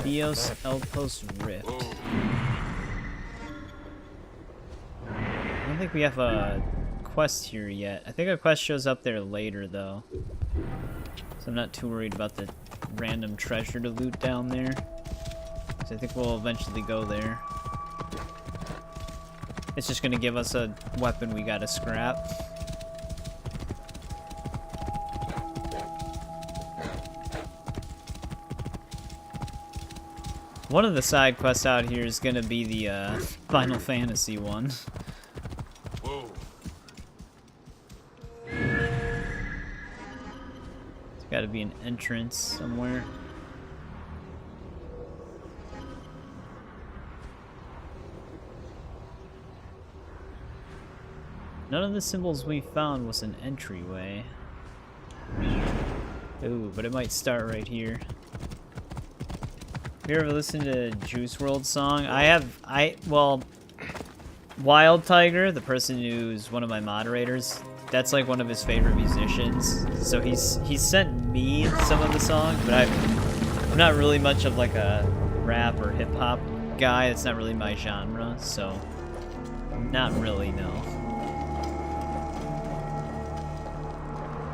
Dios Outpost Rift. I don't think we have a quest here yet. I think a quest shows up there later, though. So I'm not too worried about the random treasure to loot down there. So I think we'll eventually go there. It's just gonna give us a weapon we gotta scrap. One of the side quests out here is gonna be the Final Fantasy one. Whoa. There's gotta be an entrance somewhere. None of the symbols we found was an entryway. Ooh, but it might start right here. Have you ever listened to Juice WRLD's song? Well, Wild Tiger, the person who's one of my moderators, that's like one of his favorite musicians. So he's sent me some of the songs, but I'm not really much of like a rap or hip hop guy. It's not really my genre, so not really, no.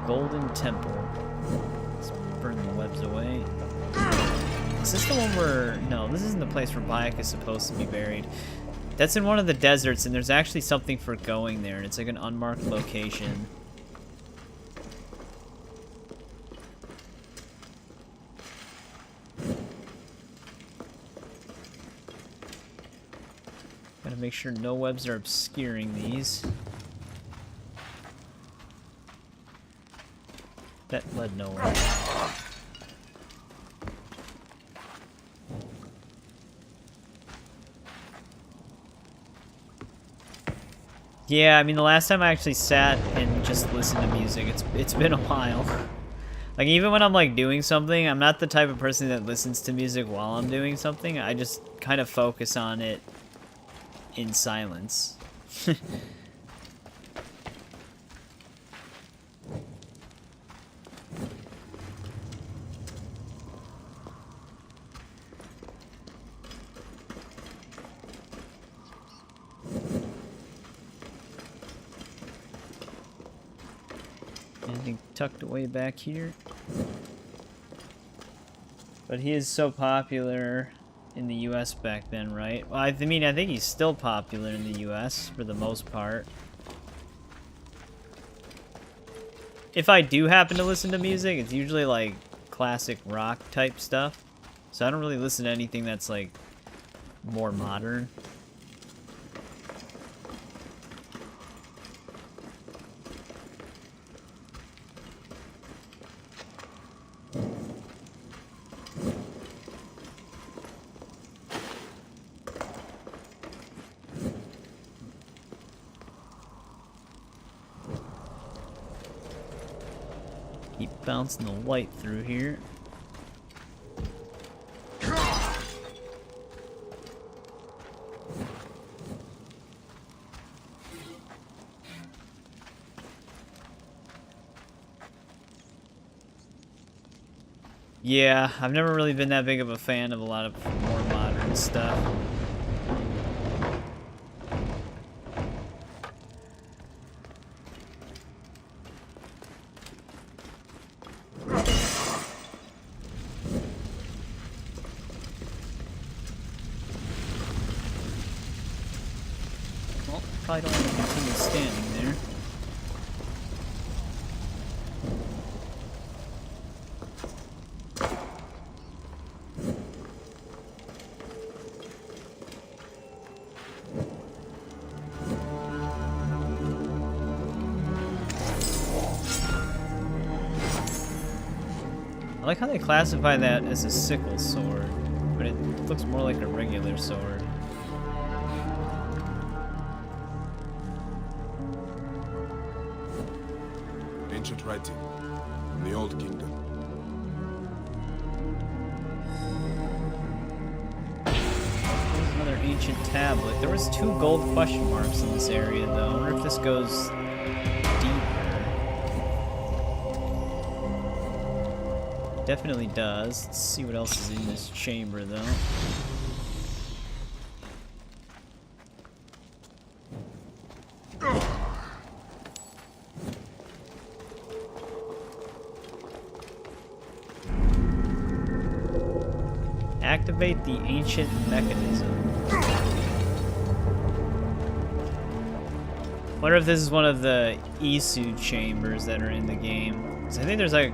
Golden Temple. Let's burn the webs away. Is this the one where... No, this isn't the place where Bayek is supposed to be buried. That's in one of the deserts, and there's actually something for going there, and it's like an unmarked location. Gotta make sure no webs are obscuring these. That led nowhere. Yeah, I mean, the last time I actually sat and just listened to music, it's been a while. Like, even when I'm, like, doing something, I'm not the type of person that listens to music while I'm doing something. I just kind of focus on it in silence. Anything tucked away back here? But he is so popular in the US back then, right? Well, I mean, I think he's still popular in the US for the most part. If I do happen to listen to music, it's usually like classic rock type stuff. So I don't really listen to anything that's like more modern. Keep bouncing the light through here. Yeah, I've never really been that big of a fan of a lot of more modern stuff. Well, probably don't want to continue standing there. I like how they classify that as a sickle sword, but it looks more like a regular sword. Ancient writing from the Old Kingdom. There's another ancient tablet. There was 2 gold question marks in this area, though. I wonder if this goes deeper. Definitely does. Let's see what else is in this chamber, though. Activate the ancient mechanism. Wonder if this is one of the Isu chambers that are in the game. 'Cause I think there's like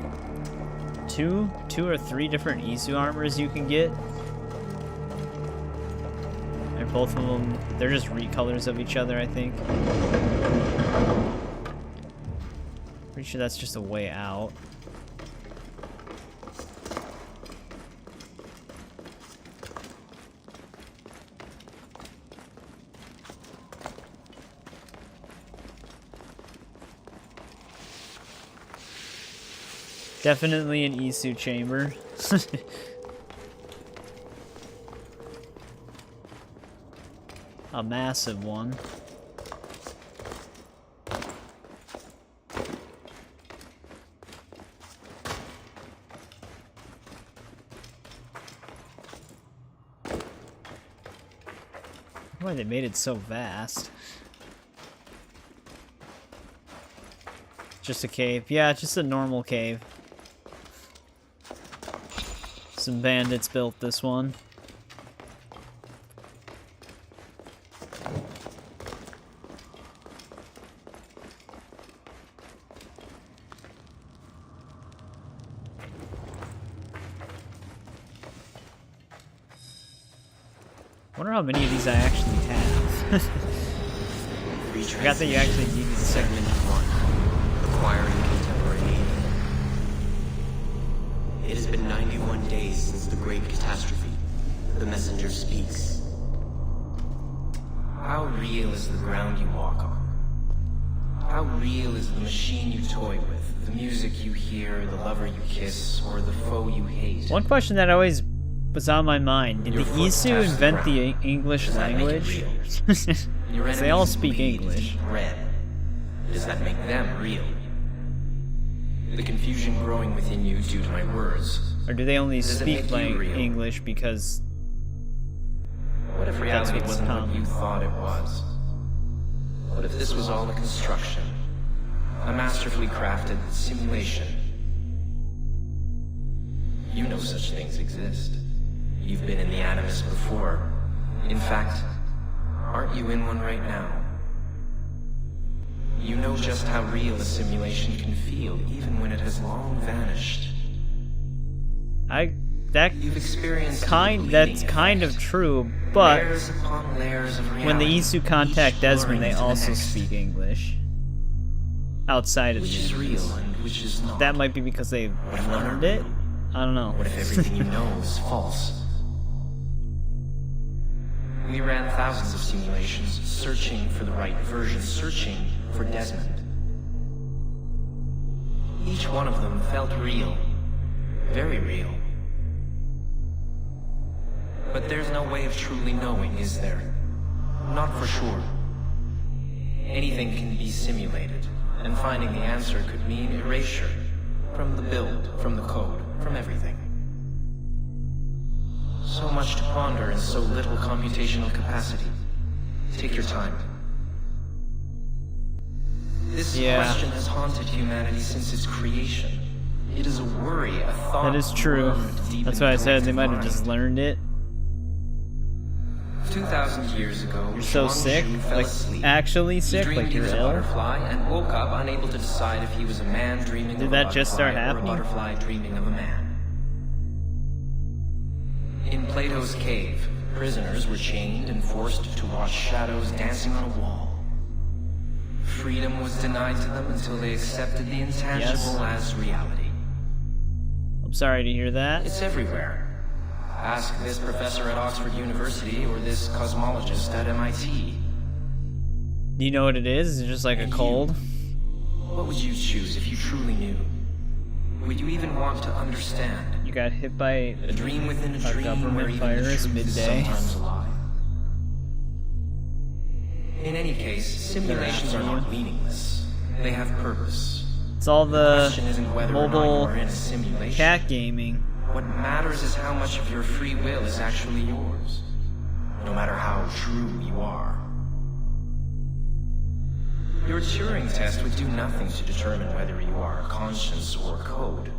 two or three different Isu armors you can get. And both of them, they're just recolors of each other, I think. Pretty sure that's just a way out. Definitely an Isu chamber. A massive one. Why they made it so vast? Just a cave. Yeah, just a normal cave. Some bandits built this one. Wonder how many of these I actually have. I forgot that you actually need the segment 1, acquiring contemporary aid. It has been 91 days since the great catastrophe. The messenger speaks. How real is the ground you walk on? How real is the machine you toy with, the music you hear, the lover you kiss, or the foe you hate? One question that always was on my mind. Did the Isu invent the English language? They all speak English. Red. Does that make them real? The confusion growing within you due to my words. Or do they only speak English because what if reality wasn't what you thought it was? What if this was all a construction? A masterfully crafted simulation? You know such things exist. You've been in the Animus before. In fact, aren't you in one right now? You know just how real a simulation can feel, even when it has long vanished. That's kind of true, but when the Isu contact Desmond, they also speak English. Outside of which is real and which is not. That might be because they learned it? I don't know. What if everything you know is false? We ran thousands of simulations, searching for the right version, searching for Desmond. Each one of them felt real. Very real. But there's no way of truly knowing, is there? Not for sure. Anything can be simulated, and finding the answer could mean erasure. From the build, from the code, from everything. So much to ponder in so little computational capacity. Take your time. This question has haunted humanity since its creation. It is a worry, a thought. That is true. That's why I said they might have just learned it. 2,000 years ago, you're so sick, like actually sick, like you're ill. Butterfly and woke up unable to decide if he was a man dreaming Did of that a just start butterfly or happening? a butterfly dreaming of a man. In Plato's cave, prisoners were chained and forced to watch shadows dancing on a wall. Freedom was denied to them until they accepted the intangible as reality. I'm sorry to hear that. It's everywhere. Ask this professor at Oxford University or this cosmologist at MIT. Do you know what it is? Is it just like a cold? What would you choose if you truly knew? Would you even want to understand? You got hit by a dream within a dream government virus midday. In any case, simulations are not meaningless. They have purpose. It's all the mobile in a simulation. cat gaming. What matters is how much of your free will is actually yours, no matter how true you are. Your Turing test would do nothing to determine whether you are conscience or code.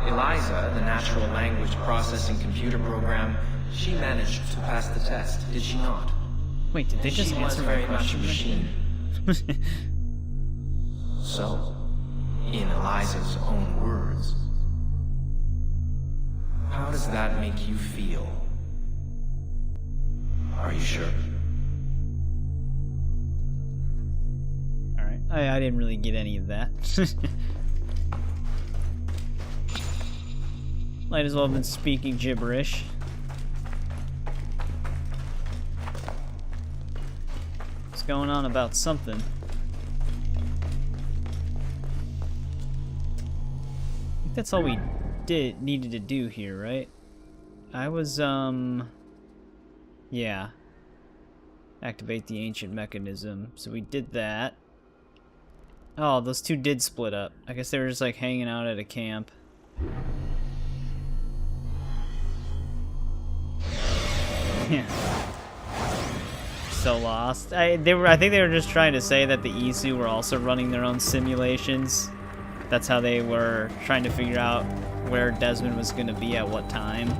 Eliza, the natural language processing computer program, she managed to pass the test, did she not? Wait, did they just answer my question? Machine. So, in Eliza's own words, how does that make you feel? Are you sure? Alright, I didn't really get any of that. Might as well have been speaking gibberish. What's going on about something? I think that's all we needed to do here, right? I was, yeah. Activate the ancient mechanism. So we did that. Oh, those two did split up. I guess they were just like hanging out at a camp. Yeah. So lost. I think they were just trying to say that the Isu were also running their own simulations. That's how they were trying to figure out where Desmond was going to be at what time.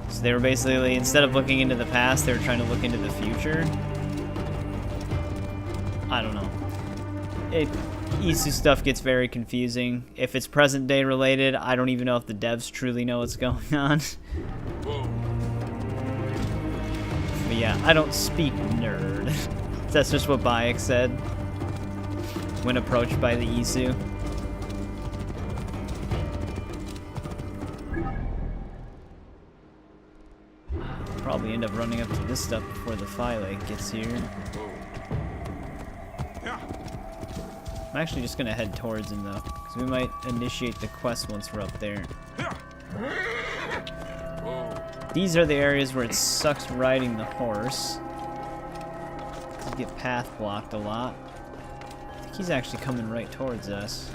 So they were basically, instead of looking into the past, they were trying to look into the future. I don't know. Isu stuff gets very confusing. If it's present day related, I don't even know if the devs truly know what's going on. But yeah, I don't speak nerd. That's just what Bayek said when approached by the Isu. Probably end up running up to this stuff before the flclafi gets here. I'm actually just gonna head towards him though, because we might initiate the quest once we're up there. These are the areas where it sucks riding the horse. You get path blocked a lot. I think he's actually coming right towards us.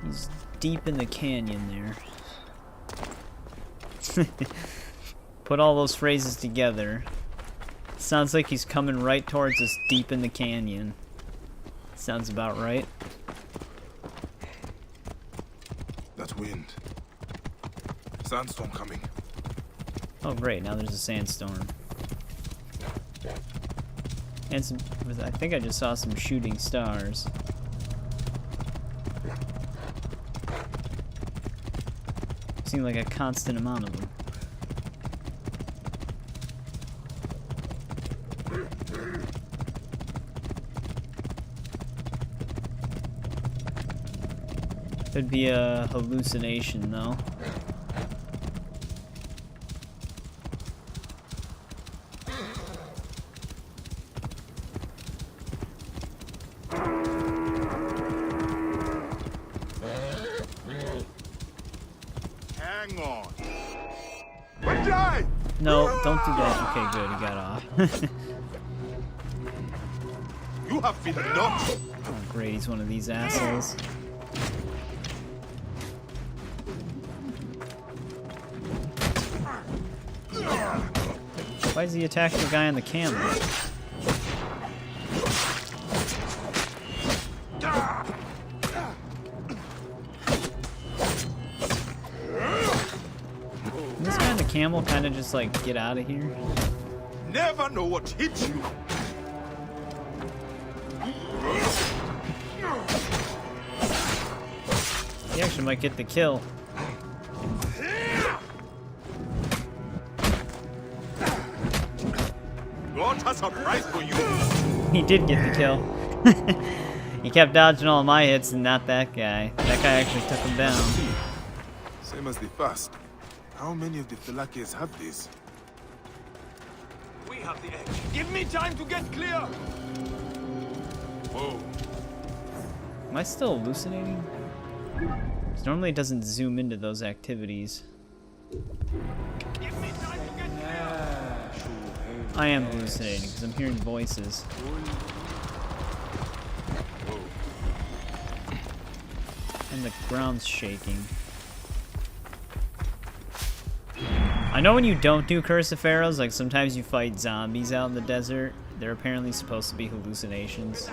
He's deep in the canyon there. Put all those phrases together. Sounds like he's coming right towards us deep in the canyon. Sounds about right. That wind. Sandstorm coming. Oh great, now there's a sandstorm. And some, I think I just saw some shooting stars. Seem like a constant amount of them. Could be a hallucination, though. Hang on. No, don't do that. Okay, good, he got off. You have been knocked. Oh, great, he's one of these assholes. Why is he attacking the guy on the camel? Can this guy on the camel kind of just like get out of here? Never know what hit you. He actually might get the kill. God has a surprise for you. He did get the kill. He kept dodging all my hits and not that guy. That guy actually took him down. Same as the first. How many of the flclafi have this? We have the edge. Give me time to get clear. Whoa. Am I still hallucinating? 'Cause normally it doesn't zoom into those activities. Give me time to get clear. I am hallucinating because I'm hearing voices. And the ground's shaking. I know when you don't do Curse of Pharaohs, like sometimes you fight zombies out in the desert. They're apparently supposed to be hallucinations.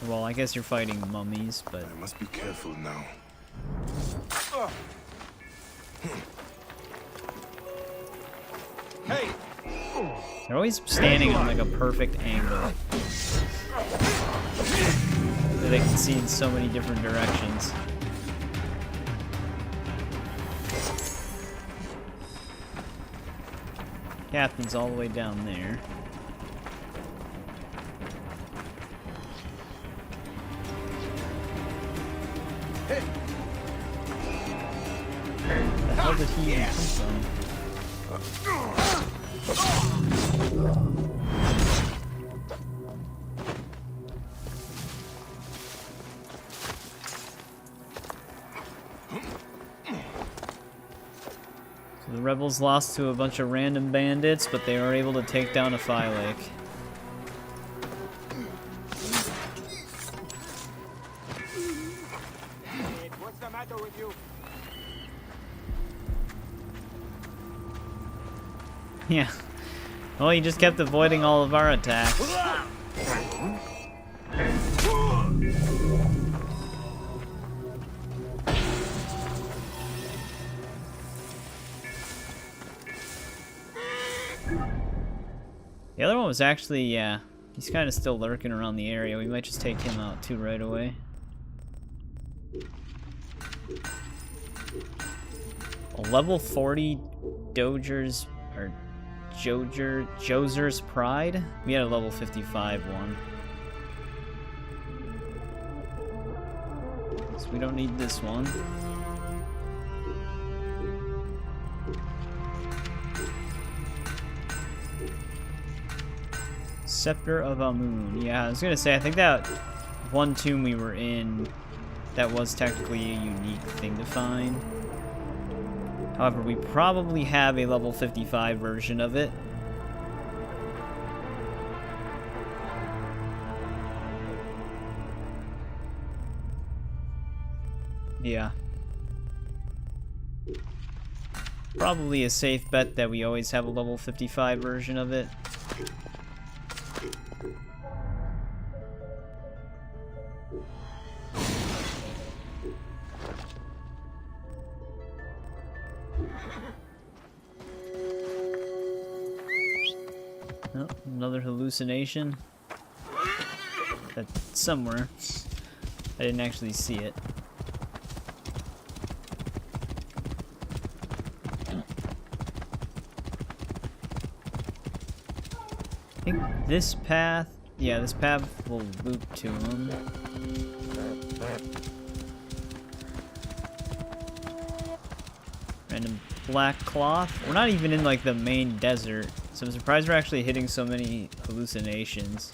Well, I guess you're fighting mummies, but... I must be careful now. Hey! They're always standing on like a perfect angle. So they can see in so many different directions. Captain's all the way down there. Where the hell did he even come from? So the rebels lost to a bunch of random bandits, but they were able to take down a flclafi. What's the matter with you? Yeah. Well, he just kept avoiding all of our attacks. The other one was actually, yeah, he's kind of still lurking around the area. We might just take him out too right away. A level 40 Dozer's, or Jozer's Pride? We had a level 55 one. So we don't need this one. Scepter of Amun. Yeah, I was gonna say, I think that one tomb we were in, that was technically a unique thing to find. However, we probably have a level 55 version of it. Yeah. Probably a safe bet that we always have a level 55 version of it. Oh, another hallucination. That's somewhere. I didn't actually see it. I think this path, yeah, this path will loop to him. Random black cloth. We're not even in like the main desert, so I'm surprised we're actually hitting so many hallucinations.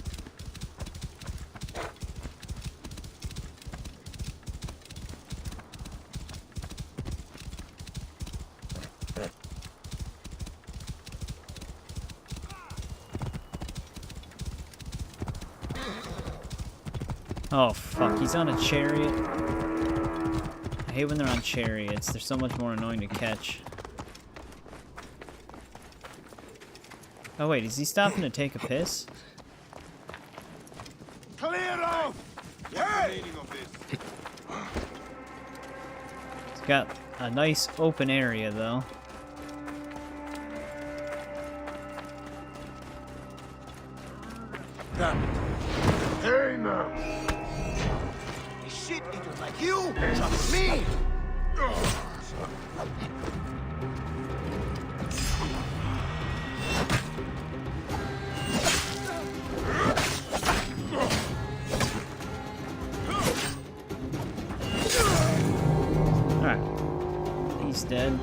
Oh fuck, he's on a chariot. I hate when they're on chariots. They're so much more annoying to catch. Oh wait, is he stopping to take a piss? Clear off! Hey! It's got a nice open area though. Hey now! Shit eaters like you, trust me! Alright. He's dead.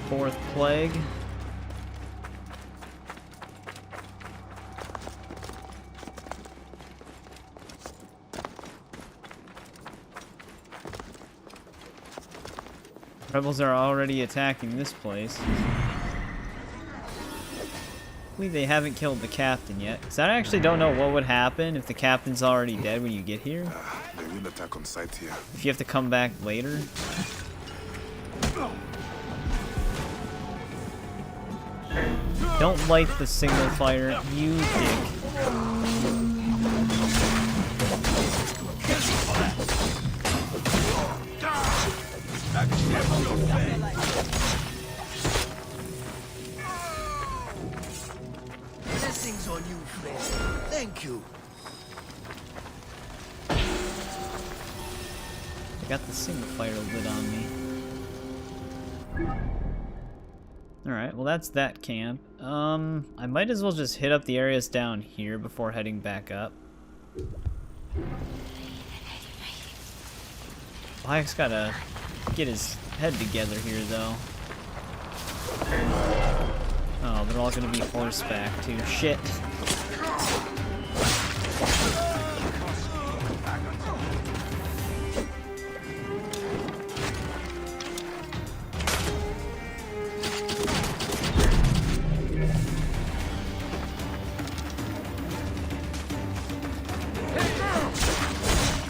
Fourth plague. Rebels are already attacking this place. I believe they haven't killed the captain yet, because I actually don't know what would happen if the captain's already dead when you get here. They will attack on sight here. If you have to come back later. Don't light the single fire, you dick. Blessings on you, friend. Thank you. I got the single fire lit on me. Alright, well that's that camp. I might as well just hit up the areas down here before heading back up. Bayek's gotta get his head together here, though. Oh, they're all gonna be horseback, too. Shit.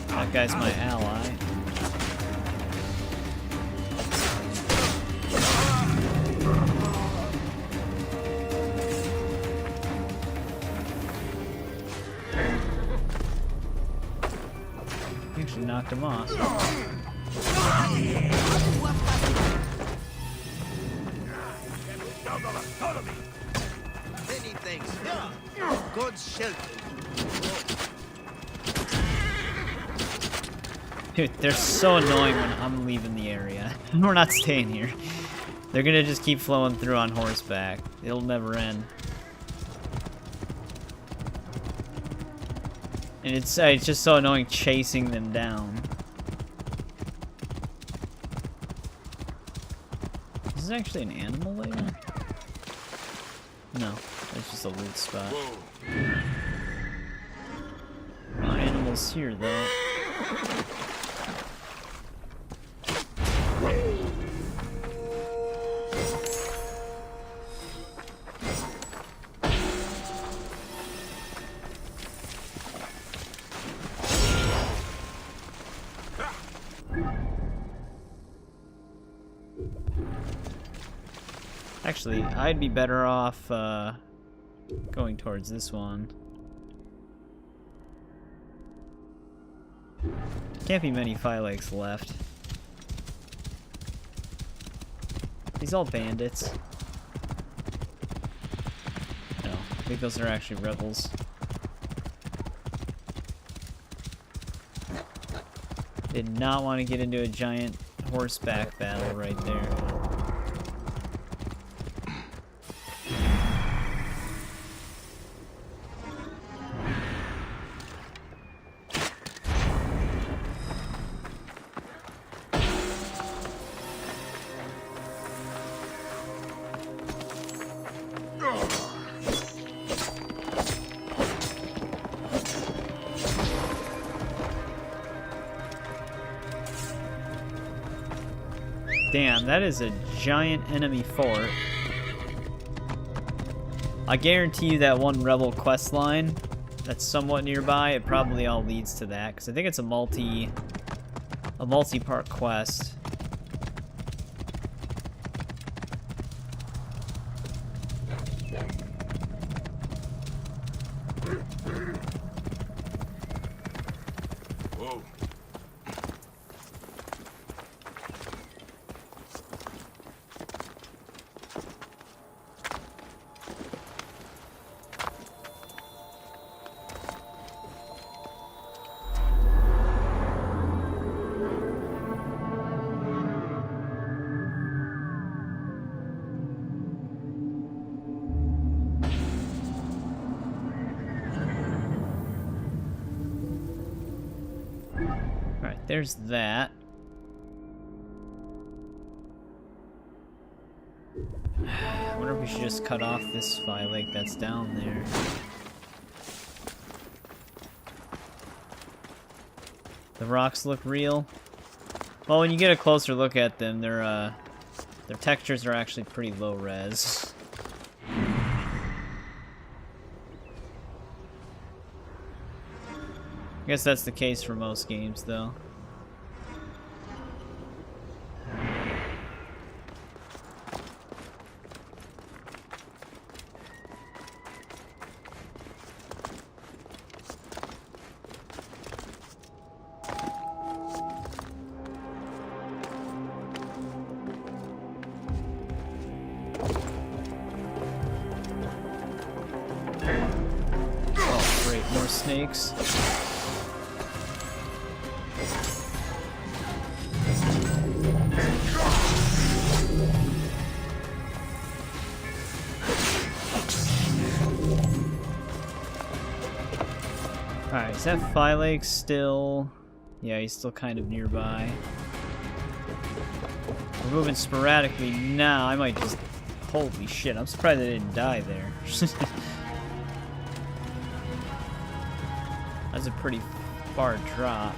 That guy's my ally. Actually knocked him off. Many thanks. God shelter. Dude, they're so annoying when I'm leaving the area. We're not staying here. They're gonna just keep flowing through on horseback. It'll never end. And it's just so annoying chasing them down. Is this actually an animal layer? No, it's just a loot spot. There are animals here, though. Actually, I'd be better off going towards this one. Can't be many Phylax left. These all bandits. No, I think those are actually rebels. Did not want to get into a giant horseback battle right there. Damn, that is a giant enemy fort. I guarantee you that one rebel quest line that's somewhat nearby, it probably all leads to that, because I think it's a multi-part quest. Whoa. There's that. I wonder if we should just cut off this Phylax that's down there. The rocks look real. Well, when you get a closer look at them, their textures are actually pretty low res. I guess that's the case for most games, though. Oh, great, more snakes. Alright, is that Flclafi still... Yeah, he's still kind of nearby. We're moving sporadically now. I might just... Holy shit, I'm surprised I didn't die there. That's a pretty far drop.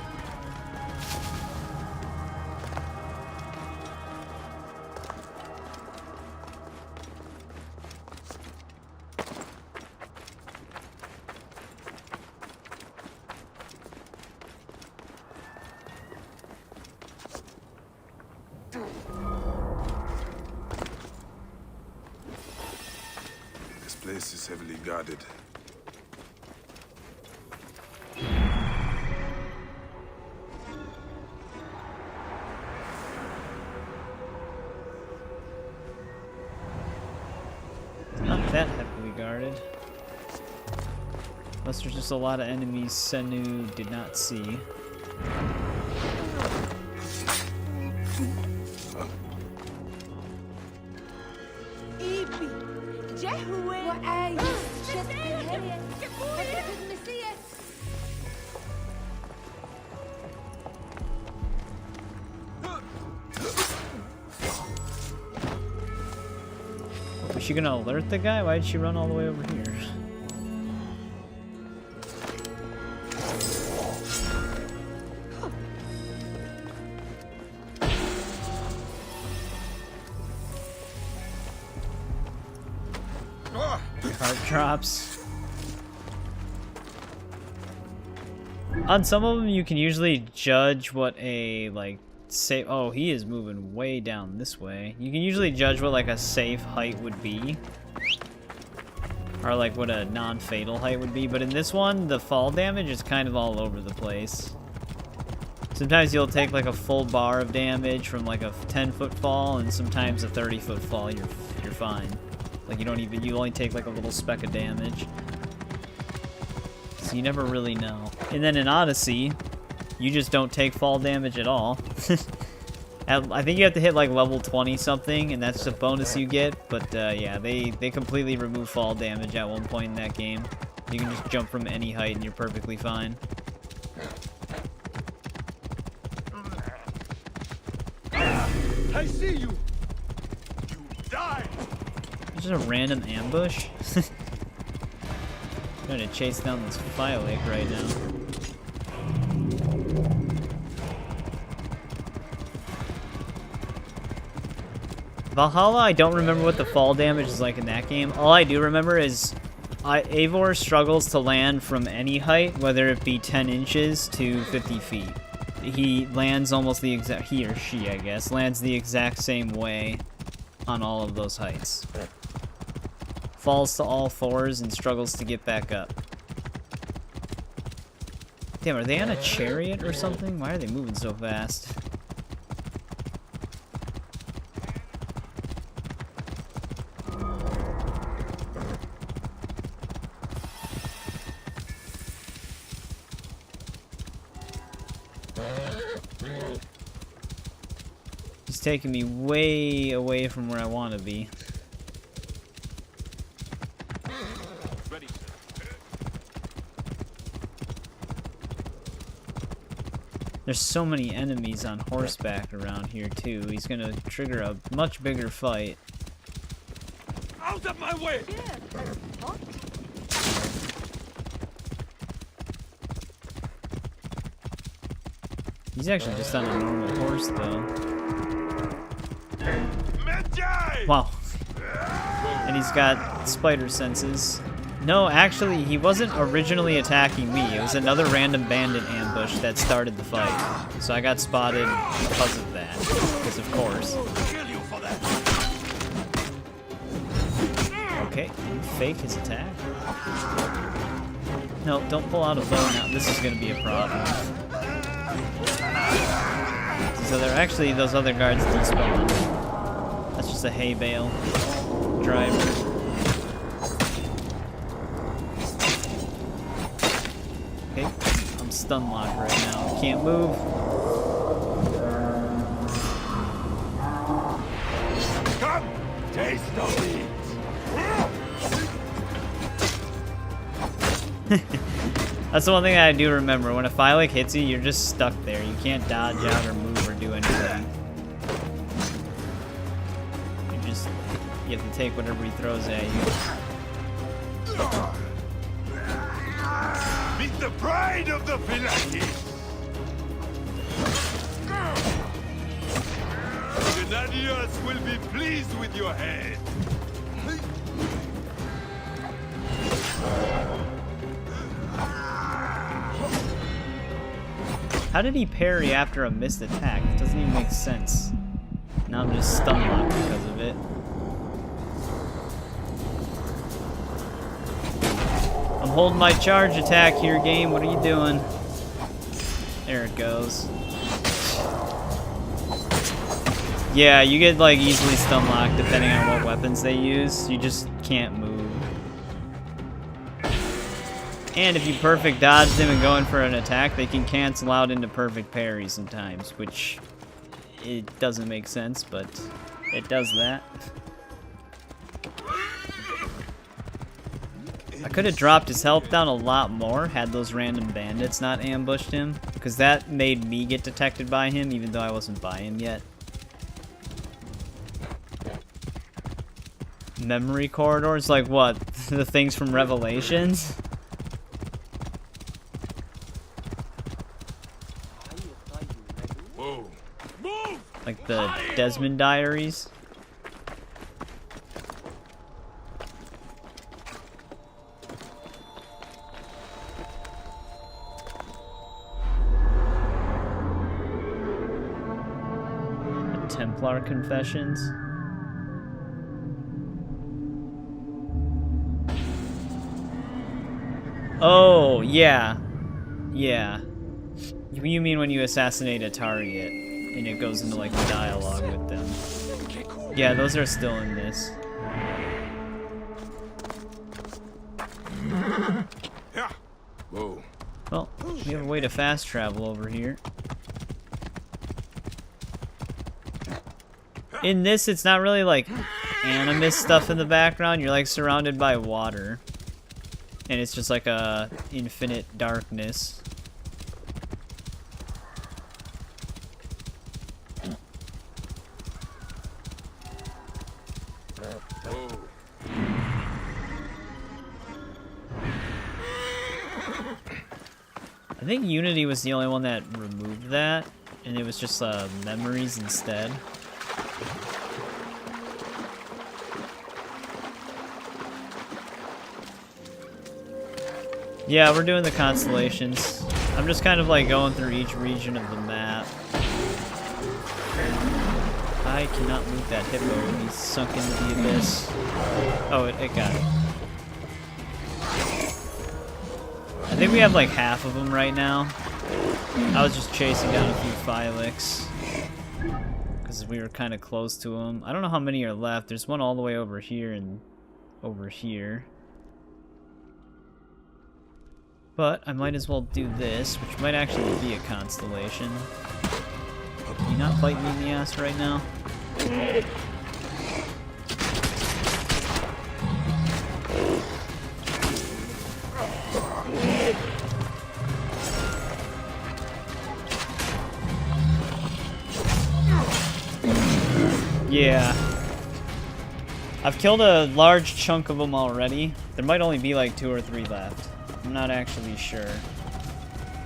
This place is heavily guarded. Not that heavily guarded. Unless there's just a lot of enemies Senu did not see. Was she gonna alert the guy? Why did she run all the way over here? Cart drops. On some of them, you can usually judge what a, like, safe... Oh, he is moving way down this way. You can usually judge what, like, a safe height would be. Or, like, what a non-fatal height would be. But in this one, the fall damage is kind of all over the place. Sometimes you'll take, like, a full bar of damage from, like, a 10-foot fall, and sometimes a 30-foot fall, you're fine. Like, you only take, like, a little speck of damage. So you never really know. And then in Odyssey, you just don't take fall damage at all. I think you have to hit like level 20 something, and that's a bonus you get. But yeah, they completely remove fall damage at one point in that game. You can just jump from any height and you're perfectly fine. I see you. You die. Just a random ambush. Trying to chase down this Flclafi right now. Valhalla, I don't remember what the fall damage is like in that game. All I do remember is Eivor struggles to land from any height, whether it be 10 inches to 50 feet. He lands almost the exact... He or she, I guess, lands the exact same way on all of those heights. Falls to all fours and struggles to get back up. Damn, are they on a chariot or something? Why are they moving so fast? It's taking me way away from where I want to be. There's so many enemies on horseback around here too. He's gonna trigger a much bigger fight. Out of my way! He's actually just on a normal horse, though. Wow. And he's got spider senses. No, actually, he wasn't originally attacking me. It was another random bandit ambush that started the fight. So I got spotted because of that. Because of course. Okay, fake his attack. No, don't pull out a bow now. This is going to be a problem. So they're actually, those other guards despawn. That's just a hay bale driver. Okay, I'm stun locked right now. Can't move. Come, taste of it. That's the one thing I do remember. When a Phylic hits you, you're just stuck there. You can't dodge out or move or do anything. You have to take whatever he throws at you. Meet the pride of the Philaki. The Nadias will be pleased with your head. How did he parry after a missed attack? It doesn't even make sense. Now I'm just stun locked because of it. I'm holding my charge attack here, game. What are you doing? There it goes. Yeah, you get like easily stun locked depending on what weapons they use. You just can't move. And if you perfect dodge them and go in for an attack, they can cancel out into perfect parry sometimes, which it doesn't make sense, but it does that. I could have dropped his health down a lot more had those random bandits not ambushed him, because that made me get detected by him even though I wasn't by him yet. Memory corridors? Like what? The things from Revelations? Like the Desmond Diaries? The Templar Confessions? Oh, yeah. Yeah. You mean when you assassinate a target? And it goes into like the dialogue with them. Yeah, those are still in this. Whoa. Well, we have a way to fast travel over here. In this, it's not really like animus stuff in the background. You're like surrounded by water. And it's just like a infinite darkness. I think Unity was the only one that removed that, and it was just memories instead. Yeah, we're doing the constellations. I'm just kind of like going through each region of the map. I cannot move that hippo. He's sunk into the abyss. Oh, it got it. I think we have like half of them right now. I was just chasing down a few Phylics because we were kind of close to them. I don't know how many are left. There's one all the way over here and over here. But I might as well do this, which might actually be a constellation. Can you not bite me in the ass right now? Yeah. I've killed a large chunk of them already. There might only be like 2 or 3 left. I'm not actually sure.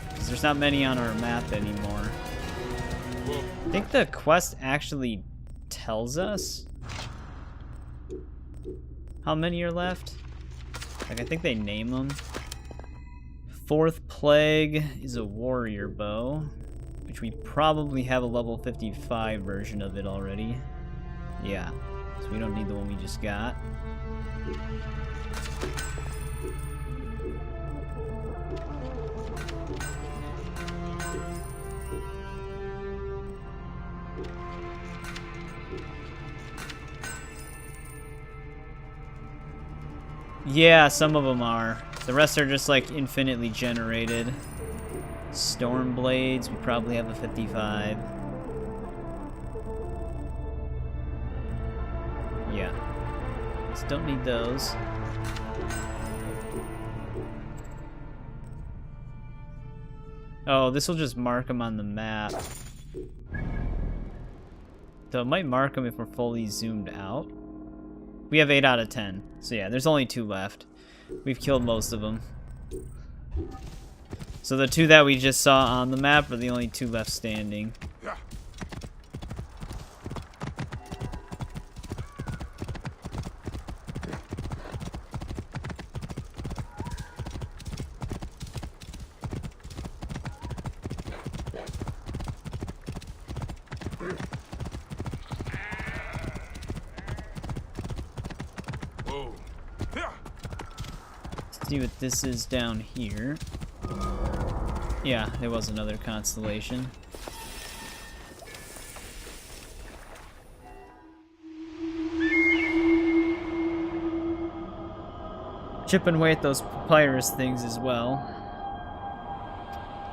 Because there's not many on our map anymore. I think the quest actually tells us how many are left. Like, I think they name them. Fourth Plague is a warrior bow, which we probably have a level 55 version of it already. Yeah, so we don't need the one we just got. Yeah, some of them are. The rest are just like infinitely generated. Storm Blades, we probably have a 55. Yeah. Just don't need those. Oh, this will just mark them on the map. Though it might mark them if we're fully zoomed out. We have 8 out of 10. So yeah, there's only 2 left. We've killed most of them. So the 2 that we just saw on the map are the only 2 left standing. Yeah. See what this is down here. Yeah, there was another constellation. Chipping away at those papyrus things as well.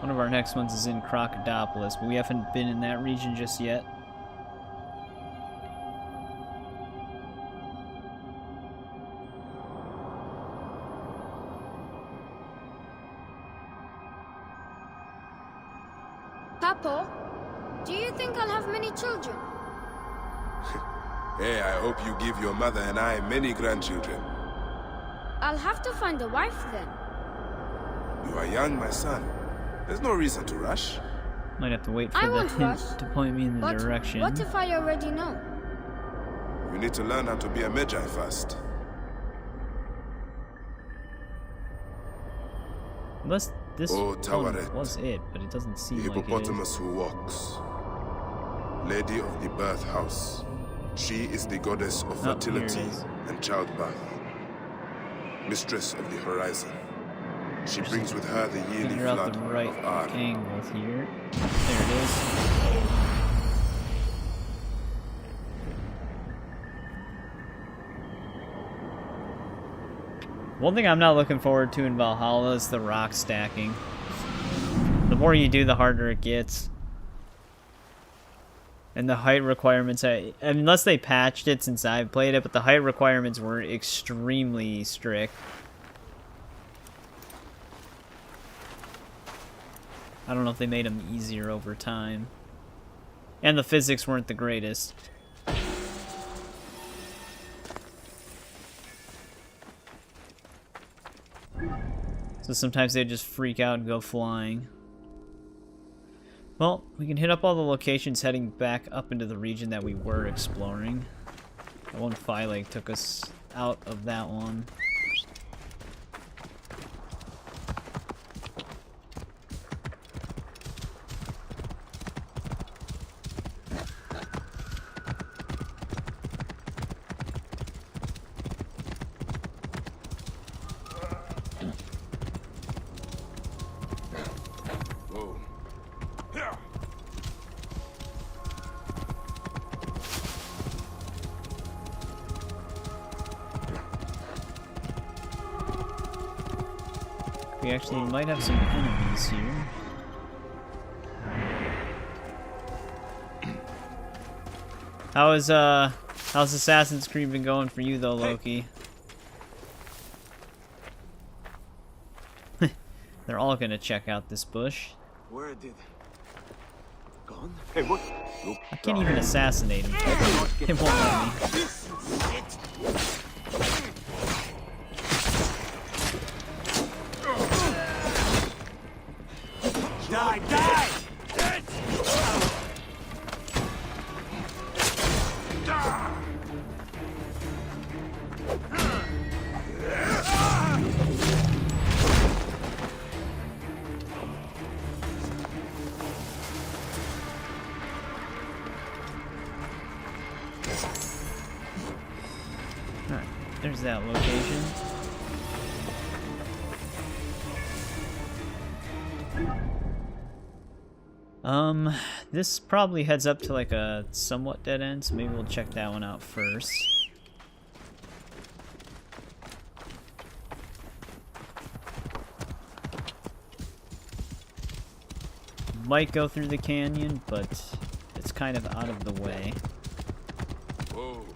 One of our next ones is in Crocodipolis, but we haven't been in that region just yet. Papa, do you think I'll have many children? Hey, I hope you give your mother and I many grandchildren. I'll have to find a wife then. You are young, my son. There's no reason to rush. Might have to wait for the hint to point me in the direction. What if I already know? You need to learn how to be a Magi first. Unless this Oh, one Tawaret, was it, but it doesn't seem the like it is. hippopotamus who walks. Lady of the birth house. She is the goddess of fertility and childbirth. Mistress of the horizon. She brings with her the yearly Figure out flood the right of Ar. angle here. There it is. One thing I'm not looking forward to in Valhalla is the rock stacking. The more you do, the harder it gets. And the height requirements, unless they patched it since I've played it, but the height requirements were extremely strict. I don't know if they made them easier over time. And the physics weren't the greatest. So sometimes they just freak out and go flying. Well, we can hit up all the locations heading back up into the region that we were exploring. That one Flclafi took us out of that one. We actually might have some enemies here. How's Assassin's Creed been going for you though, Loki? They're all gonna check out this bush. Where did... Gone? Hey, what? I can't even assassinate him. It won't let me. Die, die! there's that location. This probably heads up to like a somewhat dead end, so maybe we'll check that one out first. Might go through the canyon, but it's kind of out of the way. Whoa.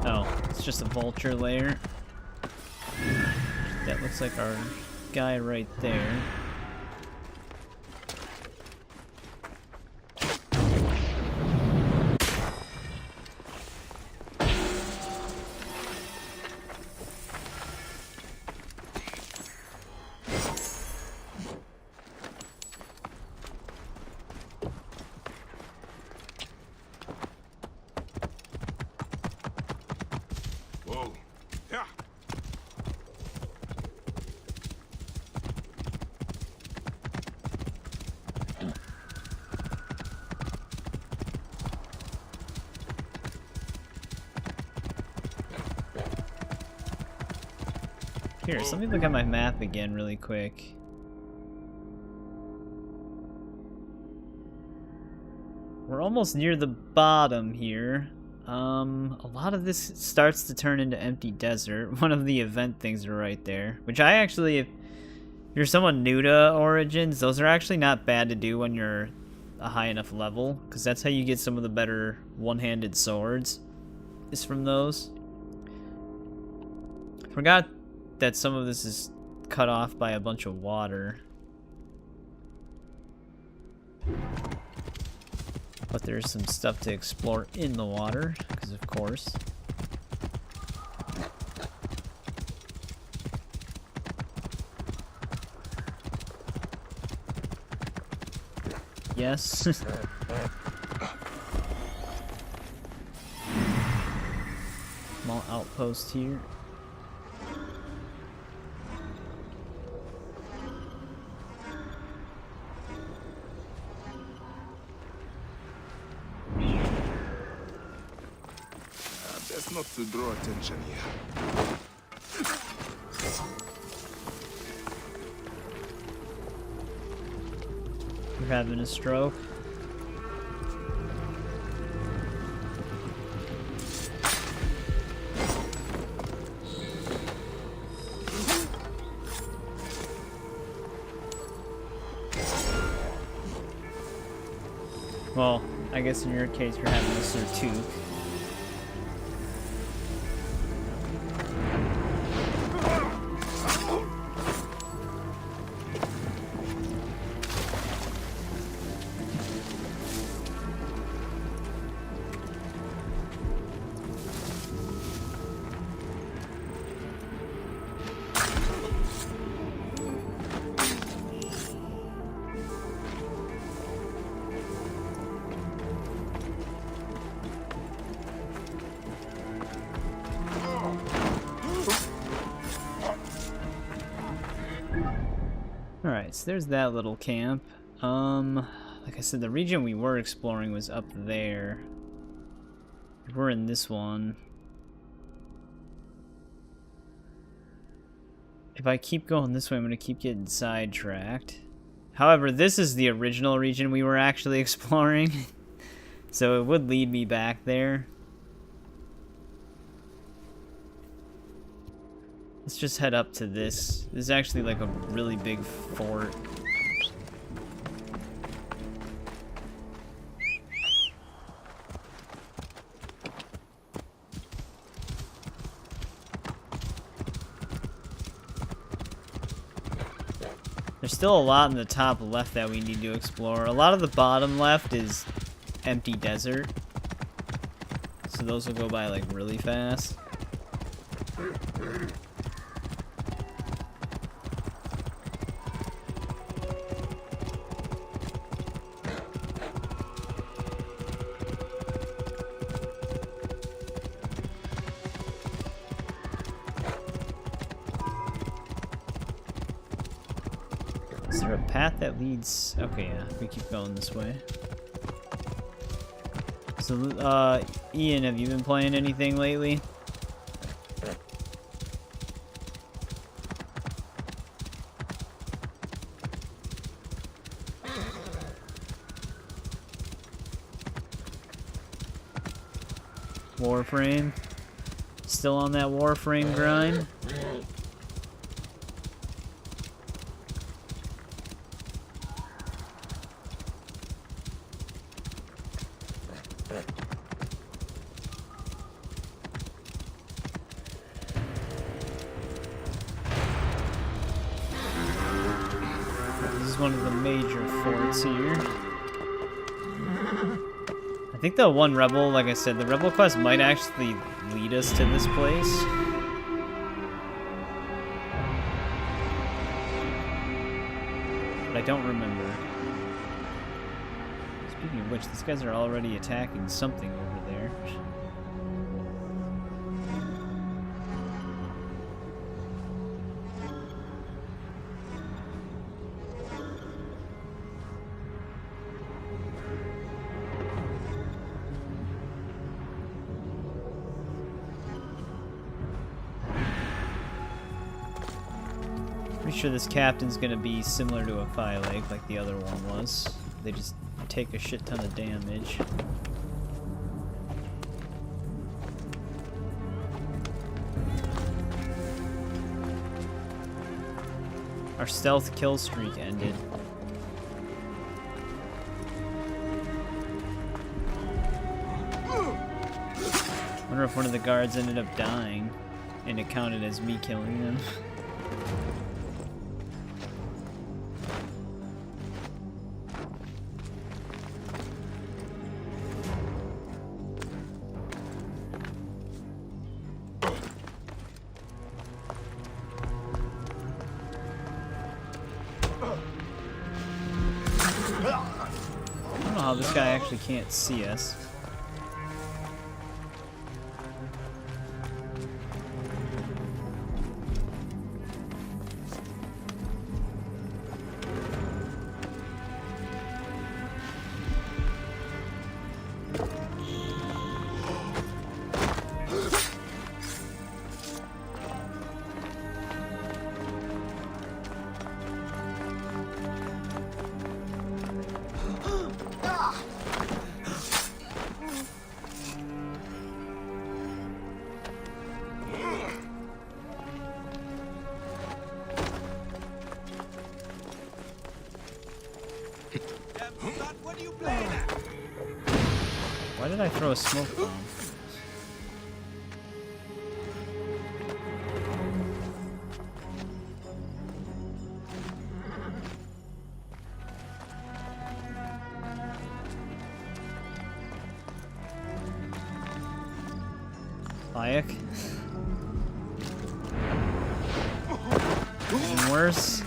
Oh, it's just a vulture lair. That looks like our guy right there. Whoa. Yeah. Here, so let me look at my map again really quick. We're almost near the bottom here. A lot of this starts to turn into empty desert. One of the event things are right there, which I actually, if you're someone new to Origins, those are actually not bad to do when you're a high enough level, because that's how you get some of the better one-handed swords, is from those. Forgot that some of this is cut off by a bunch of water. But there's some stuff to explore in the water, because of course. Yes. Small outpost here. Best not to draw attention here. You're having a stroke. Well, I guess in your case you're having a sore tooth. Alright, so there's that little camp. Like I said, the region we were exploring was up there. We're in this one. If I keep going this way, I'm gonna keep getting sidetracked. However, this is the original region we were actually exploring. So it would lead me back there. Let's just head up to this. This is actually like a really big fort. There's still a lot in the top left that we need to explore. A lot of the bottom left is empty desert. So those will go by like really fast. Is there a path that leads? Okay, yeah, we keep going this way. So, Ian, have you been playing anything lately? Warframe? Still on that Warframe grind? This is one of the major forts here. I think the one rebel, like I said, the rebel quest might actually lead us to this place. But I don't remember. Speaking of which, these guys are already attacking something over there. Pretty sure this captain's gonna be similar to a Bayek like the other one was. They just take a shit ton of damage. Our stealth kill streak ended. Wonder if one of the guards ended up dying and it counted as me killing them. I don't know how this guy actually can't see us. Why did I throw a smoke bomb? Bayek? Even worse?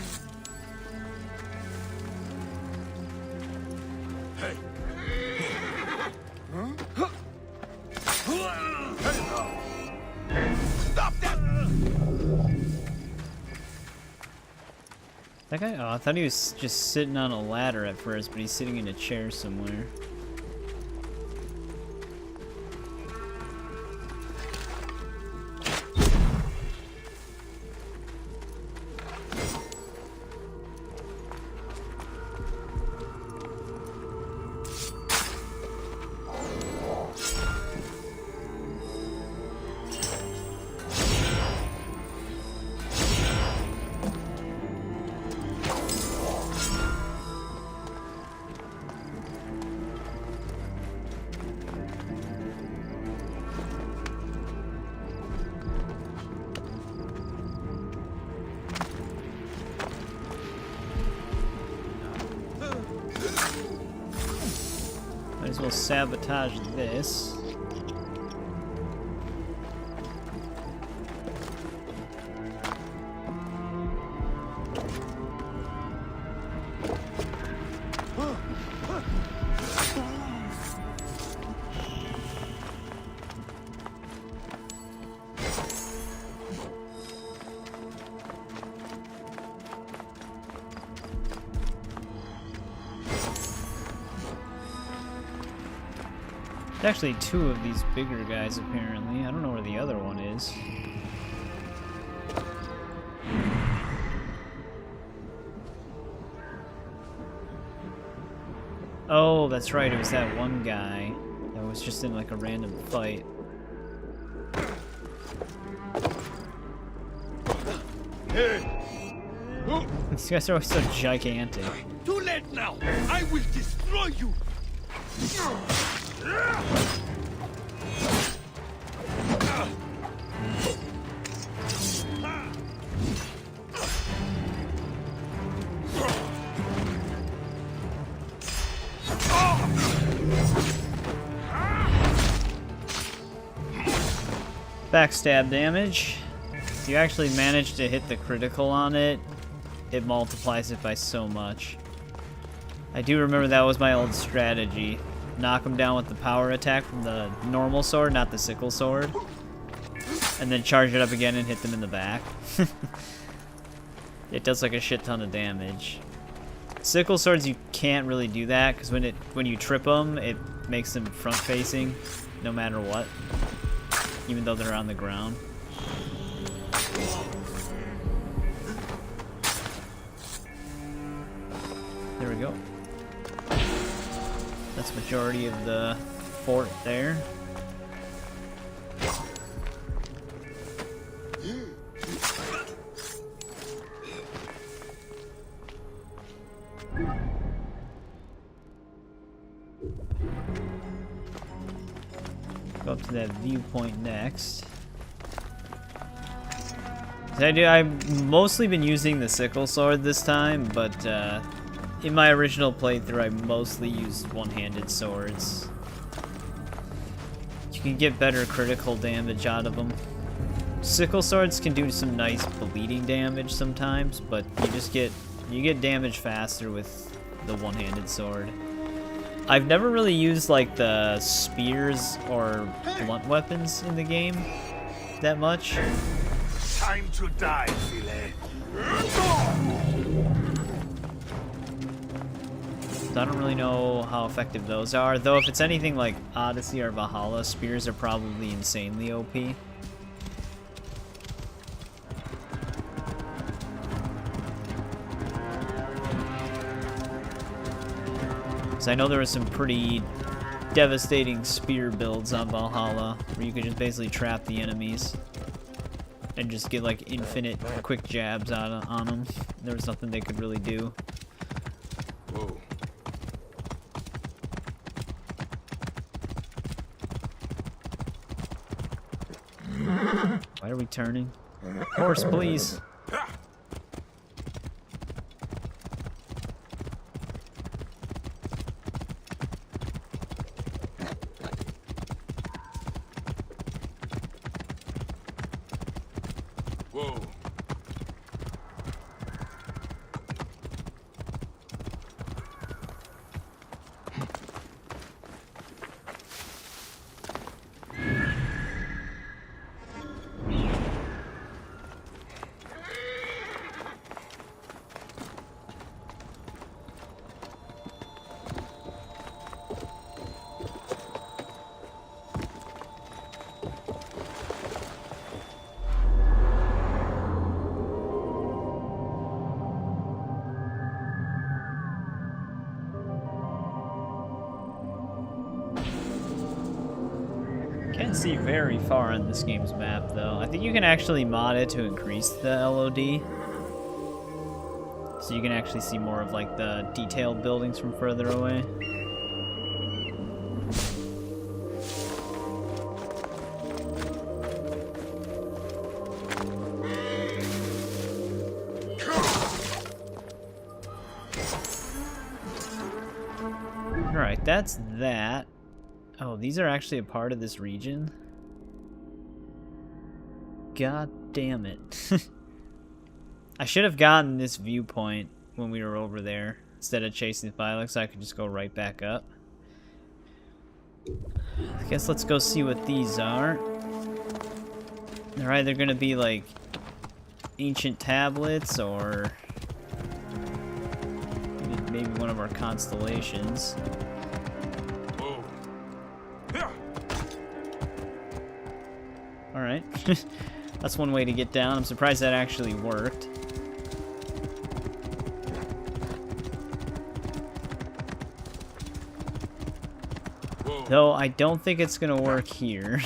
That guy? Oh, I thought he was just sitting on a ladder at first, but he's sitting in a chair somewhere. Might as well sabotage this. There's actually 2 of these bigger guys, apparently. I don't know where the other one is. Oh, that's right. It was that one guy that was just in like a random fight. These guys are always so gigantic. Too late now! I will destroy you! Backstab damage. If you actually manage to hit the critical on it, it multiplies it by so much. I do remember that was my old strategy. Knock him down with the power attack from the normal sword, not the sickle sword. And then charge it up again and hit them in the back. It does like a shit ton of damage. Sickle swords, you can't really do that, because when you trip them, it makes them front facing, no matter what. Even though they're on the ground. There we go. That's majority of the fort there. Go up to that viewpoint next. I've mostly been using the sickle sword this time, but in my original playthrough I mostly used one-handed swords. You can get better critical damage out of them. Sickle swords can do some nice bleeding damage sometimes, but you get damage faster with the one-handed sword. I've never really used like the spears or blunt weapons in the game that much. Time to die, Filet. So I don't really know how effective those are, though if it's anything like Odyssey or Valhalla, spears are probably insanely OP. I know there were some pretty devastating spear builds on Valhalla, where you could just basically trap the enemies and just get like infinite quick jabs on them. There was nothing they could really do. Whoa. Why are we turning? Horse, please. Whoa. Can't see very far on this game's map, though. I think you can actually mod it to increase the LOD. So you can actually see more of like the detailed buildings from further away. Alright, that's that. Oh, these are actually a part of this region? God damn it. I should have gotten this viewpoint when we were over there, instead of chasing the Bayek, so I could just go right back up. I guess let's go see what these are. They're either gonna be like ancient tablets or maybe one of our constellations. Whoa. Yeah. That's one way to get down. I'm surprised that actually worked. Though I don't think it's gonna work here.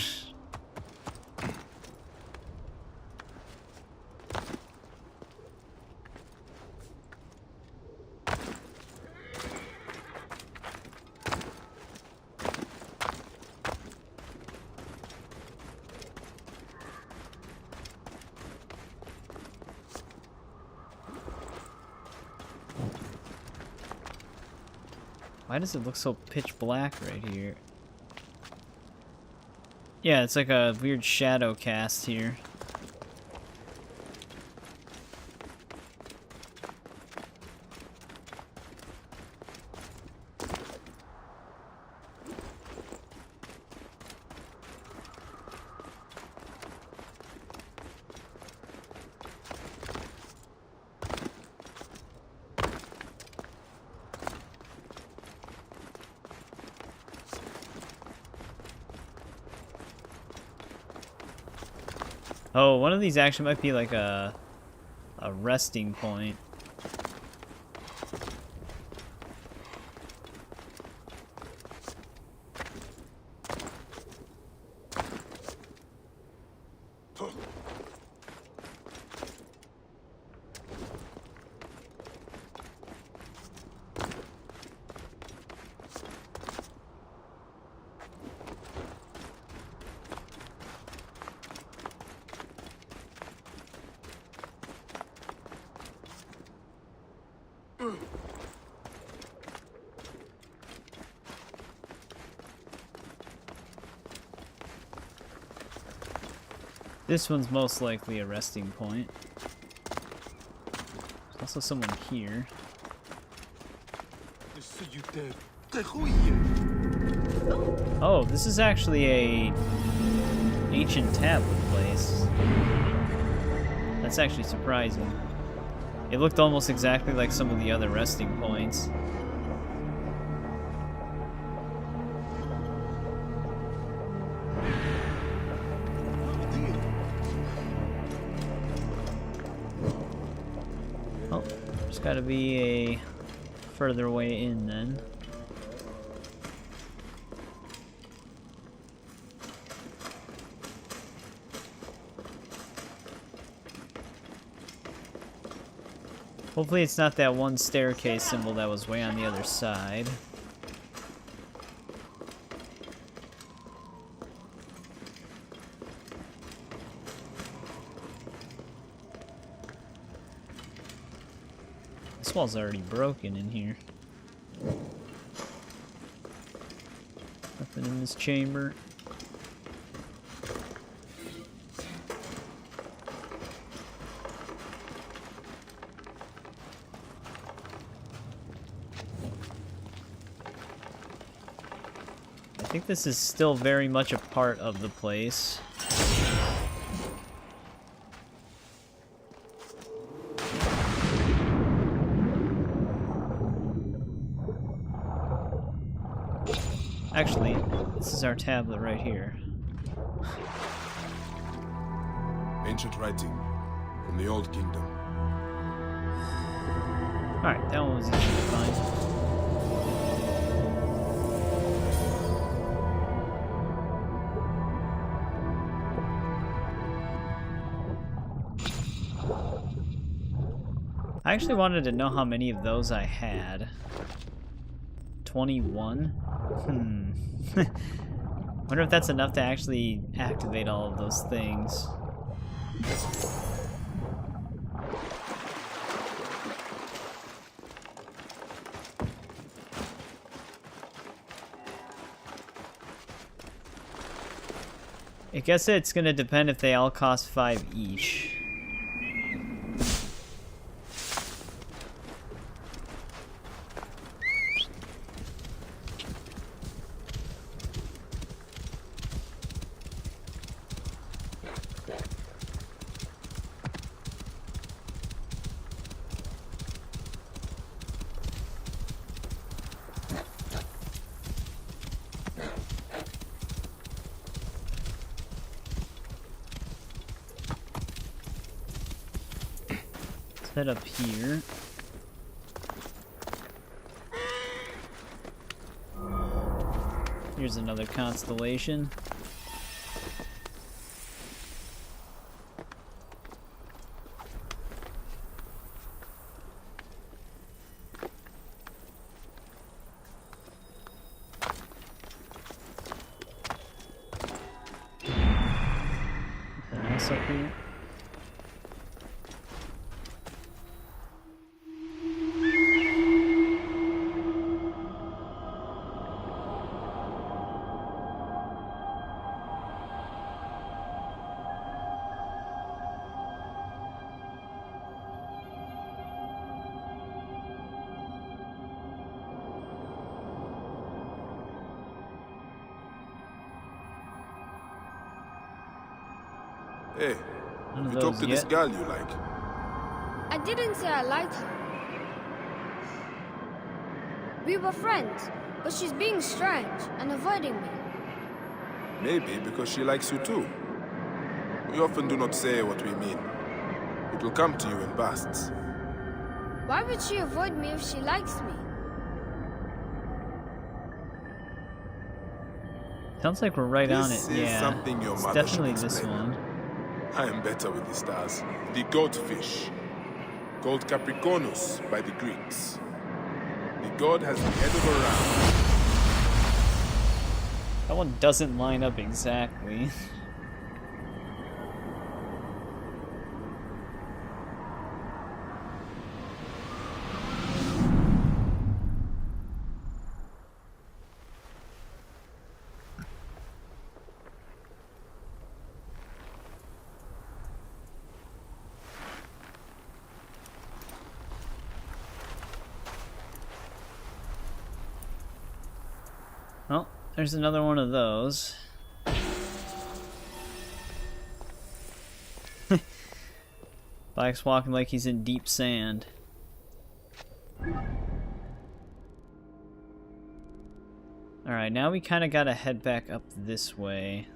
Why does it look so pitch black right here? Yeah, it's like a weird shadow cast here. Oh, one of these actually might be like a resting point. This one's most likely a resting point. There's also someone here. Oh, this is actually a ancient tablet place. That's actually surprising. It looked almost exactly like some of the other resting points. Oh, there's gotta be a further way in then. Hopefully it's not that one staircase symbol that was way on the other side. This wall's already broken in here. Nothing in this chamber. I think this is still very much a part of the place. Actually, this is our tablet right here. Ancient writing from the Old Kingdom. Alright, that one was easy to find. I actually wanted to know how many of those I had. 21? Wonder if that's enough to actually activate all of those things. I guess it's gonna depend if they all cost 5 each. head up here. Here's another constellation. Anything else up here? Hey, None of you talk those to this yet. girl you like. I didn't say I liked her. We were friends, but she's being strange and avoiding me. Maybe because she likes you too. We often do not say what we mean. It will come to you in bursts. Why would she avoid me if she likes me? Sounds like we're right on it. This is Yeah, something your it's mother definitely should this explain. one. I am better with the stars. The goatfish, called Capricornus by the Greeks. The god has the head of a ram. That one doesn't line up exactly. Oh, there's another one of those. Bayek's walking like he's in deep sand. Alright, now we kind of gotta head back up this way.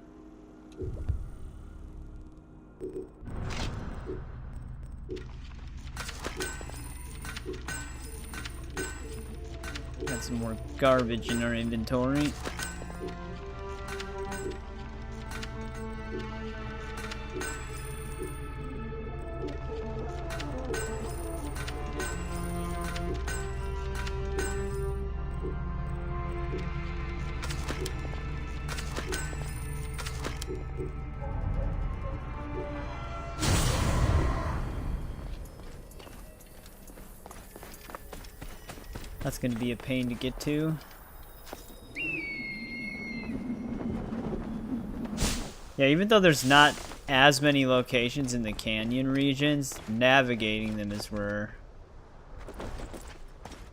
Got some more garbage in our inventory. That's gonna be a pain to get to. Yeah, even though there's not as many locations in the canyon regions, navigating them is where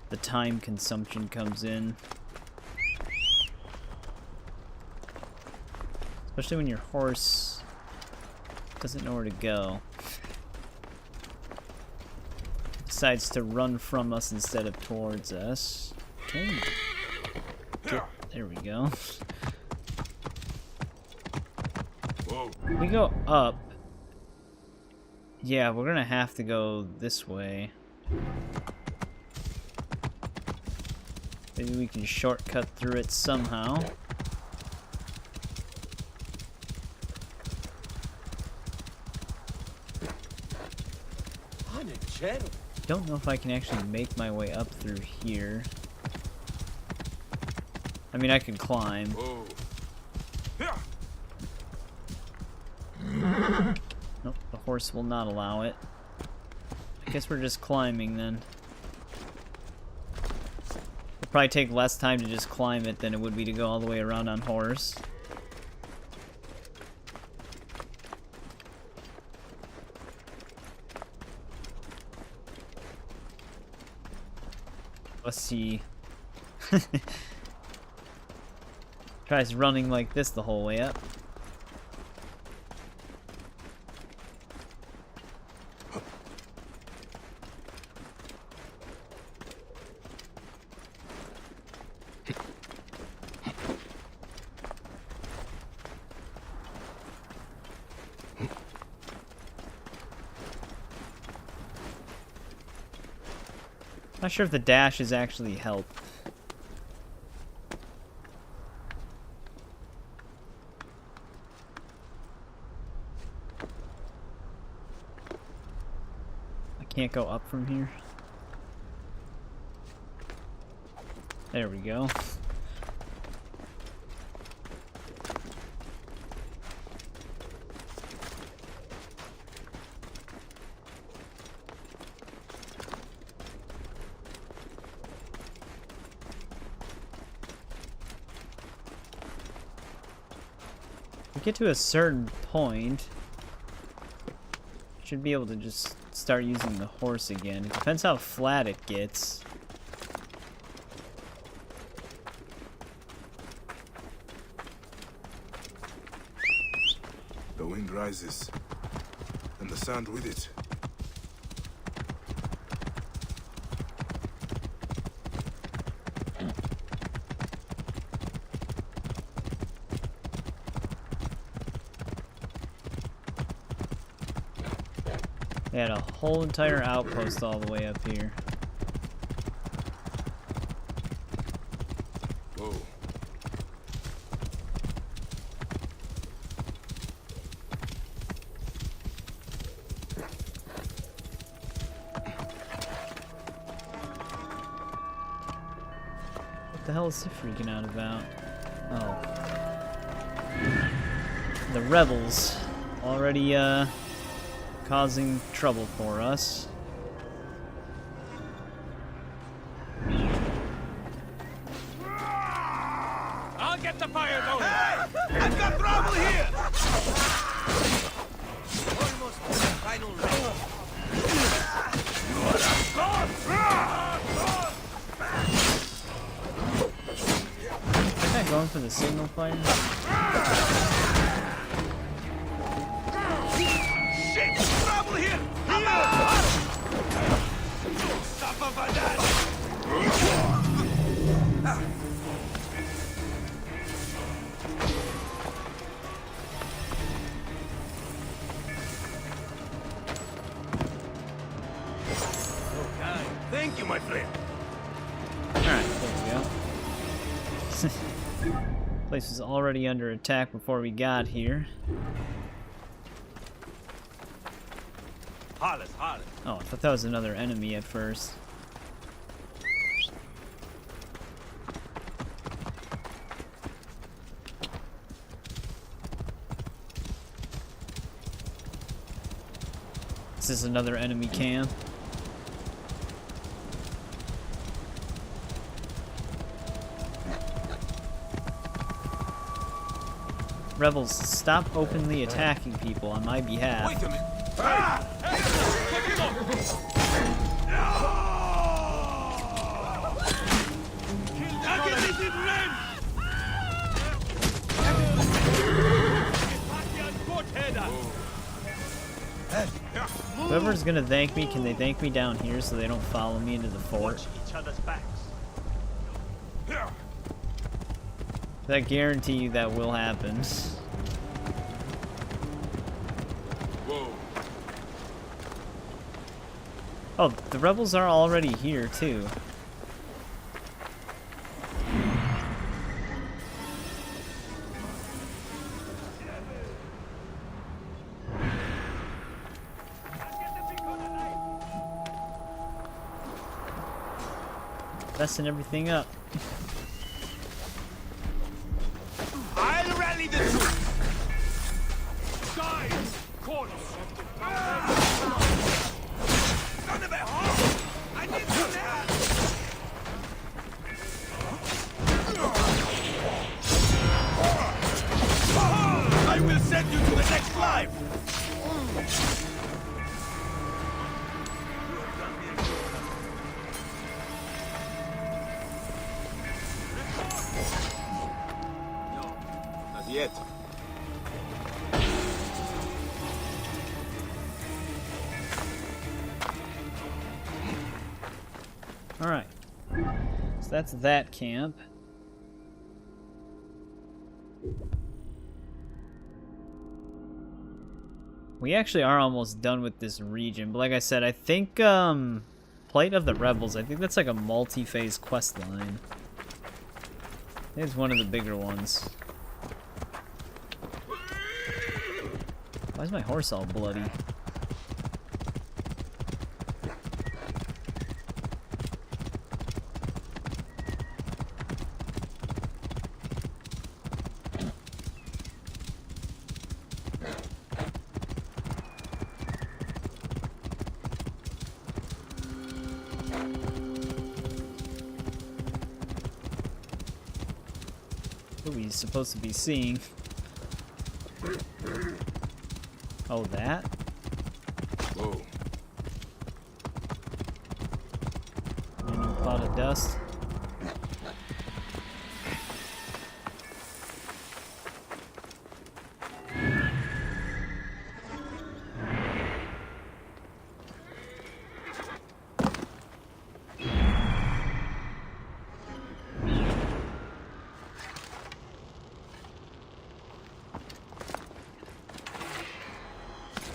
the time consumption comes in. Especially when your horse doesn't know where to go. Decides to run from us instead of towards us. Okay. There we go. Whoa. We go up. Yeah, we're gonna have to go this way. Maybe we can shortcut through it somehow. Don't know if I can actually make my way up through here. I mean, I can climb. Whoa. Nope, the horse will not allow it. I guess we're just climbing then. It'll probably take less time to just climb it than it would be to go all the way around on horse. Let's see. Tries running like this the whole way up. Not sure if the dashes actually help. I can't go up from here. There we go. We get to a certain point, should be able to just start using the horse again. It depends how flat it gets. The wind rises, and the sand with it. They had a whole entire outpost all the way up here. Whoa. What the hell is he freaking out about? Oh. The rebels already, causing trouble for us. I'll get the fire going! Hey! I've got trouble here! Almost to the final ring. Am I going for the signal fire? Shit! Trouble here! I'm out! Suffer for that! Okay. Thank you, my friend. Alright, there we go. Place was already under attack before we got here. Hollis. Oh, I thought that was another enemy at first. This is another enemy camp. Rebels, stop openly attacking people on my behalf. Wait a minute. Ah! Whoever's gonna thank me, can they thank me down here so they don't follow me into the fort? Watch each other's backs. I guarantee you that will happen. Whoa. Oh, the rebels are already here too. Messing everything up. I'll rally the troops. Guys! Corpse! Son of a hoe! I need some help! I will send you to the next life! Not yet. Alright. So that's that camp. We actually are almost done with this region, but like I said, I think Plight of the Rebels. I think that's like a multi-phase quest line. I think it's one of the bigger ones. Why is my horse all bloody? Who he's supposed to be seeing? Oh, that? Whoa. Random pot of dust.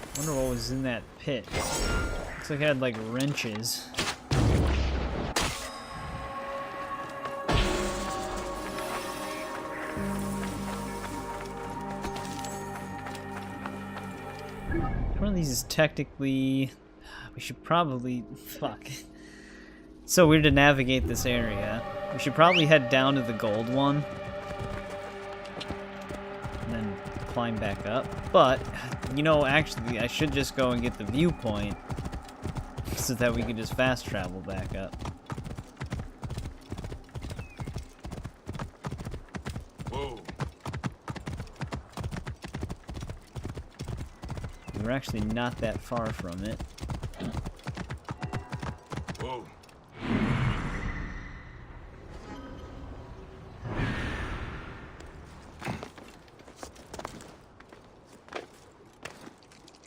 I wonder what was in that pit. Looks like it had like wrenches. One of these is technically... We should probably... Fuck. It's so weird to navigate this area. We should probably head down to the gold one. And then climb back up. But, you know, actually, I should just go and get the viewpoint. So that we can just fast travel back up. Whoa. We're actually not that far from it. Whoa.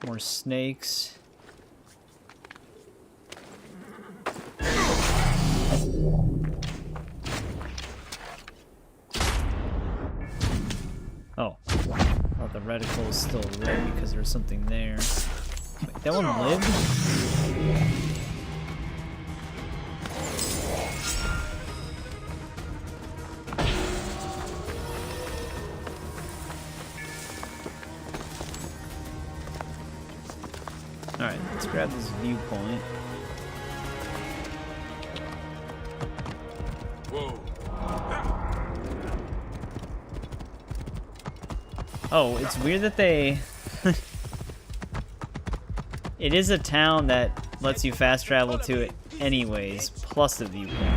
More snakes. Oh. Thought the reticle was still red because there was something there. Wait, that one lived? Alright, let's grab this viewpoint. Whoa. Oh, it's weird that they... It is a town that lets you fast travel to it anyways, plus the viewpoint.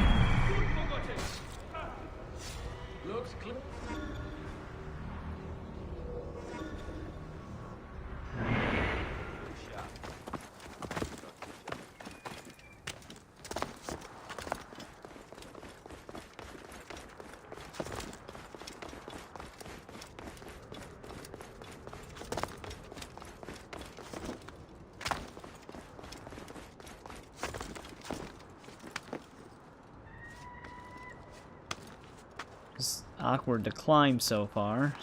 It's awkward to climb so far.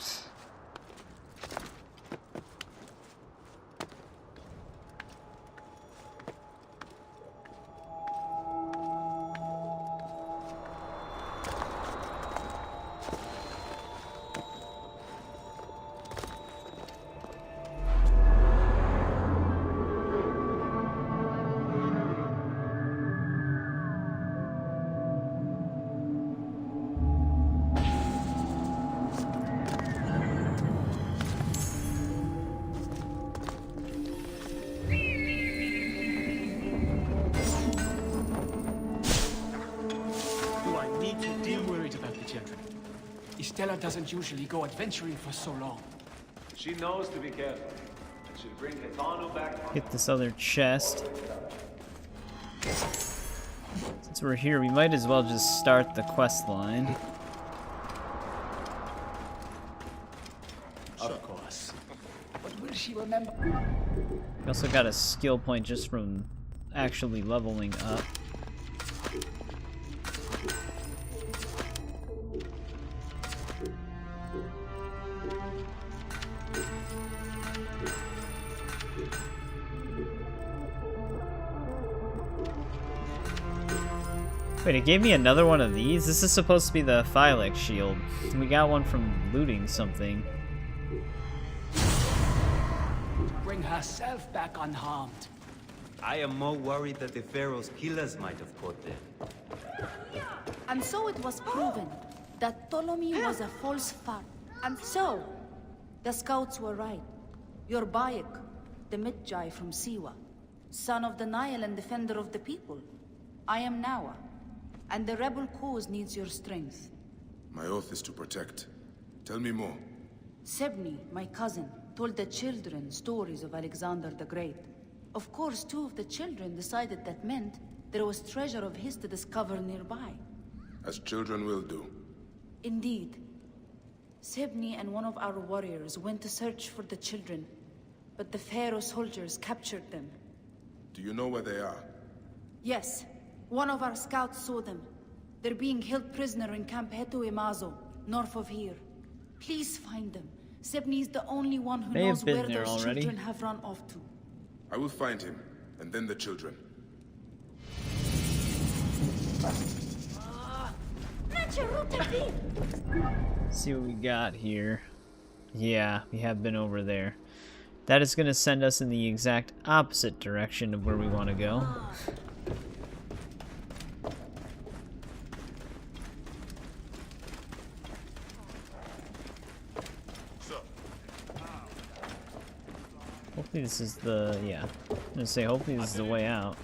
Stella doesn't usually go adventuring for so long. She knows to be careful. And she'll bring Hitano back. Get this other chest. Since we're here, we might as well just start the quest line. Of course. But will she remember? We also got a skill point just from actually leveling up. Wait, it gave me another one of these? This is supposed to be the Phylix shield. We got one from looting something. Bring herself back unharmed. I am more worried that the Pharaoh's killers might have caught them. And so it was proven that Ptolemy was a false far. And so, the scouts were right. You're Bayek, the Medjay from Siwa, son of the Nile and defender of the people. I am Nawa, and the rebel cause needs your strength. My oath is to protect. Tell me more. Sebni, my cousin, told the children stories of Alexander the Great. Of course, 2 of the children decided that meant there was treasure of his to discover nearby. As children will do. Indeed. Sebni and one of our warriors went to search for the children, but the Pharaoh soldiers captured them. Do you know where they are? Yes. One of our scouts saw them. They're being held prisoner in Camp Hetu Imazo, north of here. Please find them. Sebni is the only one who knows where those children have run off to. I will find him, and then the children. See what we got here. Yeah, we have been over there. That is going to send us in the exact opposite direction of where we want to go. Hopefully this is the, yeah. I'm gonna say hopefully this is the way out.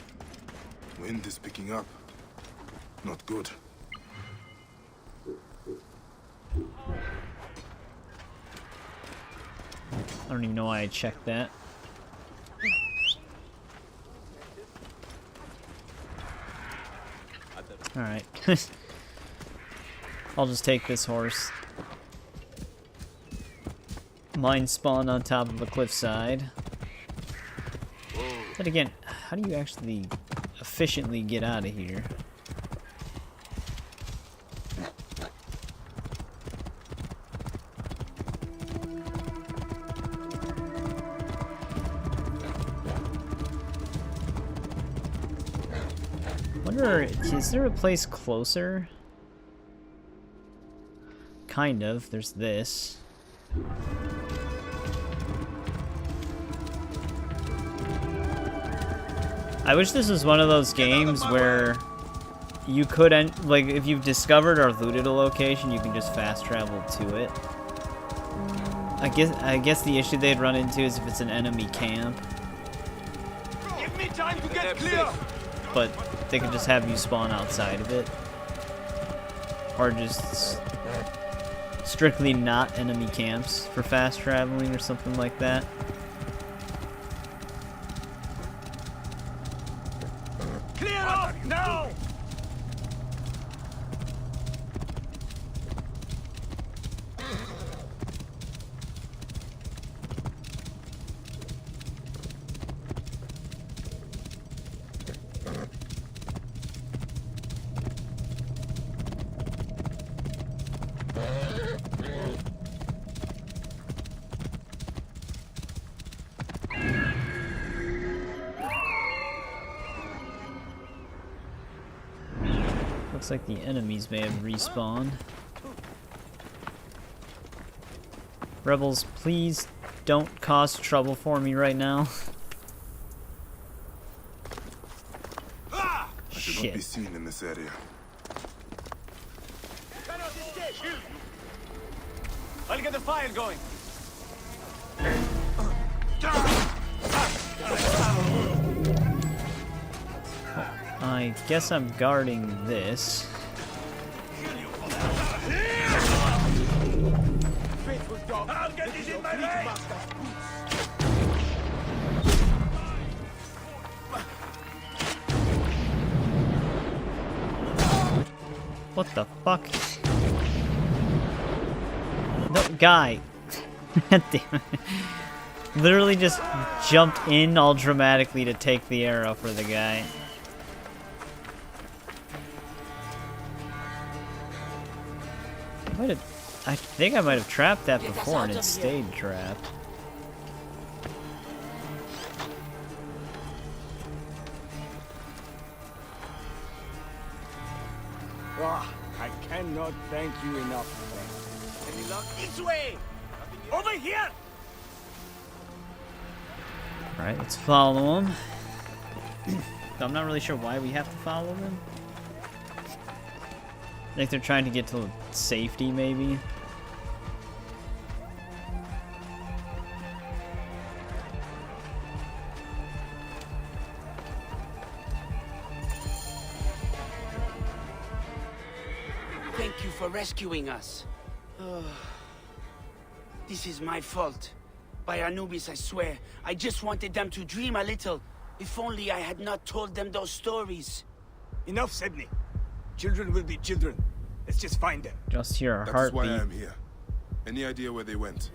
Wind is picking up. Not good. I don't even know why I checked that. Alright. I'll just take this horse. Mine spawned on top of a cliffside. But again, how do you actually efficiently get out of here? Wonder, is there a place closer? Kind of. There's this. I wish this was one of those games where you could, like, if you've discovered or looted a location, you can just fast travel to it. I guess the issue they'd run into is if it's an enemy camp. Give me time to get clear. But they could just have you spawn outside of it. Or just strictly not enemy camps for fast traveling or something like that. Clear up now! Looks like the enemies may have respawned. Rebels, please don't cause trouble for me right now. I should not be seen in this area. I'll get the fire going. I guess I'm guarding this. I'll get this in my way. What the fuck? No, guy. Damn it. Literally just jumped in all dramatically to take the arrow for the guy. I think I might have trapped that before and it stayed trapped. Ah, I cannot thank you enough, friend. Any luck? This way! Over here! Alright, let's follow him. I'm not really sure why we have to follow them. I think they're trying to get to safety, maybe. Thank you for rescuing us. This is my fault. By Anubis, I swear. I just wanted them to dream a little. If only I had not told them those stories. Enough, Sydney. Children will be children. Let's just find them. Just hear a That is heartbeat. why I am here. Any idea where they went?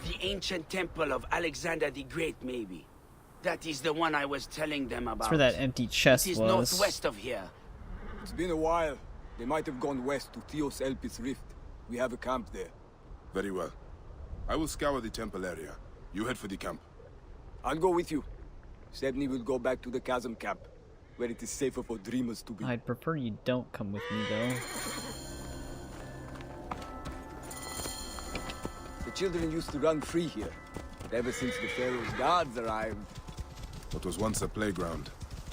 The ancient temple of Alexander the Great, maybe. That is the one I was telling them about. That's where that empty chest It is was. northwest of here. It's been a while. They might have gone west to Theos Elpis Rift. We have a camp there. Very well. I will scour the temple area. You head for the camp. I'll go with you. Sebni will go back to the chasm camp, where it is safer for dreamers to be. I'd prefer you don't come with me, though. The children used to run free here, but ever since the Pharaoh's guards arrived... What was once a playground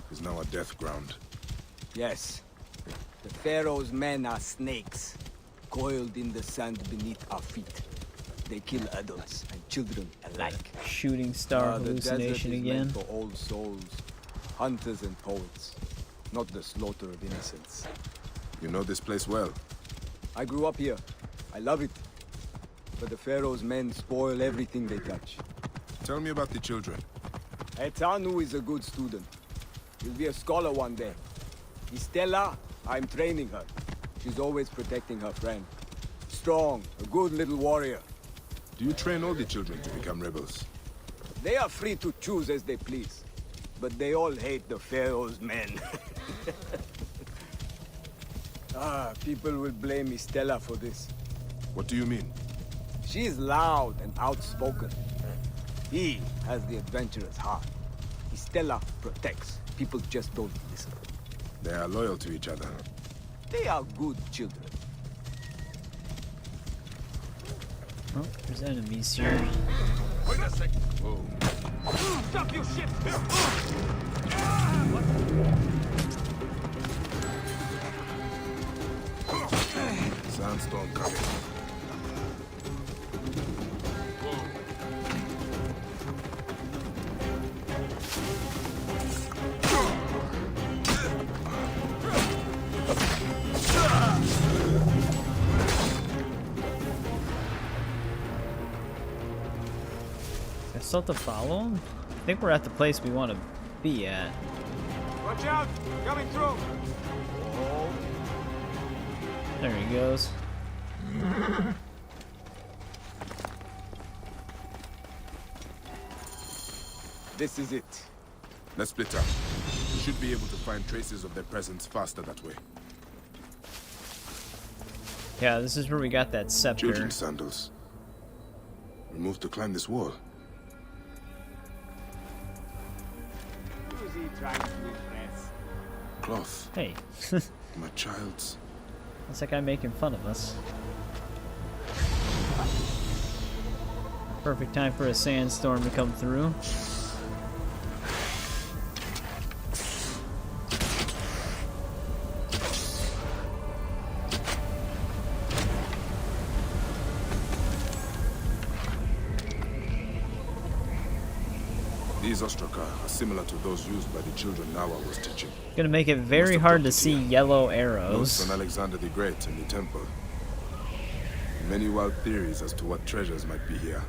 is now a death ground. Yes. The Pharaoh's men are snakes, coiled in the sand beneath our feet. They kill adults and children alike. Shooting star The desert hallucination is again. meant for old souls, hunters and poets, not the slaughter of innocents. You know this place well. I grew up here. I love it. But the Pharaoh's men spoil everything they touch. Tell me about the children. Etanu is a good student. She'll be a scholar one day. Estella, I'm training her. She's always protecting her friend. Strong, a good little warrior. Do you train all the children to become rebels? They are free to choose as they please. But they all hate the Pharaoh's men. People will blame Estella for this. What do you mean? She is loud and outspoken. He has the adventurous heart. Estella protects. People just don't listen. They are loyal to each other. They are good children. Oh, there's enemies here. Wait a second. Whoa. Stop your ship! Sandstorm coming. I still have to follow him? I think we're at the place we want to be at. Watch out! Coming through! There he goes. This is it. Let's split up. We should be able to find traces of their presence faster that way. Yeah, this is where we got that scepter. Children's sandals. Removed to climb this wall. Who's he trying to impress? Cloth. Hey. My child's. That's that guy making fun of us. Perfect time for a sandstorm to come through. These ostraka are similar to those used by the children Nawa was teaching. Gonna make it very hard to see yellow arrows. Notes on Alexander the Great and the temple. Many wild theories as to what treasures might be here.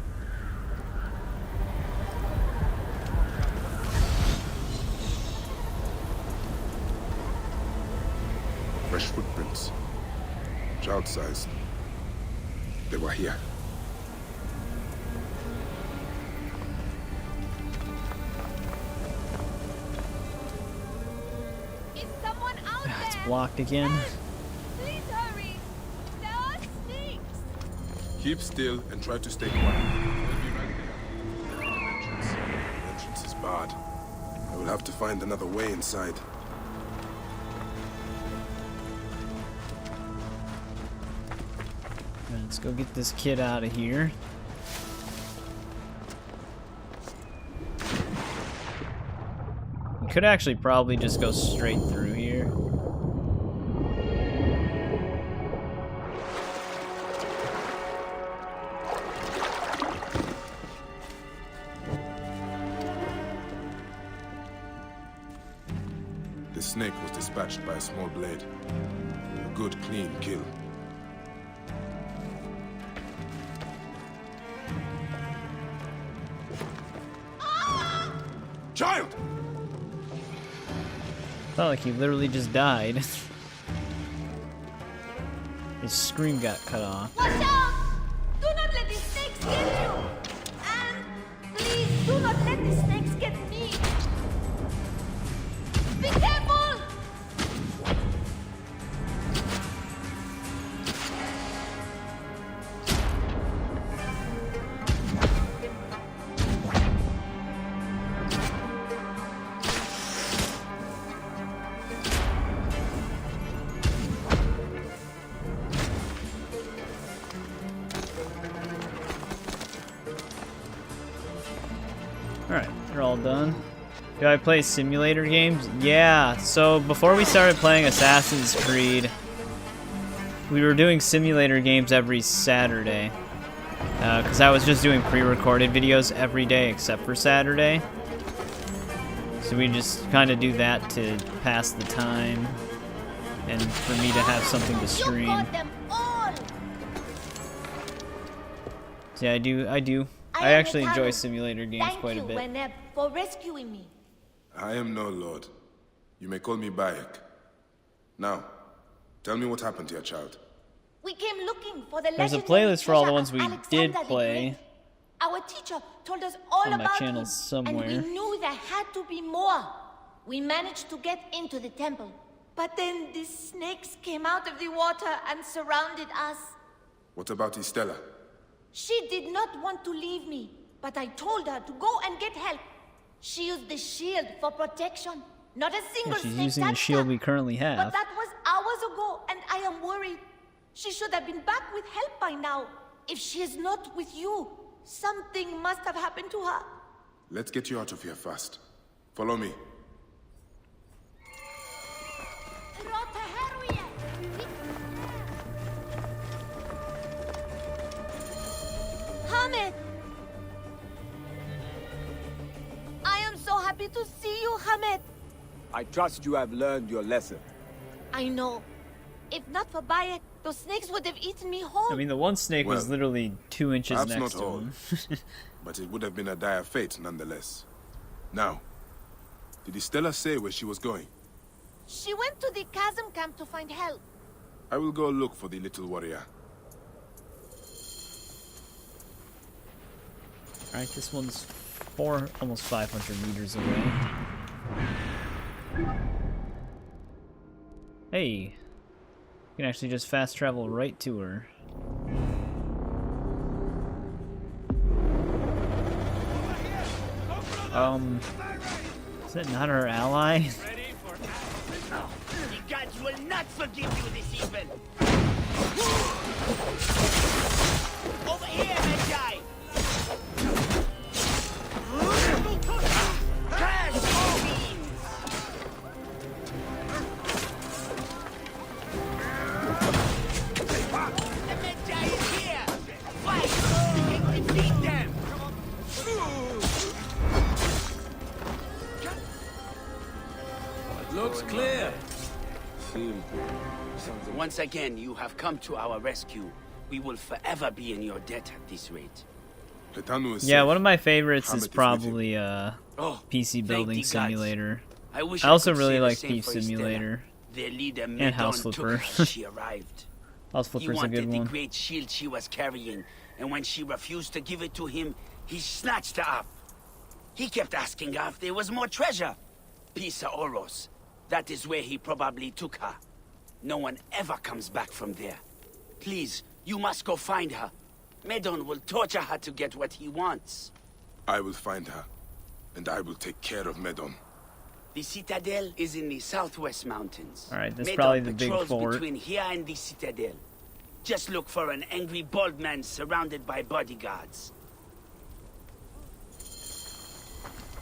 Fresh footprints. Child-sized. They were here. It's blocked again. Please hurry! There are snakes! Keep still and try to stay quiet. We'll be right there. The entrance is barred. I will have to find another way inside. Let's go get this kid out of here. We could actually probably just go straight through here. The snake was dispatched by a small blade. A good, clean kill. Child! Felt like he literally just died. His scream got cut off. Watch out! Do not let these snakes get you! And please do not let these snakes get me! Be careful! Alright, they're all done. Do I play simulator games? Yeah, so before we started playing Assassin's Creed, we were doing simulator games every Saturday. Because I was just doing pre-recorded videos every day except for Saturday. So we just kind of do that to pass the time and for me to have something to stream. So yeah, I do. I actually enjoy simulator games quite a bit. Thank you, for rescuing me. I am no lord. You may call me Bayek. Now, tell me what happened to your child. We came looking for the There's a legendary playlist for all the treasure ones of we Alexander did the play. Great. Our teacher told us all On my about channel him, somewhere. and we knew there had to be more. We managed to get into the temple, but then the snakes came out of the water and surrounded us. What about Estella? She did not want to leave me, but I told her to go and get help. She used the shield for protection. Not a single She's snake using the touched shield her. we currently have. But that was hours ago, and I am worried. She should have been back with help by now. If she is not with you, something must have happened to her. Let's get you out of here fast. Follow me. Hamed! I am so happy to see you, Hamed. I trust you have learned your lesson. I know. If not for Bayek, those snakes would have eaten me whole. I mean, the one snake was literally 2 inches Perhaps next not to all, him. but it would have been a dire fate nonetheless. Now, did Estella say where she was going? She went to the chasm camp to find help. I will go look for the little warrior. Alright, this one's almost 500 meters away. Hey, you can actually just fast travel right to her. Is that not her ally? The gods will not forgive you this evil. Over here, Magi. Looks clear. Once again, you have come to our rescue. We will forever be in your debt at this rate. Yeah, one of my favorites is Hamid is probably PC Building Simulator. I also really like Thief Simulator Their leader and Medon House took Flipper. her as she arrived. House He Flipper's a wanted good the one. great shield she was carrying, and when she refused to give it to him, he snatched her up. He kept asking her if there was more treasure. Pisa Oros. That is where he probably took her. No one ever comes back from there. Please, you must go find her. Medon will torture her to get what he wants. I will find her, and I will take care of Medon. The citadel is in the southwest mountains. Alright, that's Medon probably the big patrols fort. between here and the citadel. Just look for an angry bald man surrounded by bodyguards.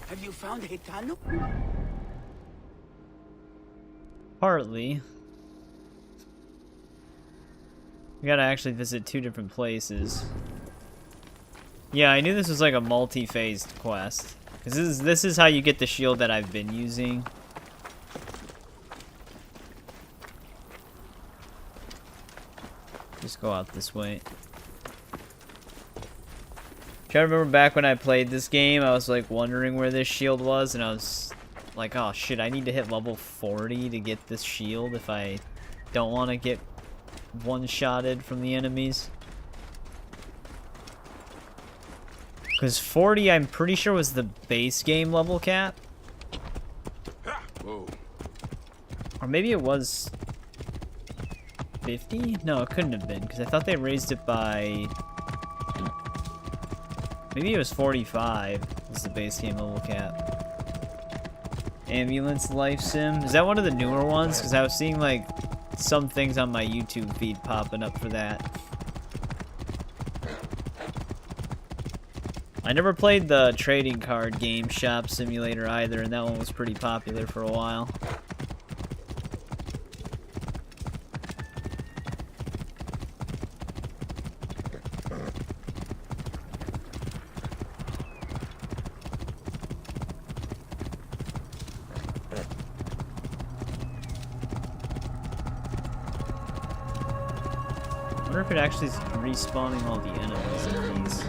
Have you found Hitano? Partly. We gotta actually visit 2 different places. Yeah, I knew this was like a multi-phased quest. Cause this is how you get the shield that I've been using. Just go out this way. I remember back when I played this game, I was like wondering where this shield was, and I was like, oh shit, I need to hit level 40 to get this shield if I don't want to get one-shotted from the enemies. Because 40, I'm pretty sure, was the base game level cap. Whoa. Or maybe it was 50? No, it couldn't have been, because I thought they raised it by... Maybe it was 45 was the base game level cap. Ambulance Life Sim. Is that one of the newer ones? Because I was seeing, like, some things on my YouTube feed popping up for that. I never played the trading card game shop simulator either, and that one was pretty popular for a while. I wonder if it actually is respawning all the enemies in these.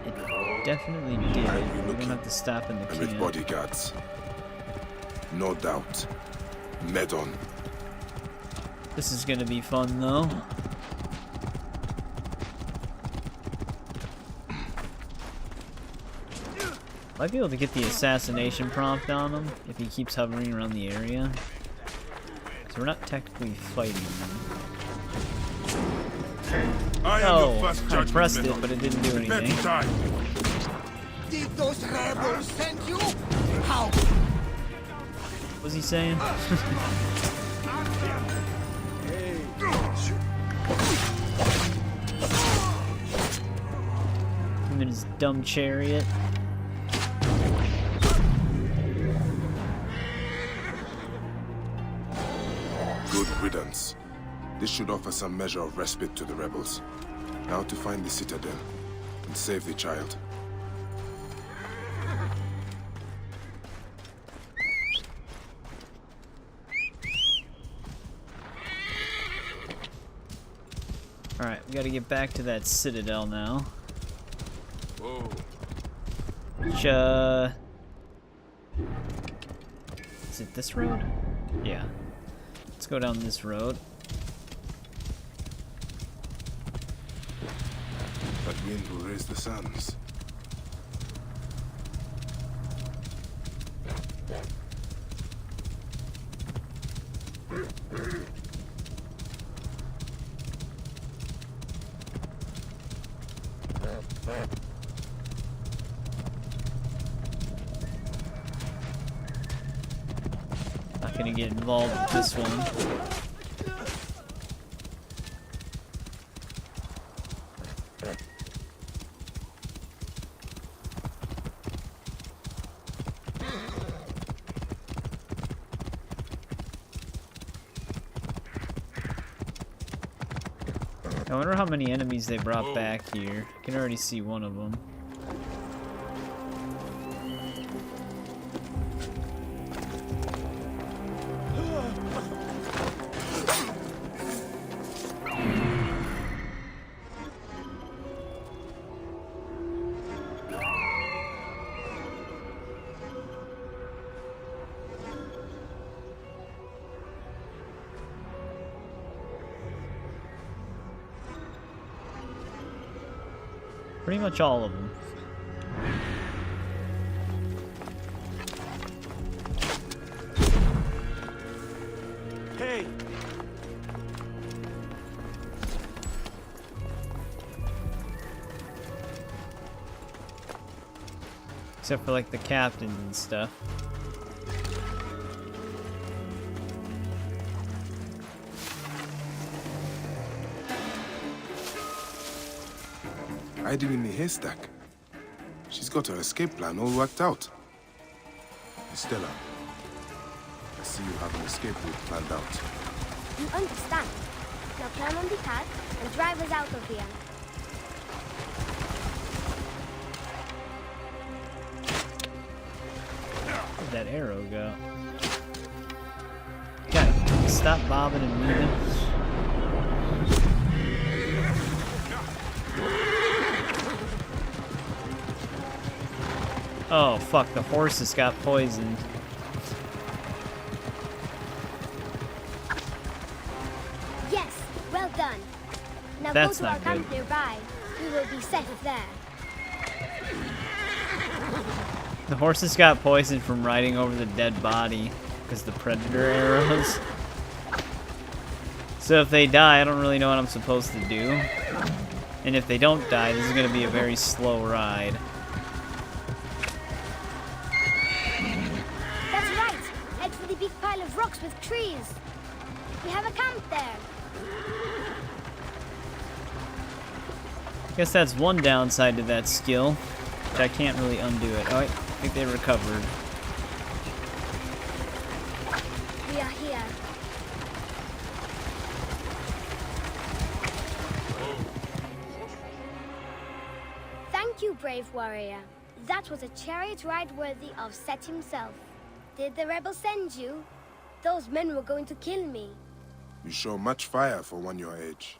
It definitely did. We're gonna have to stop in the And with camp. bodyguards. No doubt. Medon. This is gonna be fun though. Might be able to get the assassination prompt on him if he keeps hovering around the area. So we're not technically fighting him. Oh, I pressed it, but it didn't do anything. Did those rebels send you? How? What was he saying? Him in his dumb chariot. Good riddance. This should offer some measure of respite to the rebels. Now to find the citadel and save the child. Alright, we gotta get back to that citadel now. Whoa. Which, is it this road? Yeah. Let's go down this road. That wind will raise the suns. Not gonna get involved with this one. I wonder how many enemies they brought back here. I can already see one of them. Pretty much all of them. Hey! Except for like the captains and stuff. Hiding in the haystack. She's got her escape plan all worked out. Stella, I see you have an escape route planned out. You understand. Now climb on the cart and drive us out of here. Where'd that arrow go? Gotta stop bobbing and weaving. Oh fuck, the horses got poisoned. Yes, well done. Now That's go to our not camp good. nearby. We will be safe there. The horses got poisoned from riding over the dead body because the predator arrows. So if they die, I don't really know what I'm supposed to do. And if they don't die, this is going to be a very slow ride. That's right. Head for the big pile of rocks with trees. We have a camp there. Guess that's one downside to that skill, which I can't really undo it. Oh, I think they recovered. We are here. Thank you, brave warrior. That was a chariot ride worthy of Set himself. Did the rebels send you? Those men were going to kill me. You show much fire for one your age.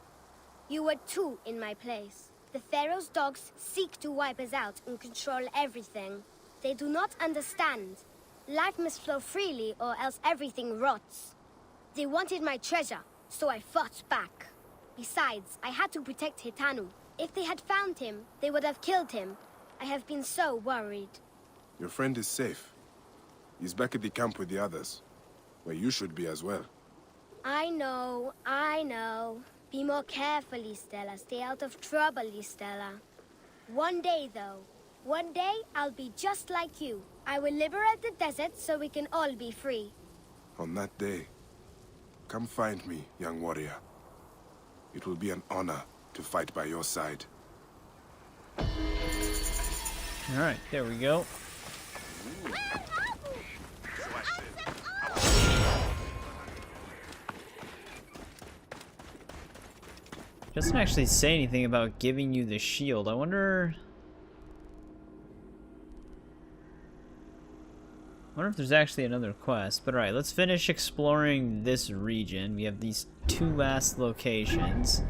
You were two in my place. The Pharaoh's dogs seek to wipe us out and control everything. They do not understand. Life must flow freely or else everything rots. They wanted my treasure, so I fought back. Besides, I had to protect Hitanu. If they had found him, they would have killed him. I have been so worried. Your friend is safe. He's back at the camp with the others, where you should be as well. I know. Be more careful, Stella. Stay out of trouble, Stella. One day, though. One day, I'll be just like you. I will liberate the desert so we can all be free. On that day, come find me, young warrior. It will be an honor to fight by your side. Alright, there we go. Doesn't actually say anything about giving you the shield. I wonder if there's actually another quest. But alright, let's finish exploring this region. We have these two last locations,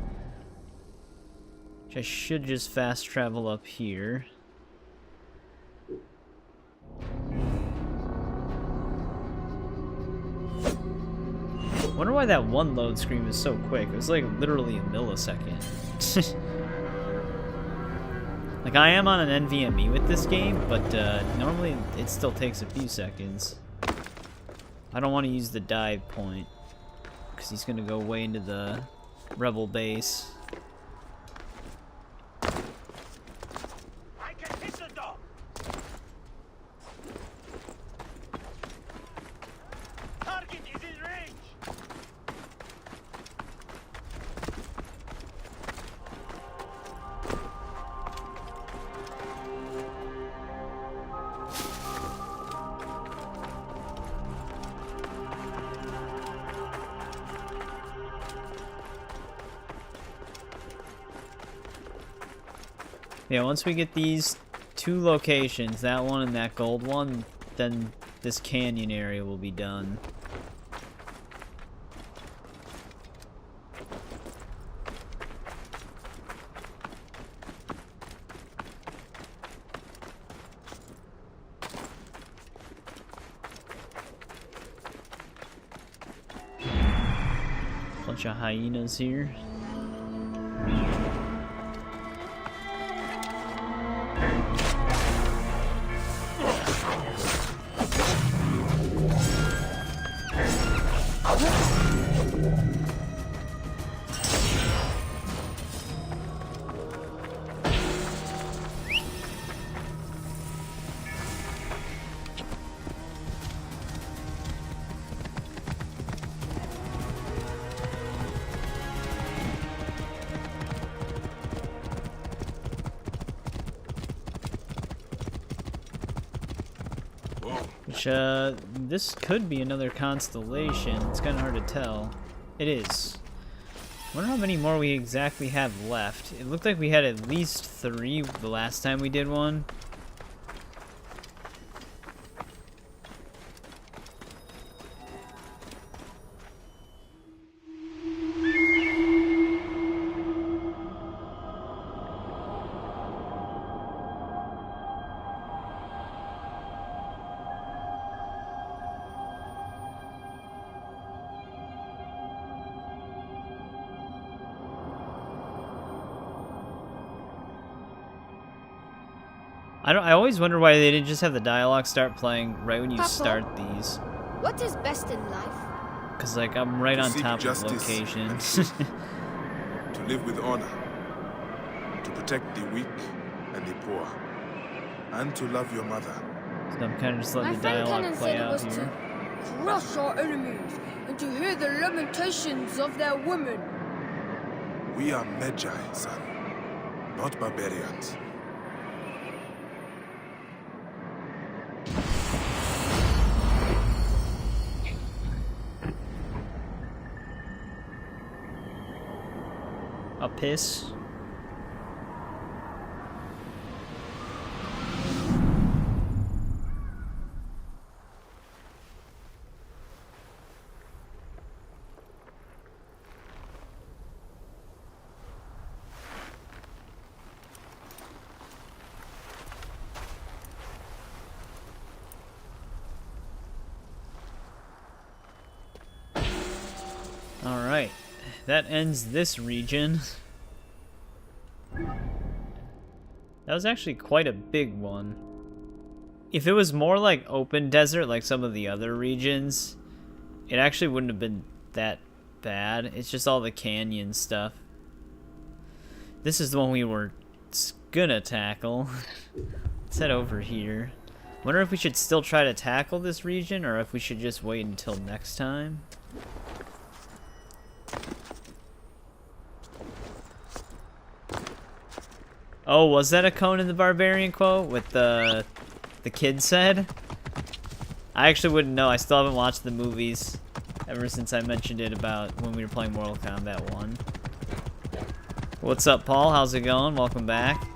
which I should just fast travel up here. I wonder why that one load screen was so quick. It was like literally a millisecond. Like, I am on an NVMe with this game, but normally it still takes a few seconds. I don't want to use the dive point, because he's going to go way into the rebel base. Yeah, once we get these two locations, that one and that gold one, then this canyon area will be done. Bunch of hyenas here. Which, this could be another constellation. It's kind of hard to tell. It is. I wonder how many more we exactly have left. It looked like we had at least 3 the last time we did one. I always wonder why they didn't just have the dialogue start playing right when you Papa, start these. What is best in life? Cause like I'm right To on seek top of justice location. and truth. To live with honor. To protect the weak and the poor. And to love your mother. So I'm kind of just letting My the friend dialogue Cannon play said it out was here. to crush our enemies and to hear the lamentations of their women. We are Magi, son. Not barbarians. A piss. All right, that ends this region. That was actually quite a big one. If it was more like open desert like some of the other regions, it actually wouldn't have been that bad. It's just all the canyon stuff. This is the one we were gonna tackle. Let's head over here. Wonder if we should still try to tackle this region or if we should just wait until next time. Oh, was that a Conan the Barbarian quote with the kid said? I actually wouldn't know. I still haven't watched the movies ever since I mentioned it about when we were playing Mortal Kombat 1. What's up, Paul? How's it going? Welcome back.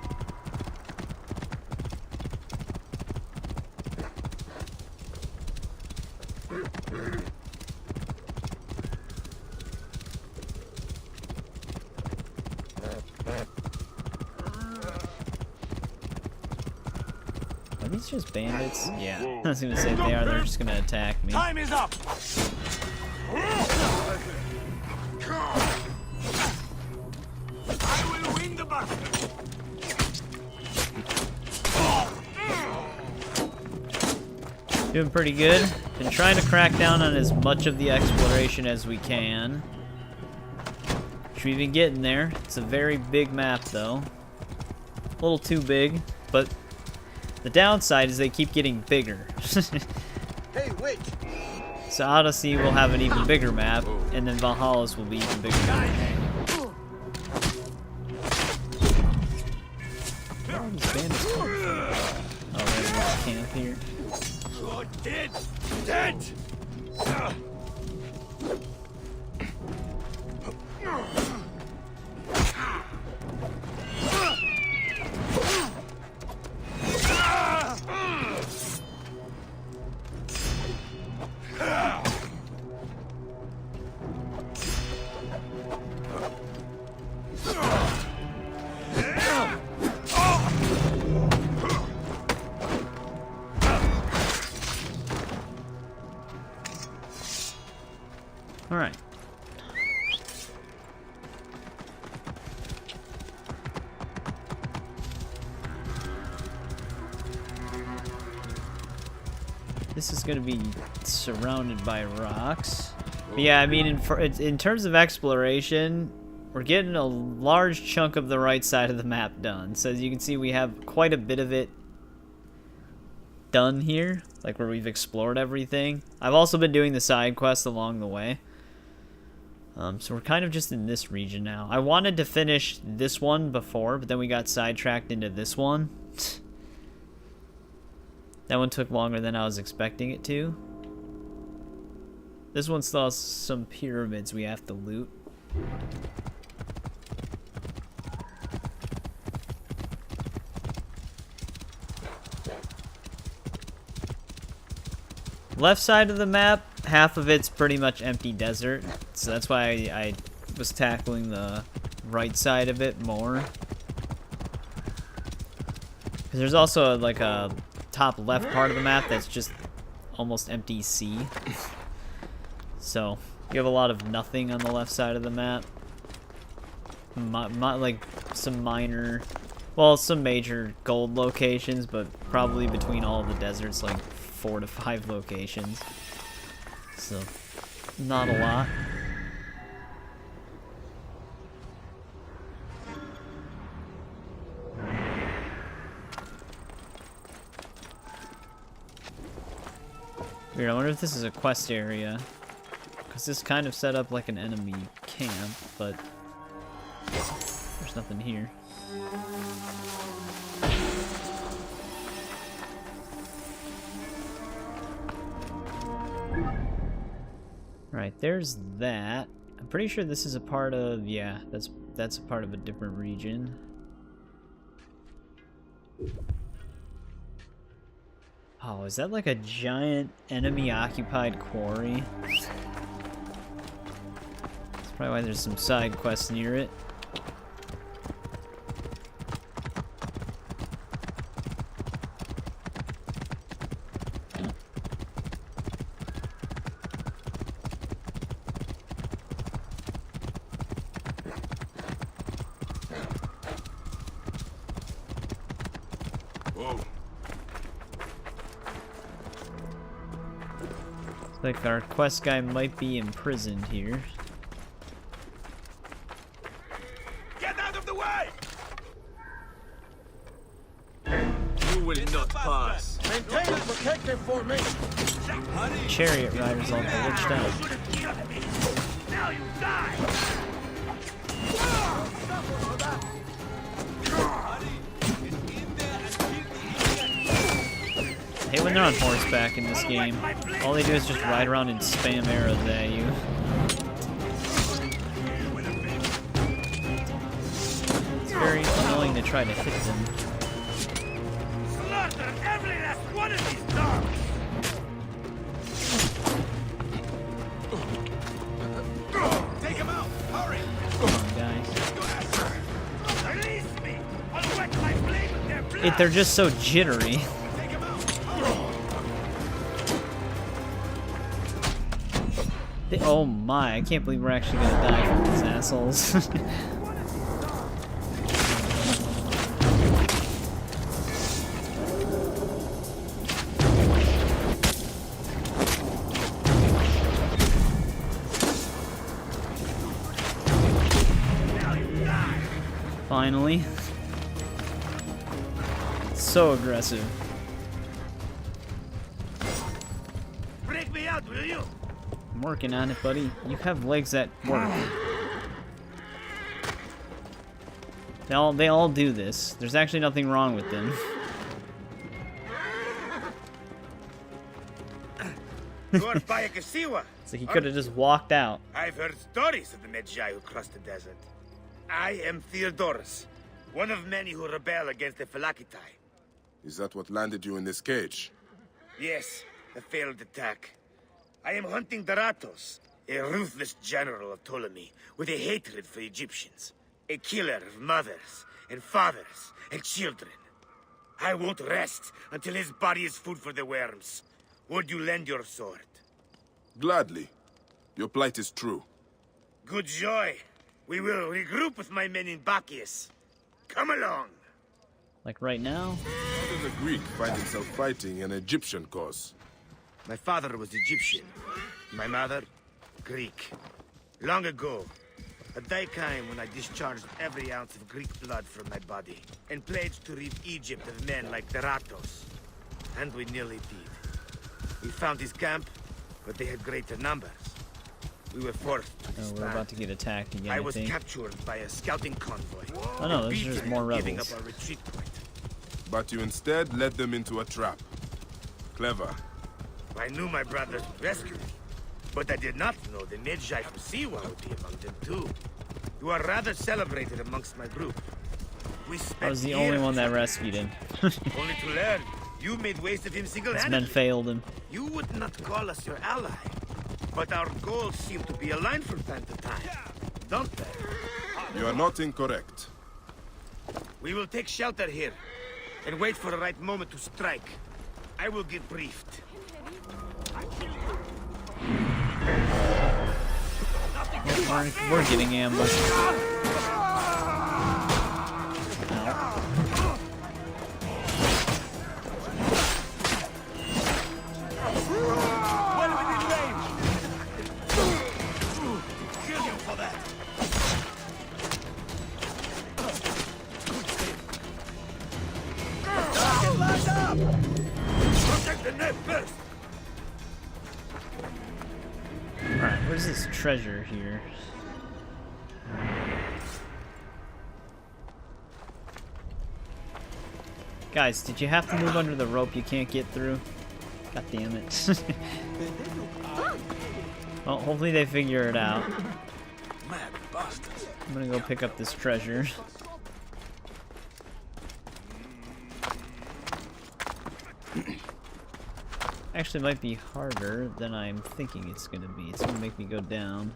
Are these just bandits? Yeah. I was gonna say if they are, they're just gonna attack me. Time is up. I will win the battle. Doing pretty good. Been trying to crack down on as much of the exploration as we can. Which we've been getting there. It's a very big map though. A little too big, but the downside is they keep getting bigger. Hey, wait. So Odyssey will have an even bigger map, and then Valhalla's will be even bigger. Where are these bandits coming from? Oh, there's a camp here. You're dead. Dead. All right. This is going to be surrounded by rocks. But yeah, I mean, in terms of exploration, we're getting a large chunk of the right side of the map done. So as you can see, we have quite a bit of it done here, like where we've explored everything. I've also been doing the side quests along the way. So we're kind of just in this region now. I wanted to finish this one before, but then we got sidetracked into this one. That one took longer than I was expecting it to. This one still has some pyramids we have to loot. Left side of the map, half of it's pretty much empty desert, so that's why I was tackling the right side of it more. Because there's also like a top left part of the map that's just almost empty sea. So you have a lot of nothing on the left side of the map. Like some minor, well, some major gold locations, but probably between all of the deserts, like 4 to 5 locations. So not a lot. Weird, I wonder if this is a quest area. Because this kind of set up like an enemy camp, but there's nothing here. Right, there's that. I'm pretty sure this is a part of, yeah, that's a part of a different region. Oh, is that like a giant enemy-occupied quarry? That's probably why there's some side quests near it. Like our quest guy might be imprisoned here. Get out of the way! You will not pass. Maintain a protective formation. Chariot riders all glitched out. Now you die! I hate when they're on horseback in this game. All they do is just ride around and spam arrows at you. It's very annoying to try to hit them. Slaughter every last one of these dogs! Take him out! Hurry! Come on, guys. Release me! I'll wet my blade with their blood! They're just so jittery. Oh my, I can't believe we're actually gonna die from these assholes. Finally. So aggressive. Break me out, will you? I'm working on it, buddy. You have legs that work. They all do this. There's actually nothing wrong with them. You're Bayek. So he could have just walked out. I've heard stories of the Medjay who crossed the desert. I am Theodorus, one of many who rebel against the flclafi. Is that what landed you in this cage? Yes, a failed attack. I am hunting Daratos, a ruthless general of Ptolemy, with a hatred for Egyptians. A killer of mothers, and fathers, and children. I won't rest until his body is food for the worms. Would you lend your sword? Gladly. Your plight is true. Good joy. We will regroup with my men in Bacchius. Come along. Like right now? How does a Greek find himself fighting an Egyptian cause? My father was Egyptian. My mother, Greek. Long ago, a day came when I discharged every ounce of Greek blood from my body and pledged to rid Egypt of men like Daratos. And we nearly did. We found his camp, but they had greater numbers. We were forced to disband. We're about to get attacked again, I was think. captured by a scouting convoy. Oh no, those are just more giving rebels. up our retreat point. But you instead led them into a trap. Clever. I knew my brothers would rescue me, but I did not know the Magi from Siwa would be among them too. You are rather celebrated amongst my group. We spent I was the only one that rescued him. only to learn you made waste of him His single-handedly. men failed him. You would not call us your ally, but our goals seem to be aligned from time to time, don't they? You are not incorrect. We will take shelter here and wait for the right moment to strike. I will get briefed. We're getting ambushed. Well within range. Kill you for that. Target lined up. Protect the net first. Alright, where's this treasure here? Guys, did you have to move under the rope you can't get through? God damn it. Well, hopefully they figure it out. Mad bastards. I'm gonna go pick up this treasure. Actually, it might be harder than I'm thinking it's gonna be. It's gonna make me go down.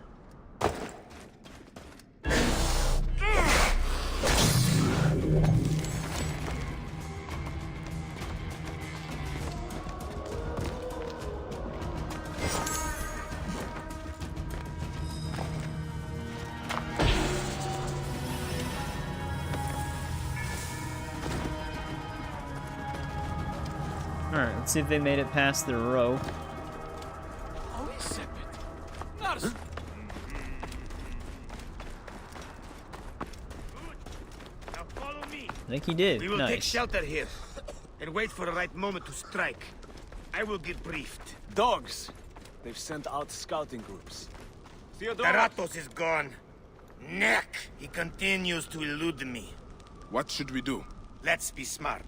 Alright, let's see if they made it past the row. Now follow me. I think he did. We will Nice. take shelter here and wait for the right moment to strike. I will get briefed. Dogs! They've sent out scouting groups. Taratos is gone. Neck! He continues to elude me. What should we do? Let's be smart.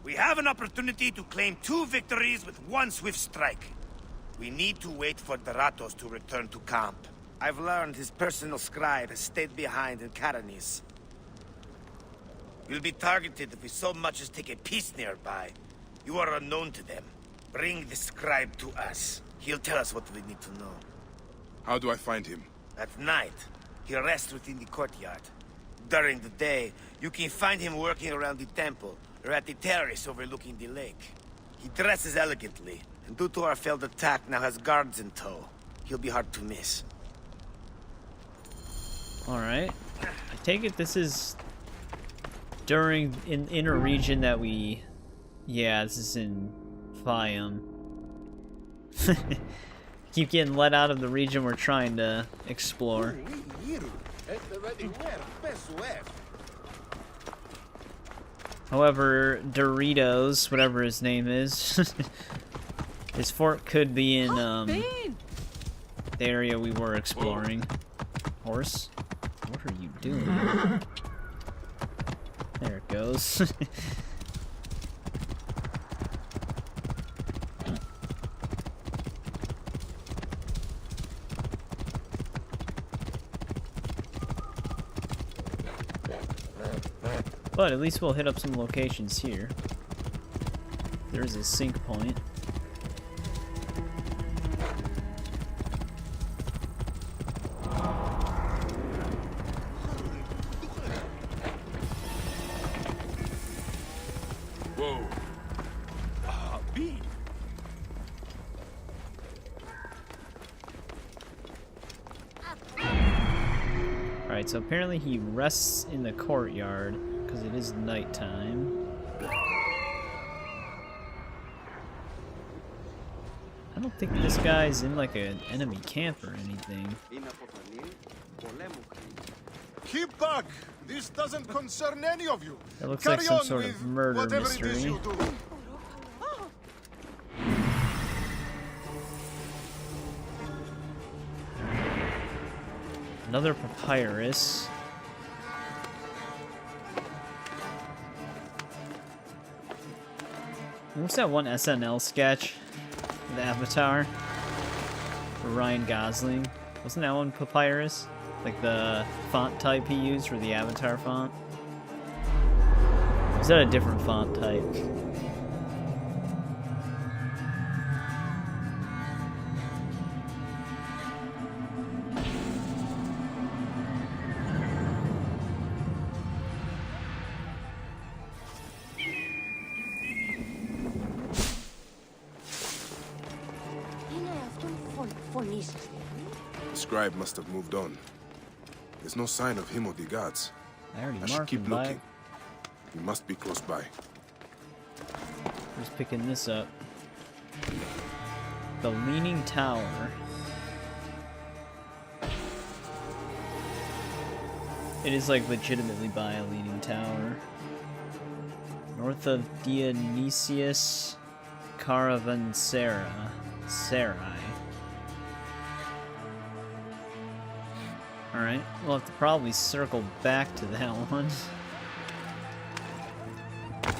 We have an opportunity to claim 2 victories with 1 swift strike. We need to wait for Taratos to return to camp. I've learned his personal scribe has stayed behind in Karanis. We'll be targeted if we so much as take a piece nearby. You are unknown to them. Bring the scribe to us. He'll tell us what we need to know. How do I find him? At night, he rests within the courtyard. During the day, you can find him working around the temple, or at the terrace overlooking the lake. He dresses elegantly, and due to our failed attack, now has guards in tow. He'll be hard to miss. Alright. I take it this is in a region that we... Yeah, this is in Fium. Keep getting let out of the region we're trying to explore. However, Doritos, whatever his name is, his fort could be in the area we were exploring. Horse? What are you doing? There it goes. But at least we'll hit up some locations here. There's a sync point. Whoa. B. Alright, so apparently he rests in the courtyard because it is nighttime. I don't think this guy's in like an enemy camp or anything. Keep back! This doesn't concern any of you. That looks Carry like some on sort with of murder whatever it is mystery. you do. Another papyrus. What's that one SNL sketch with Avatar? For Ryan Gosling. Wasn't that one Papyrus? Like the font type he used for the Avatar font? Or was that a different font type? The scribe must have moved on. There's no sign of him or the guards. I should keep him, looking. He must be close by. Just picking this up. The Leaning Tower. It is like legitimately by a leaning tower. North of Dionysius Caravanserai. Alright, we'll have to probably circle back to that one.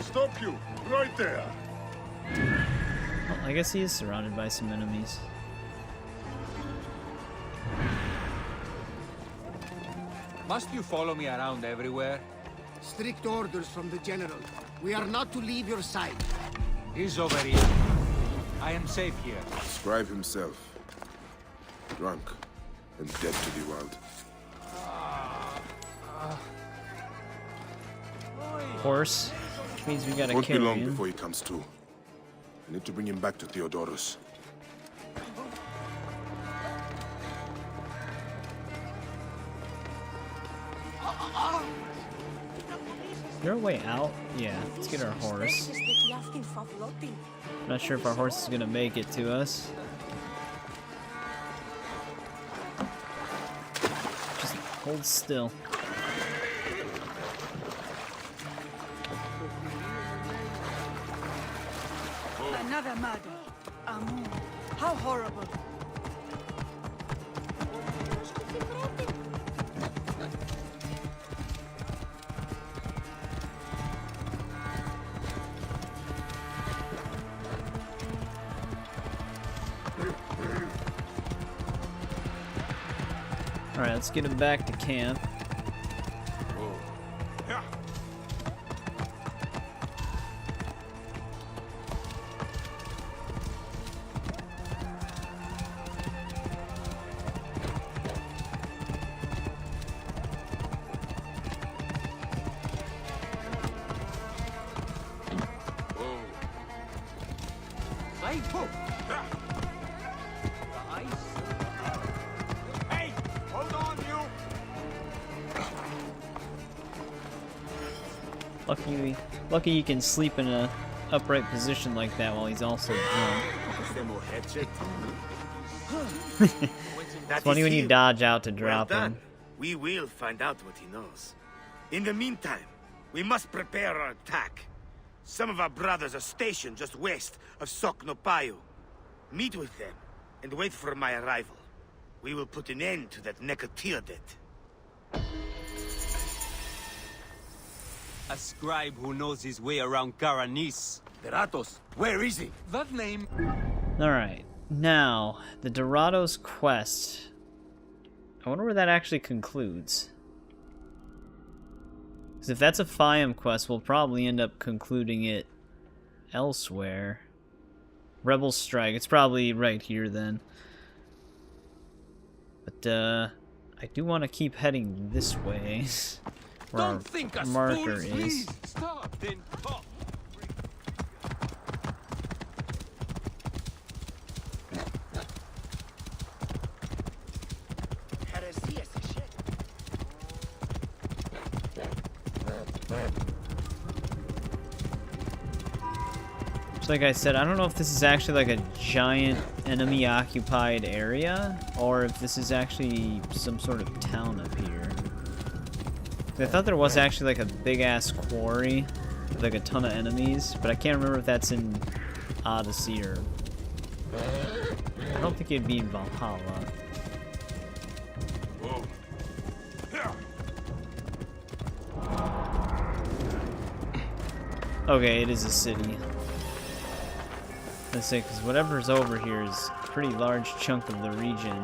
Stop you! Right there! Well, I guess he is surrounded by some enemies. Must you follow me around everywhere? Strict orders from the General. We are not to leave your side. He's over here. I am safe here. Scribe himself. Drunk and dead to the world. Horse, which means we gotta Won't be carry long him. before he comes to. I need to bring him back to Theodorus. Is there a way out? Yeah, let's get our horse. Not sure if our horse is gonna make it to us. Just hold still. Another murder. Amun. How horrible. Alright, let's get him back to camp. Hey, hold on, you! Lucky you can sleep in a upright position like that while he's also drunk. It's funny when you dodge out to drop him. We will find out what he knows. In the meantime, we must prepare our attack. Some of our brothers are stationed just west of Soknopayu. Meet with them and wait for my arrival. We will put an end to that Nekatiodet. A scribe who knows his way around Karanis. Deratos, where is he? That name... Alright, now, the Dorados quest. I wonder where that actually concludes. Because if that's a Fiam quest, we'll probably end up concluding it elsewhere. Rebel Strike, it's probably right here then. But, I do want to keep heading this way. Where our marker is. Stop, then pop. So like I said, I don't know if this is actually like a giant enemy-occupied area, or if this is actually some sort of town up here. I thought there was actually like a big-ass quarry with like a ton of enemies, but I can't remember if that's in Odyssey or... I don't think it'd be in Valhalla. Okay, it is a city. Let's say, because whatever's over here is a pretty large chunk of the region.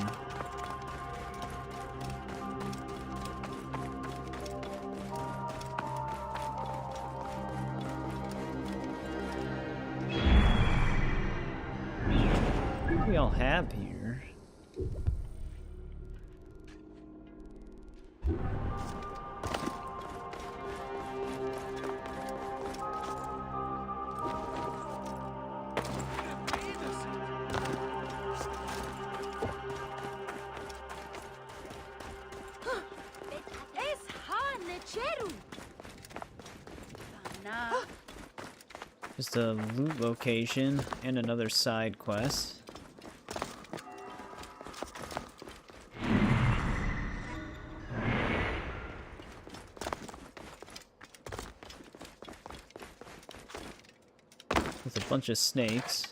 What do we all have here? Just a loot location and another side quest. With a bunch of snakes.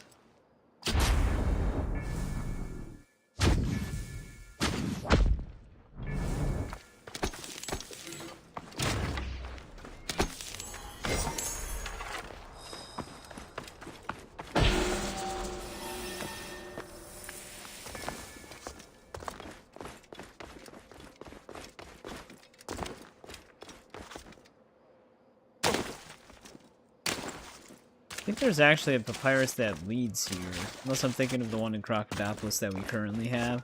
I think there's actually a papyrus that leads here, unless I'm thinking of the one in Crocodilopolis that we currently have.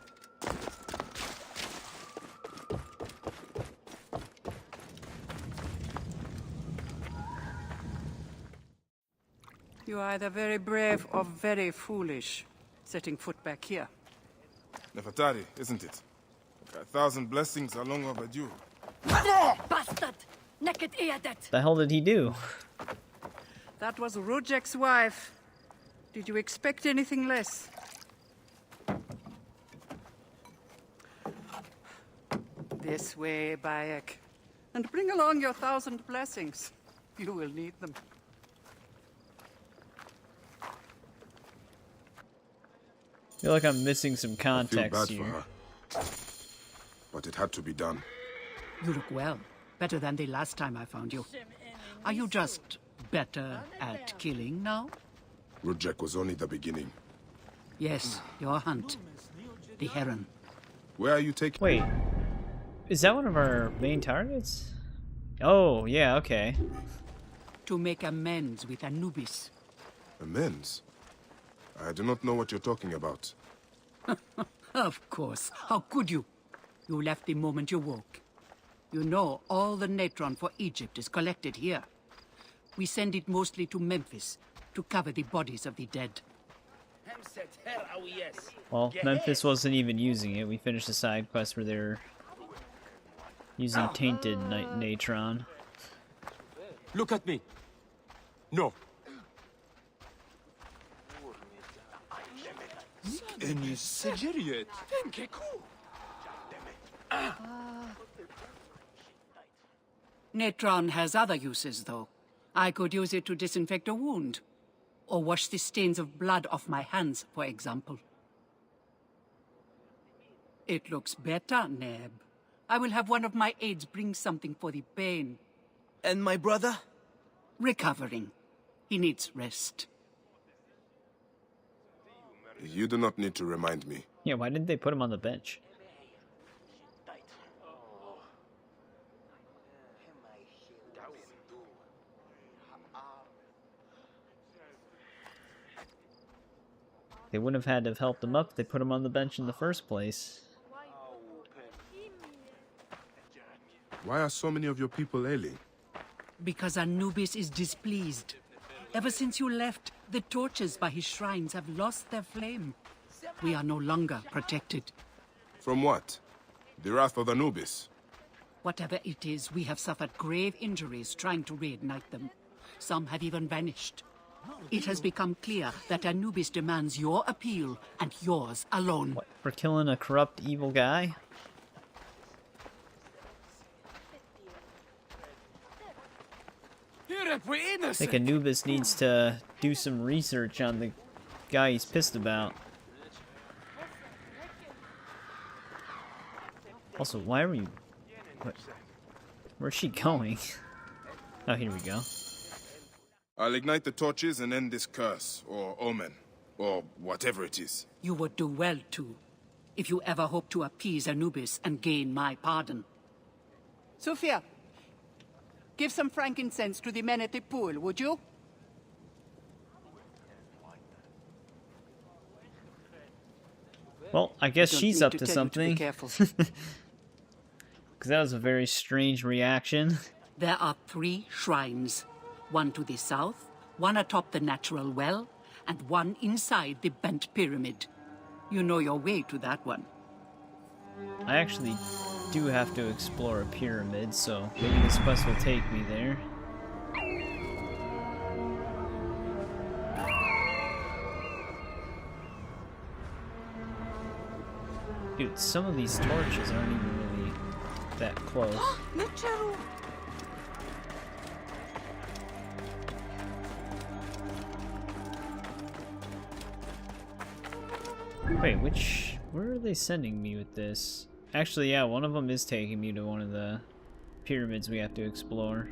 You are either very brave or very foolish, setting foot back here. Nefertari, isn't it? 1,000 blessings are long overdue. Bastard! Naked Eadet! The hell did he do? That was Rujek's wife. Did you expect anything less? This way, Bayek. And bring along your 1,000 blessings. You will need them. I feel like I'm missing some I feel context bad here. for her. But it had to be done. You look well. Better than the last time I found you. Are you just better at killing now? Rujek was only the beginning. Yes, your hunt. The heron. Where are you taking... Wait. Is that one of our main targets? Oh, yeah, okay. To make amends with Anubis. Amends? I do not know what you're talking about. Of course. How could you? You left the moment you woke. You know all the natron for Egypt is collected here. We send it mostly to Memphis to cover the bodies of the dead. Well, Memphis wasn't even using it. We finished the side quest where they're using tainted natron. Look at me. No. Natron has other uses, though. I could use it to disinfect a wound. Or wash the stains of blood off my hands, for example. It looks better, Neb. I will have one of my aides bring something for the pain. And my brother? Recovering. He needs rest. You do not need to remind me. Yeah, why didn't they put him on the bench? They wouldn't have had to have helped him up if they put him on the bench in the first place. Why are so many of your people ailing? Because Anubis is displeased. Ever since you left, the torches by his shrines have lost their flame. We are no longer protected. From what? The wrath of Anubis? Whatever it is, we have suffered grave injuries trying to reignite them. Some have even vanished. It has become clear that Anubis demands your appeal and yours alone. What, for killing a corrupt, evil guy? I think Anubis needs to do some research on the guy he's pissed about. Also, why are you... What? Where's she going? Oh, here we go. I'll ignite the torches and end this curse, or omen. Or whatever it is. You would do well to, if you ever hope to appease Anubis and gain my pardon. Sophia, give some frankincense to the men at the pool, would you? Well, I guess I don't she's need up to to tell you to be something. careful. Because that was a very strange reaction. There are 3 shrines. One to the south, one atop the natural well, and one inside the bent pyramid. You know your way to that one. I actually do have to explore a pyramid, so maybe this quest will take me there. Dude, some of these torches aren't even really that close. Wait, where are they sending me with this? Actually, yeah, one of them is taking me to one of the pyramids we have to explore.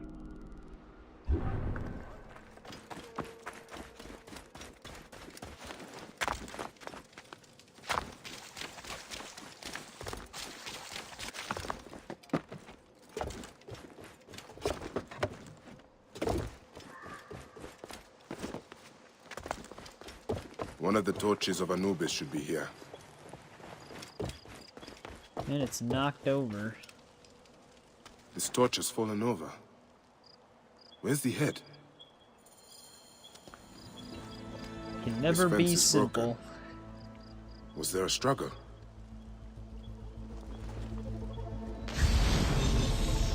One of the torches of Anubis should be here. And it's knocked over. This torch has fallen over. Where's the head? Can never This be fence is simple. broken. Was there a struggle?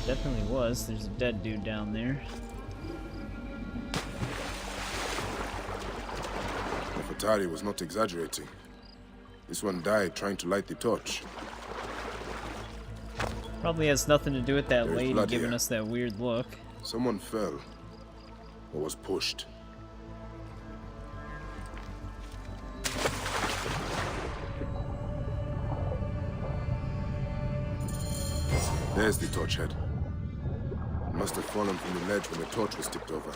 Definitely was. There's a dead dude down there. Nefertari was not exaggerating. This one died trying to light the torch. Probably has nothing to do with that There's lady blood giving here. us that weird look. Someone fell. Or was pushed. There's the torch head. It must have fallen from the ledge when the torch was tipped over.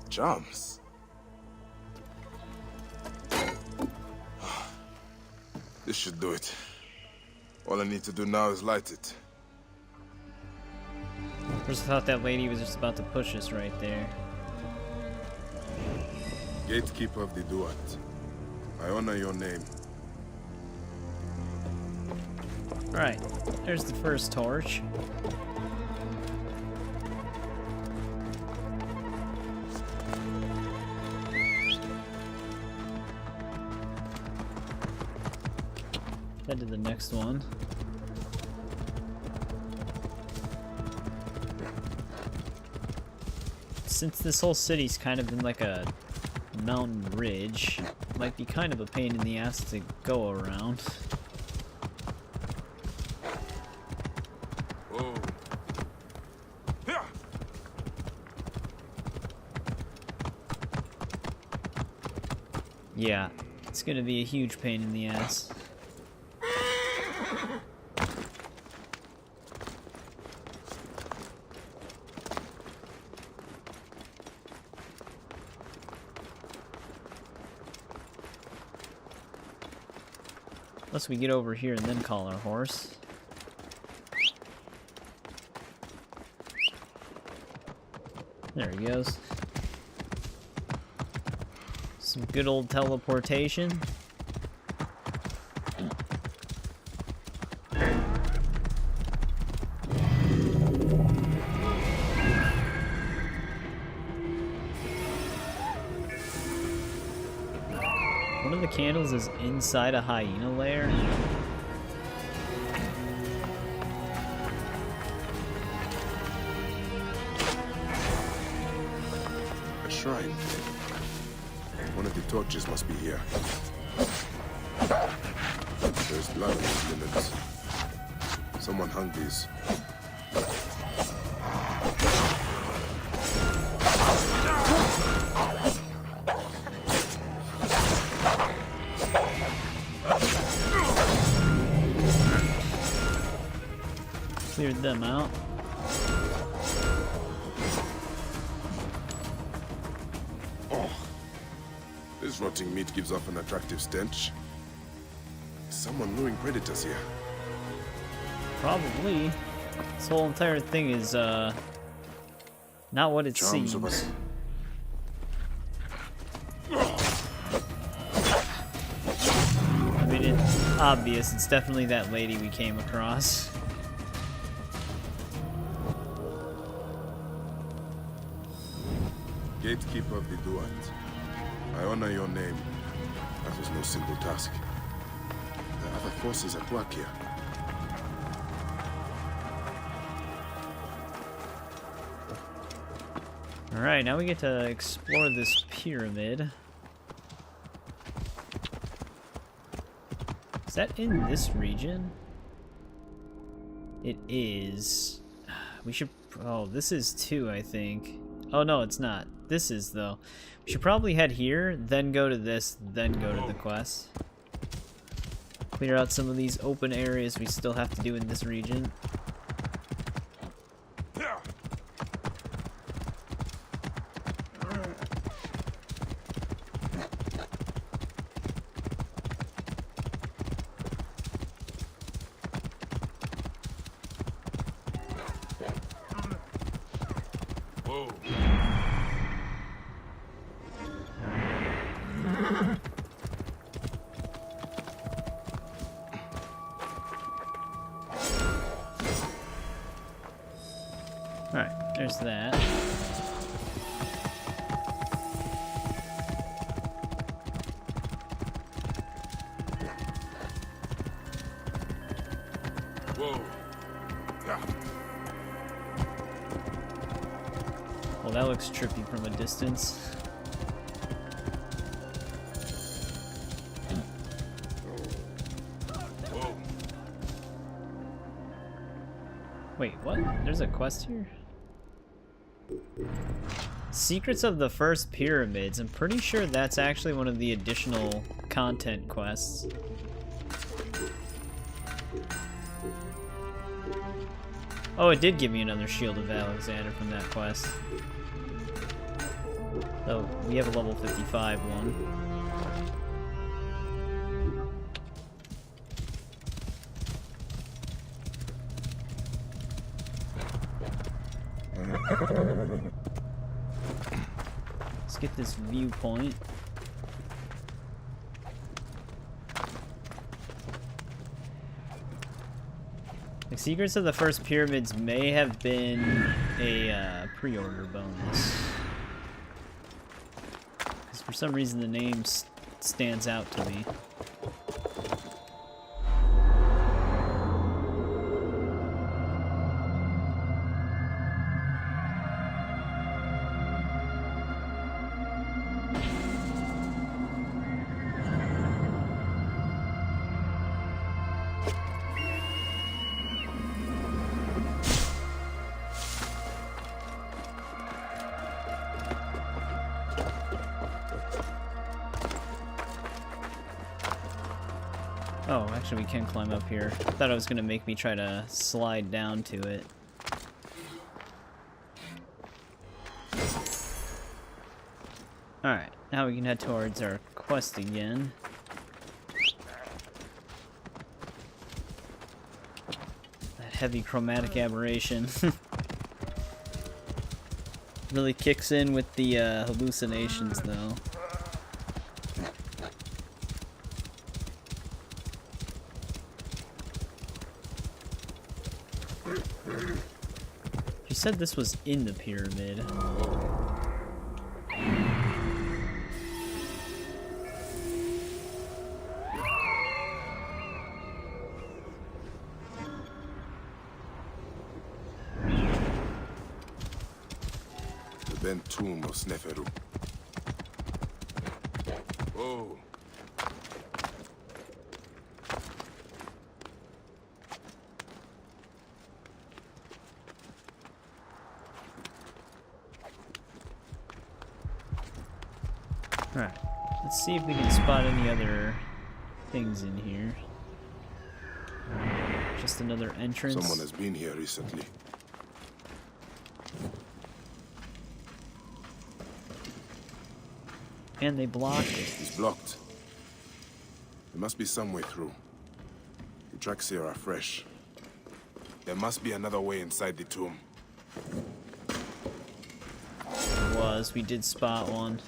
Jumps. This should do it. All I need to do now is light it. First I thought that lady was just about to push us right there. Gatekeeper of the Duat, I honor your name. Alright, there's the first torch. Head to the next one. Since this whole city's kind of in like a mountain ridge, it might be kind of a pain in the ass to go around. Oh. Yeah, it's gonna be a huge pain in the ass. Unless we get over here and then call our horse. There he goes. Some good old teleportation. One of the candles is inside a hyena lair. A shrine. One of the torches must be here. There's blood on these linens. Someone hung these. cleared them out. Oh, this rotting meat gives off an attractive stench. Is someone luring predators here? Probably. This whole entire thing is, not what it Charms seems. of us. I mean, it's obvious. It's definitely that lady we came across. Gatekeeper of the Duat. I honor your name. That was no simple task. The other forces at work here. Alright, now we get to explore this pyramid. Is that in this region? It is. We should... Oh, this is 2, I think. Oh, no, it's not. This is, though. We should probably head here, then go to this, then go to the quest. Clear out some of these open areas we still have to do in this region. Alright, there's that. Whoa. Well, that looks trippy from a distance. Wait, what? There's a quest here? Secrets of the First Pyramids. I'm pretty sure that's actually one of the additional content quests. Oh, it did give me another Shield of Alexander from that quest. So, we have a level 55 one. Let's get this viewpoint. The Secrets of the First Pyramids may have been a pre-order bonus. Because for some reason the name stands out to me. Oh, actually we can climb up here. I thought it was gonna make me try to slide down to it. Alright, now we can head towards our quest again. That heavy chromatic aberration. Really kicks in with the hallucinations though. You said this was in the pyramid. The bent tomb of Sneferu. Whoa. Alright, let's see if we can spot any other things in here. Just another entrance. Someone has been here recently. And they blocked it. It's blocked. There must be some way through. The tracks here are fresh. There must be another way inside the tomb. We did spot one.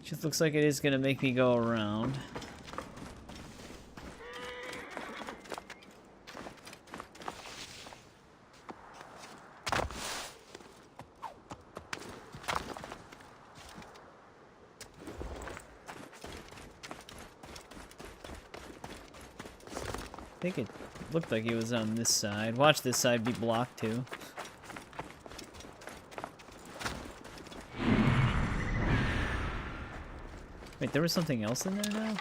Just looks like it is gonna make me go around. I think it looked like it was on this side. Watch this side be blocked too. Wait, there was something else in there now?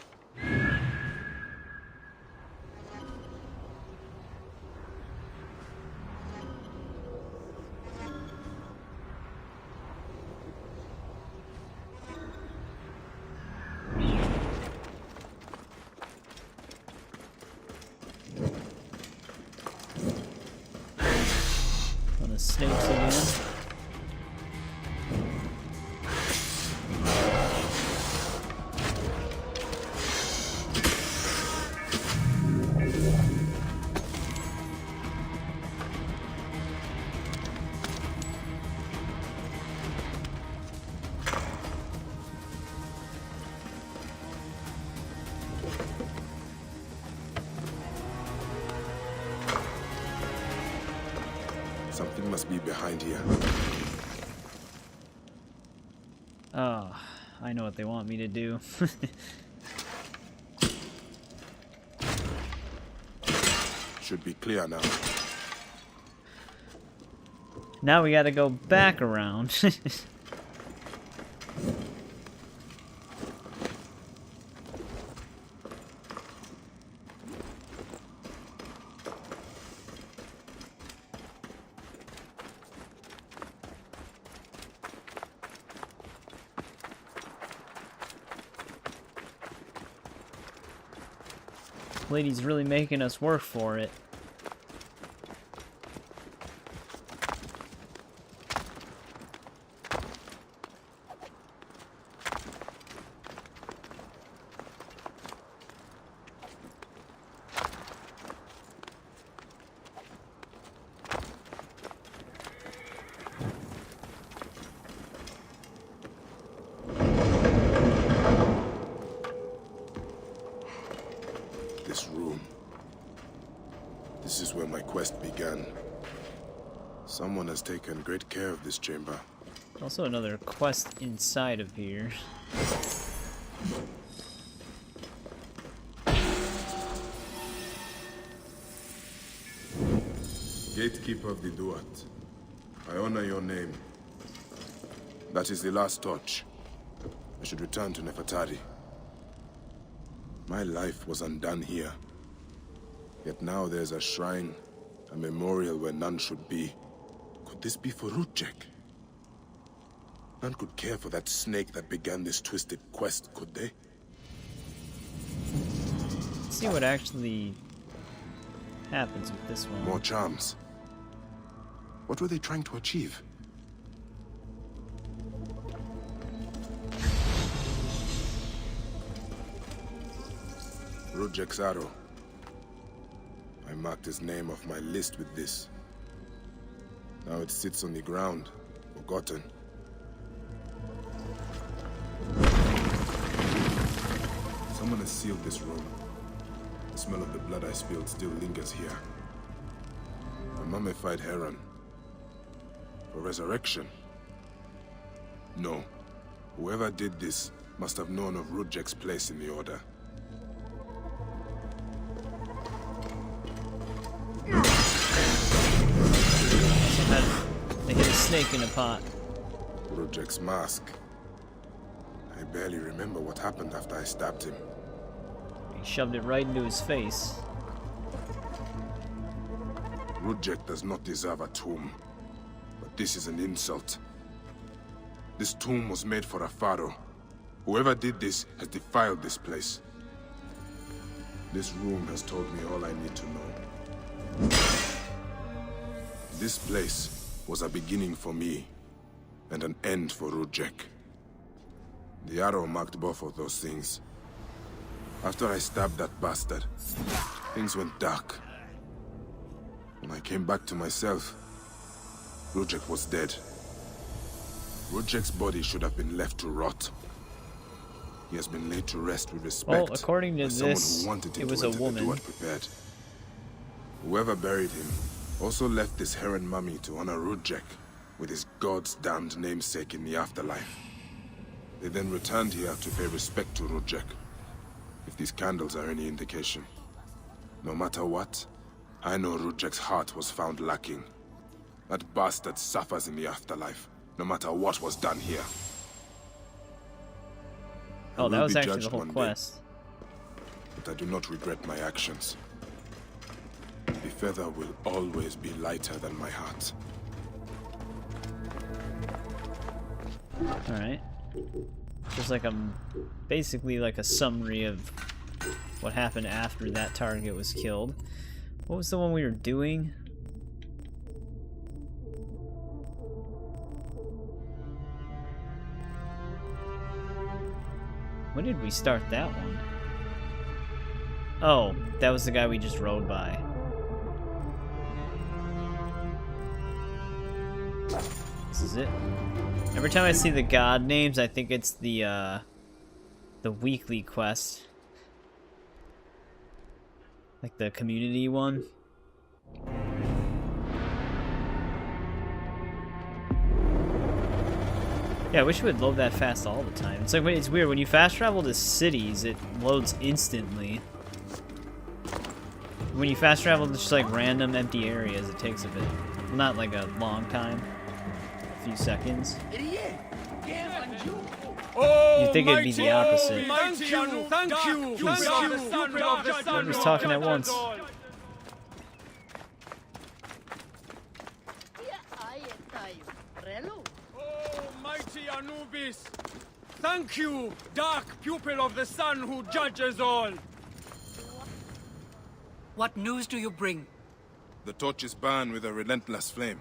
On the snakes again. Something must be behind here. Oh, I know what they want me to do. Should be clear now. Now we gotta go back around. Lady's really making us work for it. This room. This is where my quest began. Someone has taken great care of this chamber. Also another quest inside of here. Gatekeeper of the Duat, I honor your name. That is the last torch. I should return to Nefertari. My life was undone here. Yet now there's a shrine, a memorial where none should be. Could this be for Rudjek? None could care for that snake that began this twisted quest, could they? Let's see what actually happens with this one. More charms. What were they trying to achieve? Rudjek's arrow. I marked his name off my list with this. Now it sits on the ground, forgotten. Someone has sealed this room. The smell of the blood I spilled still lingers here. A mummified heron. For resurrection? No. Whoever did this must have known of Rudjek's place in the Order. They hit a snake in a pot. Rudjek's mask. I barely remember what happened after I stabbed him. He shoved it right into his face. Rudjek does not deserve a tomb. But this is an insult. This tomb was made for a pharaoh. Whoever did this has defiled this place. This room has told me all I need to know. This place was a beginning for me, and an end for Rudjek. The arrow marked both of those things. After I stabbed that bastard, things went dark. When I came back to myself, Rudjek was dead. Rudjek's body should have been left to rot. He has been laid to rest with respect. Well, according to by someone this, who wanted him it was to a enter the woman. door unprepared. Whoever buried him also left this Heron mummy to honor Rudjek with his god's damned namesake in the afterlife. They then returned here to pay respect to Rudjek, if these candles are any indication. No matter what, I know Rudjek's heart was found lacking. That bastard suffers in the afterlife, no matter what was done here. Oh, that was be actually the judged whole one day, quest. but I do not regret my actions. The feather will always be lighter than my heart. Alright. Just like basically like a summary of what happened after that target was killed. What was the one we were doing? When did we start that one? Oh, that was the guy we just rode by. This is it. Every time I see the god names, I think it's the weekly quest. Like the community one. Yeah, I wish it would load that fast all the time. It's like, it's weird, when you fast travel to cities, it loads instantly. When you fast travel to just like random empty areas, it takes a bit. Well, not like a long time. A few seconds. You'd think it'd be the opposite. Thank you, thank you, Jeez. thank you. Everybody's talking at once. Oh, mighty Anubis! Thank you, dark pupil of the sun who judges all! What news do you bring? The torches burn with a relentless flame.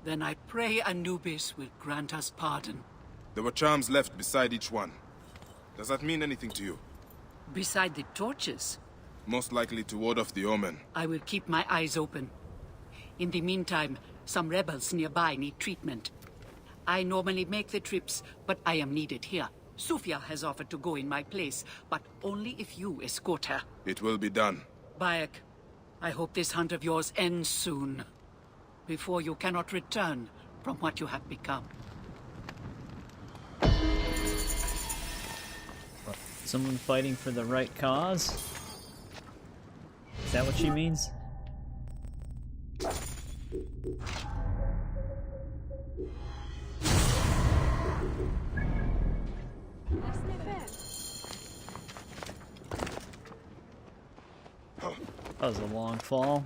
Then I pray Anubis will grant us pardon. There were charms left beside each one. Does that mean anything to you? Beside the torches, Most likely to ward off the omen. I will keep my eyes open. In the meantime, some rebels nearby need treatment. I normally make the trips, but I am needed here. Sufia has offered to go in my place, but only if you escort her. It will be done. Bayek, I hope this hunt of yours ends soon, before you cannot return from what you have become. Someone fighting for the right cause? Is that what she means? That was a long fall.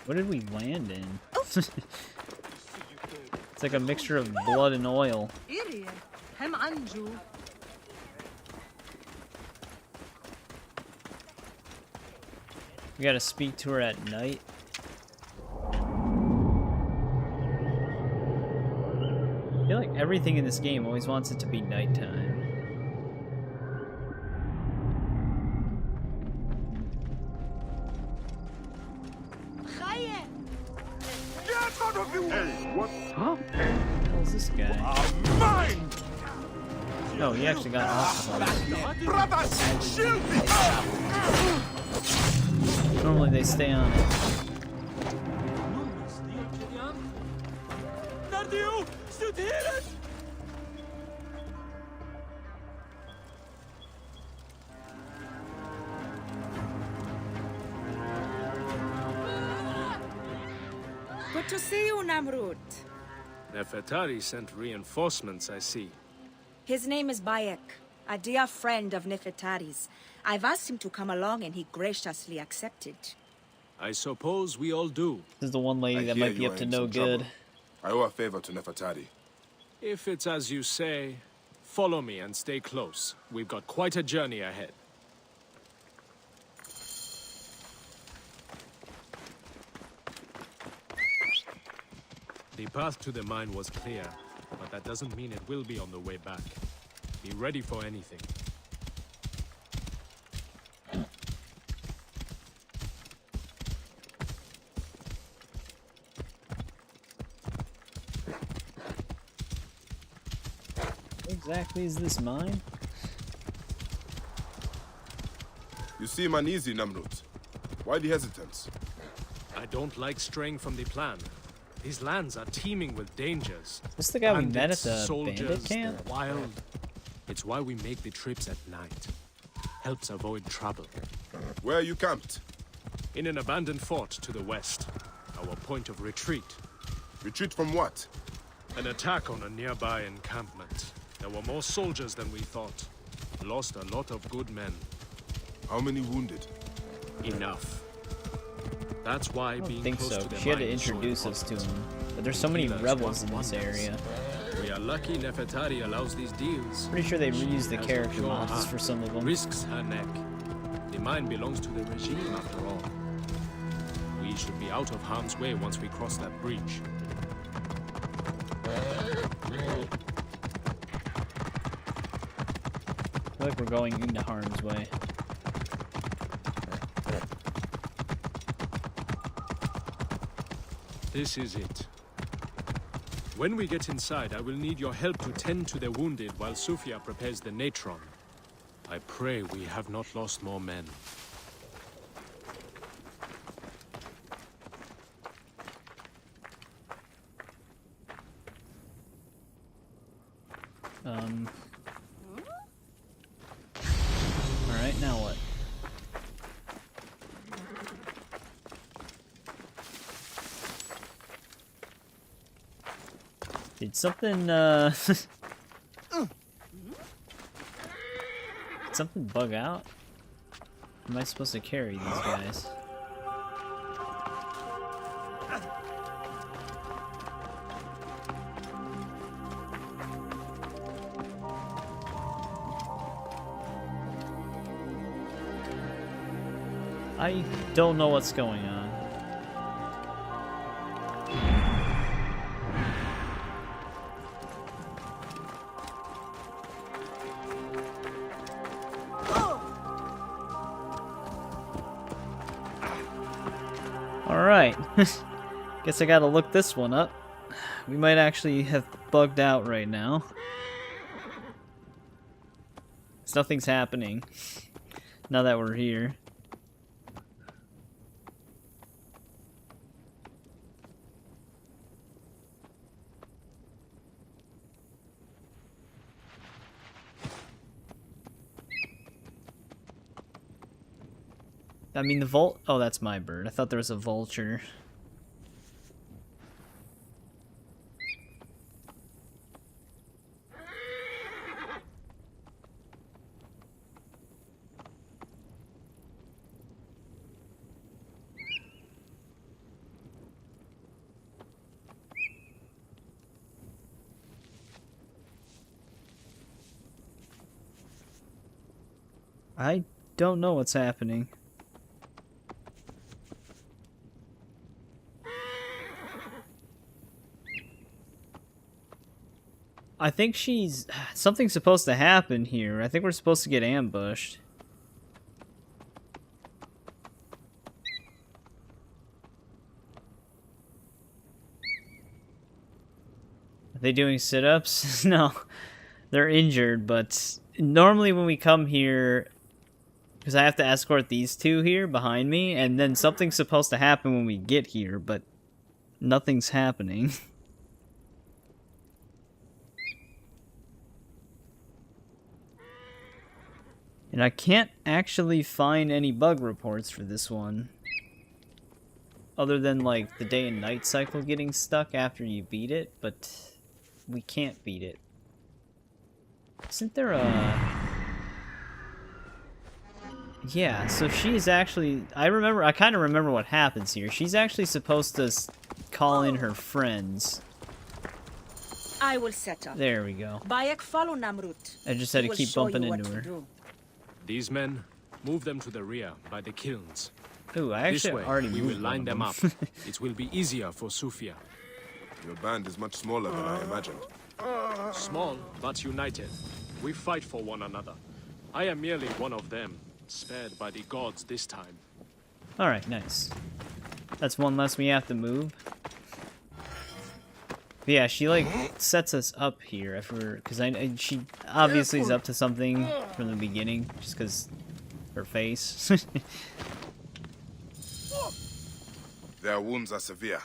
What did we land in? It's like a mixture of blood and oil. We gotta speak to her at night. I feel like everything in this game always wants it to be nighttime. Get out of you! Hey, what? Huh? Who's this guy? Mine! No, he actually got off the horse. Brothers, shield me! Normally they stay on it. Good to see you, Namrud. Nefertari sent reinforcements, I see. His name is Bayek, a dear friend of Nefertari's. I've asked him to come along and he graciously accepted. I suppose we all do. This is the one lady that hear might be you up are to in no some good. trouble. I owe a favor to Nefertari. If it's as you say, follow me and stay close. We've got quite a journey ahead. The path to the mine was clear, but that doesn't mean it will be on the way back. Be ready for anything. Exactly is this mine? You seem uneasy, Namrud. Why the hesitance? I don't like straying from the plan. These lands are teeming with dangers. This the guy we met at Bandits, the bandit soldiers, camp? the wild. It's why we make the trips at night. Helps avoid trouble. Where are you camped? In an abandoned fort to the west. Our point of retreat. Retreat from what? An attack on a nearby encampment. There were more soldiers than we thought. Lost a lot of good men. How many wounded? Enough. That's why I don't being think close so. to the She had to mine is so introduce us to important. him. But there's so many Healers rebels work in this wonders. area. We are lucky Nefertari allows these deals. Pretty sure they She reused the has a character pure models heart. for some of them. Risks her neck. The mine belongs to the regime after all. We should be out of harm's way once we cross that bridge. I feel like we're going into harm's way. This is it. When we get inside, I will need your help to tend to the wounded while Sufia prepares the natron. I pray we have not lost more men. Alright, now what? Did something, Did something bug out? Am I supposed to carry these guys? I don't know what's going on. Alright. Guess I gotta look this one up. We might actually have bugged out right now. 'Cause nothing's happening now that we're here. I mean, the oh, that's my bird. I thought there was a vulture. I don't know what's happening. I think something's supposed to happen here. I think we're supposed to get ambushed. Are they doing sit-ups? No. They're injured, but normally when we come here, because I have to escort these two here behind me, and then something's supposed to happen when we get here, but nothing's happening. And I can't actually find any bug reports for this one. Other than, like, the day and night cycle getting stuck after you beat it, but we can't beat it. Isn't there a... Yeah, so she's actually... I kind of remember what happens here. She's actually supposed to call in her friends. I will set up. There we go. Bayek, follow Namrud. I just had to keep bumping into her. These men, move them to the rear by the kilns. Ooh, I this actually way, already we moved will line them up. It will be easier for Sufia. Your band is much smaller than I imagined. Small, but united. We fight for one another. I am merely one of them, spared by the gods this time. Alright, nice. That's one less we have to move. But yeah, she like sets us up here if we're, because she obviously is up to something from the beginning, just because her face. Their wounds are severe,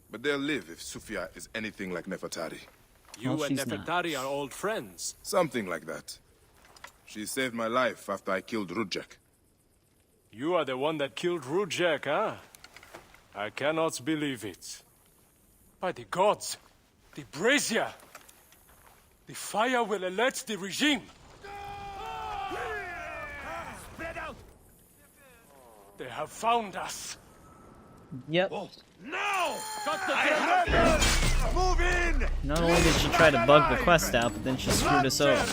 but they'll live if Sufia is anything like Nefertari. You and Nefertari are old friends. Something like that. She saved my life after I killed Rudjek. You are the one that killed Rudjek, huh? I cannot believe it. By the gods, the brazier! The fire will alert the regime! Spread out! They have found us! Yep. Now! Move in! Not only did she try to bug the quest out, but then she screwed us over.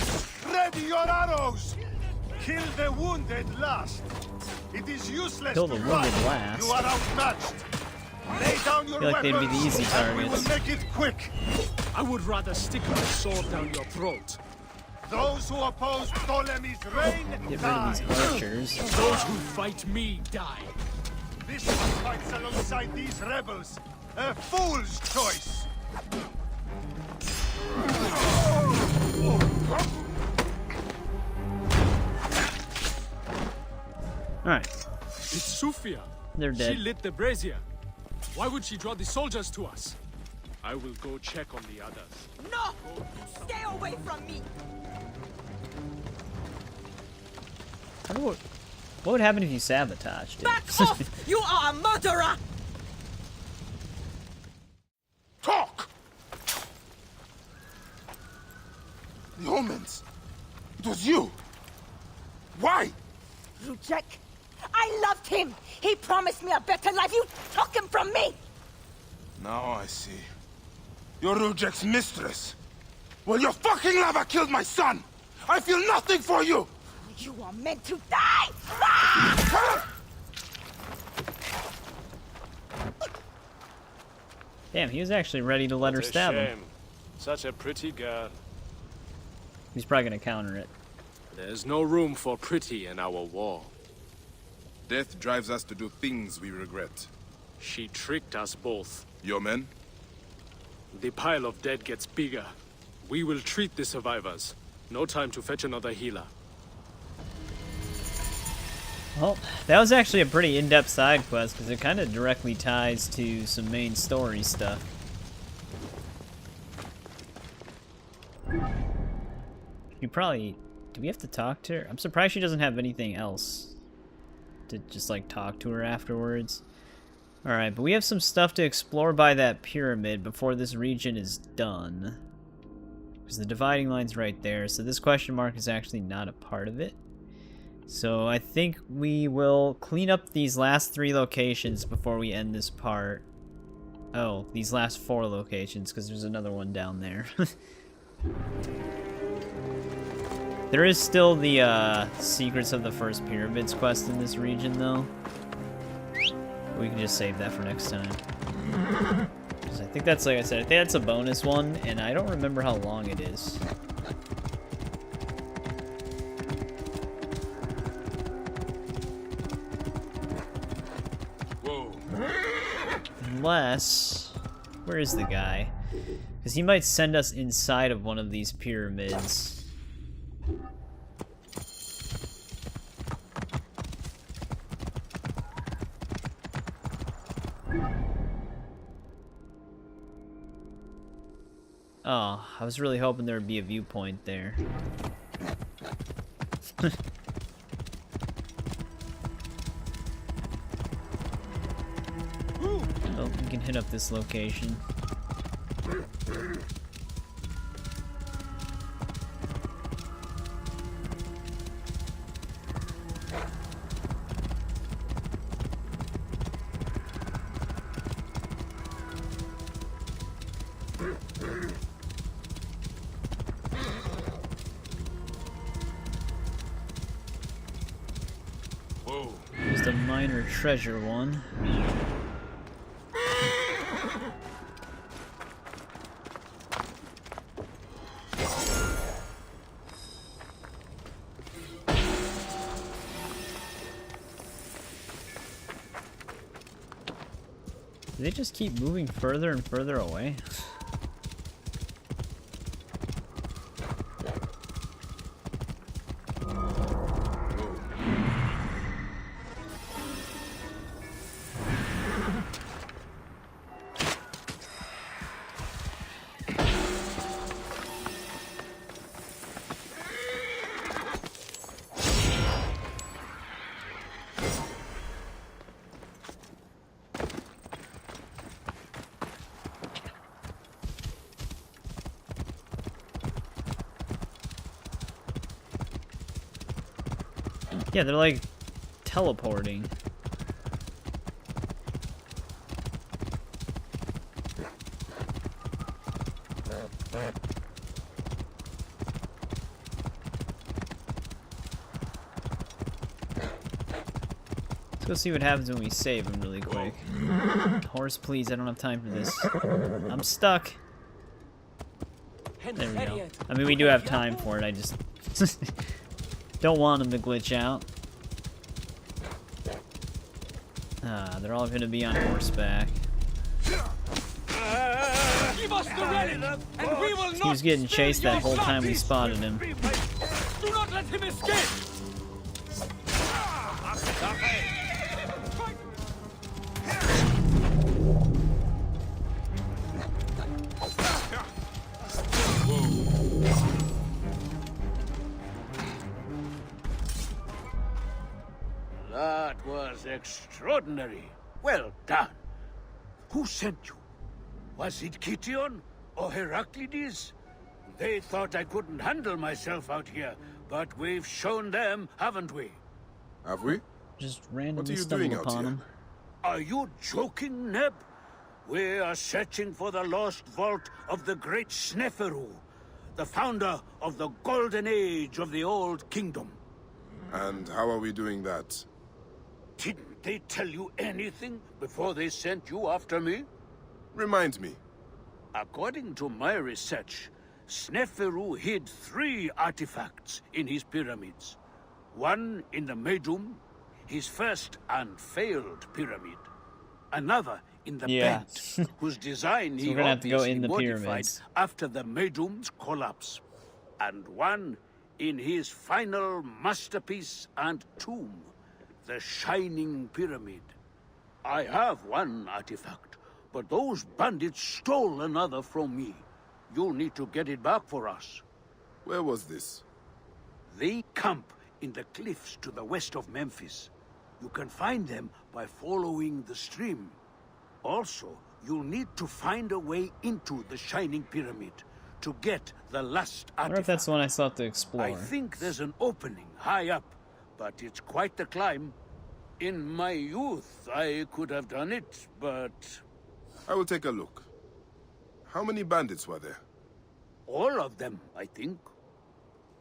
Ready your arrows! Kill the wounded last! It is useless Kill the to wounded run. last? You are outmatched! Lay down your I feel like they'd be the easy and we will targets. make it quick! I would rather stick my sword down your throat. Those who oppose Ptolemy's reign Get rid die. of these archers. Those who fight me die. This one fights alongside these rebels. A fool's choice! Alright, It's Sufia. they're dead. She lit the brazier. Why would she draw the soldiers to us? I will go check on the others. No! Stay away from me! What would happen if you sabotaged it? Back off! You are a murderer! Talk! The omens! It was you! Why? Rujek, I loved him. He promised me a better life. You took him from me. Now I see. You're Rujek's mistress. Well, your fucking lover killed my son! I feel nothing for you! You are meant to die! Ah! Damn, he was actually ready to let her stab him. Such a pretty girl. He's probably gonna counter it. There's no room for pretty in our war. Death drives us to do things we regret. She tricked us both. Your men? The pile of dead gets bigger. We will treat the survivors. No time to fetch another healer. Well, that was actually a pretty in-depth side quest, because it kind of directly ties to some main story stuff. You probably... Do we have to talk to her? I'm surprised she doesn't have anything else to just, like, talk to her afterwards. Alright, but we have some stuff to explore by that pyramid before this region is done. Because the dividing line's right there, so this question mark is actually not a part of it. So I think we will clean up these last 3 locations before we end this part. Oh, these last 4 locations, because there's another one down there. There is still the Secrets of the First Pyramids quest in this region, though. We can just save that for next time. 'Cause I think that's, like I said, I think that's a bonus one, and I don't remember how long it is. Whoa. Unless... Where is the guy? Because he might send us inside of one of these pyramids. Oh, I was really hoping there would be a viewpoint there. Oh, we can hit up this location. Whoa. Just a minor treasure one. Do they just keep moving further and further away? Yeah, they're like teleporting. Let's go see what happens when we save him really quick. Horse, please, I don't have time for this. I'm stuck. There we go. I mean, we do have time for it, I just don't want him to glitch out. Ah, they're all gonna be on horseback. Give us the relic, and we will not. He was getting chased that whole time we spotted him. Do not let him escape. That was extraordinary. Well done. Who sent you? Was it Kition or Heraclides? They thought I couldn't handle myself out here, but we've shown them, haven't we? Have we? Just randomly stumbled upon him. Are you joking, Neb? We are searching for the lost vault of the great Sneferu, the founder of the golden age of the Old Kingdom. And how are we doing that? Didn't they tell you anything before they sent you after me? Remind me. According to my research, Sneferu hid 3 artifacts in his pyramids. One in the Medum, his first and failed pyramid. Another in the Bent, whose design So he we're gonna have to go obviously in the modified pyramids. after the Medum's collapse. And one in his final masterpiece and tomb, the Shining Pyramid. I have one artifact, but those bandits stole another from me. You'll need to get it back for us. Where was this? They camp in the cliffs to the west of Memphis. You can find them by following the stream. Also, you'll need to find a way into the Shining Pyramid to get the last I wonder if artifact. that's the one I still have to explore. I think there's an opening high up, but it's quite the climb. In my youth, I could have done it, but... I will take a look. How many bandits were there? All of them, I think.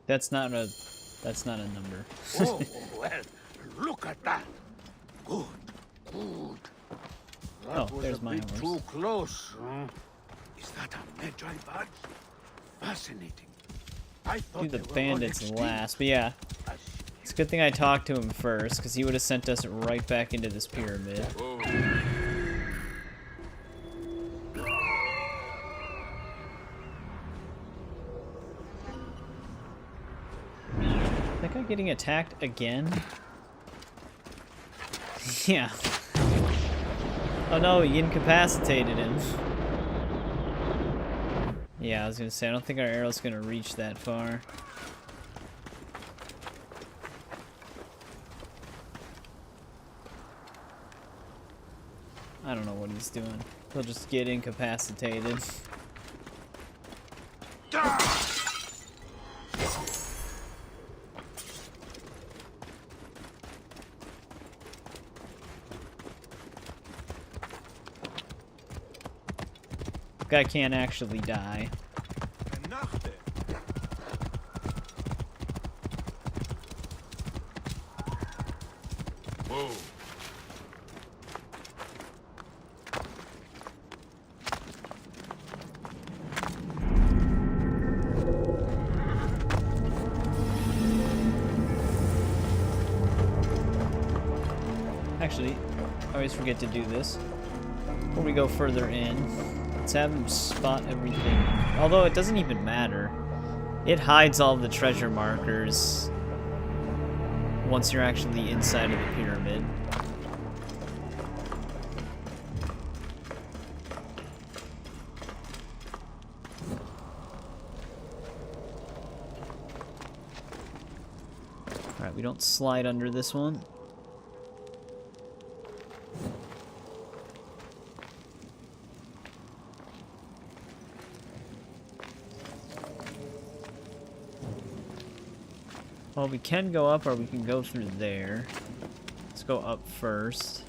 That's not a number. Oh, well, look at that. Good, good. That Oh, was there's a my bit horse. too close. Huh? Is that a Magi badge? Fascinating. I thought Do the they were all bandits extinct. last, but yeah. It's a good thing I talked to him first, because he would have sent us right back into this pyramid. That guy getting attacked again? Yeah. Oh no, he incapacitated him. Yeah, I was gonna say, I don't think our arrow's gonna reach that far. I don't know what he's doing. He'll just get incapacitated. Guy can't actually die. Move. Actually, I always forget to do this. Before we go further in, let's have him spot everything. Although it doesn't even matter. It hides all the treasure markers once you're actually inside of the pyramid. Alright, we don't slide under this one. Well, we can go up or we can go through there. Let's go up first.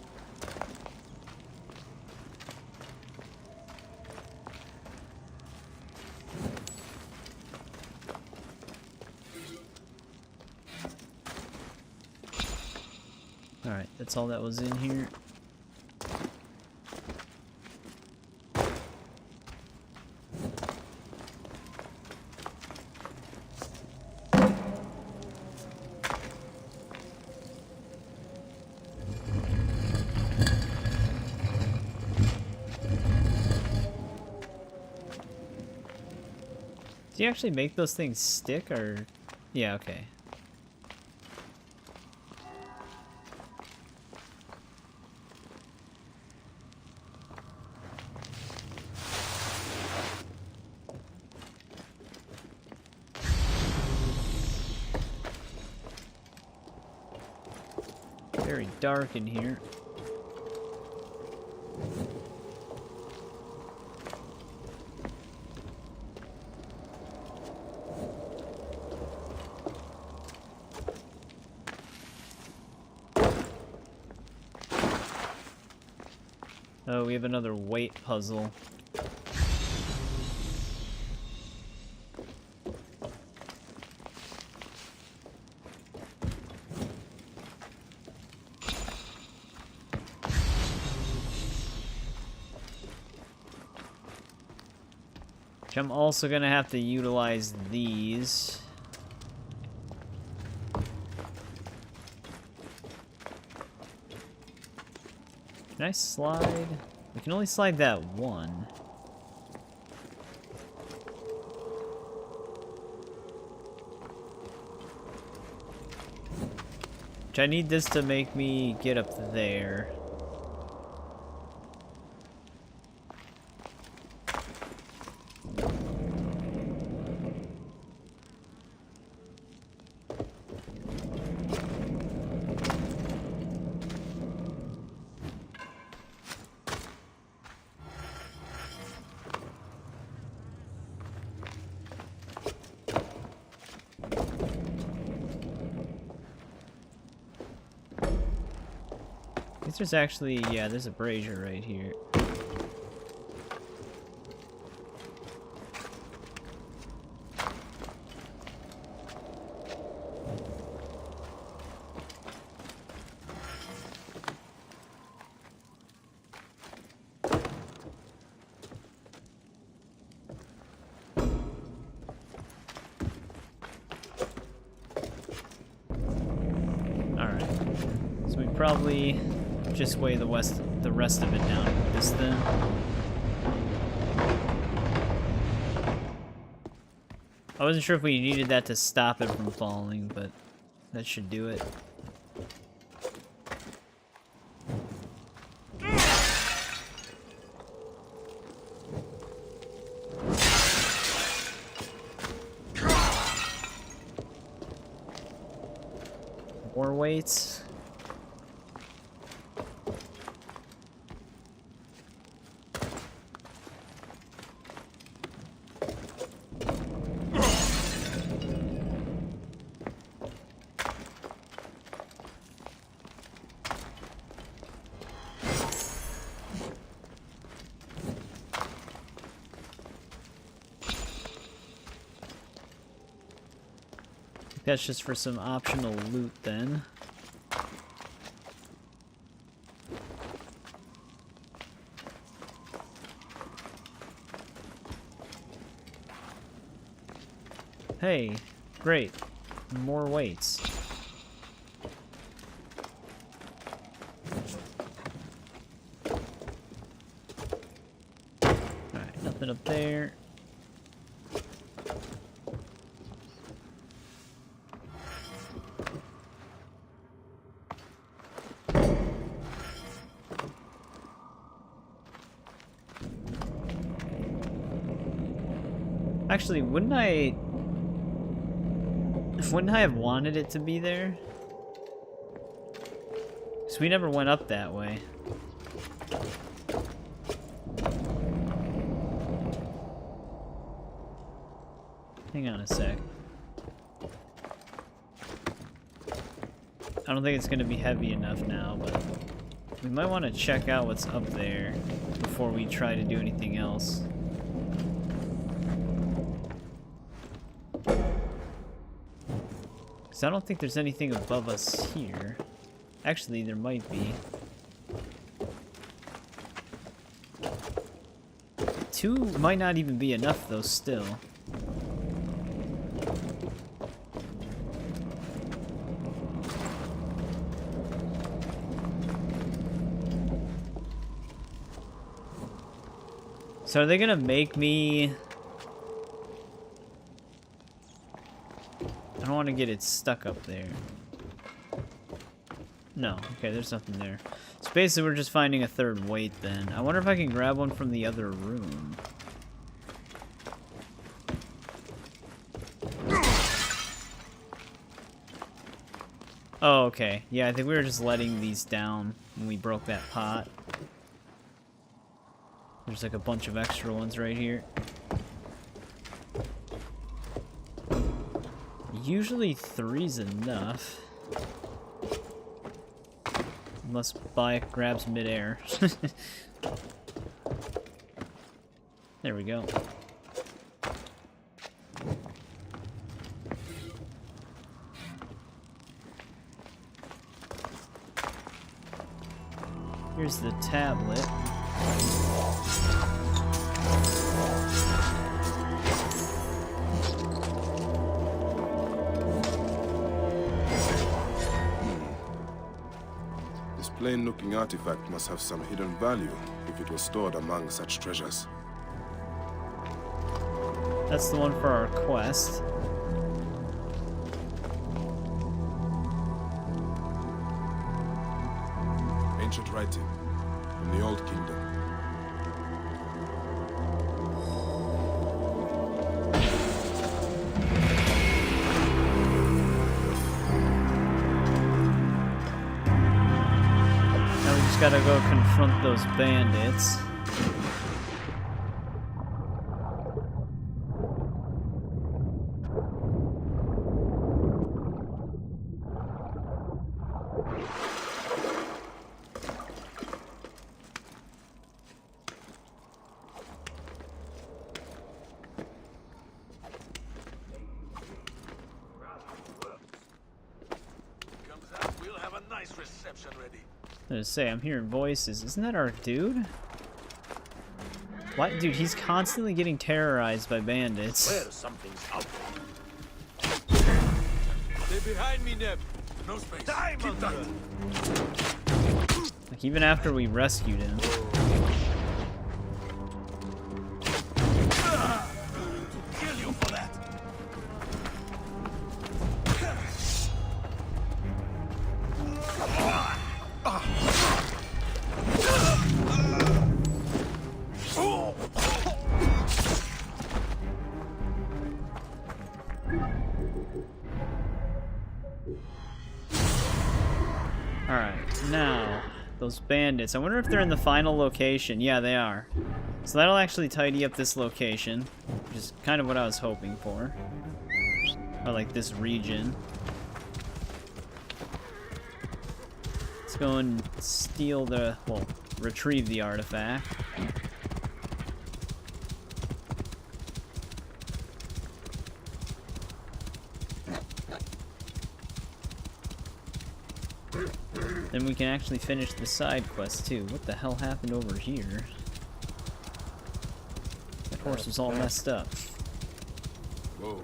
Alright, that's all that was in here. Do you actually make those things stick, or... Yeah, okay. Very dark in here. Oh, we have another weight puzzle. Which I'm also gonna have to utilize these. Can I slide? We can only slide that one. Which I need this to make me get up there. There's actually, yeah, there's a brazier right here. Alright. So we probably just weigh the rest of it down with this then. I wasn't sure if we needed that to stop it from falling, but that should do it. More weights. That's just for some optional loot then. Hey, great. More weights. Alright, nothing up there. Actually, wouldn't I have wanted it to be there? Because we never went up that way. Hang on a sec. I don't think it's going to be heavy enough now, but we might want to check out what's up there before we try to do anything else. I don't think there's anything above us here. Actually, there might be. 2 might not even be enough, though, still. So are they gonna make me... I don't want to get it stuck up there. No, okay, there's nothing there. So basically we're just finding a third weight then. I wonder if I can grab one from the other room. Oh, okay. Yeah, I think we were just letting these down when we broke that pot. There's like a bunch of extra ones right here. Usually 3's enough. Unless Bayek grabs midair. There we go. Here's the tablet. This plain-looking artifact must have some hidden value if it was stored among such treasures. That's the one for our quest. Ancient writing from the Old Kingdom. Now we just gotta go confront those bandits. We'll have a nice reception ready. I was gonna say, I'm hearing voices. Isn't that our dude? What? Dude, he's constantly getting terrorized by bandits. Well, something's out. They're behind me, Neb. No space. Keep that. Like, even after we rescued him. Kill you for that. Alright, now, those bandits. I wonder if they're in the final location. Yeah, they are. So that'll actually tidy up this location, which is kind of what I was hoping for. Or like this region. Let's go and steal the, well, retrieve the artifact. Then we can actually finish the side quest too. What the hell happened over here? That horse was all messed up. Whoa.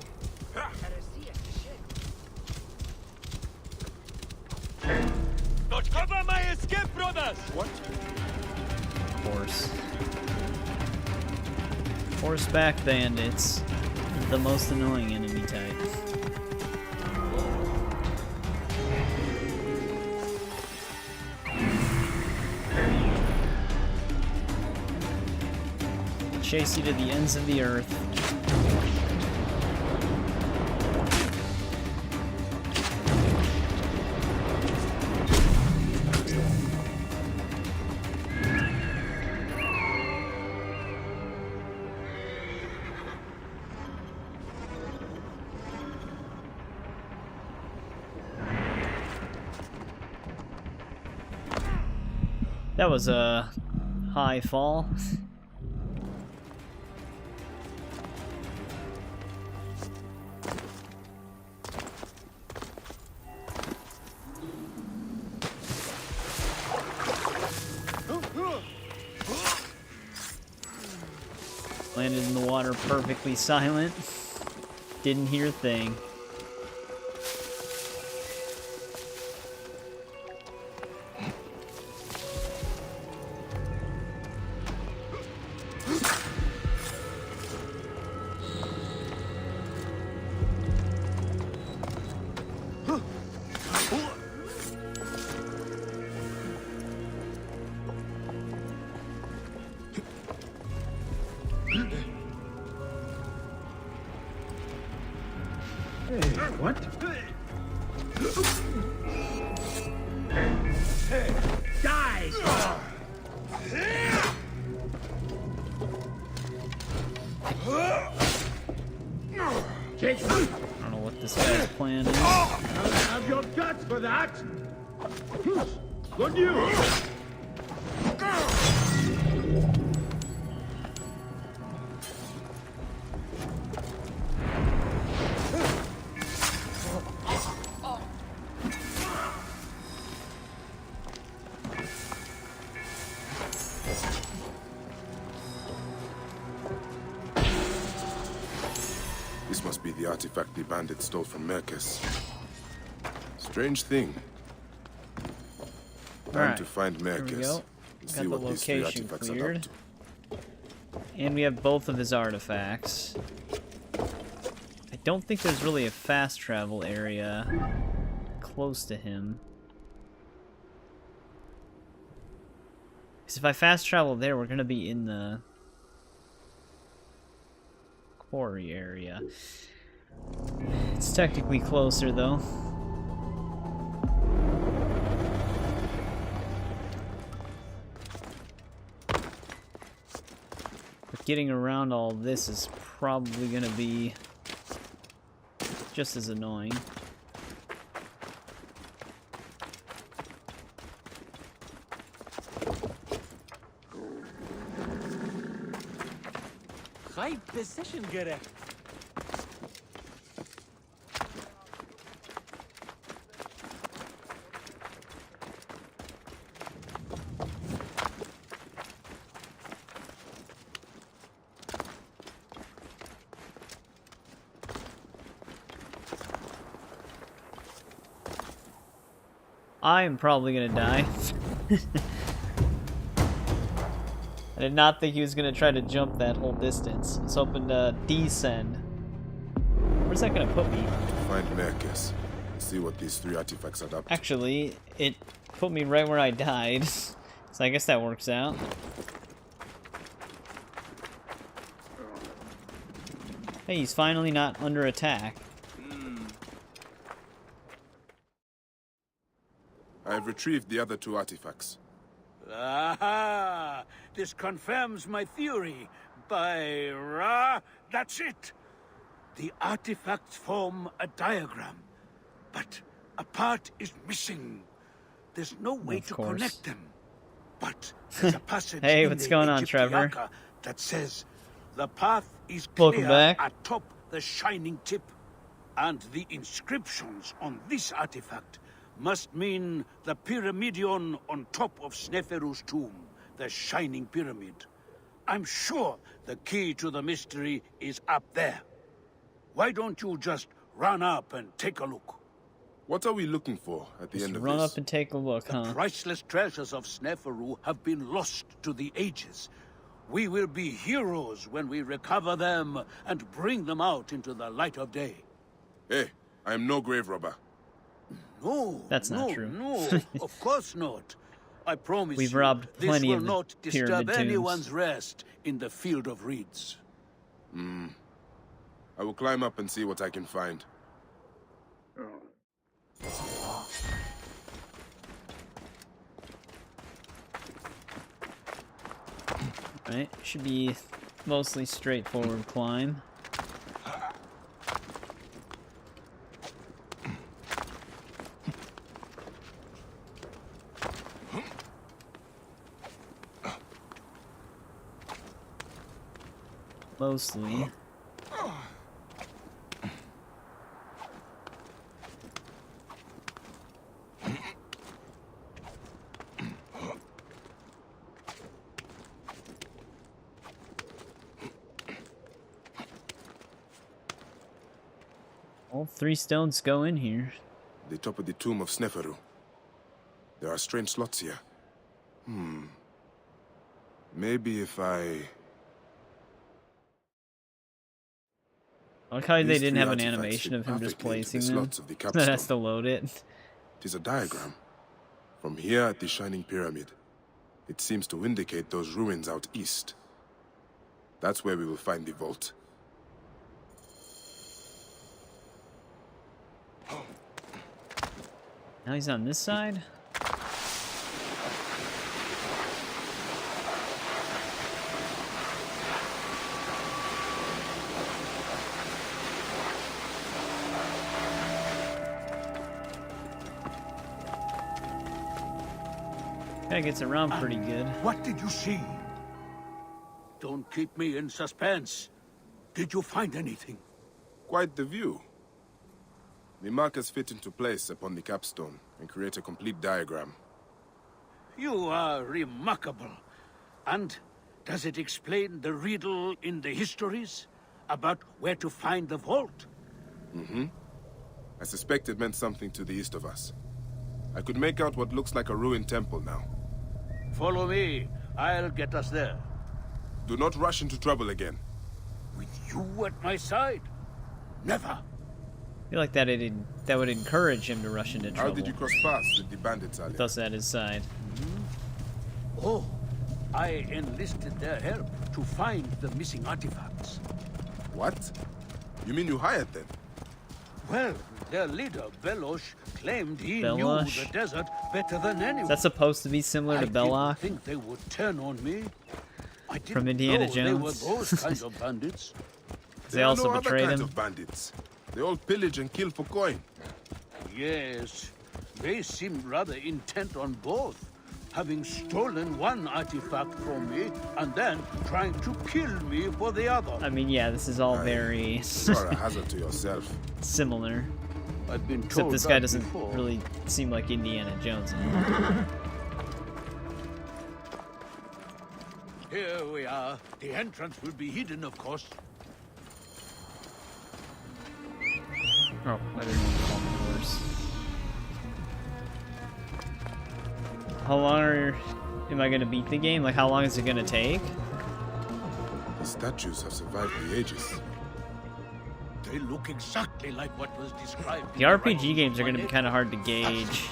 escape, brothers! What? Of course. Horseback bandits. The most annoying enemy type. Chase you to the ends of the earth. That was a high fall. Landed in the water perfectly silent. Didn't hear a thing. What? Die! Jason! I don't know what this guy's plan is. I don't have your guts for that! Good news! This must be the artifact the bandits stole from Mercus. Strange thing. Time to find Mercus and see what these three artifacts are up to. And we have both of his artifacts. I don't think there's really a fast travel area close to him. Because if I fast travel there, we're going to be in the quarry area. It's technically closer, though. But getting around all this is probably going to be just as annoying. High position, Gerek. I'm probably gonna die. I did not think he was gonna try to jump that whole distance. I was hoping to descend. Where's that gonna put me? Find Mercus. See what these three artifacts are up to. Actually, it put me right where I died. So I guess that works out. Hey, he's finally not under attack. I have retrieved the other two artifacts. Aha! This confirms my theory. By Ra, that's it. The artifacts form a diagram, but a part is missing. There's no way to connect them. But there's a passage Hey, in what's the going on, Trevor? Egyptiaca that says the path is Welcome clear back. atop the shining tip, and the inscriptions on this artifact must mean the Pyramidion on top of Sneferu's tomb, the Shining Pyramid. I'm sure the key to the mystery is up there. Why don't you just run up and take a look? What are we looking for at the end of Run this? up and take a look, huh? The priceless treasures of Sneferu have been lost to the ages. We will be heroes when we recover them and bring them out into the light of day. Hey, I am no grave robber. No, That's not no, true. No, of course not. I promise We've you, robbed plenty this of will the not disturb pyramid tombs. anyone's rest in the field of reeds. I will climb up and see what I can find. Right, should be mostly straightforward climb. Mostly. All 3 stones go in here. The top of the tomb of Sneferu. There are strange slots here. Maybe if I... I like how they These didn't 3 have an artifacts animation fit of him just perfectly into placing the them. slots of the That has to capstone. load it. It is a diagram. From here at the Shining Pyramid. It seems to indicate those ruins out east. That's where we will find the vault. Now he's on this side? Guy gets around pretty good. What did you see? Don't keep me in suspense. Did you find anything? Quite the view. The markers fit into place upon the capstone and create a complete diagram. You are remarkable. And does it explain the riddle in the histories about where to find the vault? I suspect it meant something to the east of us. I could make out what looks like a ruined temple now. Follow me. I'll get us there. Do not rush into trouble again. With you at my side? Never. I feel like that would encourage him to rush into trouble. How did you cross paths with the bandits, Ali? Thus at his side. Oh, I enlisted their help to find the missing artifacts. What? You mean you hired them? Well, their leader, Belosh, claimed he knew Belosh? the desert better than anyone. Is that supposed to be similar to Belloc? I didn't think they would turn on me. I didn't From Indiana know Jones? They were those kinds of bandits. They also are no betrayed other kinds him. of bandits. They all pillage and kill for coin. Yes, they seemed rather intent on both. Having stolen one artifact from me, and then trying to kill me for the other. I mean, yeah, this is all very You are a hazard to yourself. similar. I've been Except told this guy that doesn't before. really seem like Indiana Jones anymore. Here we are. The entrance will be hidden, of course. Oh, I didn't want to call my horse. How long am I going to beat the game? Like, how long is it going to take? The statues have survived the ages. They look exactly like what was described. The RPG games are going to be kind of hard to gauge.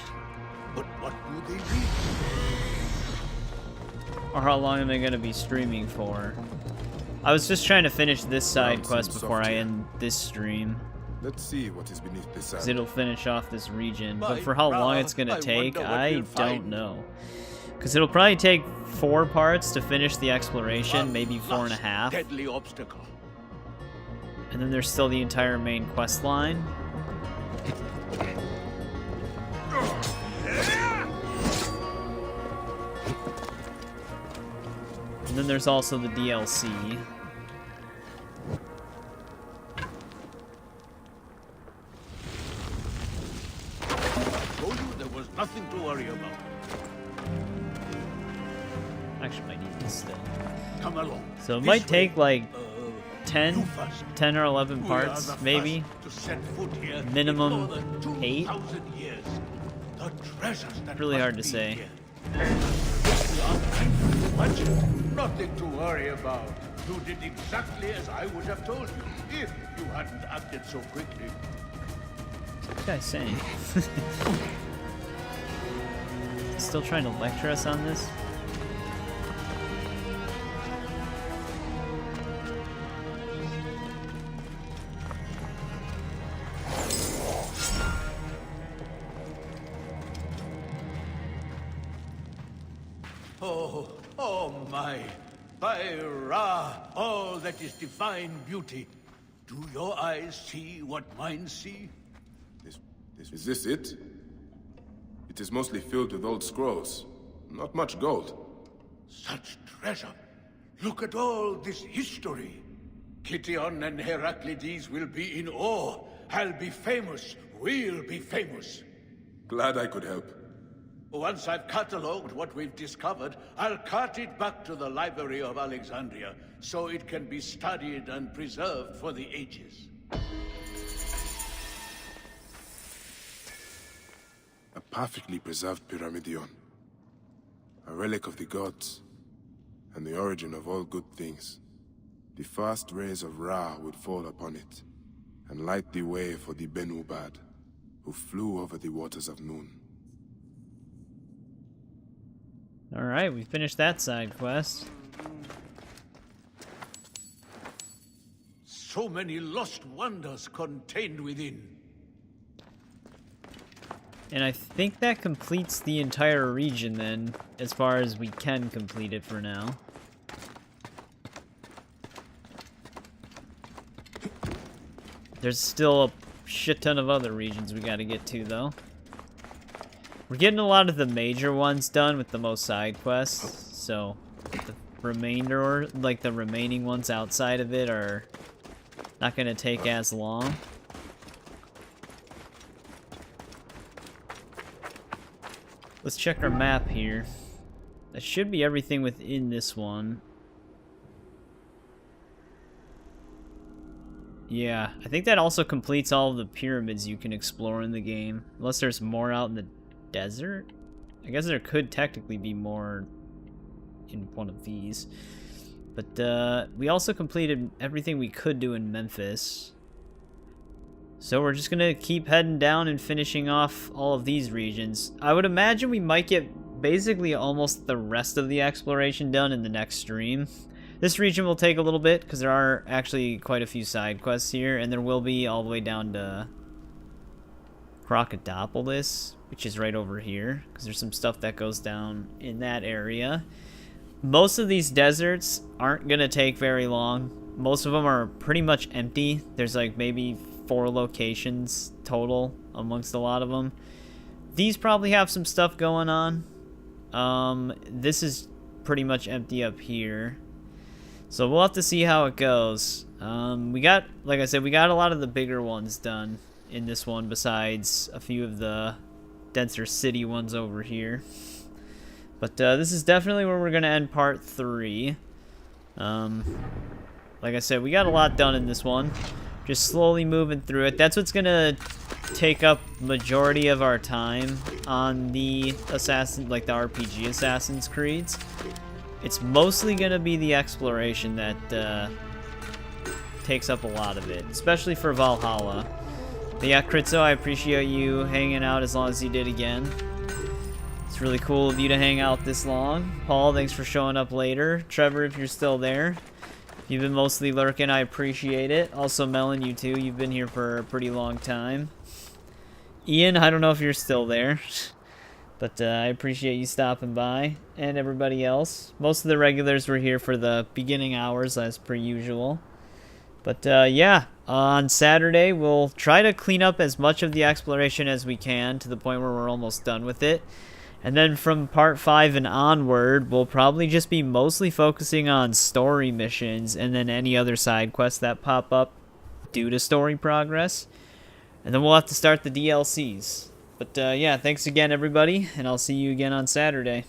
But what do they mean? Or how long am I going to be streaming for? I was just trying to finish this side quest before I end this stream. Let's see what is beneath this Because sand. it'll finish off this region. But for how long it's going to take, I don't know. Because it'll probably take 4 parts to finish the exploration, maybe 4.5. Deadly obstacle. And then there's still the entire main quest line. And then there's also the DLC. Told you there was nothing to worry about. Actually, might need this still. Come along. So it This might way. take like 10, 10 or 11 parts, maybe. Minimum 8. Really hard to say. Nothing to worry about. You did exactly as I would have told you, if you hadn't acted so quickly. What's this guy saying? Still trying to lecture us on this? Oh my. By Ra, all that is divine beauty. Do your eyes see what mine see? Is this it? It is mostly filled with old scrolls. Not much gold. Such treasure. Look at all this history. Kition and Heraclides will be in awe. I'll be famous. We'll be famous. Glad I could help. Once I've catalogued what we've discovered, I'll cart it back to the Library of Alexandria, so it can be studied and preserved for the ages. A perfectly preserved pyramidion. A relic of the gods, and the origin of all good things. The first rays of Ra would fall upon it, and light the way for the Benubad, who flew over the waters of Noon. Alright, we finished that side quest. So many lost wonders contained within. And I think that completes the entire region then, as far as we can complete it for now. There's still a shit ton of other regions we gotta get to though. We're getting a lot of the major ones done with the most side quests, so the remainder, like the remaining ones outside of it, are not gonna take as long. Let's check our map here. That should be everything within this one. Yeah, I think that also completes all of the pyramids you can explore in the game. Unless there's more out in the desert? I guess there could technically be more in one of these. But we also completed everything we could do in Memphis. So we're just gonna keep heading down and finishing off all of these regions. I would imagine we might get basically almost the rest of the exploration done in the next stream. This region will take a little bit because there are actually quite a few side quests here, and there will be all the way down to Crocodipolis, which is right over here, because there's some stuff that goes down in that area. Most of these deserts aren't gonna take very long. Most of them are pretty much empty. There's like maybe 4 locations total amongst a lot of them. These probably have some stuff going on. This is pretty much empty up here. So we'll have to see how it goes. We got, like I said, we got a lot of the bigger ones done in this one, besides a few of the denser city ones over here. But this is definitely where we're going to end part 3. Like I said, we got a lot done in this one. Just slowly moving through it. That's what's going to take up majority of our time on the Assassin, like the RPG Assassin's Creeds. It's mostly going to be the exploration that takes up a lot of it, especially for Valhalla. But yeah, Kritzo, I appreciate you hanging out as long as you did again. It's really cool of you to hang out this long. Paul, thanks for showing up later. Trevor, if you're still there. You've been mostly lurking, I appreciate it. Also, Melon, you too. You've been here for a pretty long time. Ian, I don't know if you're still there. But I appreciate you stopping by. And everybody else. Most of the regulars were here for the beginning hours, as per usual. But yeah, on Saturday, we'll try to clean up as much of the exploration as we can to the point where we're almost done with it. And then from part 5 and onward, we'll probably just be mostly focusing on story missions and then any other side quests that pop up due to story progress. And then we'll have to start the DLCs. But yeah, thanks again, everybody, and I'll see you again on Saturday.